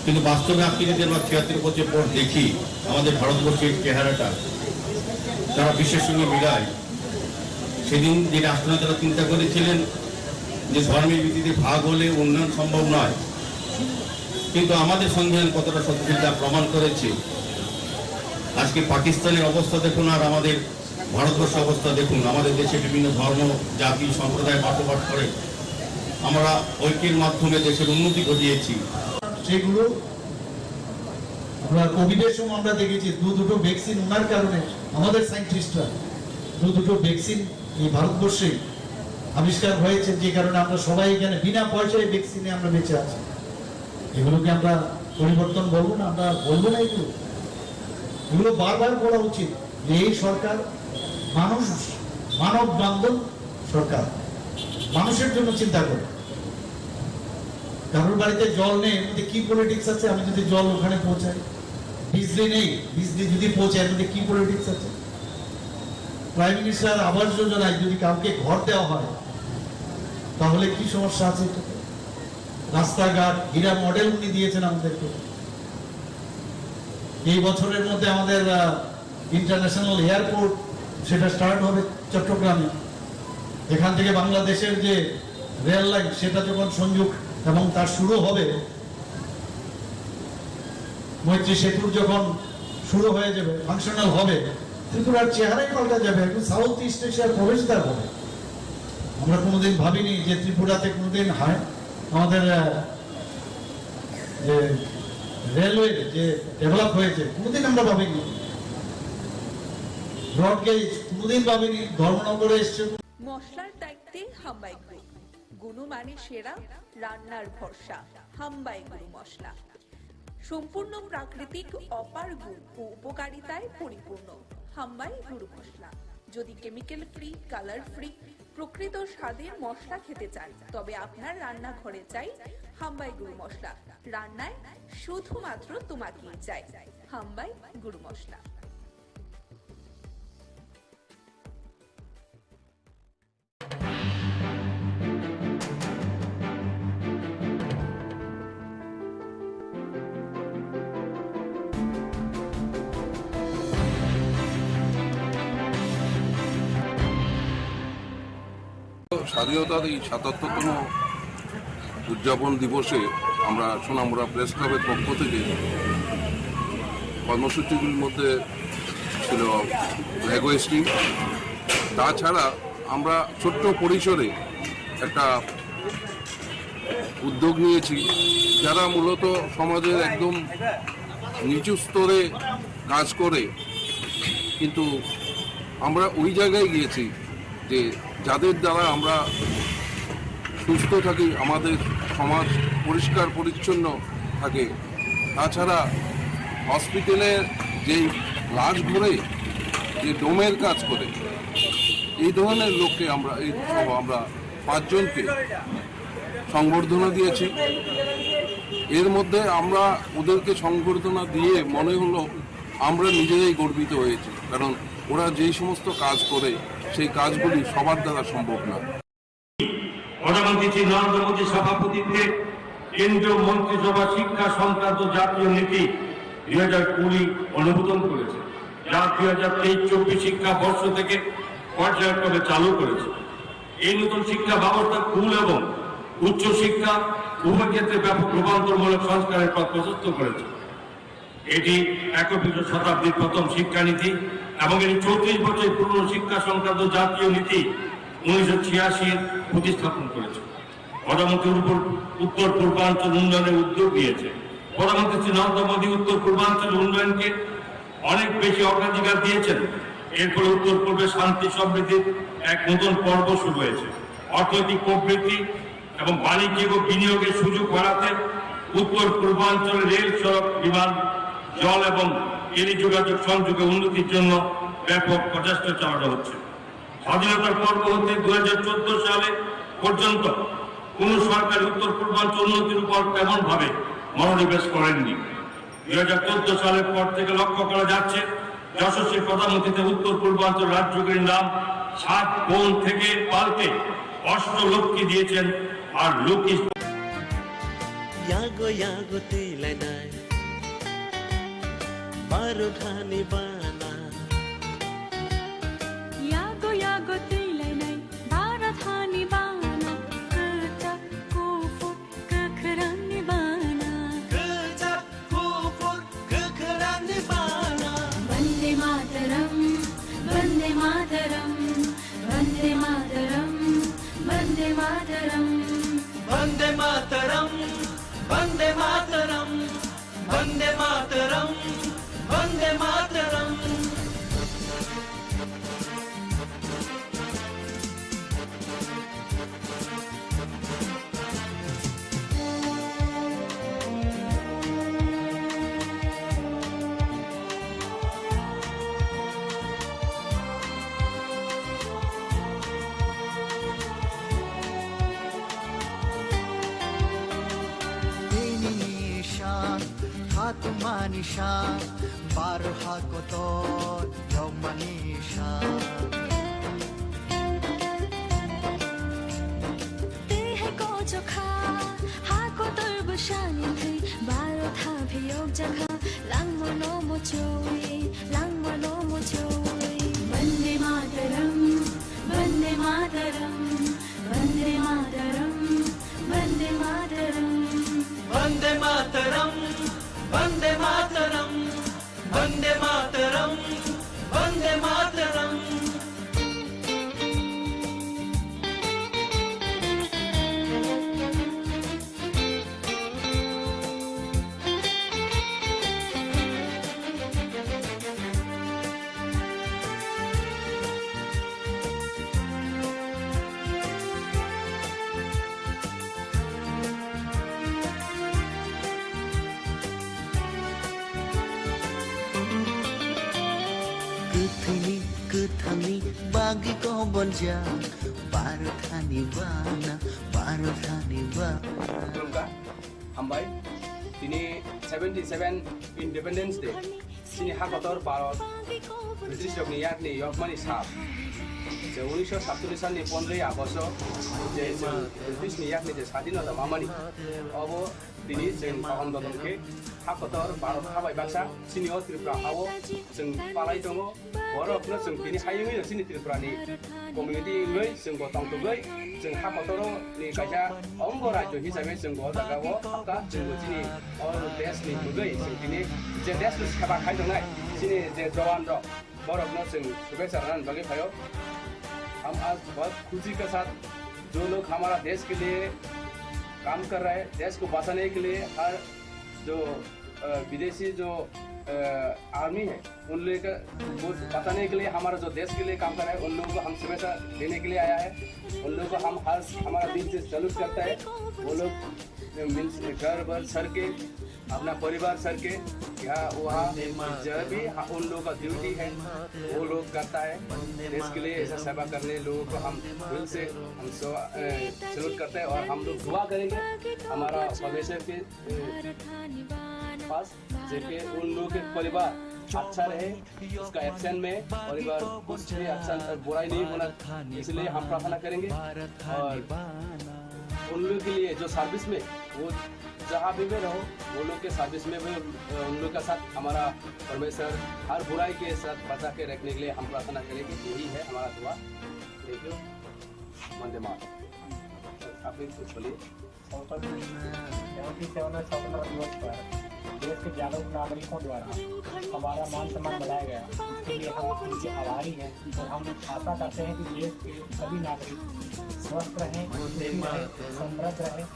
কিন্তু বাস্তবে আপনি যদি আমরা ৭৩ বছর পর দেখি আমাদের ভারতবর্ষের চেহারাটা, তারা বিশ্বের সঙ্গে মিলায়। সেদিন যে রাষ্ট্রনেতারা চিন্তা করেছিলেন যে ধর্মের ভিত্তিতে ভাগ হলে উন্নয়ন সম্ভব নয়, কিন্তু আমাদের সংবিধান কতটা সত্যিটা প্রমাণ করেছে। আজকে পাকিস্তানের অবস্থা দেখুন আর আমাদের ভারতবর্ষের অবস্থা দেখুন। আমাদের দেশে বিভিন্ন ধর্ম, জাতি, সম্প্রদায় বসবাস করে। আমরা ঐক্যের মাধ্যমে দেশের উন্নতি ঘটিয়েছি। সেগুলো আমরা কোভিডের সময় আমরা দেখেছি দুটো ভ্যাকসিন ওনার কারণে আমাদের সায়েন্টিস্টরা দুটো ভ্যাকসিন এই ভারতবর্ষে আবিষ্কার হয়েছে, যে কারণে আমরা সবাই এখানে বিনা পয়সায় ভ্যাকসিনে আমরা বেঁচে আছি। এগুলোকে আমরা পরিবর্তন বলবো না, আমরা বলবো না। এগুলো বারবার বলা উচিত যে এই সরকার মানব বান্ধব সরকার, মানুষের জন্য চিন্তা করে। কারোর বাড়িতে জল নেই, এর মধ্যে কি পলিটিক্স আছে? আমি যদি জল ওখানে পৌঁছাই, বিজলি নেই, বিজলি যদি পৌঁছায়, এর মধ্যে কি পলিটিক্স আছে? প্রাইম মিনিস্টার আবাস যোজনায় যদি কাউকে ঘর দেওয়া হয় তাহলে কি সমস্যা আছে? রাস্তাঘাট হীরা মডেল উনি দিয়েছেন আমাদেরকে। এই বছরের মধ্যে আমাদের ইন্টারন্যাশনাল এয়ারপোর্ট সেটা স্টার্ট হবে চট্টগ্রামে। এখান থেকে বাংলাদেশের যে রেল লাইন সেটা যখন সংযোগ এবং তার শুরু হবে, মৈত্রী সেতুর যখন শুরু হয়ে যাবে, ফাংশনাল হবে, ত্রিপুরার চেহারাই পাল্টা যাবে, একটু সাউথ ইস্ট এশিয়ার প্রবেশদ্বার হবে। আমরা কোনোদিন ভাবিনি যে ত্রিপুরাতে কোনোদিন আমাদের যে রেলওয়ে যে ডেভেলপ হয়েছে, কোনোদিন আমরা ভাবিনি। ব্রড গেজ কোনোদিন ভাবিনি। ধর্মনগরে এসছে। মশলার দায়িত্বে হাম্বাই গ্রুপ, গুণমানে সেরা, রান্নার ভরসা। হাম্বাই গুরু মশলা সম্পূর্ণ প্রাকৃতিক, অপার গুণ ও উপকারিতায় পরিপূর্ণ। হাম্বাই গুরু মশলা। যদি কেমিক্যাল ফ্রি, কালার ফ্রি, প্রকৃত স্বাদের মশলা খেতে চান, তবে আপনার রান্নাঘরে চাই হাম্বাই গুরু মশলা। রান্নায় শুধুমাত্র তোমাকেই চাই। হাম্বাই গুরু মশলা। স্বাধীনতার এই ৭৭তম উদযাপন দিবসে আমরা সোনামুড়া প্রেস ক্লাবের পক্ষ থেকে কর্মসূচিগুলির মধ্যে ছিল ফ্ল্যাগ হোয়েস্টিং। তাছাড়া আমরা ছোট্ট পরিসরে একটা উদ্যোগ নিয়েছি, যারা মূলত সমাজের একদম নিচু স্তরে কাজ করে, কিন্তু আমরা ওই জায়গায় গিয়েছি যে যাদের দ্বারা আমরা সুস্থ থাকি, আমাদের সমাজ পরিষ্কার পরিচ্ছন্ন থাকে। তাছাড়া হসপিটালের যেই রাজঘরে যে ডোমের কাজ করে, এই ধরনের লোককে আমরা আমরা 5 জনকে সংবর্ধনা দিয়েছি। এর মধ্যে আমরা ওদেরকে সংবর্ধনা দিয়ে মনে হলো আমরা নিজেরাই গর্বিত হয়েছি, কারণ ওরা যেই সমস্ত কাজ করে সেই কাজগুলি সবার দ্বারা সম্ভব না। প্রধানমন্ত্রী শ্রী নরেন্দ্র মোদীর সভাপতিত্বে কেন্দ্রীয় মন্ত্রিসভা শিক্ষা সংক্রান্ত জাতীয় নীতি 2020 অনুমোদন করেছে, যা 2023-24 শিক্ষাবর্ষ থেকে পর্যায়ক্রমে চালু করেছে। এই নতুন শিক্ষা ব্যবস্থা স্কুল এবং উচ্চশিক্ষা উভয় ক্ষেত্রে ব্যাপক রূপান্তরমূলক সংস্কারের পথ প্রশস্ত করেছে। এটি 21শ শতাব্দীর প্রথম শিক্ষানীতি এবং এটি 34 বছর পুরনো শিক্ষা সংক্রান্ত জাতীয় নীতি 1986 প্রতিস্থাপন করেছে। প্রধানমন্ত্রী উত্তর পূর্বাঞ্চল উন্নয়নের উদ্যোগ নিয়েছে। প্রধানমন্ত্রী শ্রী নরেন্দ্র মোদী উত্তর পূর্বাঞ্চল উন্নয়নকে অনেক বেশি অগ্রাধিকার দিয়েছেন। এর ফলে উত্তর পূর্বে শান্তি সমৃদ্ধির এক নতুন পর্ব শুরু হয়েছে। অর্থনৈতিক প্রবৃদ্ধি এবং বাণিজ্যিক ও বিনিয়োগের সুযোগ বাড়াতে উত্তর পূর্বাঞ্চলে রেল, সড়ক, বিমান, জল এবং টেলিযোগাযোগ সংযোগে উন্নতির জন্য ব্যাপক প্রচেষ্টা চালানো হচ্ছে। স্বাধীনতার পর্ব হতে 2014 সালে পর্যন্ত কোন সরকার উত্তর পূর্বাঞ্চল উন্নতির উপর তেমন ভাবে মনোনিবেশ করেননি। 2014 সালের পর থেকে লক্ষ্য করা যাচ্ছে যশস্বী প্রধানমন্ত্রীতে উত্তর পূর্বাঞ্চল রাজ্যগুলির নাম 7 বোন থেকে পাল্টে অষ্টলক্ষ্মী দিয়েছেন। আর লক্ষ্মী यागो यागो तिलाई नाय बारो ठानी बाना यागो यागो तिलाई नाय बारो ठानी बाना कचा कुफुर कखरानी बाना कचा कुफुर कखरानी बाना Vande Mataram Vande Mataram Vande Mataram Vande Mataram Vande Mataram Vande Mataram Vande Mataram Vande Mataram. manisha barha kotor yom manisha tehe ko chokha ha kotor bushani thai baro tha phiyok jakha lang mono mo choi vande mataram vande mataram vande mataram vande mataram vande mataram vande mataram vande mataram vande mataram Kuthani bagi ko bonja baru thani bana Hambai ini 77 Independence Day sini hakator Bharat British Rok ni yak ni Yorkmani sab je 1947 সালে 15 August যে British ni yak ni je স্বাধীনতা মামানি অবো তিনি जों आहम ददनके hakator Bharat habai baksa sini o Tripura hawo जों palai dङ बरफनो जों बिनि हायङै सिनि त्रिपुरानि कमिउनिटि ङै जों गतं तुगै जों हाकतरो नि काजा अंग राज्य हिसाबै जों गदागाव हाका जों जिनि अल देशनि तुगै जों बिनि जे देशनि सेवा खायदोंनाय सिनि जे जवान र बरफनो जों शुभेच्छा रान बगे भयो हम आज बहुत खुशी के साथ जो लोग हमारा देश के लिए काम कर रहे हैं देश को बचाने के लिए हर जो विदेशी जो आर्मी है उन लोगों को बताने के लिए हमारा जो देश के लिए काम कर रहा है उन लोगों को हम शुभेच्छा देने के लिए आया है उन लोगों को हम हमारा दिल से सैल्यूट करता है वो लोग घर भर सर के अपना परिवार सर के यहाँ वहाँ जब भी उन लोगों का ड्यूटी है वो लोग करता है देश के लिए ऐसा सेवा करने लोगों को हम दिल से हम सैल्यूट करते हैं और हम लोग दुआ करेंगे हमारा परमेश्वर के पास जैसे उन लोगों के परिवार अच्छा रहे उसका एक्शन में परिवार कुछ भी अच्छा बुराई नहीं होना इसलिए हम प्रार्थना करेंगे और उन लोगों के लिए जो सर्विस में वो जहाँ भी रहो वो लोग के सर्विस में भी उन लोग का साथ हमारा परमेश्वर हर बुराई के साथ बचा के रखने के लिए हम प्रार्थना करेंगे यही है हमारा दुआ थैंक यू वंदे मातरम आप कुछ बोलिए देश के जागरूक नागरिकों द्वारा हमारा मान सम्मान बढ़ाया गया इसके लिए हम उनके आभारी हैं और हम आशा करते हैं कि देश के सभी नागरिक स्वस्थ रहें समृद्ध रहें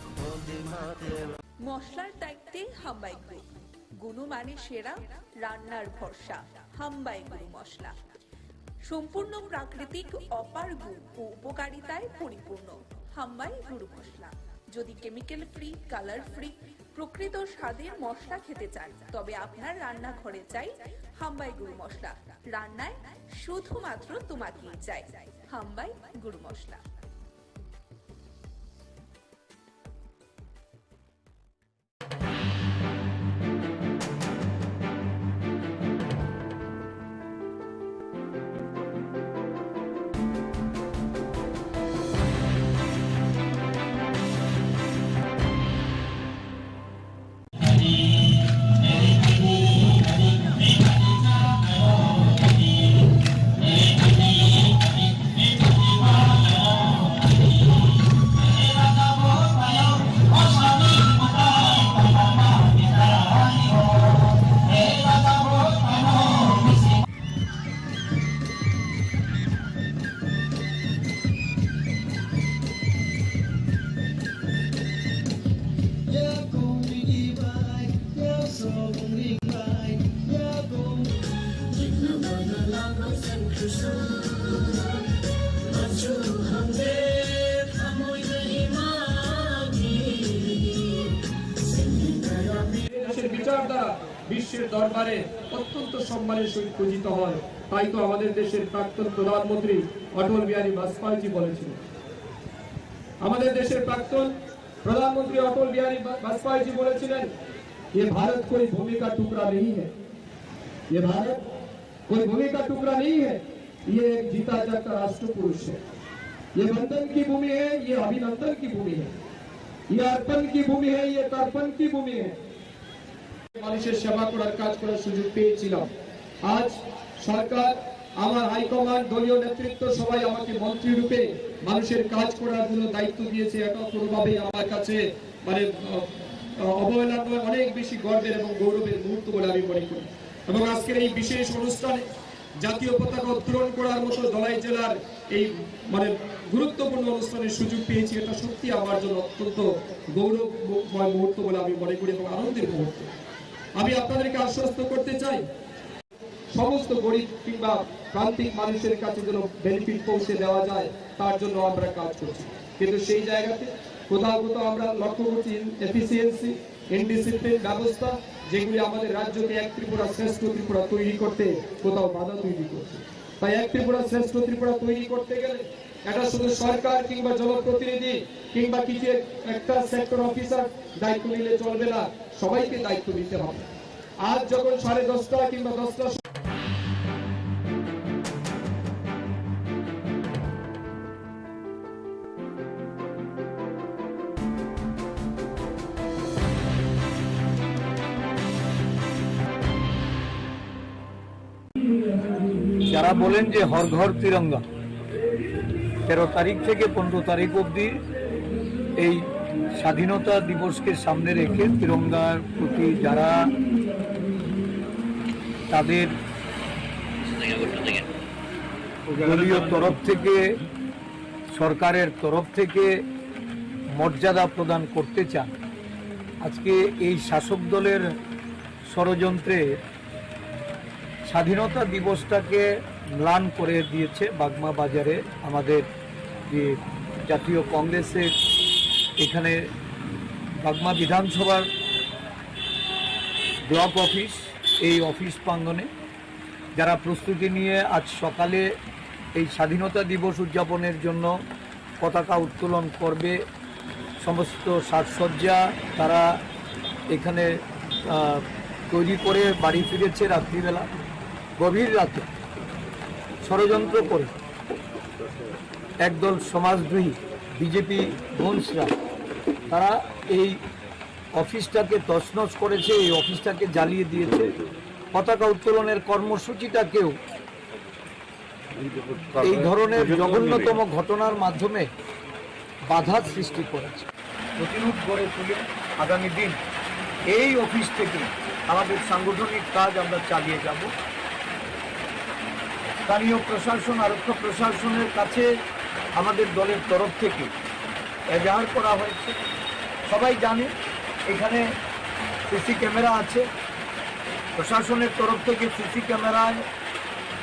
মশলার দায়িত্বে হাম্বাই গ্রুপ গুণমানে সেরা রান্নার ভরসা হাম্বাই গুরু মশলা সম্পূর্ণ প্রাকৃতিক অপার গুণ ও উপকারিতায় পরিপূর্ণ হাম্বাই গুরু মশলা যদি কেমিক্যাল ফ্রি কালার ফ্রি প্রকৃত স্বাদের মশলা খেতে চান তবে আপনার রান্নাঘরে চাই হাম্বাই গুরু মশলা রান্নায় শুধুমাত্র তোমাকেই চাই হাম্বাই গুরু মশলা বিশ্বের দরবারে অত্যন্ত সম্মানের সহিত পূজিত হয় তাই তো আমাদের দেশের প্রাক্তন প্রধানমন্ত্রী অটল বিহারী বাজপেয়ী বলেছিলেন আমাদের দেশের প্রাক্তন প্রধানমন্ত্রী অটল বিহারী বাজপেয়ী বলেছিলেন ये भारत कोई भूमि का टुकड़ा नहीं है, ये भारत कोई भूमि का टुकड़ा नहीं है, ये एक जीता जागता राष्ट्र पुरुष है। ये बंधन की भूमि है, ये अभिनंदन की भूमि है, ये अर्पण की भूमि है, ये तर्पण की भूमि है। মানুষের সেবা করার কাজ করার সুযোগ পেয়েছিলাম। আজ সরকার, আমার হাইকমান্ড, দলীয় নেতৃত্ব সবাই আমাকে মন্ত্রী রূপে মানুষের কাজ করার জন্য দায়িত্ব দিয়েছে। এটা কোনোভাবেই আমার কাছে মানে অবহেলা নয়, অনেক বেশি গর্বের এবং গৌরবের মুহূর্ত বলে আমি মনে করি। এবং আজকের এই বিশেষ অনুষ্ঠানে জাতীয় পতাকা উত্তোলন করার মতো ধলাই জেলার এই মানে গুরুত্বপূর্ণ অনুষ্ঠানের সুযোগ পেয়েছি, এটা সত্যি আমার জন্য অত্যন্ত গৌরবময় মুহূর্ত বলে আমি মনে করি এবং আনন্দের মুহূর্ত। আমি আপনাদেরকে আশ্বস্ত করতে চাই, সমস্ত গরিব কিংবা প্রান্তিক মানুষের কাছে যেন বেনিফিট পৌঁছে দেওয়া যায় তার জন্য আমরা কাজ করছি। কিন্তু সেই জায়গাতে কোথাও কোথাও আমরা লক্ষ্য করছি এফিসিয়েন্সি, ইনডিসিপ্লিন ব্যবস্থা, যেগুলি আমাদের রাজ্যকে এক ত্রিপুরা শ্রেষ্ঠ ত্রিপুরা তৈরি করতে কোথাও বাধা তৈরি করছে। তাই এক ত্রিপুরা শ্রেষ্ঠ ত্রিপুরা তৈরি করতে গেলে এটা শুধু সরকার কিংবা জনপ্রতিনিধি কিংবা কিছু একটা সেক্টর অফিসার দায়িত্ব নিলে চলবে না, সবাইকে দায়িত্ব নিতে হবে। আজ যখন 10:30 কিংবা 10টা যারা বলেন যে হর ঘর তিরঙ্গা, 13 তারিখ থেকে 15 তারিখ অবধি এই স্বাধীনতা দিবসকে সামনে রেখে তিরঙ্গার প্রতি যারা তাদের দলীয় তরফ থেকে, সরকারের তরফ থেকে মর্যাদা প্রদান করতে চান, আজকে এই শাসক দলের ষড়যন্ত্রে স্বাধীনতা দিবসটাকে ম্লান করে দিয়েছে বাগমা বাজারে আমাদের যে জাতীয় কংগ্রেসের এখানে বাগমা বিধানসভার ব্লক অফিস, এই অফিস প্রাঙ্গণে যারা প্রস্তুতি নিয়ে আজ সকালে এই স্বাধীনতা দিবস উদযাপনের জন্য পতাকা উত্তোলন করবে, সমস্ত সাজসজ্জা তারা এখানে তৈরি করে বাড়ি ফিরেছে রাত্রিবেলা, গভীর রাতে ষড়যন্ত্র করে একদল সমাজদ্রোহী বিজেপি বংশরা তারা এই অফিসটাকে তছনছ করেছে, এই অফিসটাকে জ্বালিয়ে দিয়েছে। পতাকা উত্তোলনের কর্মসূচিটাকেও এই ধরনের জঘন্যতম ঘটনার মাধ্যমে বাধা সৃষ্টি করেছে। প্রতিরোধ গড়ে তুলে আগামী দিন এই অফিস থেকে আমাদের সাংগঠনিক কাজ আমরা চালিয়ে যাব। স্থানীয় প্রশাসন, আরক্ষা প্রশাসনের কাছে আমাদের দলের তরফ থেকে এজাহার করা হয়েছে। সবাই জানে এখানে সিসি ক্যামেরা আছে, প্রশাসনের তরফ থেকে সিসি ক্যামেরায়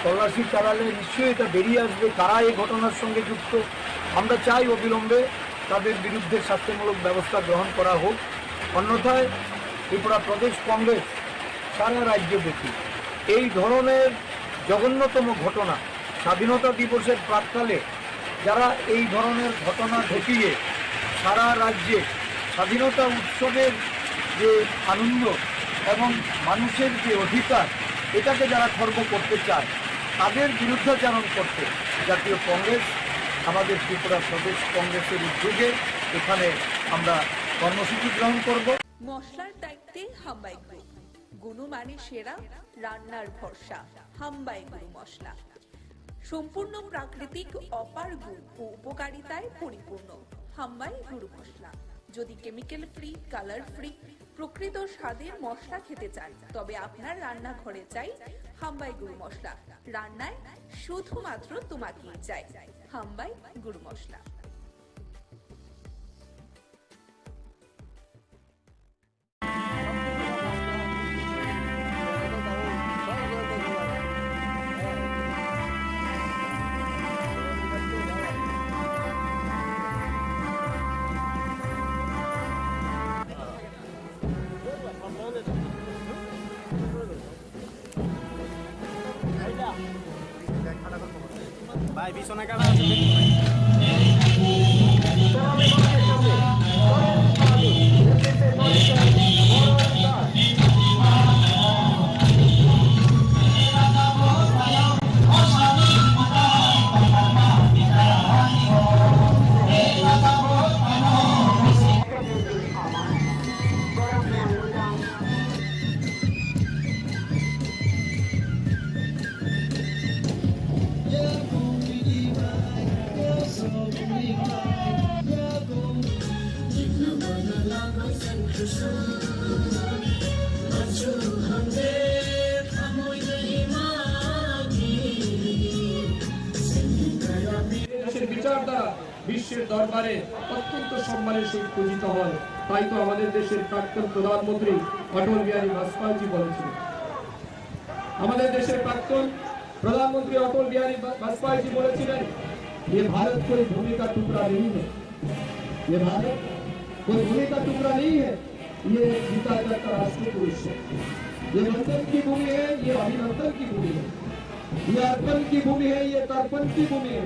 তল্লাশি চালালে নিশ্চয়ই এটা বেরিয়ে আসবে কারা এই ঘটনার সঙ্গে যুক্ত। আমরা চাই অবিলম্বে তাদের বিরুদ্ধে শাস্তিমূলক ব্যবস্থা গ্রহণ করা হোক, অন্যথায় ত্রিপুরা প্রদেশ কংগ্রেস সারা রাজ্যব্যাপী এই ধরনের জঘন্যতম ঘটনা, স্বাধীনতা দিবসের প্রাক্কালে যারা এই ধরনের ঘটনা ঘটিয়ে সারা রাজ্যে স্বাধীনতা উৎসবের যে আনন্দ এবং মানুষের যে অধিকার এটাকে যারা খর্ব করতে চায় তাদের বিরুদ্ধাচরণ করতে জাতীয় কংগ্রেস, আমাদের ত্রিপুরা প্রদেশ কংগ্রেসের উদ্যোগে এখানে আমরা কর্মসূচি গ্রহণ করব। মশলার দায়িত্বে হাম্বাই গ্রুপ, গুণমানে সেরা, রান্নার ভরসা, হাম্বাই গুরু মশলা। সম্পূর্ণ প্রাকৃতিক, অপার গুণ ও উপকারিতায় পরিপূর্ণ হাম্বাই গুরু মশলা। যদি কেমিক্যাল ফ্রি, কালার ফ্রি, প্রকৃত স্বাদের মশলা খেতে চান তবে আপনার রান্নাঘরে চাই হাম্বাই গুরু মশলা। রান্নায় শুধুমাত্র তোমাকেই চাই হাম্বাই গুরু মশলা। ভাই বিছনা কাটা আছে। দেশের বিচারধারা বিশ্বের দরবারে অত্যন্ত সম্মানের সহিত পূজিত হয়। তাই তো আমাদের দেশের প্রাক্তন প্রধানমন্ত্রী অটল বিহারী বাজপেয়ী বলেছিলেন, আমাদের দেশের প্রাক্তন प्रधानमंत्री अटल बिहारी वाजपेयी जी बोले, ये भारत कोई भूमि का टुकड़ा नहीं है, ये भारत कोई भूमि का टुकड़ा नहीं है, ये जीता जाता राष्ट्र पुरुष है, ये वंदन की भूमि है, ये अभिनंदन की भूमि है, ये अर्पण की भूमि है, ये तर्पण की भूमि है।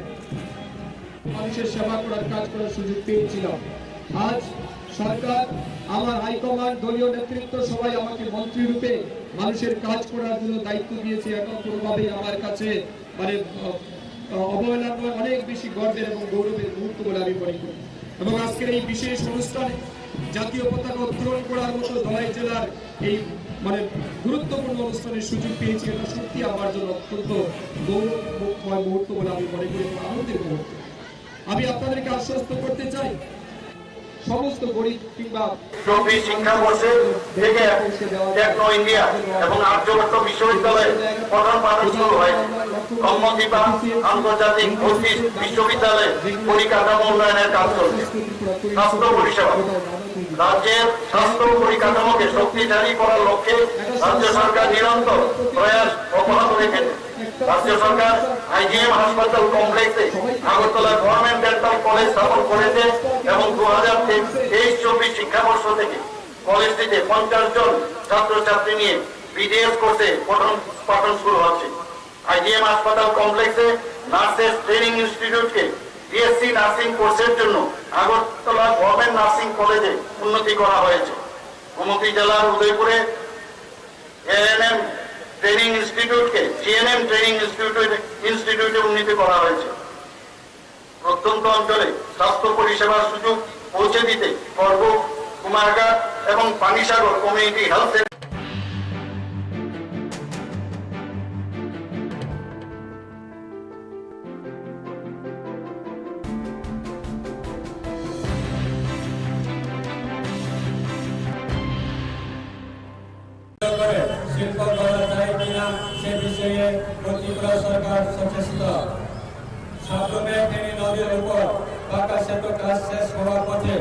মানুষের সেবা করার কাজ করার সুযোগ পেয়েছিলাম। আজ সরকার, আমার হাইকমান্ড, দলীয় নেতৃত্ব সবাই আমাকে মন্ত্রী রূপে মানুষের কাজ করার জন্য দায়িত্ব দিয়েছে। এখন কোনোভাবেই আমার কাছে মানে অবহেলা নয়, অনেক বেশি গর্বের এবং গৌরবের মুহূর্ত বলে আমি মনে করি। এবং আজকের এই বিশেষ অনুষ্ঠানে জাতীয় পতাকা উত্তোলন করার মতো ধলাই জেলার এই মানে গুরুত্বপূর্ণ অনুষ্ঠানের সুযোগ পেয়েছি। এটা সত্যি আমার জন্য অত্যন্ত গৌরবময় মুহূর্ত বলে আমি মনে করি, আনন্দের মুহূর্ত। আমি আপনাদেরকে আশ্বস্ত করতে চাই, সমস্ত গরিব কিংবা শিক্ষাবর্ষে থেকে টেকনো ইন্ডিয়া এবং আর্যভট্ট বিশ্ববিদ্যালয়ে প্রধান পাঠন শুরু হয়। কম্মদীপা আন্তর্জাতিক বিশ্ববিদ্যালয়ে পরিকাঠামো উন্নয়নের কাজ চলছে। স্বাস্থ্য পরিষেবা, রাজ্যের স্বাস্থ্য পরিকাঠামোকে শক্তিশালী করার লক্ষ্যে রাজ্য সরকার নিরন্তর প্রয়াস অব্যাহত রেখেছে। রাজ্য সরকার আইজিএম হাসপাতাল কমপ্লেক্সে আগরতলা গভর্নমেন্ট ডেন্টাল কলেজ স্থাপন করেছে এবং 2023-24 শিক্ষাবর্ষ থেকে কলেজটিতে 50 জন ছাত্রছাত্রী নিয়ে বিডিএস কোর্সে পাঠন শুরু হচ্ছে। আইজিএম হাসপাতাল কমপ্লেক্সে নার্সেস ট্রেনিং ইনস্টিটিউটকে বিএসসি নার্সিং কোর্সের জন্য আগরতলা গভর্নমেন্ট নার্সিং কলেজে উন্নতি করা হয়েছে। গোমতী জেলার উদয়পুরে এএনএম ট্রেনিং ইনস্টিটিউটকে জিএনএম ট্রেনিং ইনস্টিটিউটে উন্নীত করা হয়েছে। প্রত্যন্ত অঞ্চলে স্বাস্থ্য পরিষেবার সুযোগ পৌঁছে দিতে পর্ব, কুমারঘাট এবং পানিসাগর কমিউনিটি হেলথ শিল্প করা যায় কিনা সে বিষয়ে ত্রিপুরা সরকার সচেষ্ট। সাবরুমে ফেনী নদীর উপর পাকা সেতু কাজ শেষ হওয়ার পথে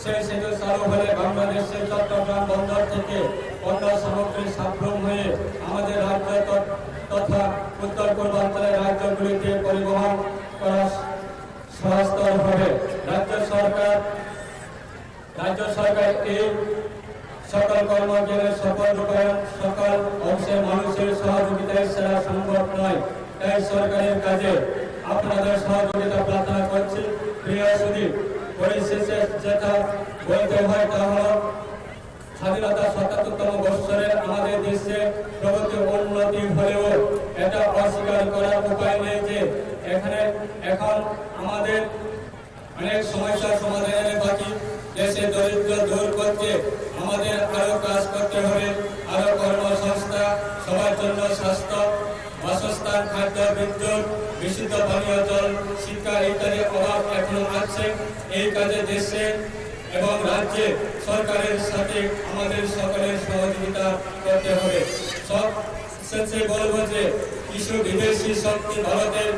সেই সেতু চালু হলে বাংলাদেশের চট্টগ্রাম বন্দর থেকে পণ্য সামগ্রী সাবরুম হয়ে আমাদের রাজ্য তথা উত্তর পূর্বাঞ্চলের রাজ্যগুলিতে পরিবহন করা সহজতর হবে। রাজ্য সরকার এই সকল কর্মযোগের সফল রূপায়ণ সকল অংশের মানুষের সহযোগিতায় ছাড়া সম্ভব নয়। তাই সরকারের কাজে আপনাদের সহযোগিতা প্রার্থনা করছি। প্রিয় সুধী, পরিশেষে যেটা বলতে হয় তা হল, স্বাধীনতা ৭৭তম বৎসরের আমাদের দেশে প্রগতি উন্নতি হলেও এটা অস্বীকার করার উপায় নেই যে এখন আমাদের অনেক সমস্যার সমাধানের বাকি। দেশে দরিদ্র দূর করতে আমাদের আরো কাজ করতে হবে। আরো কর্মসংস্থা, সবার জন্য স্বাস্থ্য, বাসস্থান, খাদ্য, বিদ্যুৎ, বিশুদ্ধ পানীয় জল, শিক্ষা ইত্যাদি অভাব এখনো আছে। এই কাজে দেশে এবং রাজ্যে সরকারের সাথে আমাদের সকলের সহযোগিতা করতে হবে। সব শেষে বলবো যে কিছু বিদেশি শক্তি ভারতের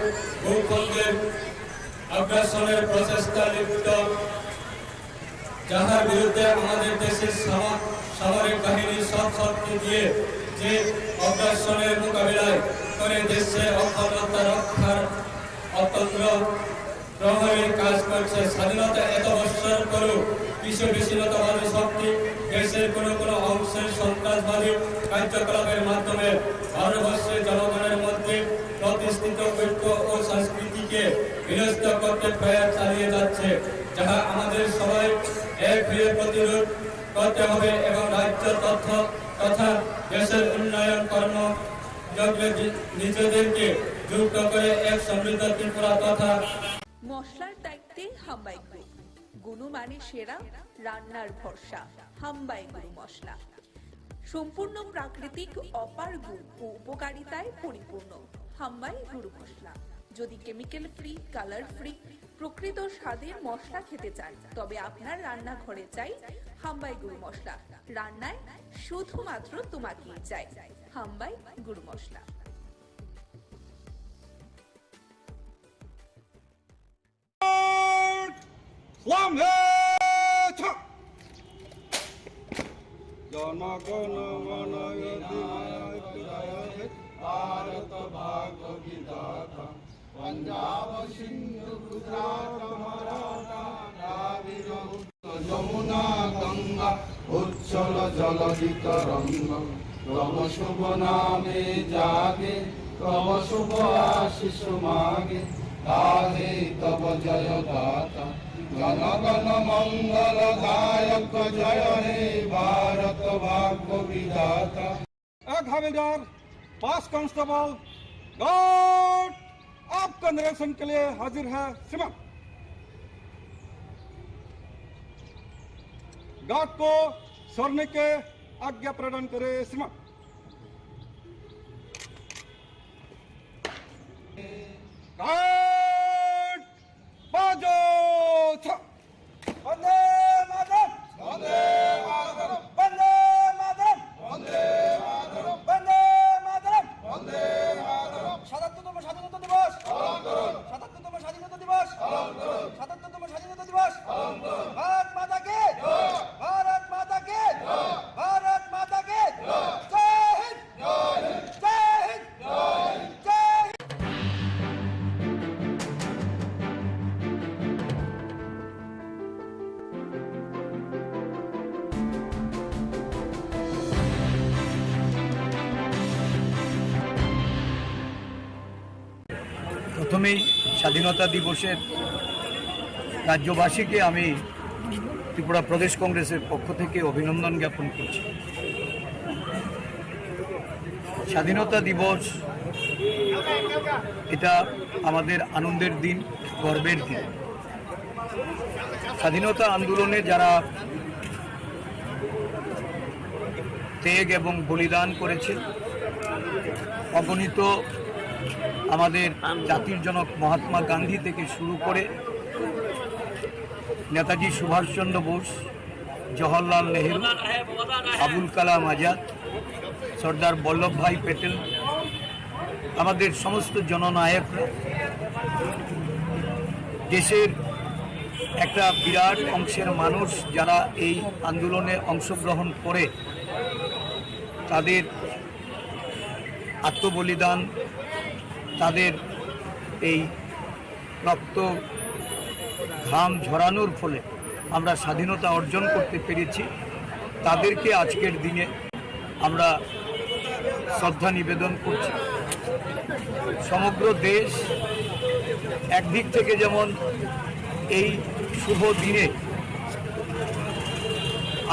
ভূখণ্ডের আগ্রাসনের প্রচেষ্টা লিপ্ত, যাহার বিরুদ্ধে আমাদের দেশের সামরিক বাহিনী সব শক্তি দিয়ে যে অগ্রাসনের মোকাবিলায় করে দেশে অখণ্ডতা রক্ষার অতন্ত্র প্রহরীর কাজ করছে। স্বাধীনতা এত বৎসর পরেও কিছু বিচ্ছিন্নতাবাদী শক্তি দেশের কোনো অংশের সন্ত্রাসবাদী কার্যকলাপের মাধ্যমে ভারতবর্ষের জনগণের মধ্যে প্রতিষ্ঠিত ঐক্য ও সংস্কৃতিকে বিনষ্ট করতে প্রয়াস চালিয়ে যাচ্ছে, যাহা আমাদের সবাই এক হয়ে প্রতিরোধ করতে হবে এবং রাজ্য তথ্য তথা দেশের উন্নয়ন কর্মযজ্ঞে নিজেদেরকে যুক্ত করে এক সমৃদ্ধ ত্রিপুরা তথা মশলার দায়িত্বে হাম্বাই গ্রুপ, গুণমানে সেরা, রান্নার ভরসা। হাম্বাই গুরু মশলা সম্পূর্ণ প্রাকৃতিক, অপার গুণ ও উপকারিতায় পরিপূর্ণ। হাম্বাই গুরু মশলা। যদি কেমিক্যাল ফ্রি, কালার ফ্রি, প্রকৃত স্বাদের মশলা খেতে চান, তবে আপনার রান্নাঘরে চাই হাম্বাই গুরু মশলা, রান্নায় শুধুমাত্র তোমাকেই চাই। হাম্বাই গুরু মশলা। জনগণ মন ভারত ভাগ্য বিধাতা, पंजाब सिंधु गुजरात मराठा द्राविड़ यमुना गंगा उच्छल जलधि तरंग, तव शुभ नामे जागे तव शुभ आशीष मागे, गाहे तव जय दाता जन गण मंगल दायक, जय हे भारत भाग्य विधाता। एक हवलदार 5 कांस्टेबल गार्ड आपका निरीक्षण के लिए हाजिर है। श्रीमान गार्ड को सोने के आज्ञा प्रदान करे। श्रीमान गार्ड बाजो वंदे मातरम, वंदे मातरम, वंदे मातरम, वंदे मातरम, वंदे मातरम, वंदे मातरम। ৭৭তম স্বাধীনতা দিবস পালন করুন, ৭৭তম স্বাধীনতা দিবস পালন করুন, ৭৭তম স্বাধীনতা দিবস পালন করুন। ভারত মাতা কি জয়, ভারত মাতা কি জয়, ভারত মাতা কি জয়। জয় হিন্দ, জয় হিন্দ, জয় হিন্দ, জয় হিন্দ, জয় হিন্দ। প্রথমেই স্বাধীনতা দিবসের রাজ্যবাসীকে আমি ত্রিপুরা প্রদেশ কংগ্রেসের পক্ষ থেকে অভিনন্দন জ্ঞাপন করছি। স্বাধীনতা দিবস এটা আমাদের আনন্দের দিন, গর্বের দিন। স্বাধীনতা আন্দোলনে যারা ত্যাগ এবং বলিদান করেছে, অগণিত আমাদের জাতির জনক মহাত্মা গান্ধী থেকে শুরু করে নেতাজি সুভাষচন্দ্র বোস, জওহরলাল নেহেরু, আবুল কালাম আজাদ, সর্দার বল্লভভাই প্যাটেল, আমাদের সমস্ত জননায়করা দেশের একটা বিরাট অংশের মানুষ যারা এই আন্দোলনে অংশগ্রহণ করে তাদের আত্মবলিদান, তাদের এই রক্ত ঘাম ঝরানোর ফলে আমরা স্বাধীনতা অর্জন করতে পেরেছি। তাদেরকে আজকের দিনে আমরা শ্রদ্ধা নিবেদন করছি। সমগ্র দেশ একদিক থেকে যেমন এই শুভ দিনে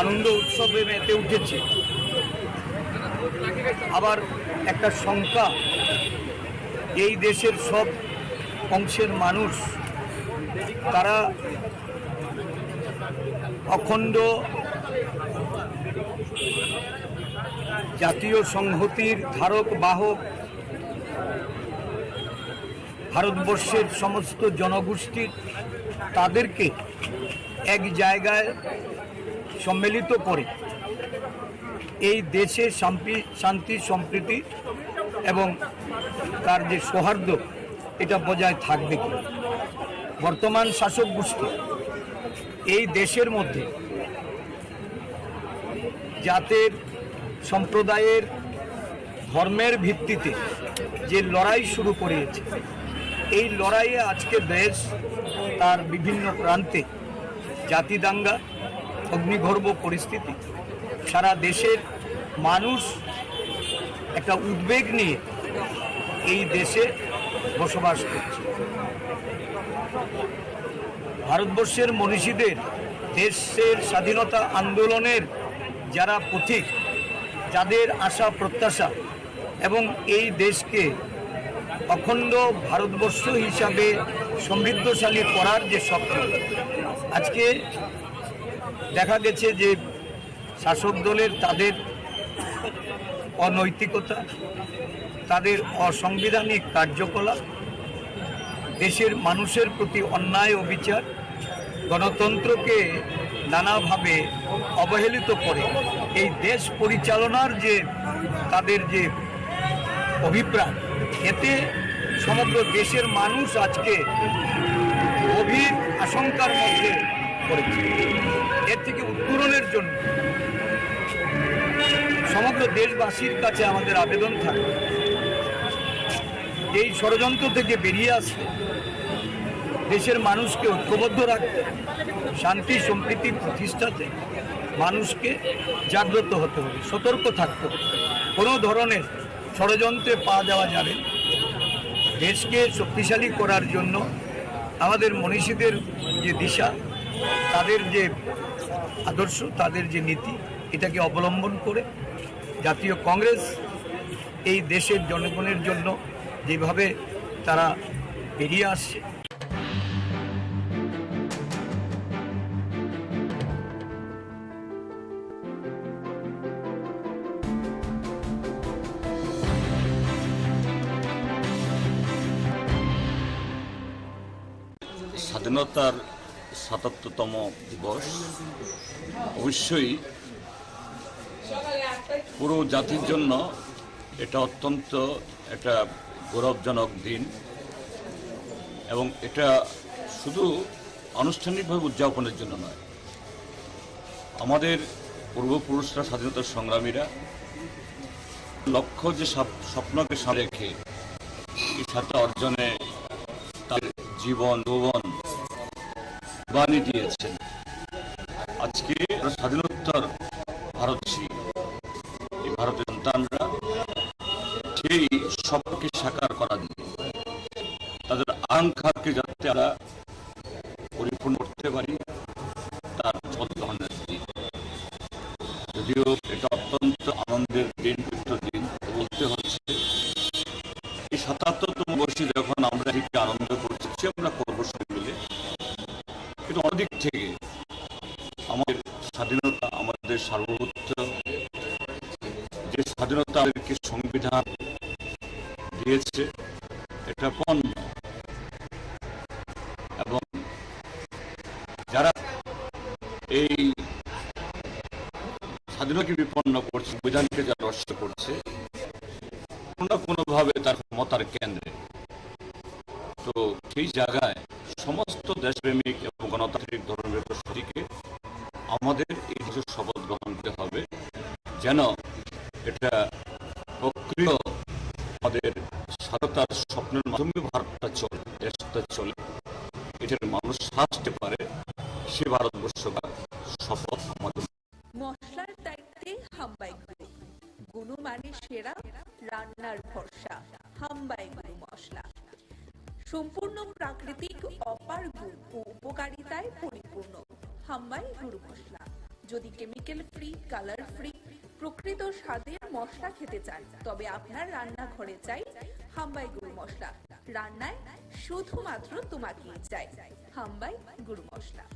আনন্দ উৎসবে মেতে উঠেছে, আবার একটা শঙ্কা এই দেশের সব অংশের মানুষ তারা অখণ্ড জাতীয় সংহতির ধারক বাহক ভারতবর্ষের সমস্ত জনগোষ্ঠীর তাদেরকে এক জায়গায় সম্মিলিত করে এই দেশে শান্তি সম্প্রীতি এবং তার যে সৌহার্দ্য এটা বজায় থাকবে কি। বর্তমান শাসক গোষ্ঠী এই দেশের মধ্যে জাতের, সম্প্রদায়ের, ধর্মের ভিত্তিতে যে লড়াই শুরু করেছে, এই লড়াইয়ে আজকে দেশ তার বিভিন্ন প্রান্তে জাতি দাঙ্গা, অগ্নিগর্ভ পরিস্থিতি, সারা দেশের মানুষ একটা উদ্বেগ নিয়ে এই দেশে বসবাস করছে। ভারতবর্ষের মনীষীদের, দেশের স্বাধীনতা আন্দোলনের যারা পথিক, যাদের আশা প্রত্যাশা এবং এই দেশকে অখণ্ড ভারতবর্ষ হিসাবে সমৃদ্ধশালী করার যে স্বপ্ন, আজকে দেখা গেছে যে শাসক দলের তাদের অনৈতিকতা, তাদের অসাংবিধানিক কার্যকলাপ, দেশের মানুষের প্রতি অন্যায় অবিচার, গণতন্ত্রকে নানাভাবে অবহেলিত করে এই দেশ পরিচালনার যে তাদের যে অভিপ্রায়, এতে সমগ্র দেশের মানুষ আজকে গভীর আশঙ্কার মধ্যে পড়েছে। এর থেকে উত্তরণের জন্য সমগ্র দেশবাসীর কাছে আমাদের আবেদন থাকবে, এই ষড়যন্ত্র থেকে বেরিয়ে আসতে, দেশের মানুষকে ঐক্যবদ্ধ রাখতে, শান্তি সম্প্রীতি প্রতিষ্ঠাতে মানুষকে জাগ্রত হতে হবে, সতর্ক থাকতে হবে। কোনো ধরনের ষড়যন্ত্রে পা দেওয়া যাবে। দেশকে শক্তিশালী করার জন্য আমাদের মনীষীদের যে দিশা, তাদের যে আদর্শ, তাদের যে নীতি, এটাকে অবলম্বন করে জাতীয় কংগ্রেস এই দেশের জনগণের জন্য যেভাবে তারা বেরিয়ে আসছে, স্বাধীনতার ৭৭তম দিবস অবশ্যই পুরো জাতির জন্য এটা অত্যন্ত একটা গৌরবজনক দিন, এবং এটা শুধু আনুষ্ঠানিকভাবে উদযাপনের জন্য নয়, আমাদের পূর্বপুরুষরা, স্বাধীনতা সংগ্রামীরা লক্ষ্য যে স্বপ্নকে সামনে রেখে এই স্বাধীনতা অর্জনে তাদের জীবন যৌবন বাণী দিয়েছেন। আজকে স্বাধীনোত্তর ভারতবাসী, এই ভারতের সন্তানরা সেই স্বপ্নকে সাকার করা দিয়ে তাদের আকাঙ্ক্ষাকে যাতে আমরা পরিপূর্ণ করতে পারি, তার ধন্যবাদ দিই। যদিও এটা অত্যন্ত আনন্দের দিন, পবিত্র দিন বলতে হচ্ছে, এই ৭৭তম বর্ষে যখন আমরা এটিকে আনন্দ করছি, আমরা করবো সব মিলে, কিন্তু অনেক থেকে আমাদের স্বাধীনতা, আমাদের সার্বভৌমত্ব, যে স্বাধীনতা আমাদেরকে সংবিধান দিয়েছে, এটা পণ্য, এবং যারা এই স্বাধীনতাকে বিপন্ন করছে, সংবিধানকে যারা নষ্ট করছে, কোনো না কোনোভাবে তার ক্ষমতার কেন্দ্রে, তো সেই জায়গায় সমস্ত দেশপ্রেমিক এবং গণতান্ত্রিক ধর্মনিরপেক্ষ শক্তিকে আমাদের এই দেশের শপথ গ্রহণ করতে হবে, যেন এটা প্রক্রিয় আমাদের স্বাধীনতার স্বপ্নের মাধ্যমে ভারতটা চলে, দেশটা চলে, এটার মানুষ হাসতে পারে, সে ভারতবর্ষ শপথ আমাদের। মশলার দায়িত্বে হাম্বাই গ্রুপ, গুণমানে সেরা, রান্নার ভরসা, হাম্বাই গুরু মশলা। সম্পূর্ণ প্রাকৃতিক, অপার গুণ ও উপকারিতায় পরিপূর্ণ হাম্বাই গুরু মশলা। যদি কেমিক্যাল ফ্রি, কালার ফ্রি, প্রকৃত স্বাদের মশলা খেতে চান, তবে আপনার রান্নাঘরে চাই হাম্বাই গুরু মশলা। রান্নায় শুধুমাত্র তোমাকেই চাই হাম্বাই গুরু মশলা।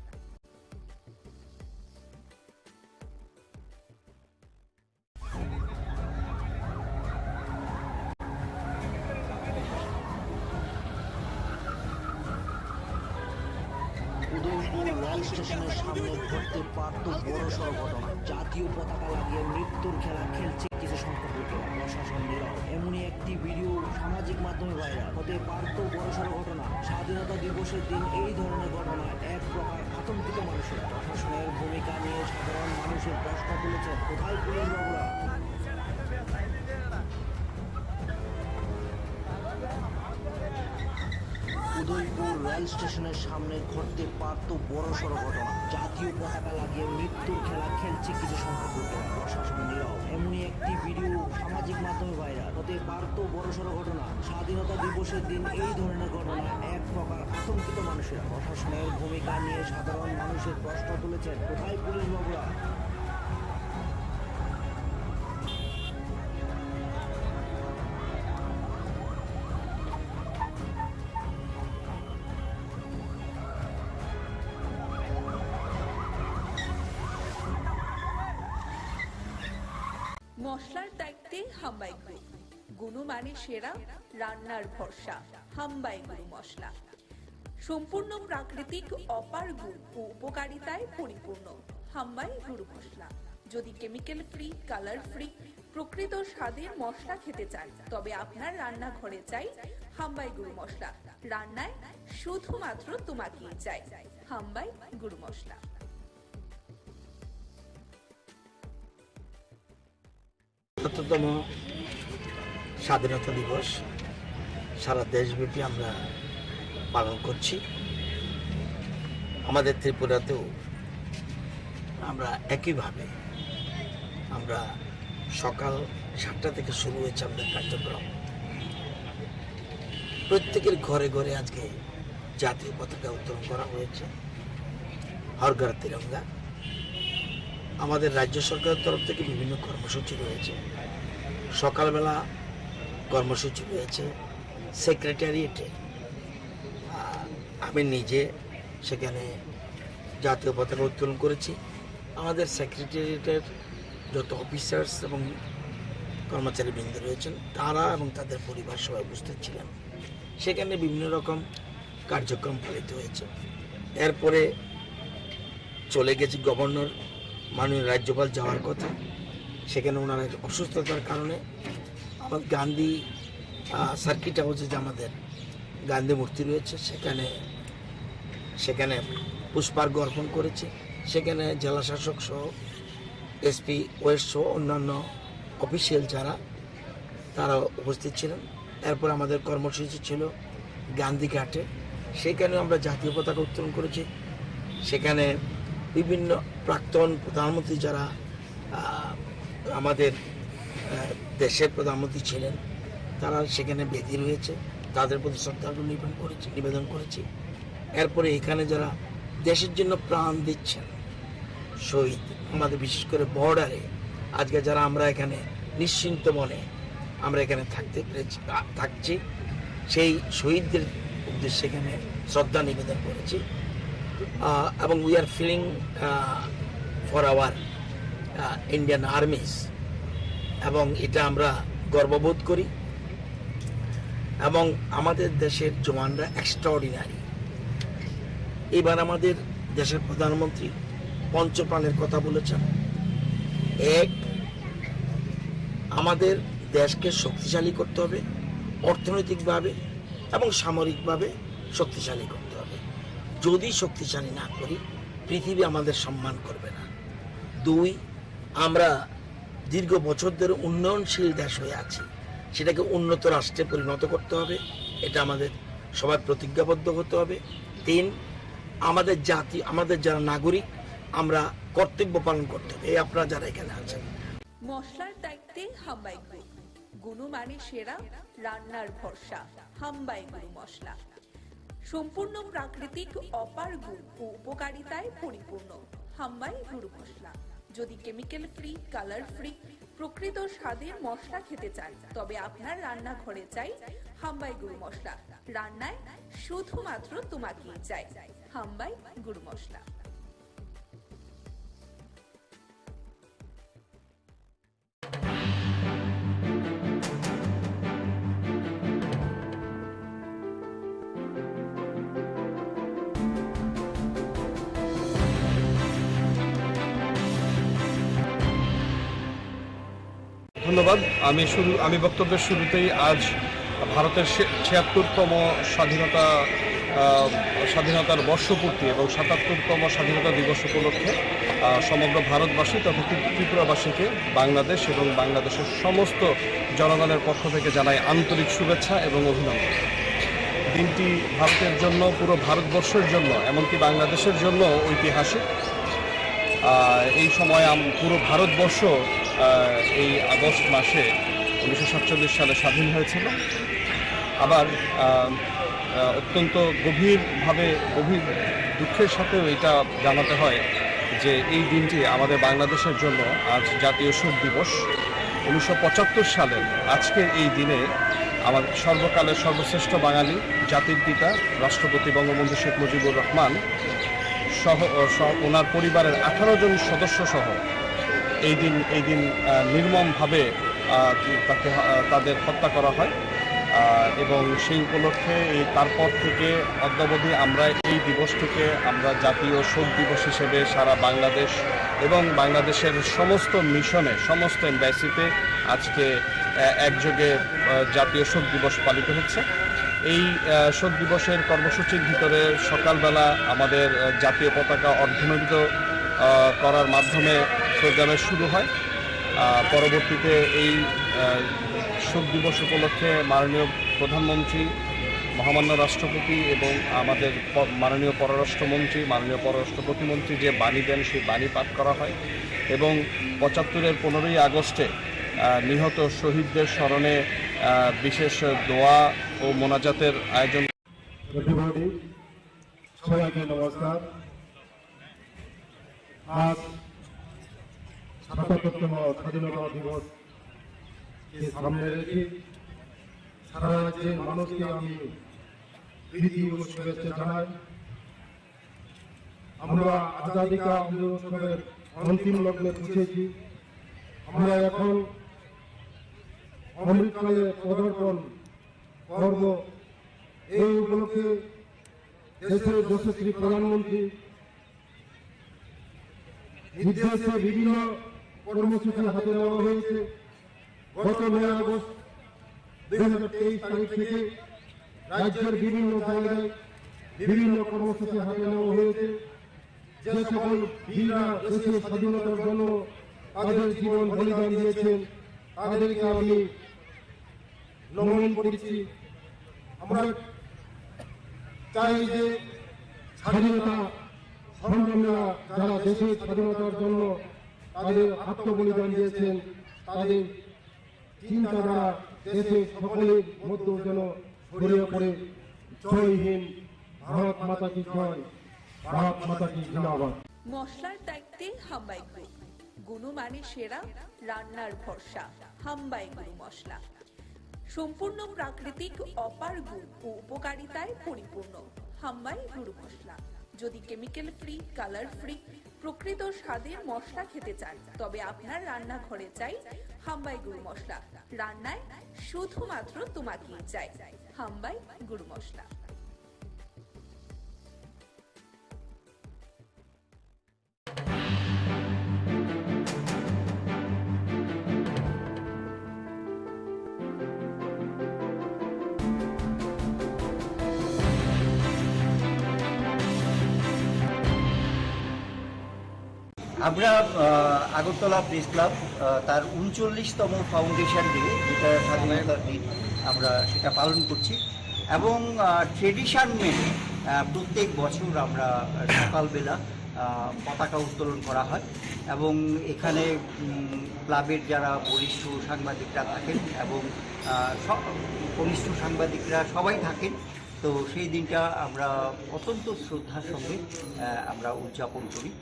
উদয়পুর রেল স্টেশনের সামনে ঘটতে পারত বড়সড় ঘটনা। জাতীয় পতাকা লাগিয়ে মৃত্যুর খেলা খেলছে কিছু সংখ্যক লোকেরা, প্রশাসন নীরব। এমনই একটি ভিডিও সামাজিক মাধ্যমে ভাইরাল হতে পারত বড়সড় ঘটনা। স্বাধীনতা দিবসের দিন এই ধরনের ঘটনা এক প্রকার আতঙ্কিত মানুষের। প্রশাসনের ভূমিকা নিয়ে সাধারণ মানুষের প্রশ্ন তুলেছেন, কোথায় পুলিশ বাবুরা? উদয়পুর রেল স্টেশনের সামনে ঘটতে পারত বড়সড় ঘটনা। জাতীয় পতাকা লাগিয়ে মৃত্যুর খেলা খেলছে কিছু সংখ্যক লোকেরা, প্রশাসন নীরব। এমনই একটি ভিডিও সামাজিক মাধ্যমে ভাইরাল হতে পারত বড়সড় ঘটনা। স্বাধীনতা দিবসের দিন এই ধরনের ঘটনা এক প্রকার আতঙ্কিত মানুষেরা। প্রশাসনের ভূমিকা নিয়ে সাধারণ মানুষের প্রশ্ন তুলেছেন, কোথায় পুলিশ বাবুরা? মশলার দায়িত্বে হাম্বাই গ্রুপ, গুণমানে সেরা, রান্নার ভরসা, হাম্বাই গুরু মশলা। সম্পূর্ণ প্রাকৃতিক অপার গুণ ও উপকারিতায় পরিপূর্ণ হাম্বাই গুরু মশলা। যদি কেমিক্যাল ফ্রি, কালার ফ্রি, প্রকৃত স্বাদের মশলা খেতে চান তবে আপনার রান্নাঘরে চাই হাম্বাই গুরু মশলা। রান্নায় শুধুমাত্র তোমাকেই চাই হাম্বাই গুরু মশলা। তম স্বাধীনতা দিবস সারা দেশব্যাপী আমরা পালন করছি। আমাদের ত্রিপুরাতেও আমরা একইভাবে আমরা সকাল 7টা থেকে শুরু হয়েছে আমাদের কার্যক্রম। প্রত্যেকের ঘরে ঘরে আজকে জাতীয় পতাকা উত্তোলন করা হয়েছে, হর ঘর তিরঙ্গা। আমাদের রাজ্য সরকারের তরফ থেকে বিভিন্ন কর্মসূচি রয়েছে। সকালবেলা কর্মসূচি রয়েছে সেক্রেটারিয়েটে, আমি নিজে সেখানে জাতীয় পতাকা উত্তোলন করেছি। আমাদের সেক্রেটারিয়েটের যত অফিসার্স এবং কর্মচারীবৃন্দ রয়েছেন তারা এবং তাদের পরিবার সবাই উপস্থিত ছিলেন। সেখানে বিভিন্ন রকম কার্যক্রম পালিত হয়েছে। এরপরে চলে গেছে গভর্নর, মাননীয় রাজ্যপাল যাওয়ার কথা। সেখানে ওনার অসুস্থতার কারণে আমার গান্ধী সার্কিট হাউসে যে আমাদের গান্ধী মূর্তি রয়েছে সেখানে পুষ্পার্ঘ্য অর্পণ করেছে। সেখানে জেলা শাসক সহ এসপি ওয়েস্ট সহ অন্যান্য অফিসিয়াল যারা তারা উপস্থিত ছিলেন। এরপর আমাদের কর্মসূচি ছিল গান্ধীঘাটে, সেখানেও আমরা জাতীয় পতাকা উত্তোলন করেছি। সেখানে বিভিন্ন প্রাক্তন প্রধানমন্ত্রী যারা আমাদের দেশের প্রধানমন্ত্রী ছিলেন তারা সেখানে বেদি রয়েছে, তাদের প্রতি শ্রদ্ধাঞ্জলি নিবেদন করেছি। এরপরে এখানে যারা দেশের জন্য প্রাণ দিচ্ছেন শহীদ, আমাদের বিশেষ করে বর্ডারে আজকে যারা আমরা এখানে নিশ্চিন্ত মনে আমরা এখানে থাকছি, সেই শহীদদের উদ্দেশ্যে এখানে শ্রদ্ধা নিবেদন করেছি। এবং we are feeling for our Indian armies, এবং এটা আমরা গর্ববোধ করি। এবং আমাদের দেশের জওয়ানরা এক্সট্রাঅর্ডিনারি। এবার আমাদের দেশের প্রধানমন্ত্রী পঞ্চপ্রাণের কথা বলেছেন। এক, আমাদের দেশকে শক্তিশালী করতে হবে, অর্থনৈতিকভাবে এবং সামরিকভাবে শক্তিশালী করতে হবে। যদি শক্তিশালী না করি পৃথিবী আমাদের সম্মান করবে না। দুই, আমরা দীর্ঘ বছর ধরে উন্নয়নশীল দেশ হয়ে আছি, সেটাকে উন্নত রাষ্ট্রে পরিণত করতে হবে, এটা আমাদের সবার প্রতিজ্ঞাবদ্ধ হতে হবে। তিন, আমাদের জাতি, আমাদের যারা নাগরিক, আমরা কর্তব্য পালন করতে হবে। এই আপনারা যারা এখানে আছেন, মশলার দায়িত্বে হাম্বাই গ্রুপ। গুণমানে সেরা, রান্নার ভরসা হাম্বাই গুরু মশলা। সম্পূর্ণ প্রাকৃতিক অপার গুণ ও উপকারিতায় পরিপূর্ণ হাম্বাই গুরু মশলা। যদি কেমিক্যাল ফ্রি, কালার ফ্রি, প্রকৃত স্বাদের মশলা খেতে চান তবে আপনার রান্নাঘরে চাই হাম্বাই গুরু মশলা। রান্নায় শুধুমাত্র তোমাকেই চাই হাম্বাই গুরু মশলা। ধন্যবাদ। আমি বক্তব্যের শুরুতেই আজ ভারতের ৭৬তম স্বাধীনতার বর্ষপূর্তি এবং ৭৭তম স্বাধীনতা দিবস উপলক্ষে সমগ্র ভারতবাসী তথা ত্রিপুরাবাসীকে বাংলাদেশ এবং বাংলাদেশের সমস্ত জনগণের পক্ষ থেকে জানাই আন্তরিক শুভেচ্ছা এবং অভিনন্দন। দিনটি ভারতের জন্য, পুরো ভারতবর্ষের জন্য, এমনকি বাংলাদেশের জন্য ঐতিহাসিক। এই সময় পুরো ভারতবর্ষ এই আগস্ট মাসে 1947 সালে স্বাধীন হয়েছিল। আবার অত্যন্ত গভীর দুঃখের সাথেও এটা জানাতে হয় যে এই দিনটি আমাদের বাংলাদেশের জন্য আজ জাতীয় শোক দিবস। 1975 সালের আজকের এই দিনে আমাদের সর্বকালের সর্বশ্রেষ্ঠ বাঙালি, জাতির পিতা রাষ্ট্রপতি বঙ্গবন্ধু শেখ মুজিবুর রহমান ওনার পরিবারের 18 জন সদস্য সহ এই দিন নির্মমভাবে তাদের হত্যা করা হয়। এবং সেই উপলক্ষে তারপর থেকে অদ্যাবধি আমরা এই দিবসটিকে আমরা জাতীয় শোক দিবস হিসেবে সারা বাংলাদেশ এবং বাংলাদেশের সমস্ত মিশনে সমস্ত এম্বাসিতে আজকে একযোগে জাতীয় শোক দিবস পালিত হচ্ছে। এই শোক দিবসের কর্মসূচির ভিতরে সকালবেলা আমাদের জাতীয় পতাকা অর্ধনমিত করার মাধ্যমে প্রোগ্রামের শুরু হয়। পরবর্তীতে এই শোক দিবস উপলক্ষে মাননীয় প্রধানমন্ত্রী, মহামান্য রাষ্ট্রপতি এবং আমাদের মাননীয় পররাষ্ট্রমন্ত্রী, মাননীয় পররাষ্ট্র প্রতিমন্ত্রী যে বাণী দেন সেই বাণী পাঠ করা হয় এবং ৭৫-এর 15ই আগস্টে নিহত শহীদদের স্মরণে বিশেষ দোয়া ও মোনাজাতের আয়োজন। সবাইকে নমস্কার। আজ ৭৭তম স্বাধীনতা দিবস সামনে রেখে সারা রাজ্যের মানুষকে আমি প্রীতি ও শুভেচ্ছা জানাই। আমরা আজাদী কা অমৃত অন্তিম লগ্নে পৌঁছেছি। আমরা এখন অমৃতকালে পদার্পণ করব। এই উপলক্ষে দেশের যশস্বী প্রধানমন্ত্রী নির্দেশে বিভিন্ন কর্মসূচি হাতে নেওয়া হয়েছে। গত 9 আগস্ট 2023 তারিখ থেকে রাজ্যের বিভিন্ন জায়গায় বিভিন্ন কর্মসূচি হাতে নেওয়া হয়েছে। যে সকল বীররা দেশের স্বাধীনতার জন্য তাদের জীবন বলিদান দিয়েছেন তাদেরকে আমি নমন করছি। আমরা চাই যে স্বাধীনতা সংগ্রামীরা যারা দেশের স্বাধীনতার জন্য তাদের আত্মবলিদান দিয়েছেন তাদের চিন্তাধারা দেশের সকলের মধ্যে যেন ছড়িয়ে পড়ে। জয় হিন্দ, ভারত মাতা কি জয়, ভারত মাতা কি জিন্দাবাদ। মশলার দায়িত্বে হাম্বাই গ্রুপ, গুণমানে সেরা, রান্নার ভরসা। হাম্বাই গুরু মশলা সম্পূর্ণ প্রাকৃতিক, অপার গুণ ও উপকারিতায় পরিপূর্ণ। হাম্বাই গুরু মশলা। যদি কেমিক্যাল ফ্রি, কালার ফ্রি, প্রকৃত স্বাদের মশলা খেতে চান তবে আপনার রান্নাঘরে চাই হাম্বাই গুরু মশলা। রান্নায় শুধুমাত্র তোমাকেই চাই হাম্বাই গুরু মশলা। আমরা আগরতলা প্রেস ক্লাব তার 39তম ফাউন্ডেশন ডে, যেটা স্বাধীনতার দিন, আমরা সেটা পালন করছি এবং ট্রেডিশন মেনে প্রত্যেক বছর আমরা সকালবেলা পতাকা উত্তোলন করা হয় এবং এখানে ক্লাবের যারা বরিষ্ঠ সাংবাদিকরা থাকেন এবং কনিষ্ঠ সাংবাদিকরা সবাই থাকেন। তো সেই দিনটা আমরা অত্যন্ত শ্রদ্ধার সঙ্গে আমরা উদযাপন করি।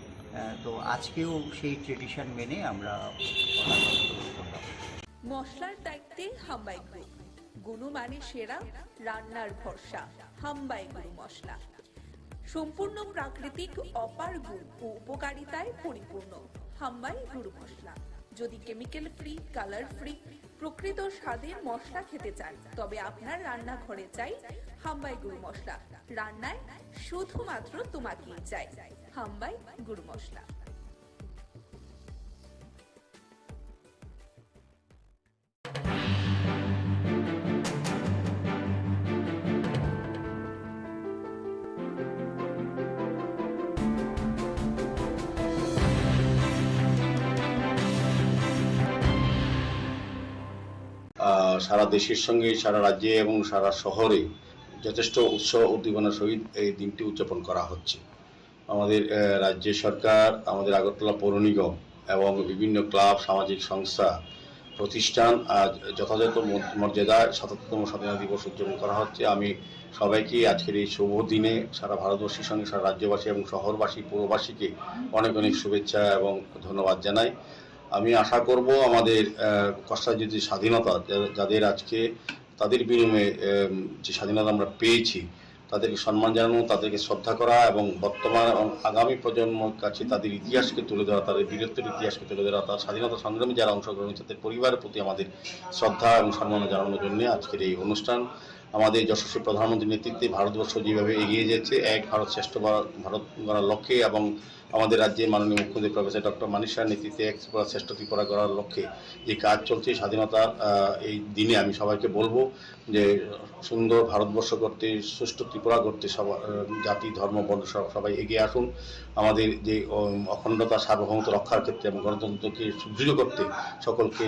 তো আজকেও সেই ট্রেডিশন মেনে আমরা মশলার দায়িত্বে হাম্বাই গ্রুপ, গুণমানে সেরা, রান্নার ভরসা। হাম্বাই গুরু মশলা সম্পূর্ণ প্রাকৃতিক, অপার গুণ ও উপকারিতায় পরিপূর্ণ। হাম্বাই গুরু মশলা। যদি কেমিক্যাল ফ্রি, কালার ফ্রি, প্রকৃত স্বাদের মশলা খেতে চান তবে আপনার রান্নাঘরে চাই হাম্বাই গুরু মশলা। রান্নায় শুধুমাত্র তোমাকেই চাই হাম্বাই গুরু মশলা। সারা দেশের সঙ্গে সারা রাজ্যে এবং সারা শহরে যথেষ্ট উৎসাহ উদ্দীপনার সহিত এই দিনটি উদযাপন করা হচ্ছে। আমাদের রাজ্য সরকার, আমাদের আগরতলা পৌর নিগম এবং বিভিন্ন ক্লাব, সামাজিক সংস্থা, প্রতিষ্ঠান আজ যথাযথ মর্যাদায় ৭৭তম স্বাধীনতা দিবস উদযাপন করা হচ্ছে। আমি সবাইকে আজকের এই শুভ দিনে সারা ভারতবর্ষের সঙ্গে সারা রাজ্যবাসী এবং শহরবাসী, পৌরবাসীকে অনেক অনেক শুভেচ্ছা এবং ধন্যবাদ জানাই। আমি আশা করব আমাদের কষ্টার্জিত স্বাধীনতা, যাদের আজকে তাদের বিনিময়ে যে স্বাধীনতা আমরা পেয়েছি, তাদেরকে সম্মান জানানো, তাদেরকে শ্রদ্ধা করা এবং বর্তমান এবং আগামী প্রজন্মের কাছে তাদের ইতিহাসকে তুলে ধরা, তাদের বীরত্বের ইতিহাসকে তুলে ধরা, তার স্বাধীনতা সংগ্রামে যারা অংশগ্রহণ করেছে তাদের পরিবারের প্রতি আমাদের শ্রদ্ধা এবং সম্মান জানানোর জন্য আজকের এই অনুষ্ঠান। আমাদের যশস্বী প্রধানমন্ত্রীর নেতৃত্বে ভারতবর্ষ যেভাবে এগিয়ে যাচ্ছে এক ভারত শ্রেষ্ঠ ভারত গড়ার লক্ষ্যে এবং আমাদের রাজ্যে মাননীয় মুখ্যমন্ত্রী প্রফেসর ডক্টর মানিক সাহের নেতৃত্বে এক ত্রিপুরা শ্রেষ্ঠ ত্রিপুরা গড়ার লক্ষ্যে যে কাজ চলছে, স্বাধীনতার এই দিনে আমি সবাইকে বলবো যে সুন্দর ভারতবর্ষ করতে, সুষ্ঠু ত্রিপুরা করতে সবাই জাতি ধর্ম বর্ণ সবাই এগিয়ে আসুন। আমাদের যে অখণ্ডতা সার্বভৌমত্ব রক্ষার ক্ষেত্রে এবং গণতন্ত্রকে সুদৃঢ় করতে সকলকে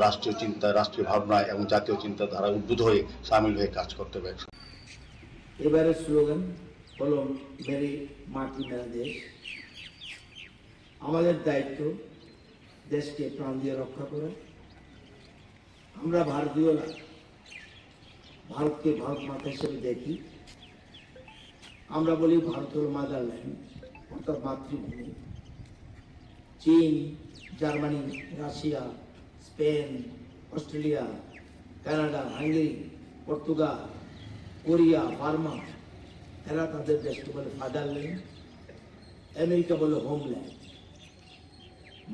রাষ্ট্রীয় চিন্তা, রাষ্ট্রীয় ভাবনা এবং জাতীয় চিন্তাধারা উদ্বুদ্ধ হয়ে সামিল হয়ে কাজ করতে হবে। এবারের স্লোগান হলো মেরি মাটি মেরা দেশ। আমাদের দায়িত্ব দেশকে প্রাণ দিয়ে রক্ষা করা। আমরা ভারতীয়রা ভারতকে ভারত মাতা হিসেবে দেখি। আমরা বলি ভারত হল মাদারল্যান্ড, অর্থাৎ মাতৃভূমি। চীন, Germany, Russia, Spain, Australia, Canada, Hungary, Portugal, Korea, Burma, এরা তাদের দেশকে বলে ফাদারল্যান্ড, আমেরিকা বলে হোমল্যান্ড।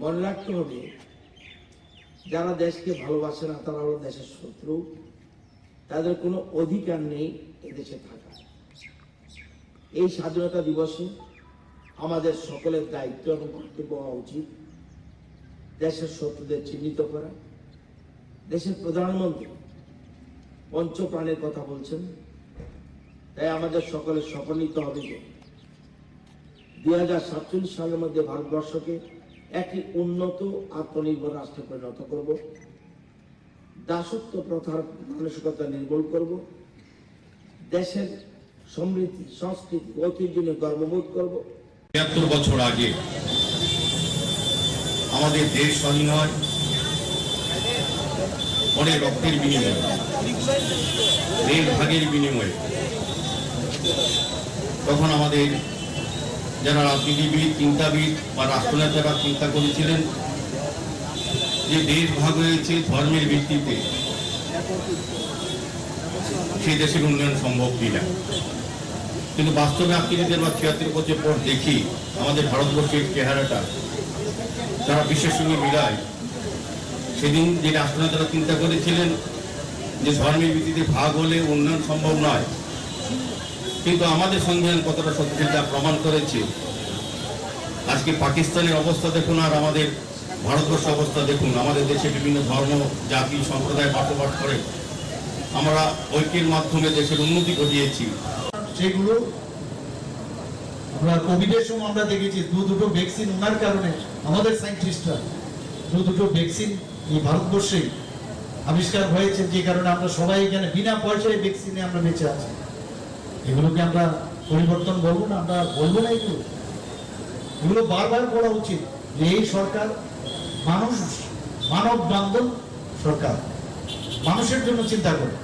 মনে রাখতে হবে যারা দেশকে ভালোবাসে না তারা হলো দেশের শত্রু, তাদের কোনো অধিকার নেই এদেশে থাকা। এই স্বাধীনতা দিবসে আমাদের সকলের দায়িত্ব এবং কর্তব্য হওয়া উচিত দেশের শত্রুদের চিহ্নিত করা। দেশের প্রধানমন্ত্রী পঞ্চপ্রাণের কথা বলছেন, তাই আমাদের সকলের শপথ নিতে হবে যে 2047 সালের মধ্যে ভারতবর্ষকে একটি উন্নত আত্মনির্ভর রাষ্ট্রে পরিণত করব, দাসত্ব প্রথার মানসিকতা নির্মূল করব, দেশের সমৃদ্ধি, সংস্কৃতি, ঐতিহ্য নিয়ে গর্ববোধ করব। ৭৩ বছর আগে আমাদের দেশ স্বাধীন হয় অনেক রক্তের বিনিময়ে, দেশ ভাগের বিনিময়ে। তখন আমাদের যারা রাজনীতিবিদ, চিন্তাবিদ বা রাষ্ট্রনেতারা চিন্তা করেছিলেন যে দেশ ভাগ হয়েছে ধর্মের ভিত্তিতে, সেই দেশের উন্নয়ন সম্ভব কিনা। কিন্তু বাস্তবে আত্মীয়দের বা ৭৩ বছর পর দেখি আমাদের ভারতবর্ষের চেহারাটা যারা বিশ্বের সঙ্গে মিলায়। সেদিন যে রাষ্ট্রনেতারা চিন্তা করেছিলেন যে ধর্মের ভিত্তিতে ভাগ হলে উন্নয়ন সম্ভব নয়, কিন্তু আমাদের সংবিধান কতটা সত্যি তা প্রমাণ করেছে। আজকে পাকিস্তানের অবস্থা দেখুন আর আমাদের ভারতবর্ষ অবস্থা দেখুন। আমাদের দেশে বিভিন্ন ধর্ম, জাতি, সম্প্রদায় বসবাস করে। আমরা ঐক্যের মাধ্যমে দেশের উন্নতি ঘটিয়েছি। সেগুলো আমরা কোভিডের সময় আমরা দেখেছি দুটো ভ্যাকসিন ওনার কারণে আমাদের সায়েন্টিস্টরা দুটো ভ্যাকসিন এই ভারতবর্ষে আবিষ্কার হয়েছে, যে কারণে আমরা সবাই এখানে বিনা পয়সায় ভ্যাকসিনে আমরা বেঁচে আছি। এগুলোকে আমরা পরিবর্তন বলবো না, আমরা বলবো না। এগুলো বারবার বলা উচিত যে এই সরকার মানব বান্ধব সরকার, মানুষের জন্য চিন্তা করে।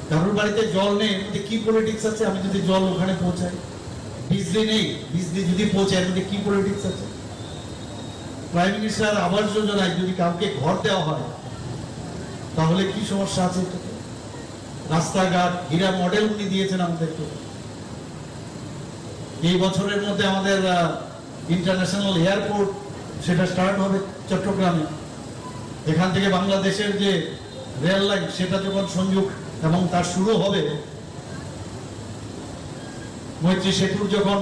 কারোর বাড়িতে জল নেই, এর মধ্যে কি পলিটিক্স আছে? আমি যদি জল ওখানে পৌঁছাই, বিজলি নেই, বিজলি যদি পৌঁছায় এর মধ্যে কি পলিটিক্স আছে? প্রাইম মিনিস্টার আবাস যোজনায় যদি কাউকে ঘর দেওয়া হয় তাহলে কি সমস্যা আছে? রাস্তাঘাট, হীরা মডেল উনি দিয়েছেন আমাদেরকে। এই বছরের মধ্যে আমাদের ইন্টারন্যাশনাল এয়ারপোর্ট সেটা স্টার্ট হবে চট্টগ্রামে। এখান থেকে বাংলাদেশের যে রেল লাইন সেটা যখন সংযোগ এবং তার শুরু হবে, মৈত্রী সেতুর যখন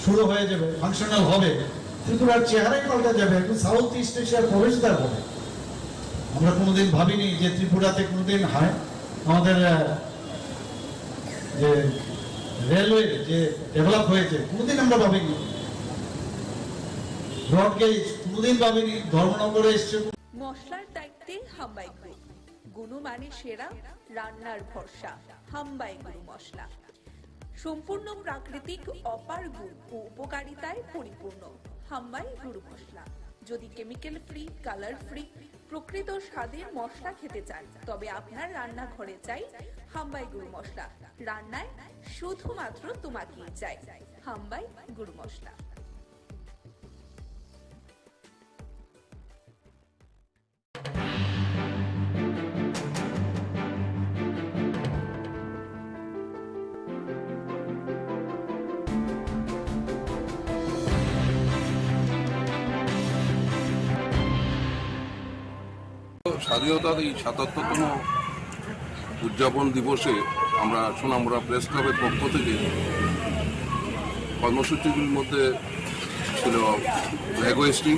শুরু হয়ে যাবে, ফাংশনাল হবে, ত্রিপুরার চেহারাই পাল্টা যাবে, একদম সাউথ ইস্ট এশিয়ার প্রবেশদ্বার হবে। আমরা কোনোদিন ভাবিনি যে ত্রিপুরাতে কোনোদিন আমাদের যে রেলওয়ে যে ডেভেলপ হয়েছে, কোনোদিন আমরা ভাবিনি। ব্রডগেজ কোনোদিন ভাবিনি। ধর্মনগরে এসছে। মশলার দায়িত্বে হাম্বাই গ্রুপ, গুণমানে সেরা, রান্নার ভরসা। হাম্বাই গুরু মশলা সম্পূর্ণ প্রাকৃতিক, অপার গুণ ও উপকারিতায় পরিপূর্ণ। হাম্বাই গুরু মশলা। যদি কেমিক্যাল ফ্রি, কালার ফ্রি, প্রকৃত স্বাদের মশলা খেতে চান তবে আপনার রান্নাঘরে চাই হাম্বাই গুরু মশলা। রান্নায় শুধুমাত্র তোমাকেই চাই হাম্বাই গুরু মশলা। স্বাধীনতার এই ৭৭তম উদযাপন দিবসে আমরা সোনামুড়া প্রেস ক্লাবের পক্ষ থেকে কর্মসূচিগুলির মধ্যে ছিল ফ্ল্যাগ হোয়েস্টিং।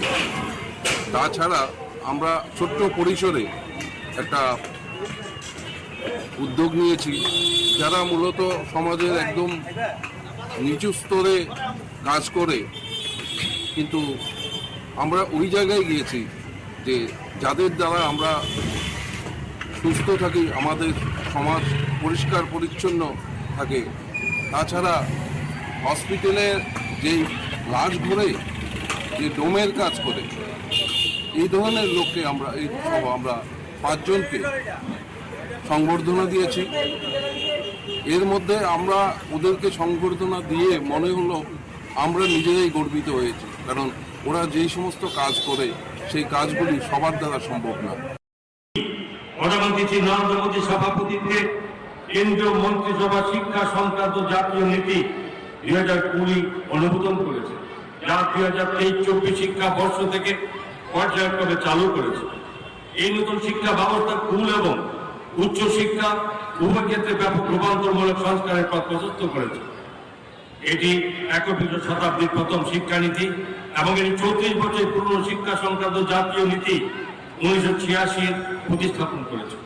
তাছাড়া আমরা ছোট্ট পরিসরে একটা উদ্যোগ নিয়েছি, যারা মূলত সমাজের একদম নিচু স্তরে কাজ করে, কিন্তু আমরা ওই জায়গায় গিয়েছি যে যাদের দ্বারা আমরা সুস্থ থাকি, আমাদের সমাজ পরিষ্কার পরিচ্ছন্ন থাকে। তাছাড়া হসপিটালের যেই লাশ ঘরে যে ডোমের কাজ করে, এই ধরনের লোককে আমরা আমরা 5 জনকে সংবর্ধনা দিয়েছি। এর মধ্যে আমরা ওদেরকে সংবর্ধনা দিয়ে মনে হলো আমরা নিজেরাই গর্বিত হয়েছি, কারণ ওরা যেই সমস্ত কাজ করে সেই কাজগুলি সবার দ্বারা সম্ভব না। প্রধানমন্ত্রী শ্রী নরেন্দ্র মোদী সভাপতিত্বে কেন্দ্রীয় মন্ত্রিসভা শিক্ষা সংক্রান্ত জাতীয় নীতি 2020 অনুমোদন করেছে, যা 2023-24 শিক্ষাবর্ষ থেকে পর্যায়ক্রমে চালু করেছে। এই নতুন শিক্ষা ব্যবস্থা স্কুল এবং উচ্চ শিক্ষা উভয় ক্ষেত্রে ব্যাপক রূপান্তরমূলক সংস্কারের পথ প্রশস্ত করেছে। এটি 21 শতাব্দীর প্রথম শিক্ষানীতি এবং এটি 34 বছর পুরনো শিক্ষা সংক্রান্ত জাতীয় নীতি 1986 প্রতিস্থাপন করেছে।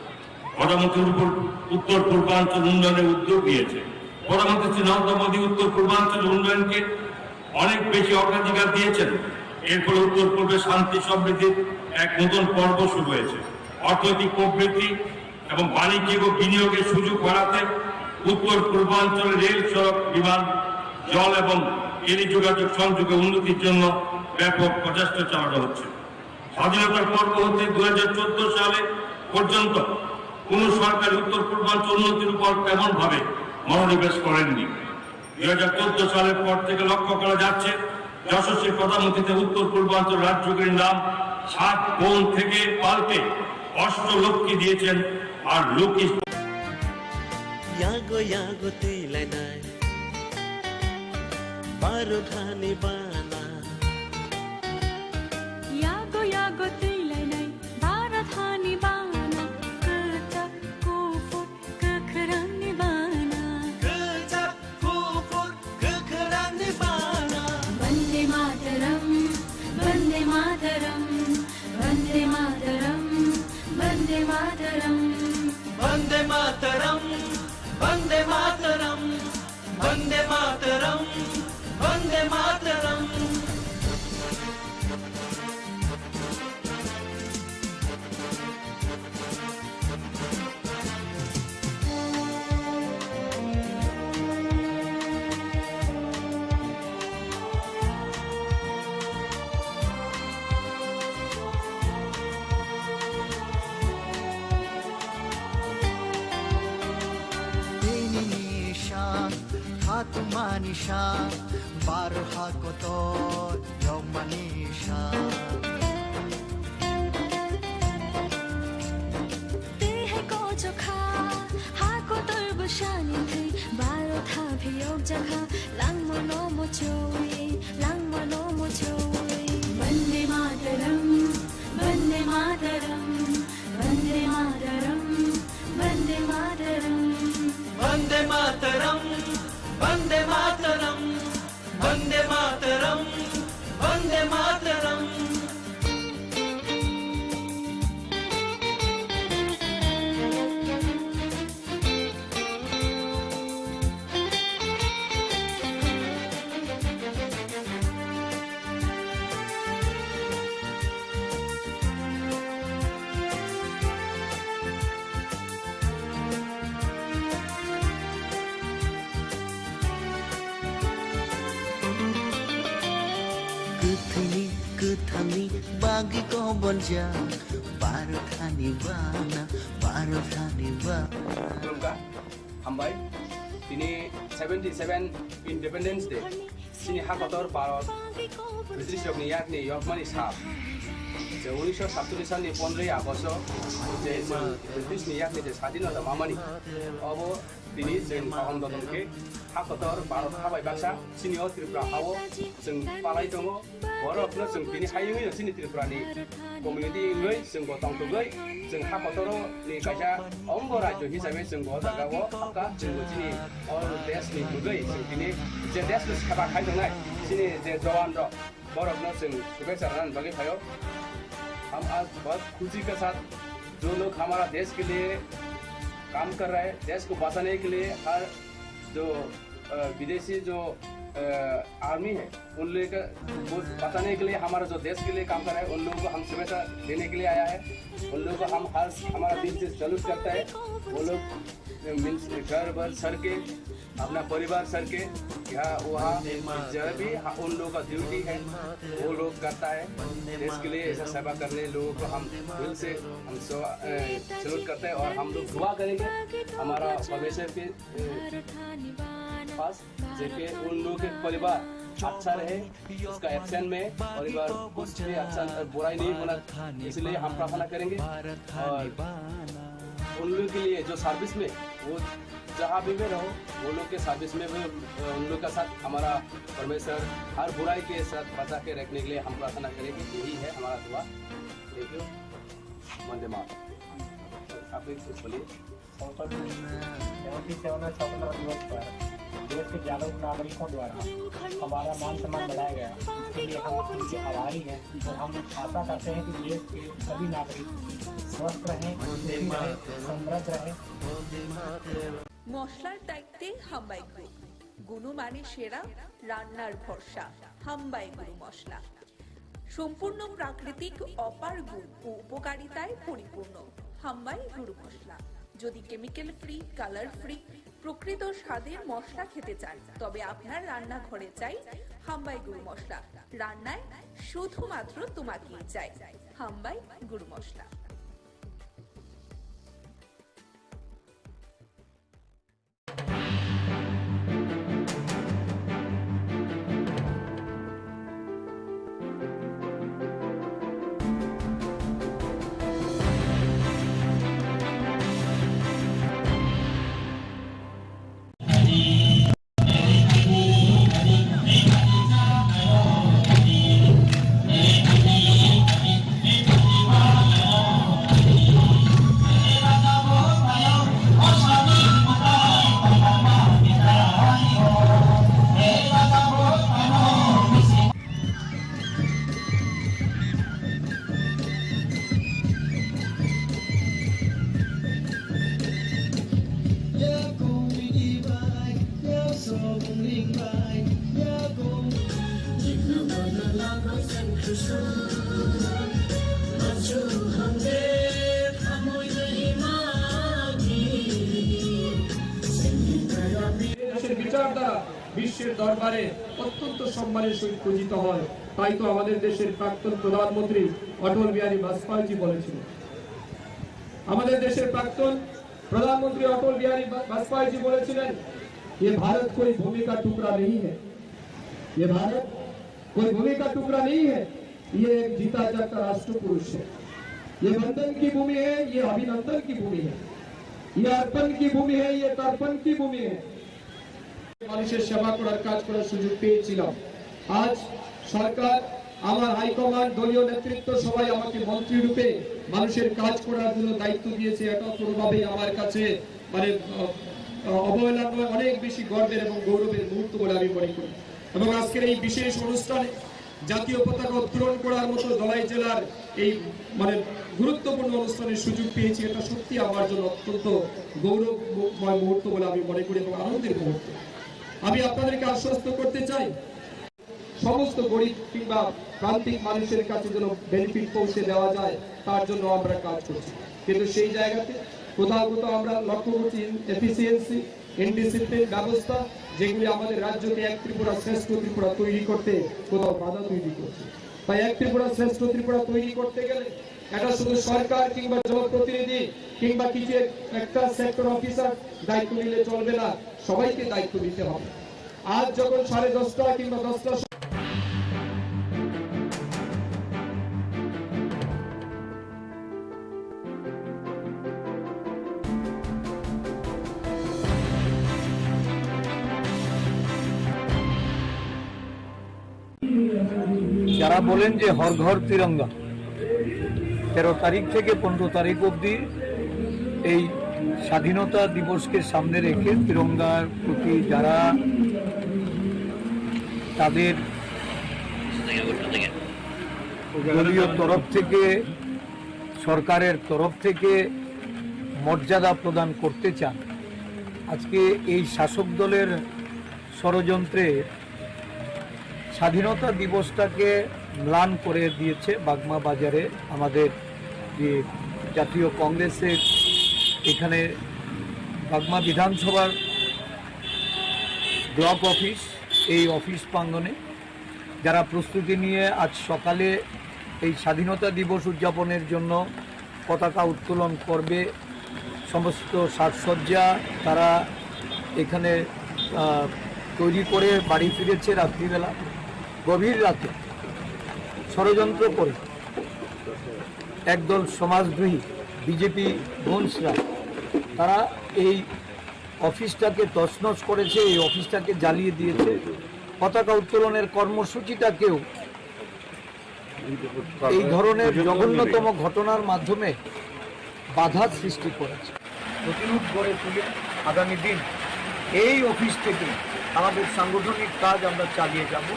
প্রধানমন্ত্রীর উপর উত্তর পূর্বাঞ্চল উন্নয়নের উদ্যোগ নিয়েছে। প্রধানমন্ত্রী শ্রী নরেন্দ্র মোদী উত্তর পূর্বাঞ্চল উন্নয়নকে অনেক বেশি অগ্রাধিকার দিয়েছেন। এর ফলে উত্তর পূর্বে শান্তি সমৃদ্ধির এক নতুন পর্ব শুরু হয়েছে। অর্থনৈতিক প্রবৃদ্ধি এবং বাণিজ্যিক ও বিনিয়োগের সুযোগ বাড়াতে উত্তর পূর্বাঞ্চলে রেল, সড়ক, বিমান, জল এবং টেলিযোগাযোগ সংযোগের উন্নতির জন্য ব্যাপক প্রচেষ্টা চালানো হচ্ছে। স্বাধীনতার পর্ব হতে 2014 সালে পর্যন্ত কোন সরকার উত্তর পূর্বাঞ্চল উন্নতির উপর তেমন ভাবে মনোনিবেশ করেননি। 2014 সালের পর থেকে লক্ষ্য করা যাচ্ছে যশস্বী প্রধানমন্ত্রীতে উত্তর পূর্বাঞ্চল রাজ্যগুলির নাম 7 বোন থেকে পাল্টে অষ্টলক্ষ্মী দিয়েছেন। আর লক্ষ্মী यागो यागो तिलाई नाय बारो ठाने बाना यागो यागो तिलाई नाय बारो ठाने बाना कचा कुफुर कखराने बाना कचा कुफुर कखराने बाना Vande Mataram Vande Mataram Vande Mataram Vande Mataram Vande Mataram Vande Mataram Vande Mataram Vande Mataram Manisha barha koto yom manisha te hai ko jokha ha ko tor bushani thai baro tha bhiyok jakha lang mono mo choi vande mataram vande mataram vande mataram vande mataram Vande Mataram Vande Mataram Vande Mataram Vande Mataram Kuthani bagi ko bonja baru thani bana হামবাই তিনি 77 independence day তিনি হাকতর Bharat British yakhni ইয়কমানি সাপ যে 1947 सालनि 15 आगष्ट जे जों ब्रिटिशनि याकनि जे स्वाधीनता मामानि अब दिनै जों फाहाम दलंके हाखतर भारत हाबाय बाक्सा सिनियर त्रिपुरा हाव जों पालाय दङ बरफनो जों दिनै हायङै सिनि त्रिपुरानि कमिउनिटि इंगै जों गतंतगै जों हाखतरनि कायजा अंग राज्य हिसाबै जों गजागाव हाका जों दिनै अल देशनि दुगै जों दिनै जे देशनि सेवा खायदोंनाय दिनै जे जवान र बरफनो जों शुभेच्छा रान बगे भयो। हम आज बहुत खुशी के साथ जो लोग हमारा देश के लिए काम कर रहे हैं, देश को बचाने के लिए हर जो विदेशी जो आर्मी है उन लोगों को बचाने के लिए हमारा जो देश के लिए काम कर रहे हैं उन लोगों को हम शुभेच्छा देने के लिए आया है। उन लोगों को हम हमारा दिल से सैल्यूट करता है। वो लोग घर भर सर के अपना परिवार सर के यहाँ वहाँ जब भी उन लोगों का ड्यूटी है वो लोग करता है देश के लिए ऐसा सेवा करने लोगों को हम दिल से हम सैल्यूट करते हैं और हम लोग दुआ करेंगे हमारा भविष्य के पास जेके उन लोगों के परिवार अच्छा रहे, उसका एक्शन में परिवार कुछ भी अच्छा बुराई नहीं होना, इसलिए हम प्रार्थना करेंगे। और उन लोगों के लिए जो सर्विस में वो जहाँ भी में रहो वो लोग के सर्विस में भी उन लोग का साथ हमारा परमेश्वर हर बुराई के साथ बचा के रखने के लिए हम प्रार्थना करेंगे। यही है हमारा दुआ। Thank you. वंदे मातरम। आप भी कुछ बोलिए। स्वतंत्रता दिवस पर देश के जागरूक नागरिकों द्वारा हमारा मान सम्मान बढ़ाया गया, इसके लिए हम उनके आभारी हैं और हम आशा करते हैं कि देश के सभी नागरिक स्वस्थ रहें, समृद्ध रहें। মশলার দায়িত্বে হাম্বাই গ্রুপ, গুণমানে সেরা, রান্নার ভরসা। হাম্বাই গুরু মশলা সম্পূর্ণ প্রাকৃতিক, অপার গুণ ও উপকারিতায় পরিপূর্ণ। হাম্বাই গুরু মশলা। যদি কেমিক্যাল ফ্রি, কালার ফ্রি, প্রকৃত স্বাদের মশলা খেতে চান তবে আপনার রান্নাঘরে চাই হাম্বাই গুরু মশলা। রান্নায় শুধুমাত্র তোমাকেই চাই হাম্বাই গুরু মশলা। বিচারধারা বিশ্বের দরবারে অত্যন্ত সম্মানের সহিত পূজিত হয়। তাই তো আমাদের দেশের প্রাক্তন প্রধানমন্ত্রী অটল বিহারী বাজপেয়ী বলেছিলেন, আমাদের দেশের প্রাক্তন प्रधानमंत्री अटल बिहारी वाजपेयी जी बोले, ये भारत कोई भूमि का टुकड़ा नहीं है, ये भारत कोई भूमि का टुकड़ा नहीं है, ये एक जीता जागता राष्ट्र पुरुष है। ये वंदन की भूमि है, ये अभिनंदन की भूमि है, ये अर्पण की भूमि है, ये तर्पण की भूमि है। মানুষের সেবা করার কাজ করার সুযোগ পেয়েছিলাম। আজ সরকার আমার হাইকমান্ড দলীয় নেতৃত্ব সবাই আমাকে মন্ত্রী রূপে মানুষের কাজ করার জন্য দায়িত্ব দিয়েছে। এটা কোনোভাবেই আমার কাছে মানে অবহেলা নয়, অনেক বেশি গর্বের এবং গৌরবের মুহূর্ত বলে আমি মনে করি। এবং আজকের এই বিশেষ অনুষ্ঠানে জাতীয় পতাকা উত্তোলন করার মতো ধলাই জেলার এই মানে গুরুত্বপূর্ণ অনুষ্ঠানের সুযোগ পেয়েছি, এটা সত্যি আমার জন্য অত্যন্ত গৌরবময় মুহূর্ত বলে আমি মনে করি এবং আনন্দের মুহূর্ত। আমি আপনাদেরকে আশ্বস্ত করতে চাই সমস্ত গরিব কিংবা প্রান্তিক মানুষের কাছে যেন বেনিফিট পৌঁছে দেওয়া যায় তার জন্য আমরা কাজ করছি। কিন্তু সেই জায়গাতে কোথাও কোথাও আমরা লক্ষ্য করছি এফিসিয়েন্সি, ইনডিসিপ্লিন ব্যবস্থা যেগুলি আমাদের রাজ্যকে এক ত্রিপুরা শ্রেষ্ঠ ত্রিপুরা তৈরি করতে কোথাও বাধা তৈরি করছে। তাই এক ত্রিপুরা শ্রেষ্ঠ ত্রিপুরা তৈরি করতে গেলে এটা শুধু সরকার কিংবা জনপ্রতিনিধি কিংবা কিছু একটা সেক্টর অফিসার দায়িত্ব নিলে চলবে না, সবাইকে দায়িত্ব দিতে হবে। আজ যখন 10:30 কিংবা 10টা যারা বলেন যে হর ঘর তিরঙ্গা, 13 তারিখ থেকে 15 তারিখ অবধি এই স্বাধীনতা দিবসকে সামনে রেখে তিরঙ্গার প্রতি যারা তাদের দলীয় তরফ থেকে, সরকারের তরফ থেকে মর্যাদা প্রদান করতে চান, আজকে এই শাসক দলের ষড়যন্ত্রে স্বাধীনতা দিবসটাকে ম্লান করে দিয়েছে বাগমা বাজারে আমাদের যে জাতীয় কংগ্রেসের এখানে বাগমা বিধানসভার ব্লক অফিস, এই অফিস প্রাঙ্গণে যারা প্রস্তুতি নিয়ে আজ সকালে এই স্বাধীনতা দিবস উদযাপনের জন্য পতাকা উত্তোলন করবে, সমস্ত সাজসজ্জা তারা এখানে তৈরি করে বাড়ি ফিরেছে রাত্রিবেলা, গভীর রাতে ষড়যন্ত্র করে একদল সমাজদ্রোহী বিজেপি বংশরা তারা এই অফিসটাকে তছনছ করেছে, এই অফিসটাকে জ্বালিয়ে দিয়েছে। পতাকা উত্তোলনের কর্মসূচিটাকেও এই ধরনের জঘন্যতম ঘটনার মাধ্যমে বাধা সৃষ্টি করেছে। প্রতিরোধ গড়ে তুলে আগামী দিন এই অফিস থেকে আমাদের সাংগঠনিক কাজ আমরা চালিয়ে যাব।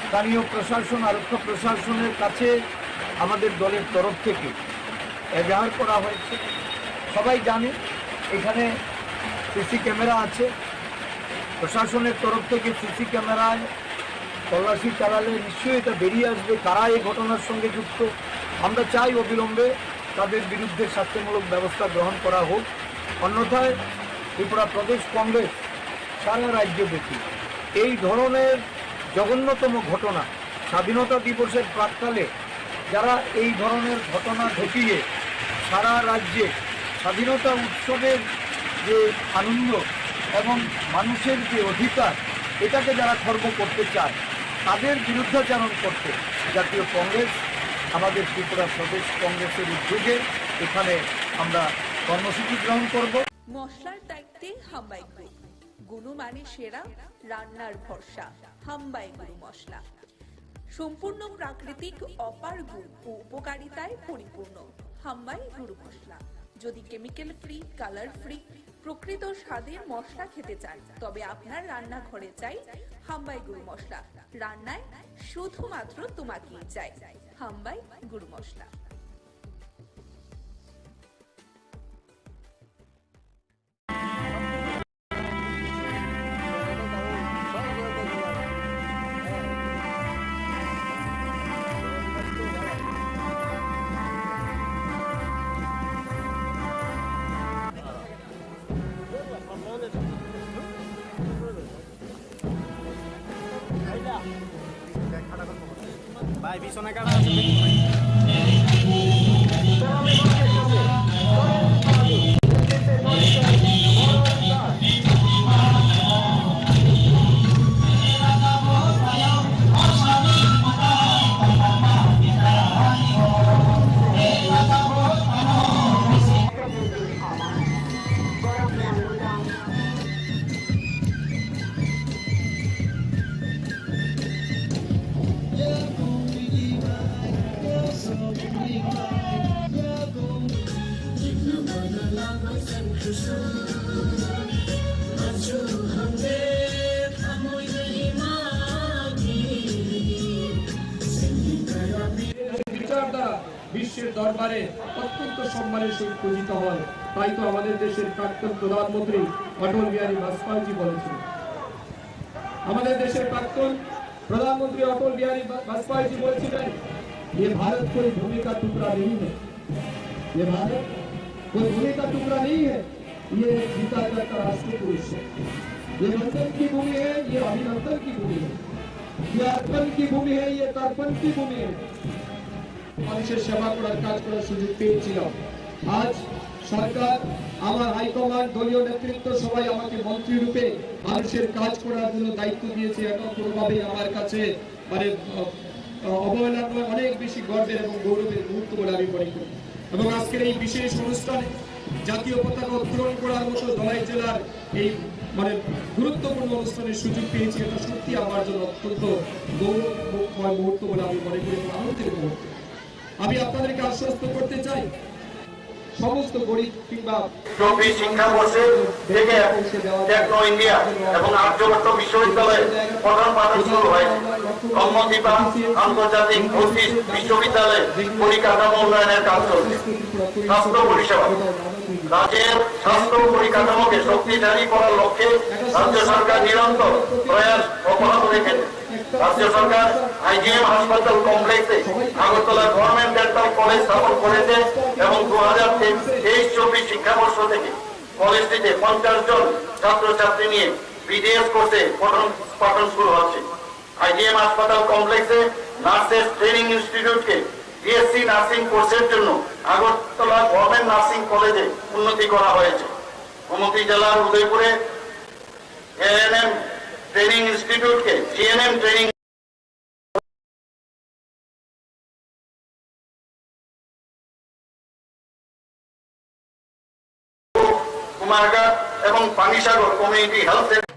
স্থানীয় প্রশাসন, আরক্ষা প্রশাসনের কাছে আমাদের দলের তরফ থেকে এজাহার করা হয়েছে। সবাই জানে এখানে সিসি ক্যামেরা আছে, প্রশাসনের তরফ থেকে সিসি ক্যামেরায় তল্লাশি চালালে নিশ্চয়ই এটা বেরিয়ে আসবে কারা এই ঘটনার সঙ্গে যুক্ত। আমরা চাই অবিলম্বে তাদের বিরুদ্ধে শাস্তিমূলক ব্যবস্থা গ্রহণ করা হোক, অন্যথায় ত্রিপুরা প্রদেশ কংগ্রেস সারা রাজ্যব্যাপী এই ধরনের জঘন্যতম ঘটনা, স্বাধীনতা দিবসের প্রাক্কালে যারা এই ধরনের ঘটনা ঘটিয়ে সারা রাজ্যে স্বাধীনতা উৎসবের যে আনন্দ এবং মানুষের যে অধিকার এটাকে যারা খর্ব করতে চায় তাদের বিরুদ্ধাচরণ করতে জাতীয় কংগ্রেস, আমাদের ত্রিপুরা প্রদেশ কংগ্রেসের উদ্যোগে এখানে আমরা কর্মসূচি গ্রহণ করব। মশলার দায়িত্বে হাম্বাই গ্রুপ, গুণমানে সেরা, রান্নার ভরসা। হাম্বাই গুরু মশলা সম্পূর্ণ প্রাকৃতিক, অপার গুণ ও উপকারিতায় পরিপূর্ণ। হাম্বাই গুরু মশলা। যদি কেমিক্যাল ফ্রি, কালার ফ্রি, প্রকৃত স্বাদের মশলা খেতে চান তবে আপনার রান্নাঘরে চাই হাম্বাই গুরু মশলা। রান্নায় শুধুমাত্র তোমাকেই চাই হাম্বাই গুরু মশলা। ভাই বিছনা কাটা বিচারধারা বিশ্বের দরবারে অত্যন্ত সম্মানের সহিত পূজিত হয়। তাই তো আমাদের দেশের প্রাক্তন প্রধানমন্ত্রী অটল বিহারী বাজপেয়ী বলেছিলেন, আমাদের দেশের প্রাক্তন प्रधानमंत्री अटल बिहारी वाजपेयी जी बोले, ये भारत कोई भूमि का टुकड़ा नहीं है, ये भारत कोई भूमि का टुकड़ा नहीं है, ये जीता जाता राष्ट्र पुरुष है, ये वंदन की भूमि है, ये अभिनंदन की भूमि है, ये अर्पण की भूमि है, ये तर्पण की भूमि है। মানুষের সেবা করার কাজ করার সুযোগ পেয়েছিলাম। আজ সরকার, আমার হাইকমান্ড, দলীয় নেতৃত্ব সবাই আমাকে মন্ত্রী রূপে মানুষের কাজ করার জন্য দায়িত্ব দিয়েছে। এটা কোনোভাবেই আমার কাছে মানে অবহেলা নয়, অনেক বেশি গর্বের এবং গৌরবের মুহূর্ত বলে আমি মনে করি। এবং আজকের এই বিশেষ অনুষ্ঠানে জাতীয় পতাকা উত্তোলন করার মতো ধলাই জেলার এই মানে গুরুত্বপূর্ণ অনুষ্ঠানের সুযোগ পেয়েছি, এটা সত্যি আমার জন্য অত্যন্ত গৌরবময় মুহূর্ত বলে আমি মনে করি, আনন্দের মুহূর্ত। আমি আপনাদেরকে আশ্বস্ত করতে চাই, সমস্ত গরিব কিংবা চব্বিশ শিক্ষাবর্ষে থেকে টেকনো ইন্ডিয়া এবং আর্যভট্ট বিশ্ববিদ্যালয়ে পঠন পাঠন শুরু হয়েছে। কম্মদীপা আন্তর্জাতিক ভর্তি বিশ্ববিদ্যালয়ে পরিকাঠামো উন্নয়নের কাজ চলছে। স্বাস্থ্য পরিষেবা, রাজ্যের স্বাস্থ্য পরিকাঠামোকে শক্তিশালী করার লক্ষ্যে রাজ্য সরকার নিরন্তর প্রয়াস অব্যাহত রেখেছে। রাজ্য সরকার আইজিএম হাসপাতাল কমপ্লেক্সে আগরতলা গভর্নমেন্ট ডেন্টাল কলেজ স্থাপন করেছে এবং 2023-24 শিক্ষাবর্ষ থেকে কলেজটিতে 50 জন ছাত্রছাত্রী নিয়ে বিডিএস কোর্সে পঠন পাঠন শুরু হচ্ছে। আইজিএম হাসপাতাল কমপ্লেক্সে নার্সেস ট্রেনিং ইনস্টিটিউটকে বিএসসি নার্সিং কোর্সের জন্য আগরতলা গভর্নমেন্ট নার্সিং কলেজে উন্নতি করা হয়েছে। গোমতী জেলার উদয়পুরে এএনএম ট্রেনিং ইনস্টিটিউটকে জিএনএম ট্রেনিং কুমারঘাট এবং পানিসাগর কমিউনিটি হেলথ সেন্টার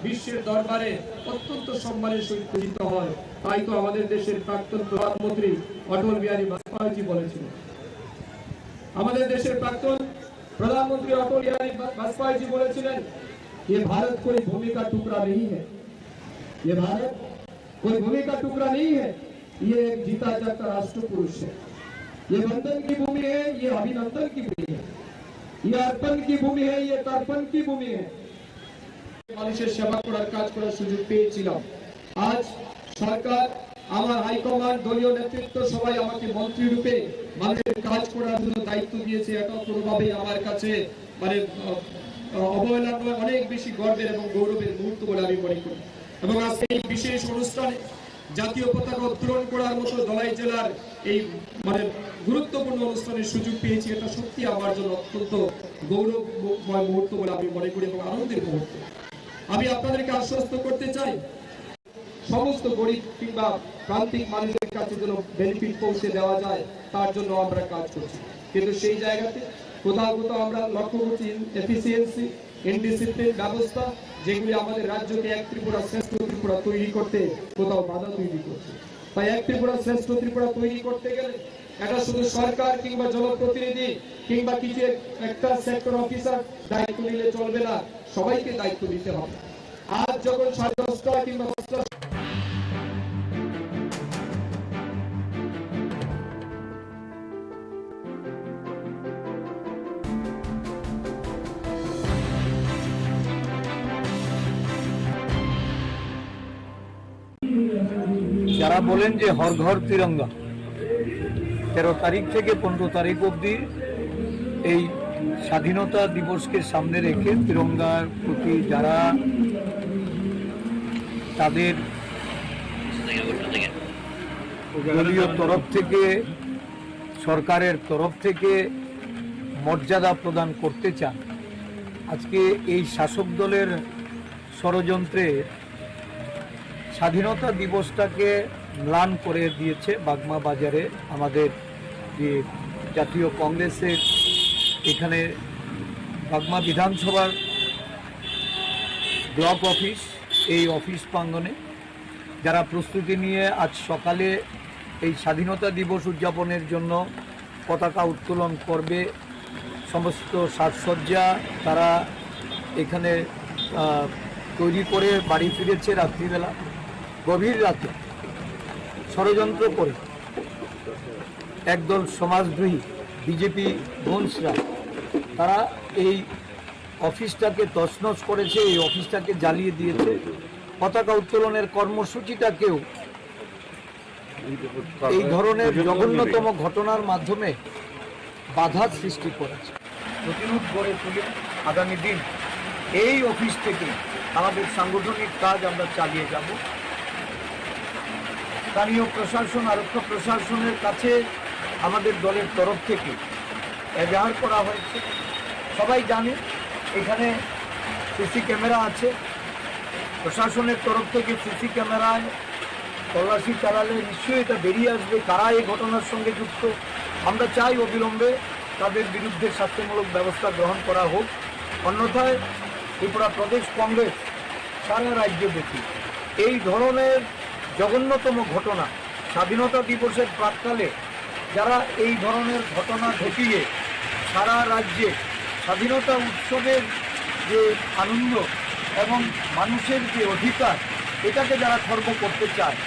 বিশ্বের দরবারে অত্যন্ত সম্মানের সহিত পূজিত হয়। তাই তো আমাদের দেশের প্রাক্তন প্রধানমন্ত্রী অটল বিহারী বাজপেয়ী বলেছিলেন, আমাদের দেশের প্রাক্তন प्रधानमंत्री अटल बिहारी वाजपेयी जी बोलेছিলেন, ये भारत कोई भूमि का टुकड़ा नहीं है, ये भारत कोई भूमि का टुकड़ा नहीं है, ये एक जीता जागता राष्ट्र पुरुष है। ये बंधन की भूमि है, ये अभिनंदन की भूमि है, ये अर्पण की भूमि है, ये तर्पण की भूमि है। মানুষের সেবা করার কাজ করার সুযোগ পেয়েছিলাম। আজ সরকার, আমার হাইকমান্ড, দলীয় নেতৃত্ব সবাই আমাকে মন্ত্রী রূপে মানুষের কাজ করার জন্য দায়িত্ব দিয়েছে। এটা কোনোভাবেই আমার কাছে মানে অবহেলা নয়, অনেক বেশি গর্বের এবং গৌরবের মুহূর্ত বলে আমি মনে করি। এবং আজকে এই বিশেষ অনুষ্ঠানে জাতীয় পতাকা উত্তোলন করার মতো ধলাই জেলার এই মানে গুরুত্বপূর্ণ অনুষ্ঠানের সুযোগ পেয়েছি, এটা সত্যি আমার জন্য অত্যন্ত গৌরবময় মুহূর্ত বলে আমি মনে করি এবং আনন্দের মুহূর্ত। আমি আপনাদেরকে আশ্বস্ত করতে চাই, সমস্ত গরিব কিংবা প্রান্তিক মানুষের কাছে যেন বেনিফিট পৌঁছে দেওয়া যায়, তার জন্য আমরা কাজ করছি। কিন্তু সেই জায়গাতে কোথাও কোথাও আমরা লক্ষ্য করছি এফিসিয়েন্সি, ইনডিসিপ্লিন ব্যবস্থা, যেগুলি আমাদের রাজ্যকে এক ত্রিপুরা শ্রেষ্ঠ ত্রিপুরা তৈরি করতে কোথাও বাধা তৈরি করছে। তাই এক ত্রিপুরা শ্রেষ্ঠ ত্রিপুরা তৈরি করতে গেলে এটা শুধু সরকার কিংবা জনপ্রতিনিধি কিংবা কিছু একটা সেক্টর অফিসার দায়িত্ব নিলে চলবে না, সবাইকে দায়িত্ব নিতে হবে। আজ যখন 10:30 কিংবা 5টা যারা বলেন যে হর ঘর তিরঙ্গা, 13 তারিখ থেকে 15 তারিখ অবধি এই স্বাধীনতা দিবসকে সামনে রেখে তিরঙ্গার প্রতি যারা তাদের দলীয় তরফ থেকে, সরকারের তরফ থেকে মর্যাদা প্রদান করতে চান, আজকে এই শাসক দলের ষড়যন্ত্রে স্বাধীনতা দিবসটাকে ম্লান করে দিয়েছে বাগমা বাজারে আমাদের যে জাতীয় কংগ্রেসের এখানে বাগমা বিধানসভার ব্লক অফিস, এই অফিস প্রাঙ্গণে যারা প্রস্তুতি নিয়ে আজ সকালে এই স্বাধীনতা দিবস উদযাপনের জন্য পতাকা উত্তোলন করবে, সমস্ত সাজসজ্জা তারা এখানে তৈরি করে বাড়ি ফিরেছে রাত্রিবেলা, গভীর রাতে ষড়যন্ত্র করে একদল সমাজদ্রোহী বিজেপি বংশরা তারা এই অফিসটাকে তছনছ করেছে, এই অফিসটাকে জ্বালিয়ে দিয়েছে। পতাকা উত্তোলনের কর্মসূচিটাকেও এই ধরনের জঘন্যতম ঘটনার মাধ্যমে বাধা সৃষ্টি করেছে। প্রতিরোধ গড়ে তুলে আগামী দিন এই অফিস থেকে আমাদের সাংগঠনিক কাজ আমরা চালিয়ে যাব। স্থানীয় প্রশাসন, আরক্ষা প্রশাসনের কাছে আমাদের দলের তরফ থেকে এজাহার করা হয়েছে। সবাই জানে এখানে সিসি ক্যামেরা আছে। প্রশাসনের তরফ থেকে সিসি ক্যামেরায় তল্লাশি চালালে নিশ্চয়ই এটা বেরিয়ে আসবে কারা এই ঘটনার সঙ্গে যুক্ত। আমরা চাই অবিলম্বে তাদের বিরুদ্ধে শাস্তিমূলক ব্যবস্থা গ্রহণ করা হোক। অন্যথায় ত্রিপুরা প্রদেশ কংগ্রেস সারা রাজ্যব্যাপী এই ধরনের জঘন্যতম ঘটনা, স্বাধীনতা দিবসের প্রাক্কালে যারা এই ধরনের ঘটনা ঘটিয়ে সারা রাজ্যে স্বাধীনতা উৎসবের যে আনন্দ এবং মানুষের যে অধিকার এটাকে যারা খর্ব করতে চায়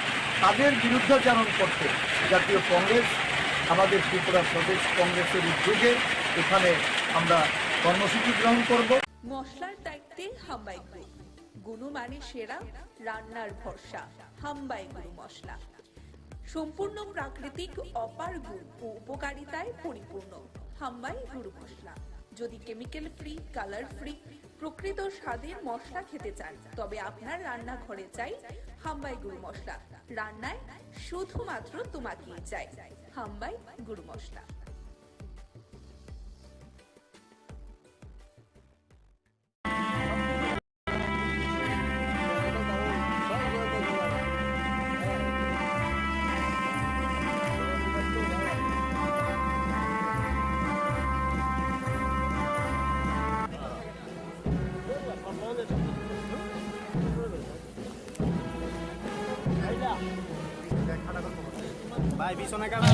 তাদের বিরুদ্ধাচারণ করতে জাতীয় কংগ্রেস, আমাদের ত্রিপুরা প্রদেশ কংগ্রেসের উদ্যোগে এখানে আমরা কর্মসূচি গ্রহণ করব। মশলার দায়িত্বে হাম্বাই গ্রুপ, গুণমানে সেরা, রান্নার ভরসা। হাম্বাই গুরু মশলা সম্পূর্ণ প্রাকৃতিক, অপার গুণ ও উপকারিতায় পরিপূর্ণ। হাম্বাই গুরু মশলা। যদি কেমিক্যাল ফ্রি, কালার ফ্রি, প্রকৃত স্বাদের মশলা খেতে চান তবে আপনার রান্নাঘরে চাই হাম্বাই গুরু মশলা। রান্নায় শুধুমাত্র তোমাকেই চাই হাম্বাই গুরু মশলা। ভাই বিছনা কাটা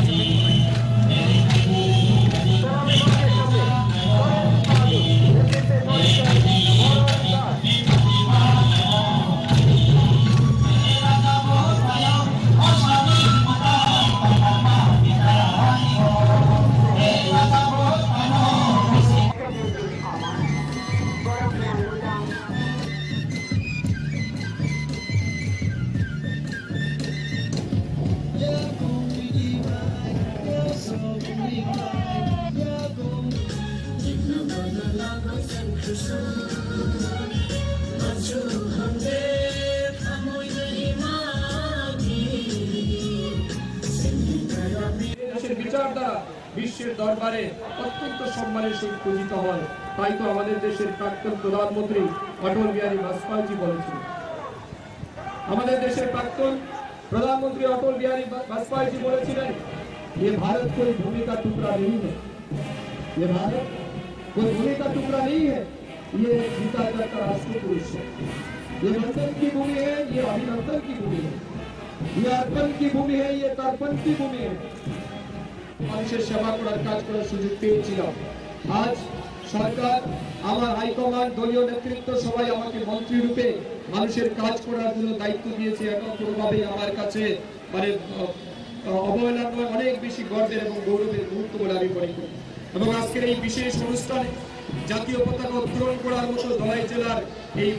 বিচারধারা বিশ্বের দরবারে অত্যন্ত সম্মানের সহিত পূজিত হয়। তাই তো আমাদের দেশের প্রাক্তন প্রধানমন্ত্রী অটল বিহারী বাজপেয়ী বলেছিলেন, আমাদের দেশের প্রাক্তন प्रधानमंत्री अटल बिहारी वाजपेयी जी बोले ये भारत कोई भूमि का टुकड़ा नहीं है, ये भारत कोई भूमि का टुकड़ा नहीं है, ये जीता जाता राष्ट्र पुरुष है, ये वंदन की भूमि है, ये अभिनंदन की भूमि है, ये अर्पण की भूमि है, ये तर्पण की भूमि है। মানুষের সেবা করার কাজ করার সুযোগ পেয়েছিলাম। আজ সরকার আমার হাইকমান্ড দলীয় নেতৃত্ব সবাই আমাকে মন্ত্রী রূপে মানুষের কাজ করার জন্য দায়িত্ব দিয়েছে এবং কোনোভাবেই আমার কাছে মানে অবহেলা নয়, অনেক বেশি গর্বের এবং গৌরবের মুহূর্ত বলে আমি মনে করি। এবং আজকের এই বিশেষ অনুষ্ঠানে জাতীয় পতাকা উত্তোলন করার মতো ধলাই জেলার এই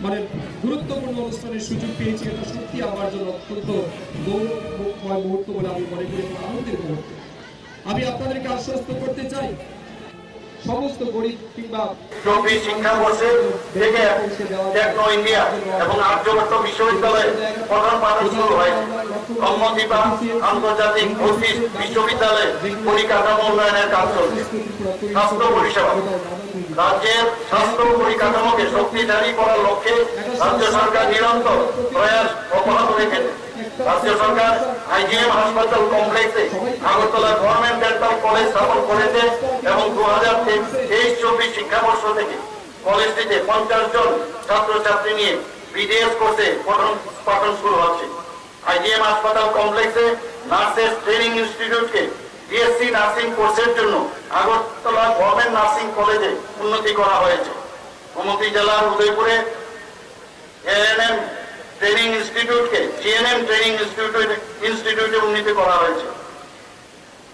মানে গুরুত্বপূর্ণ অনুষ্ঠানের সুযোগ পেয়েছি, এটা সত্যি আমার জন্য অত্যন্ত গৌরবময় মুহূর্ত বলে আমি মনে করি এবং আনন্দের মুহূর্ত। আমি আপনাদেরকে আশ্বস্ত করতে চাই সমস্ত গরিব কিংবা 24 শিক্ষাবর্ষে থেকে টেকনো ইন্ডিয়া এবং আর্যভট্ট বিশ্ববিদ্যালয়ে প্রথম পাঠন শুরু হয়েছে। কম্মদীপা আন্তর্জাতিক অফিস বিশ্ববিদ্যালয়ে পরিকাঠামো উন্নয়নের কাজ চলছে। স্বাস্থ্য পরিষেবা রাজ্যের স্বাস্থ্য পরিকাঠামোকে শক্তিশালী করার লক্ষ্যে রাজ্য সরকার নিরন্তর প্রয়াস অব্যাহত রেখেছে। রাজ্য সরকার আইজিএম হাসপাতাল কমপ্লেক্সে আগরতলা গভর্নমেন্ট ডেন্টাল কলেজ স্থাপন করেছে এবং 2023-24 শিক্ষাবর্ষ থেকে কলেজটিতে 50 জন ছাত্রছাত্রী নিয়ে বিডিএস কোর্সে পাঠন শুরু হচ্ছে। আইজিএম হাসপাতাল কমপ্লেক্সে নার্সেস ট্রেনিং ইনস্টিটিউটকে বিএসসি নার্সিং কোর্সের জন্য আগরতলা গভর্নমেন্ট নার্সিং কলেজে উন্নতি করা হয়েছে। গোমতী জেলার উদয়পুরে এএনএম ট্রেনিং ইনস্টিটিউটকে জিএনএম ট্রেনিং ইনস্টিটিউটে উন্নীত করা হয়েছে।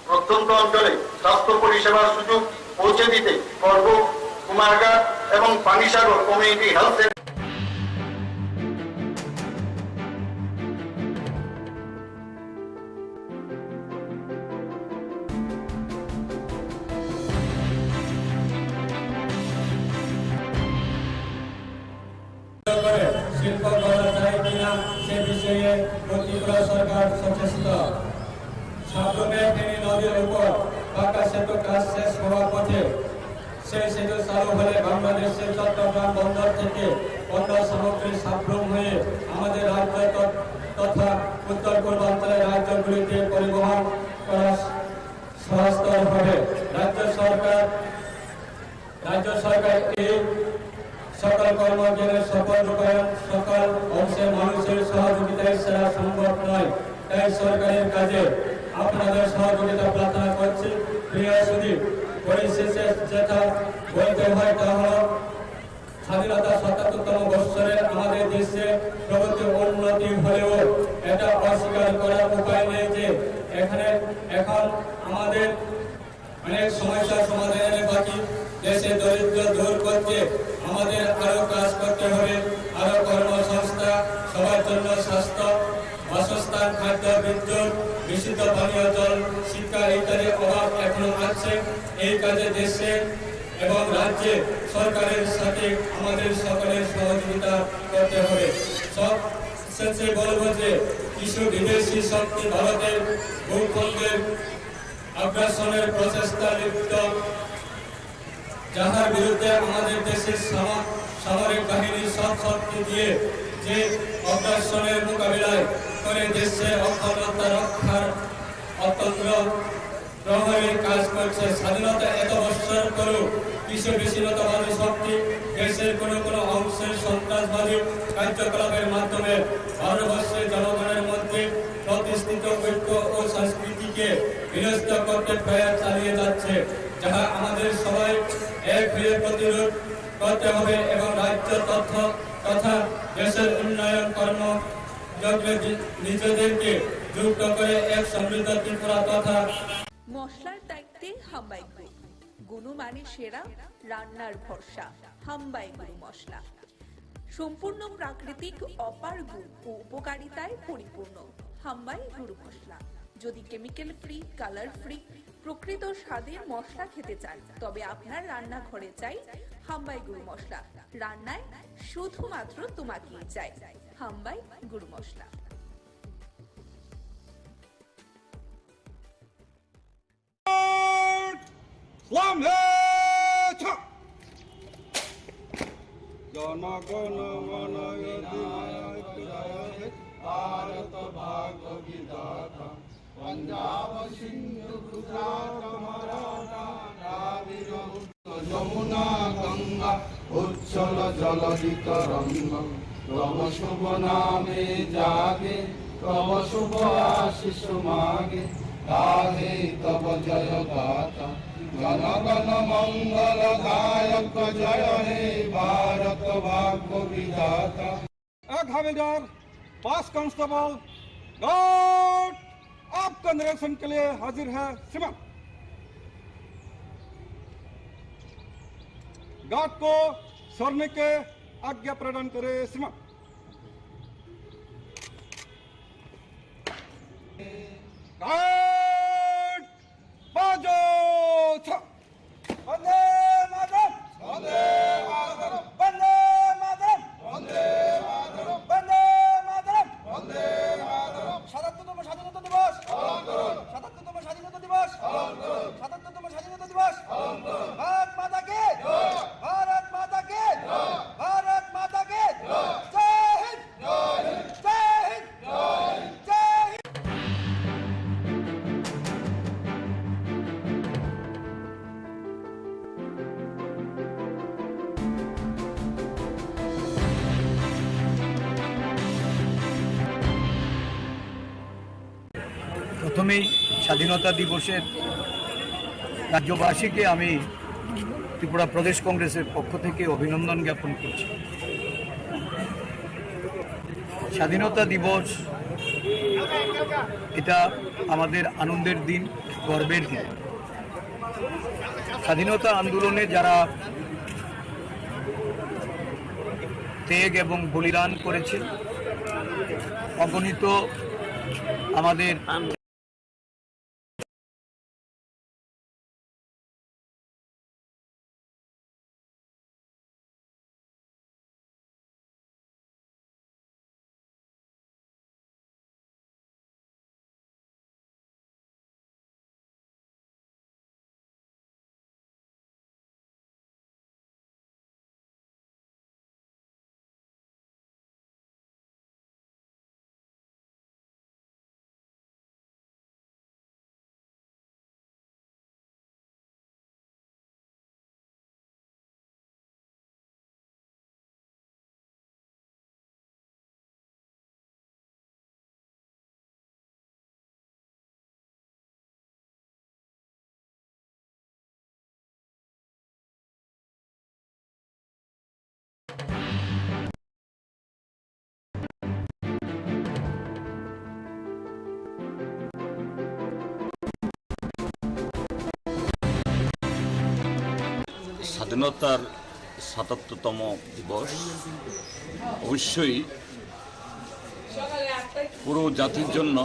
প্রত্যন্ত অঞ্চলে স্বাস্থ্য পরিষেবার সুযোগ পৌঁছে দিতে পর্ব, কুমারঘাট এবং পানিসাগর কমিউনিটি হেলথ শিল্প করা যায় কিনা সে বিষয়ে ত্রিপুরা সরকার সচেষ্ট। সাবরুমে ফেনী নদীর উপর পাকা সেতু কাজ শেষ হওয়ার পথে সেই সেতু চালু হলে বাংলাদেশের চট্টগ্রাম বন্দর থেকে পণ্য সামগ্রী সাবরুম হয়ে আমাদের রাজ্য তথা উত্তর পূর্বাঞ্চলের রাজ্যগুলিতে পরিবহন করা সহজতর হবে। রাজ্য সরকার এই সকল কর্মজীবনের সফল রূপায়ণ সকল অংশের মানুষের সহযোগিতায় সেরা সম্ভব নয়। তাই সরকারের কাজে আপনাদের সহযোগিতা প্রার্থনা করছি। প্রিয় সুধী, পরিশেষে যেটা বলতে হয় তা হল স্বাধীনতা ৭৭তম বৎসরে আমাদের দেশে প্রগতি উন্নতি হলেও এটা অস্বীকার করার উপায় নেই যে এখন আমাদের অনেক সমস্যা সমাধানের বাকি। দেশে দরিদ্র দূর করতে আমাদের আরো কাজ করতে হবে, আরো কর্মসংস্থা, সবার জন্য স্বাস্থ্য, বাসস্থান, খাদ্য, বিদ্যুৎ, বিশুদ্ধ পানীয় জল, শিক্ষা ইত্যাদি অভাব এখনো আছে। এই কাজে দেশে এবং রাজ্যে সরকারের সাথে আমাদের সকলের সহযোগিতা করতে হবে। সব শেষে বলবো যে কিছু বিদেশি শক্তি ভারতের ভূখণ্ডের আগ্রাসনের প্রচেষ্টা লিপ্ত, যাহার বিরুদ্ধে আমাদের দেশের সামরিক বাহিনীর সব শক্তি দিয়ে যে অগ্রাসনের মোকাবিলায় করে দেশে অখণ্ডতা রক্ষার অতন্ত্র প্রহরী কাজ করছে। স্বাধীনতা এত বৎসর করেও কিছু বিচ্ছিন্নতাবাদী শক্তি দেশের কোনো কোনো অংশের সন্ত্রাসবাদী কার্যকলাপের মাধ্যমে ভারতবর্ষের জনগণের মধ্যে প্রতিষ্ঠিত ঐক্য ও সংস্কৃতিকে বিনষ্ট করতে প্রয়াস চালিয়ে যাচ্ছে, যাহা আমাদের সবাই এক হয়ে প্রতিরোধ করতে হবে এবং রাজ্য তথ্য তথা দেশের উন্নয়ন কর্মযজ্ঞে নিজেদেরকে যুক্ত করে এক সমৃদ্ধ ত্রিপুরা তথা মশলার দায়িত্বে হাম্বাই গ্রুপ। গুণমানে সেরা, রান্নার ভরসা। হাম্বাই গুরু মশলা সম্পূর্ণ প্রাকৃতিক, অপার গুণ ও উপকারিতায় পরিপূর্ণ। হাম্বাই গুরু মশলা। যদি কেমিক্যাল ফ্রি, কালার ফ্রি, প্রকৃত স্বাদের মশলা খেতে চান তবে আপনার রান্নাঘরে চাই হাম্বাই গুরু মশলা। রান্নায় শুধুমাত্র তোমাকেই চাই হাম্বাই গুরু মশলা। জনগণ মন ভারত ভাগ্য বিধাতা, पंजाब सिंधु गुजरात मराठा द्राविड़ यमुना गंगा उच्छल जलधि तरंग, तव शुभ नामे जागे तव शुभ आशीष मागे, गाहे तव जय गाथा जनगण मंगल गायक, जय हे भारत भाग्य विधाता। एक हवलदार, 5 कांस्टेबल, गार्ड आपका निरीक्षण के लिए हाजिर है। श्रीमान गार्ड को सोने के आज्ञा प्रदान करे। श्रीमान गार्ड बाजो वंदे मातरम, वंदे मातरम, वंदे मातरम, वंदे मातरम, वंदे मातरम, वंदे मातरम। ৭৭তম স্বাধীনতা দিবস পালন করুন, ৭৭তম স্বাধীনতা দিবস পালন করুন, ৭৭তম স্বাধীনতা দিবস পালন করুন। ভারত মাতা কি জয়, ভারত মাতা কি জয়, ভারত মাতা কি জয়। জয় হিন্দ, জয় হিন্দ, জয় হিন্দ, জয় হিন্দ, জয় হিন্দ। প্রথমেই স্বাধীনতা দিবসের রাজ্যবাসীকে আমি ত্রিপুরা প্রদেশ কংগ্রেসের পক্ষ থেকে অভিনন্দন জ্ঞাপন করছি। স্বাধীনতা দিবস এটা আমাদের আনন্দের দিন, গর্বের দিন। স্বাধীনতা আন্দোলনে যারা ত্যাগ এবং বলিদান করেছেন, অগণিত আমাদের স্বাধীনতার ৭৭তম দিবস অবশ্যই পুরো জাতির জন্য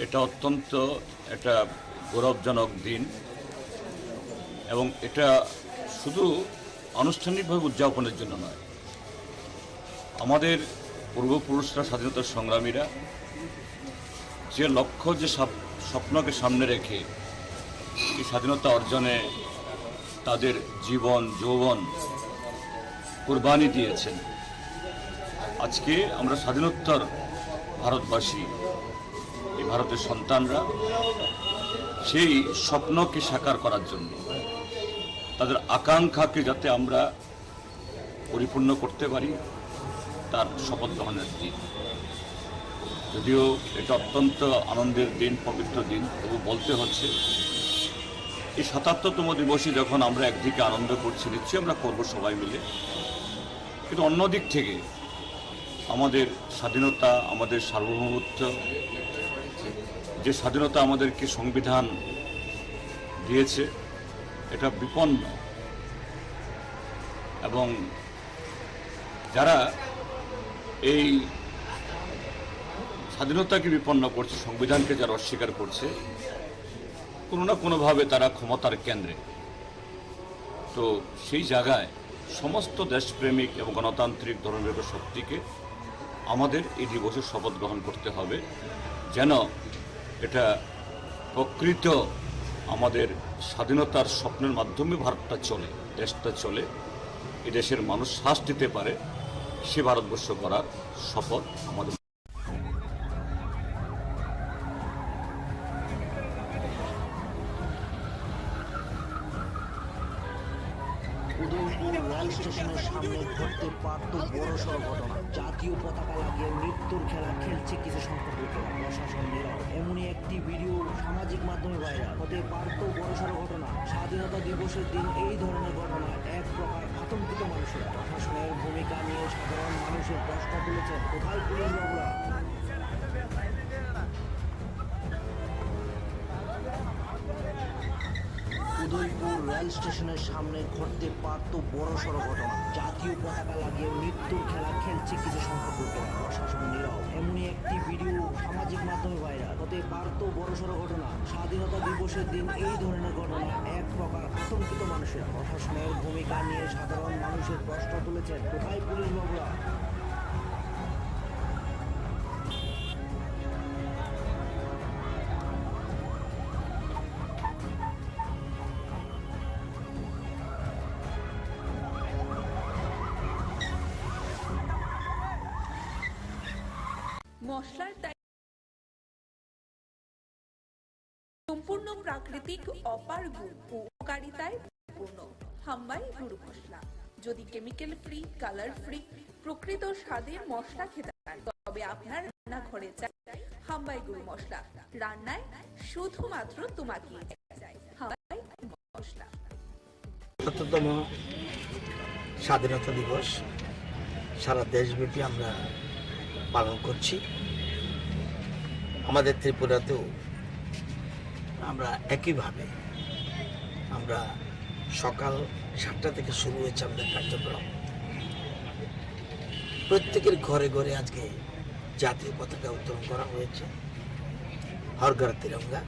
এটা অত্যন্ত একটা গৌরবজনক দিন, এবং এটা শুধু আনুষ্ঠানিকভাবে উদযাপনের জন্য নয়, আমাদের পূর্বপুরুষরা স্বাধীনতা সংগ্রামীরা যে লক্ষ্য, যে স্বপ্নকে সামনে রেখে এই স্বাধীনতা অর্জনে তাদের জীবন যৌবন কুরবানি দিয়েছেন, আজকে আমরা স্বাধীনোত্তর ভারতবাসী, এই ভারতের সন্তানরা সেই স্বপ্নকে সাকার করার জন্য, তাদের আকাঙ্ক্ষাকে যাতে আমরা পরিপূর্ণ করতে পারি, তার শপথ গ্রহণের দিন। যদিও এটা অত্যন্ত আনন্দের দিন, পবিত্র দিন, তবু বলতে হচ্ছে এই ৭৭তম দিবসে যখন আমরা একদিকে আনন্দ করছি, নিশ্চয়ই আমরা করবো সবাই মিলে, কিন্তু অন্য দিক থেকে আমাদের স্বাধীনতা, আমাদের সার্বভৌমত্ব, যে স্বাধীনতা আমাদেরকে সংবিধান দিয়েছে, এটা বিপন্ন। এবং যারা এই স্বাধীনতাকে বিপন্ন করছে, সংবিধানকে যারা অস্বীকার করছে, কোনো না কোনোভাবে তারা ক্ষমতার কেন্দ্রে। তো সেই জায়গায় সমস্ত দেশপ্রেমিক এবং গণতান্ত্রিক ধর্মনিরপেক্ষ শক্তিকে আমাদের এই দিবসে শপথ গ্রহণ করতে হবে, যেন এটা প্রকৃত আমাদের স্বাধীনতার স্বপ্নের মাধ্যমে ভারতটা চলে, দেশটা চলে, এই দেশের মানুষ শ্বাস দিতে পারে, সে ভারতবর্ষ করার শপথ আমাদের। উদয়পুর রেল স্টেশনের সামনে ঘটতে পারত বড়সড় ঘটনা। জাতীয় পতাকা লাগিয়ে মৃত্যুর খেলা খেলছে কিছু সংখ্যক লোকেরা, প্রশাসন নীরব। এমনই একটি ভিডিও সামাজিক মাধ্যমে ভাইরাল হতে পারত বড়সড় ঘটনা। স্বাধীনতা দিবসের দিন এই ধরনের ঘটনা এক প্রকার আতঙ্কিত মানুষেরা। প্রশাসনের ভূমিকা নিয়ে সাধারণ মানুষের প্রশ্ন তুলেছেন, কোথায় পুলিশ বাবুরা? উদয়পুর রেল স্টেশনের সামনে ঘটতে পারত বড়সড় ঘটনা। জাতীয় পতাকা লাগিয়ে মৃত্যুর খেলা খেলছে কিছু সংখ্যক লোকেরা, প্রশাসন নীরব। এমনই একটি ভিডিও সামাজিক মাধ্যমে ভাইরাল হতে পারত বড়সড় ঘটনা। স্বাধীনতা দিবসের দিন এই ধরনের ঘটনা এক প্রকার আতঙ্কিত মানুষেরা। প্রশাসনের ভূমিকা নিয়ে সাধারণ মানুষের প্রশ্ন তুলেছেন, কোথায় পুলিশ বাবুরা? মশলার সম্পূর্ণ প্রাকৃতিক অপার গুণ ও উপকারিতায় পূর্ণ হাম্বাই গুরু মশলা। যদি কেমিক্যাল ফ্রি, কালার ফ্রি, প্রকৃত স্বাদের মশলা খেতে চান, তবে আপনার রান্নাঘরে চাই হাম্বাই গুরু মশলা। রান্নায় শুধুমাত্র তোমাকে চাই হাম্বাই মশলা। ৭৭তম স্বাধীনতা দিবস সারা দেশব্যাপী আমরা পালন করছি। আমাদের ত্রিপুরাতেও আমরা একইভাবে আমরা সকাল 7টা থেকে শুরু হয়েছে আমাদের কার্যক্রম। প্রত্যেকের ঘরে ঘরে আজকে জাতীয় পতাকা উত্তোলন করা হয়েছে, হর ঘর তিরঙ্গা।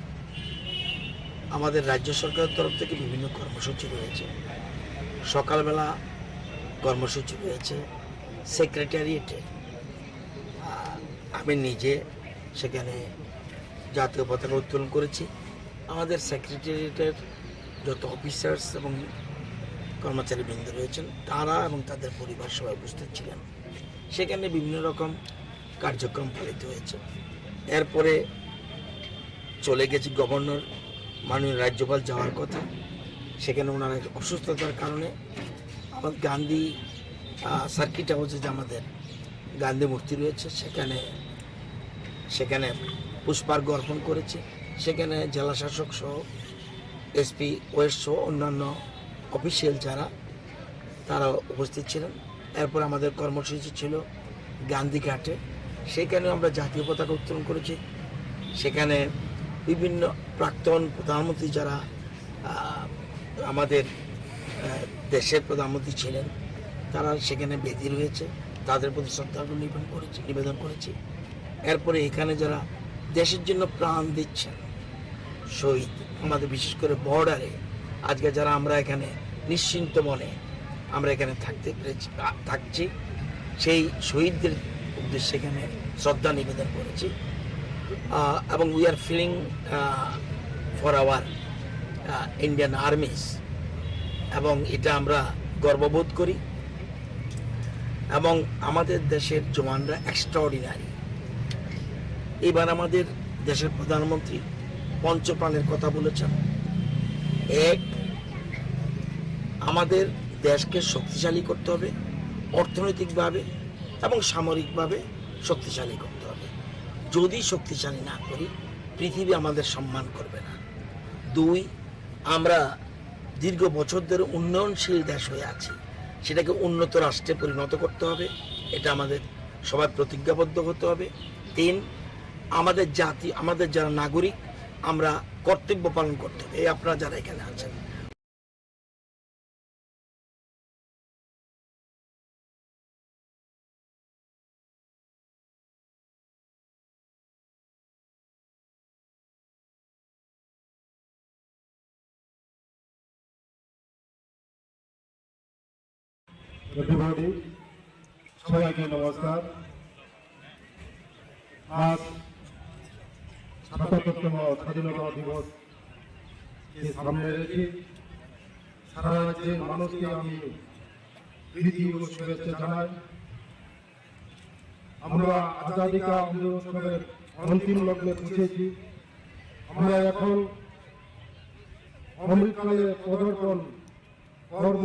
আমাদের রাজ্য সরকারের তরফ থেকে বিভিন্ন কর্মসূচি রয়েছে। সকালবেলা কর্মসূচি রয়েছে সেক্রেটারিয়েটে, আমি নিজে সেখানে জাতীয় পতাকা উত্তোলন করেছি। আমাদের সেক্রেটারিয়েটের যত অফিসার্স এবং কর্মচারীবৃন্দ রয়েছেন তারা এবং তাদের পরিবার সবাই উপস্থিত ছিলেন। সেখানে বিভিন্ন রকম কার্যক্রম পালিত হয়েছে। এরপরে চলে গেছি গভর্নর মাননীয় রাজ্যপাল যাওয়ার কথা, সেখানে ওনার অসুস্থতার কারণে আমাদের গান্ধী সার্কিট হাউসে যে আমাদের গান্ধী মূর্তি রয়েছে সেখানে পুষ্পার্ঘ অর্পণ করেছে। সেখানে জেলা শাসক সহ এসপি ওয়েস্ট সহ অন্যান্য অফিসিয়াল যারা তারা উপস্থিত ছিলেন। এরপর আমাদের কর্মসূচি ছিল গান্ধীঘাটে, সেখানেও আমরা জাতীয় পতাকা উত্তোলন করেছি। সেখানে বিভিন্ন প্রাক্তন প্রধানমন্ত্রী যারা আমাদের দেশের প্রধানমন্ত্রী ছিলেন তারা সেখানে বেদি রয়েছে, তাদের প্রতি শ্রদ্ধার্ঘ্য নিবেদন করেছি। এরপরে এখানে যারা দেশের জন্য প্রাণ দিচ্ছেন শহীদ, আমাদের বিশেষ করে বর্ডারে আজকে যারা আমরা এখানে নিশ্চিন্ত মনে আমরা এখানে থাকছি, সেই শহীদদের উদ্দেশ্যে এখানে শ্রদ্ধা নিবেদন করেছি। এবং we are feeling for our Indian armies, এবং এটা আমরা গর্ববোধ করি। এবং আমাদের দেশের জওয়ানরা এক্সট্রাঅর্ডিনারি। এবার আমাদের দেশের প্রধানমন্ত্রী পঞ্চপ্রাণের কথা বলেছেন। এক, আমাদের দেশকে শক্তিশালী করতে হবে, অর্থনৈতিকভাবে এবং সামরিকভাবে শক্তিশালী করতে হবে। যদি শক্তিশালী না করি পৃথিবী আমাদের সম্মান করবে না। দুই, আমরা দীর্ঘ বছর ধরে উন্নয়নশীল দেশ হয়ে আছি, সেটাকে উন্নত রাষ্ট্রে পরিণত করতে হবে, এটা আমাদের সবাই প্রতিজ্ঞাবদ্ধ হতে হবে। তিন, আমাদের জাতি, আমাদের যারা নাগরিক, আমরা কর্তব্য পালন করতে হবে। এই আপনারা যারা এখানে আছেন, everybody, সবাইকে নমস্কার। আজ ৭৭তম স্বাধীনতা দিবস সামনে রেখে সারা রাজ্যের মানুষকে আমি প্রীতি ও শুভেচ্ছা জানাই। আমরা আজাদী কা অমৃত উৎসবের অন্তিম লগ্নে পৌঁছেছি। আমরা এখন অমৃতকালে পদার্পণ করব।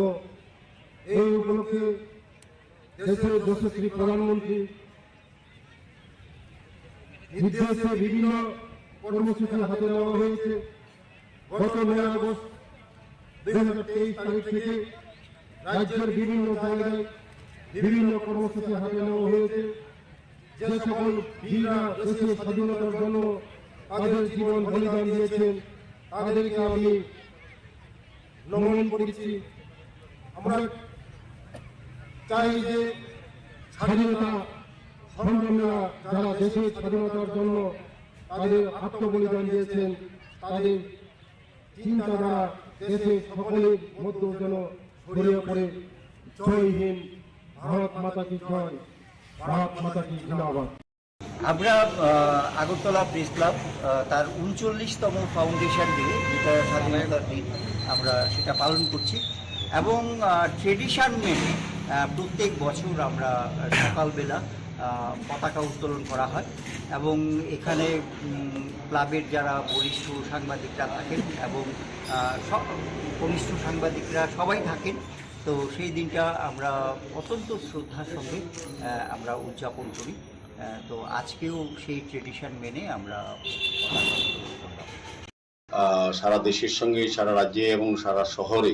এই উপলক্ষে দেশের যশস্বী প্রধানমন্ত্রী নির্দেশে বিভিন্ন কর্মসূচি হাতে নেওয়া হয়েছে। গত 9 আগস্ট 2023 তারিখ থেকে রাজ্যের বিভিন্ন জায়গায় বিভিন্ন কর্মসূচি হাতে নেওয়া হয়েছে। যে সকল বীররা দেশের স্বাধীনতার জন্য তাদের জীবন বলিদান দিয়েছেন তাদেরকে আমি নমন করছি। আমরা চাই যে স্বাধীনতা সংগ্রামীরা যারা দেশের স্বাধীনতার জন্য তাদের আত্মবলিদান দিয়েছেন তাদের চিন্তাধারা দেশের সকলের মধ্যে যেন ছড়িয়ে পড়ে। জয় হিন্দ, ভারত মাতা কি জয়, ভারত মাতা কি জিন্দাবাদ। আমরা আগরতলা প্রেস ক্লাব তার 39তম ফাউন্ডেশন ডে, যেটা স্বাধীনতার দিন, আমরা সেটা পালন করছি। এবং ট্রেডিশন মেনে প্রত্যেক বছর আমরা সকালবেলা পতাকা উত্তোলন করা হয় এবং এখানে ক্লাবের যারা বরিষ্ঠ সাংবাদিকরা থাকেন এবং কনিষ্ঠ সাংবাদিকরা সবাই থাকেন। তো সেই দিনটা আমরা অত্যন্ত শ্রদ্ধার সঙ্গে আমরা উদযাপন করি। তো আজকেও সেই ট্রেডিশন মেনে আমরা সারা দেশের সঙ্গে সারা রাজ্যে এবং সারা শহরে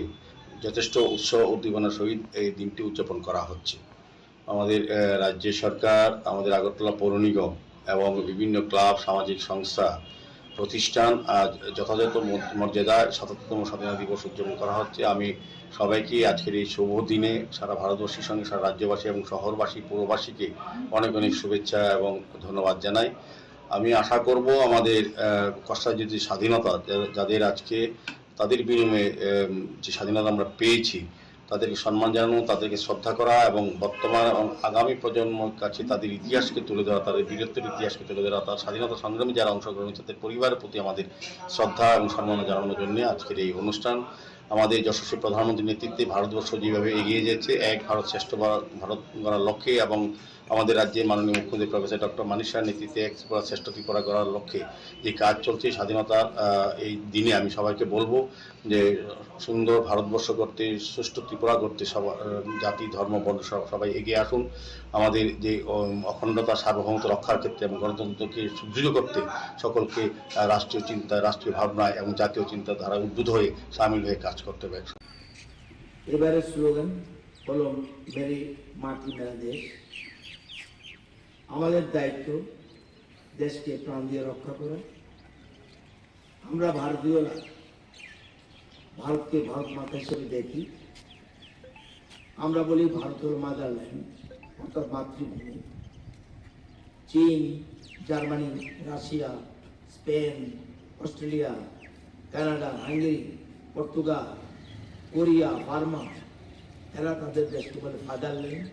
যথেষ্ট উৎসাহ উদ্দীপনার সহিত এই দিনটি উদযাপন করা হচ্ছে। আমাদের রাজ্য সরকার, আমাদের আগরতলা পৌর নিগম এবং বিভিন্ন ক্লাব, সামাজিক সংস্থা, প্রতিষ্ঠান আজ যথাযথ মর্যাদায় ৭৭তম স্বাধীনতা দিবস উদযাপন করা হচ্ছে। আমি সবাইকে আজকের এই শুভ দিনে সারা ভারতবর্ষের সঙ্গে সারা রাজ্যবাসী এবং শহরবাসী, পৌরবাসীকে অনেক অনেক শুভেচ্ছা এবং ধন্যবাদ জানাই। আমি আশা করব আমাদের কষ্টার্জিত যে স্বাধীনতা, যাদের আজকে তাদের বিনিময়ে যে স্বাধীনতা আমরা পেয়েছি, তাদেরকে সম্মান জানানো, তাদেরকে শ্রদ্ধা করা এবং বর্তমান এবং আগামী প্রজন্মের কাছে তাদের ইতিহাসকে তুলে ধরা, তাদের বীরত্বের ইতিহাসকে তুলে ধরা, তার স্বাধীনতা সংগ্রামে যারা অংশগ্রহণ, তাদের পরিবারের প্রতি আমাদের শ্রদ্ধা এবং সম্মান জানানোর জন্য আজকের এই অনুষ্ঠান। আমাদের যশস্বী প্রধানমন্ত্রীর নেতৃত্বে ভারতবর্ষ যেভাবে এগিয়ে যাচ্ছে এক ভারত শ্রেষ্ঠ ভারত গড়ার লক্ষ্যে, এবং আমাদের রাজ্যে মাননীয় মুখ্যমন্ত্রী প্রফেসর ডক্টর মানিক সাহের নেতৃত্বে এক ত্রিপুরা শ্রেষ্ঠ ত্রিপুরা গড়ার লক্ষ্যে যে কাজ চলছে, স্বাধীনতার এই দিনে আমি সবাইকে বলবো যে সুন্দর ভারতবর্ষ করতে, সুষ্ঠু ত্রিপুরা করতে জাতি, ধর্ম, বর্ণ সবাই এগিয়ে আসুন। আমাদের যে অখণ্ডতা, সার্বভৌমত্ব রক্ষার ক্ষেত্রে এবং গণতন্ত্রকে সুদৃঢ় করতে সকলকে রাষ্ট্রীয় চিন্তা, রাষ্ট্রীয় ভাবনা এবং জাতীয় চিন্তাধারা উদ্বুদ্ধ হয়ে সামিল হয়ে কাজ করতে হবে। এবারের স্লোগান হলো মেরি মাটি মেরা দেশ। আমাদের দায়িত্ব দেশকে প্রাণ দিয়ে রক্ষা করা। আমরা ভারতীয়রা ভারতকে ভারত মাতা হিসেবে দেখি। আমরা বলি ভারত হল মাদারল্যান্ড, অর্থাৎ মাতৃভূমি। চীন, Germany, Russia, Spain, Australia, Canada, Hungary, Portugal, Korea, Burma, এরা তাদের দেশকে বলে ফাদারল্যান্ড,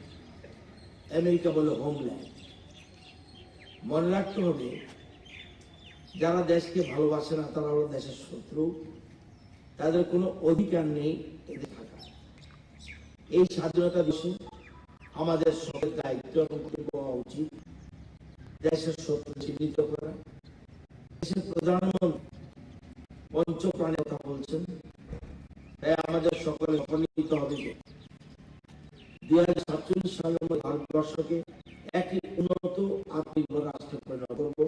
আমেরিকা বলে হোমল্যান্ড। মনে রাখতে হবে, যারা দেশকে ভালোবাসে না তারা হলো দেশের শত্রু, তাদের কোনো অধিকার নেই এদের থাকা। এই স্বাধীনতা বিষয়ে আমাদের সবার দায়িত্ব এবং কর্তব্য হওয়া উচিত দেশের শত্রু চিহ্নিত করা। দেশের প্রধানমন্ত্রী পঞ্চপ্রাণের কথা বলছেন, তাই আমাদের সকলে সমন্বিত হবে যে 2047 সালের মধ্যে ভারতবর্ষকে একটি উন্নত আত্মনির্ভর রাষ্ট্রে পরিণত করব,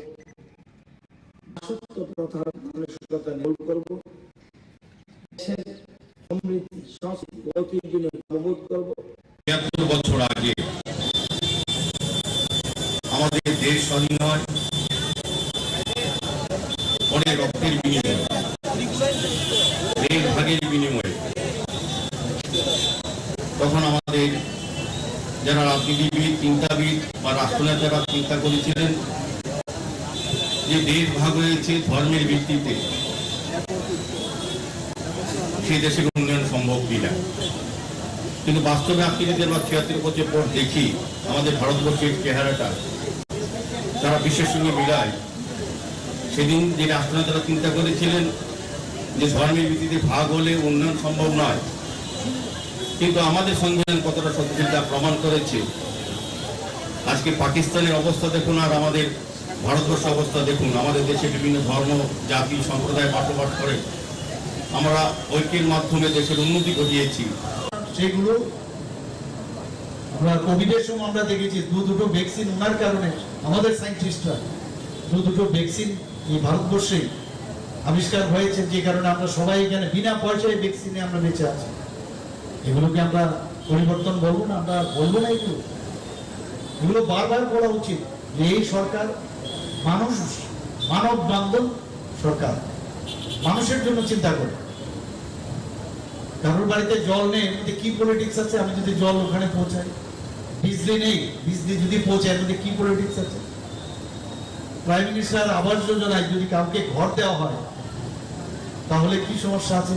দাসত্ব প্রথার মানসিকতা নির্মূল করব, দেশের সমৃদ্ধি, সংস্কৃতি, ঐতিহ্য নিয়ে গর্ববোধ করব। ৭৫ বছর আগে আমাদের দেশ স্বাধীন হয় অনেক রক্তের বিনিময়ে, দেশ ভাগের বিনিময়ে। তখন আমাদের যারা রাজনীতিবিদ, চিন্তাবিদ বা রাষ্ট্রনেতারা চিন্তা করেছিলেন যে দেশ ভাগ হয়েছে ধর্মের ভিত্তিতে, সেই দেশের উন্নয়ন সম্ভব কিনা। কিন্তু বাস্তবে আপনি যদি ৭৬ বছর পর দেখি আমাদের ভারতবর্ষের চেহারাটা তারা বিশ্বের সঙ্গে মিলায়, সেদিন যে রাষ্ট্রনেতারা চিন্তা করেছিলেন যে ধর্মের ভিত্তিতে ভাগ হলে উন্নয়ন সম্ভব নয়, কিন্তু আমাদের সংবিধান কতটা সত্যি তা প্রমাণ করেছে। আজকে পাকিস্তানের অবস্থা দেখুন আর আমাদের ভারতবর্ষ অবস্থা দেখুন। আমাদের দেশে বিভিন্ন ধর্ম, জাতি, সম্প্রদায় বসবাস করে। আমরা ঐক্যের মাধ্যমে দেশের উন্নতি ঘটিয়েছি। সেগুলো আমরা কোভিডের সময় আমরা দেখেছি দুটো ভ্যাকসিন ওনার কারণে আমাদের সায়েন্টিস্টরা দুটো ভ্যাকসিন এই ভারতবর্ষে আবিষ্কার হয়েছে, যে কারণে আমরা সবাই এখানে বিনা পয়সায় ভ্যাকসিনে আমরা বেঁচে আছি। এগুলোকে আমরা পরিবর্তন বলবো না, আমরা বলবো না। এগুলো বারবার বলা উচিত যে এই সরকার মানব বান্ধব সরকার, মানুষের জন্য চিন্তা করে। কারোর বাড়িতে জল নেই, এর কি পলিটিক্স আছে? আমি যদি জল ওখানে পৌঁছাই, বিজলি নেই, বিজলি যদি পৌঁছায় এর মধ্যে কি পলিটিক্স আছে? প্রাইম মিনিস্টার আবাস যোজনায় যদি কাউকে ঘর দেওয়া হয় তাহলে কি সমস্যা আছে?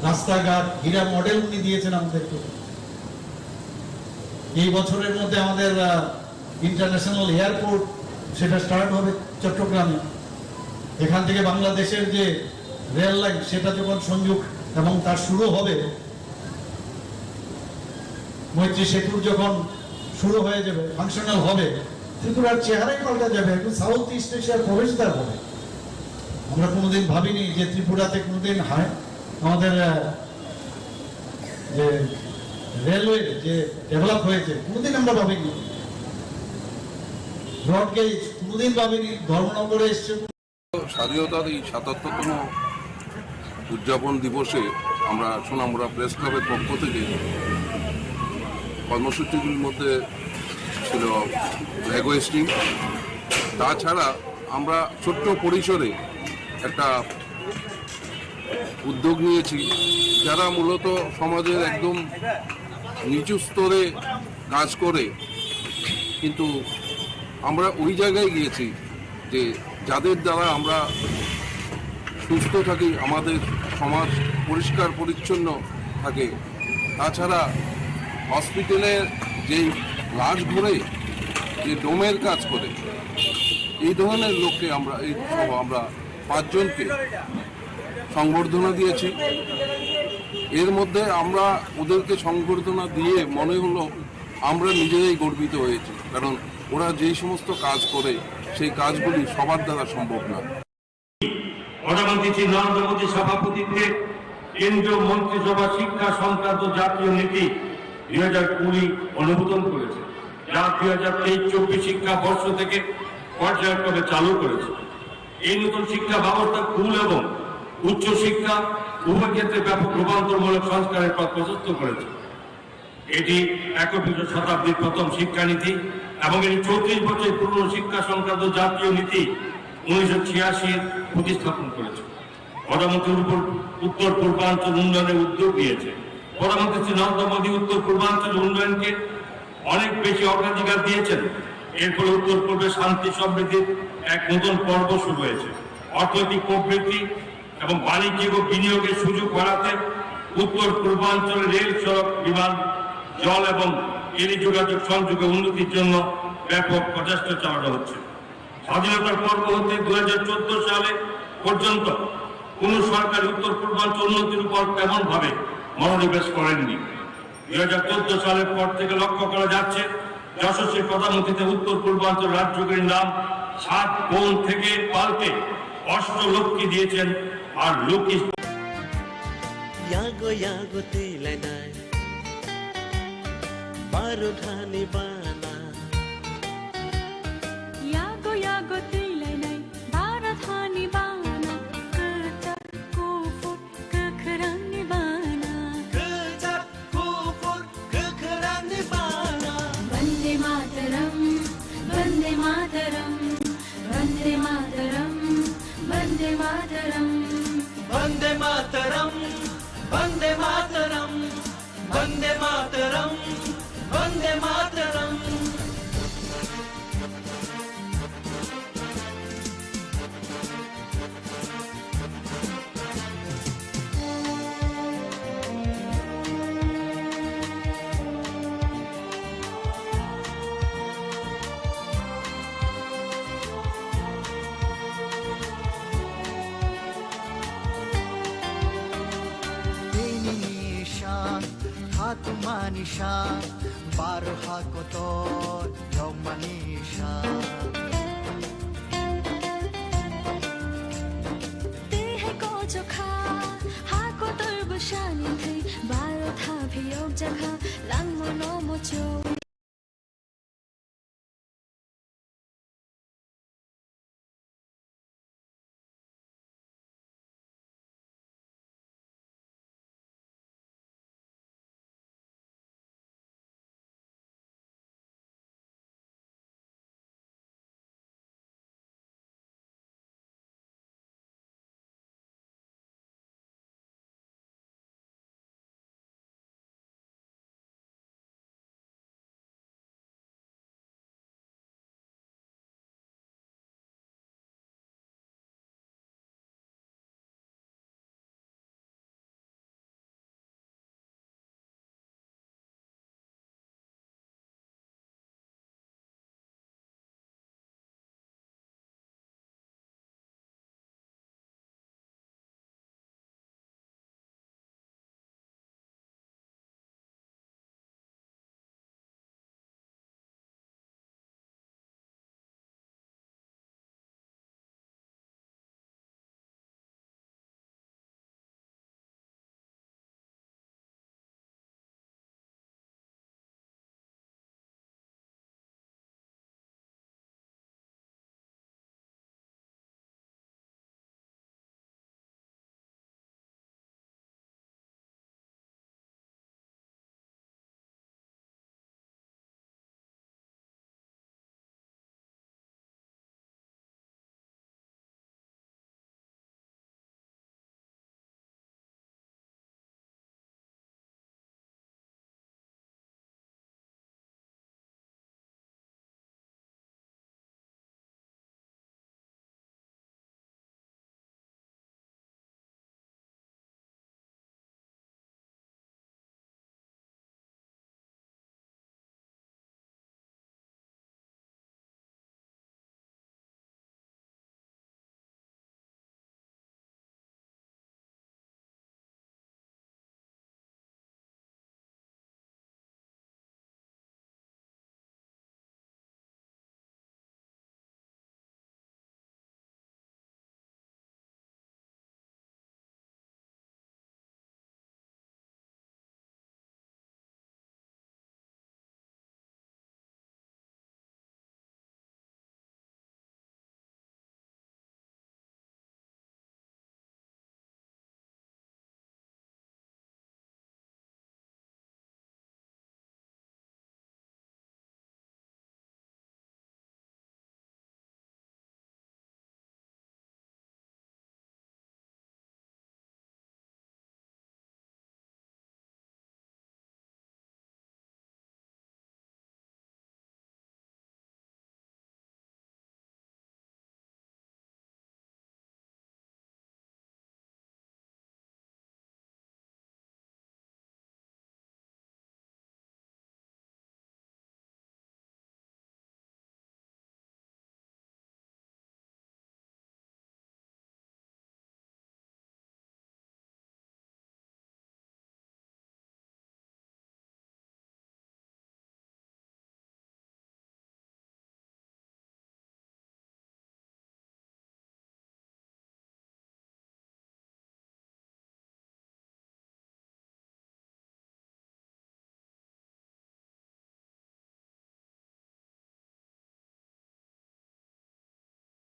রাস্তাঘাট, হীরা মডেল উনি দিয়েছেন আমাদেরকে। এই বছরের মধ্যে আমাদের ইন্টারন্যাশনাল এয়ারপোর্ট সেটা স্টার্ট হবে চট্টগ্রামে। এখান থেকে বাংলাদেশের যে রেল লাইন সেটা যখন সংযোগ এবং তার শুরু হবে, মৈত্রী সেতুর যখন শুরু হয়ে যাবে, ফাংশনাল হবে, ত্রিপুরার চেহারাই পাল্টা যাবে, একটু সাউথ ইস্ট এশিয়ার প্রবেশদ্বার হবে। আমরা কোনোদিন ভাবিনি যে ত্রিপুরাতে কোনোদিন আমাদের যে রেলওয়ে যে ডেভেলপ হয়েছে, কোনোদিন আমরা ভাবিনি। ব্রডগেজ কোনোদিন ভাবিনি। ধর্মনগরে এসছে। স্বাধীনতার এই ৭৭তম উদযাপন দিবসে আমরা সোনামুড়া প্রেস ক্লাবের পক্ষ থেকে কর্মসূচিগুলির মধ্যে ছিল ফ্ল্যাগ হোয়েস্টিং। তাছাড়া আমরা ছোট্ট পরিসরে একটা উদ্যোগ নিয়েছি, যারা মূলত সমাজের একদম নিচু স্তরে কাজ করে, কিন্তু আমরা ওই জায়গায় গিয়েছি যে যাদের দ্বারা আমরা সুস্থ থাকি, আমাদের সমাজ পরিষ্কার পরিচ্ছন্ন থাকে। তাছাড়া হসপিটালের যে লাশ ঘুরে যে ডোমের কাজ করে, এই ধরনের লোককে আমরা আমরা 5 জনকে সংবর্ধনা দিয়েছি। এর মধ্যে আমরা ওদেরকে সংবর্ধনা দিয়ে মনে হলো আমরা নিজেরাই গর্বিত হয়েছি, কারণ ওরা যেই সমস্ত কাজ করে সেই কাজগুলি সবার দ্বারা সম্ভব না। প্রধানমন্ত্রী শ্রী নরেন্দ্র মোদীর সভাপতিত্বে কেন্দ্রীয় মন্ত্রিসভা শিক্ষা সংক্রান্ত জাতীয় নীতি 2020 অনুমোদন করেছে, যা 2023-24 শিক্ষাবর্ষ থেকে পর্যায়ক্রমে চালু করেছে। এই নতুন শিক্ষা ব্যবস্থা স্কুল এবং উচ্চ শিক্ষা উভয় ক্ষেত্রে ব্যাপক রূপান্তরমূলক সংস্কারের পথ প্রশস্ত করেছে। এটি 21 শতাব্দীর প্রথম শিক্ষানীতি এবং এটি 34 বছর পুরনো শিক্ষা সংক্রান্ত জাতীয় নীতি 1986 প্রতিস্থাপন করেছে। প্রধানমন্ত্রী উত্তর পূর্বাঞ্চল উন্নয়নের উদ্যোগ নিয়েছে। প্রধানমন্ত্রী শ্রী নরেন্দ্র মোদী উত্তর পূর্বাঞ্চল উন্নয়নকে অনেক বেশি অগ্রাধিকার দিয়েছেন। এর ফলে উত্তর পূর্বে শান্তি সমৃদ্ধির এক নতুন পর্ব শুরু হয়েছে। অর্থনৈতিক প্রবৃদ্ধি এবং বাণিজ্যিক ও বিনিয়োগের সুযোগ বাড়াতে উত্তর পূর্বাঞ্চলে রেল, সড়ক, বিমান, জল এবং টেলিযোগাযোগ সংযোগে উন্নতির জন্য ব্যাপক প্রচেষ্টা চালানো হচ্ছে। স্বাধীনতার পর্ব হতে 2014 সালে পর্যন্ত কোন সরকার উত্তর পূর্বাঞ্চল উন্নতির উপর তেমন ভাবে মনোনিবেশ করেননি। 2014 সালের পর থেকে লক্ষ্য করা যাচ্ছে যশস্বী প্রধানমন্ত্রীতে উত্তর পূর্বাঞ্চল রাজ্যগুলির নাম 7 বোন থেকে পাল্টে অষ্টলক্ষ্মী দিয়েছেন। আর লক্ষ্মী यागो यागो तिलाई नाय बारो ठानी बाना यागो यागो तिलाई नाय बारो ठानी बाना कचक कुफुर कखरानी बाना कचक कुफुर कखरानी बाना Vande Mataram Vande Mataram Vande Mataram Vande Mataram Vande Mataram Vande Mataram Vande Mataram Vande Mataram Manisha barha kotor yom manisha te hai ko jo kha ha ko tor bushani thai baro tha bhi ok jakha lang mo no mo cho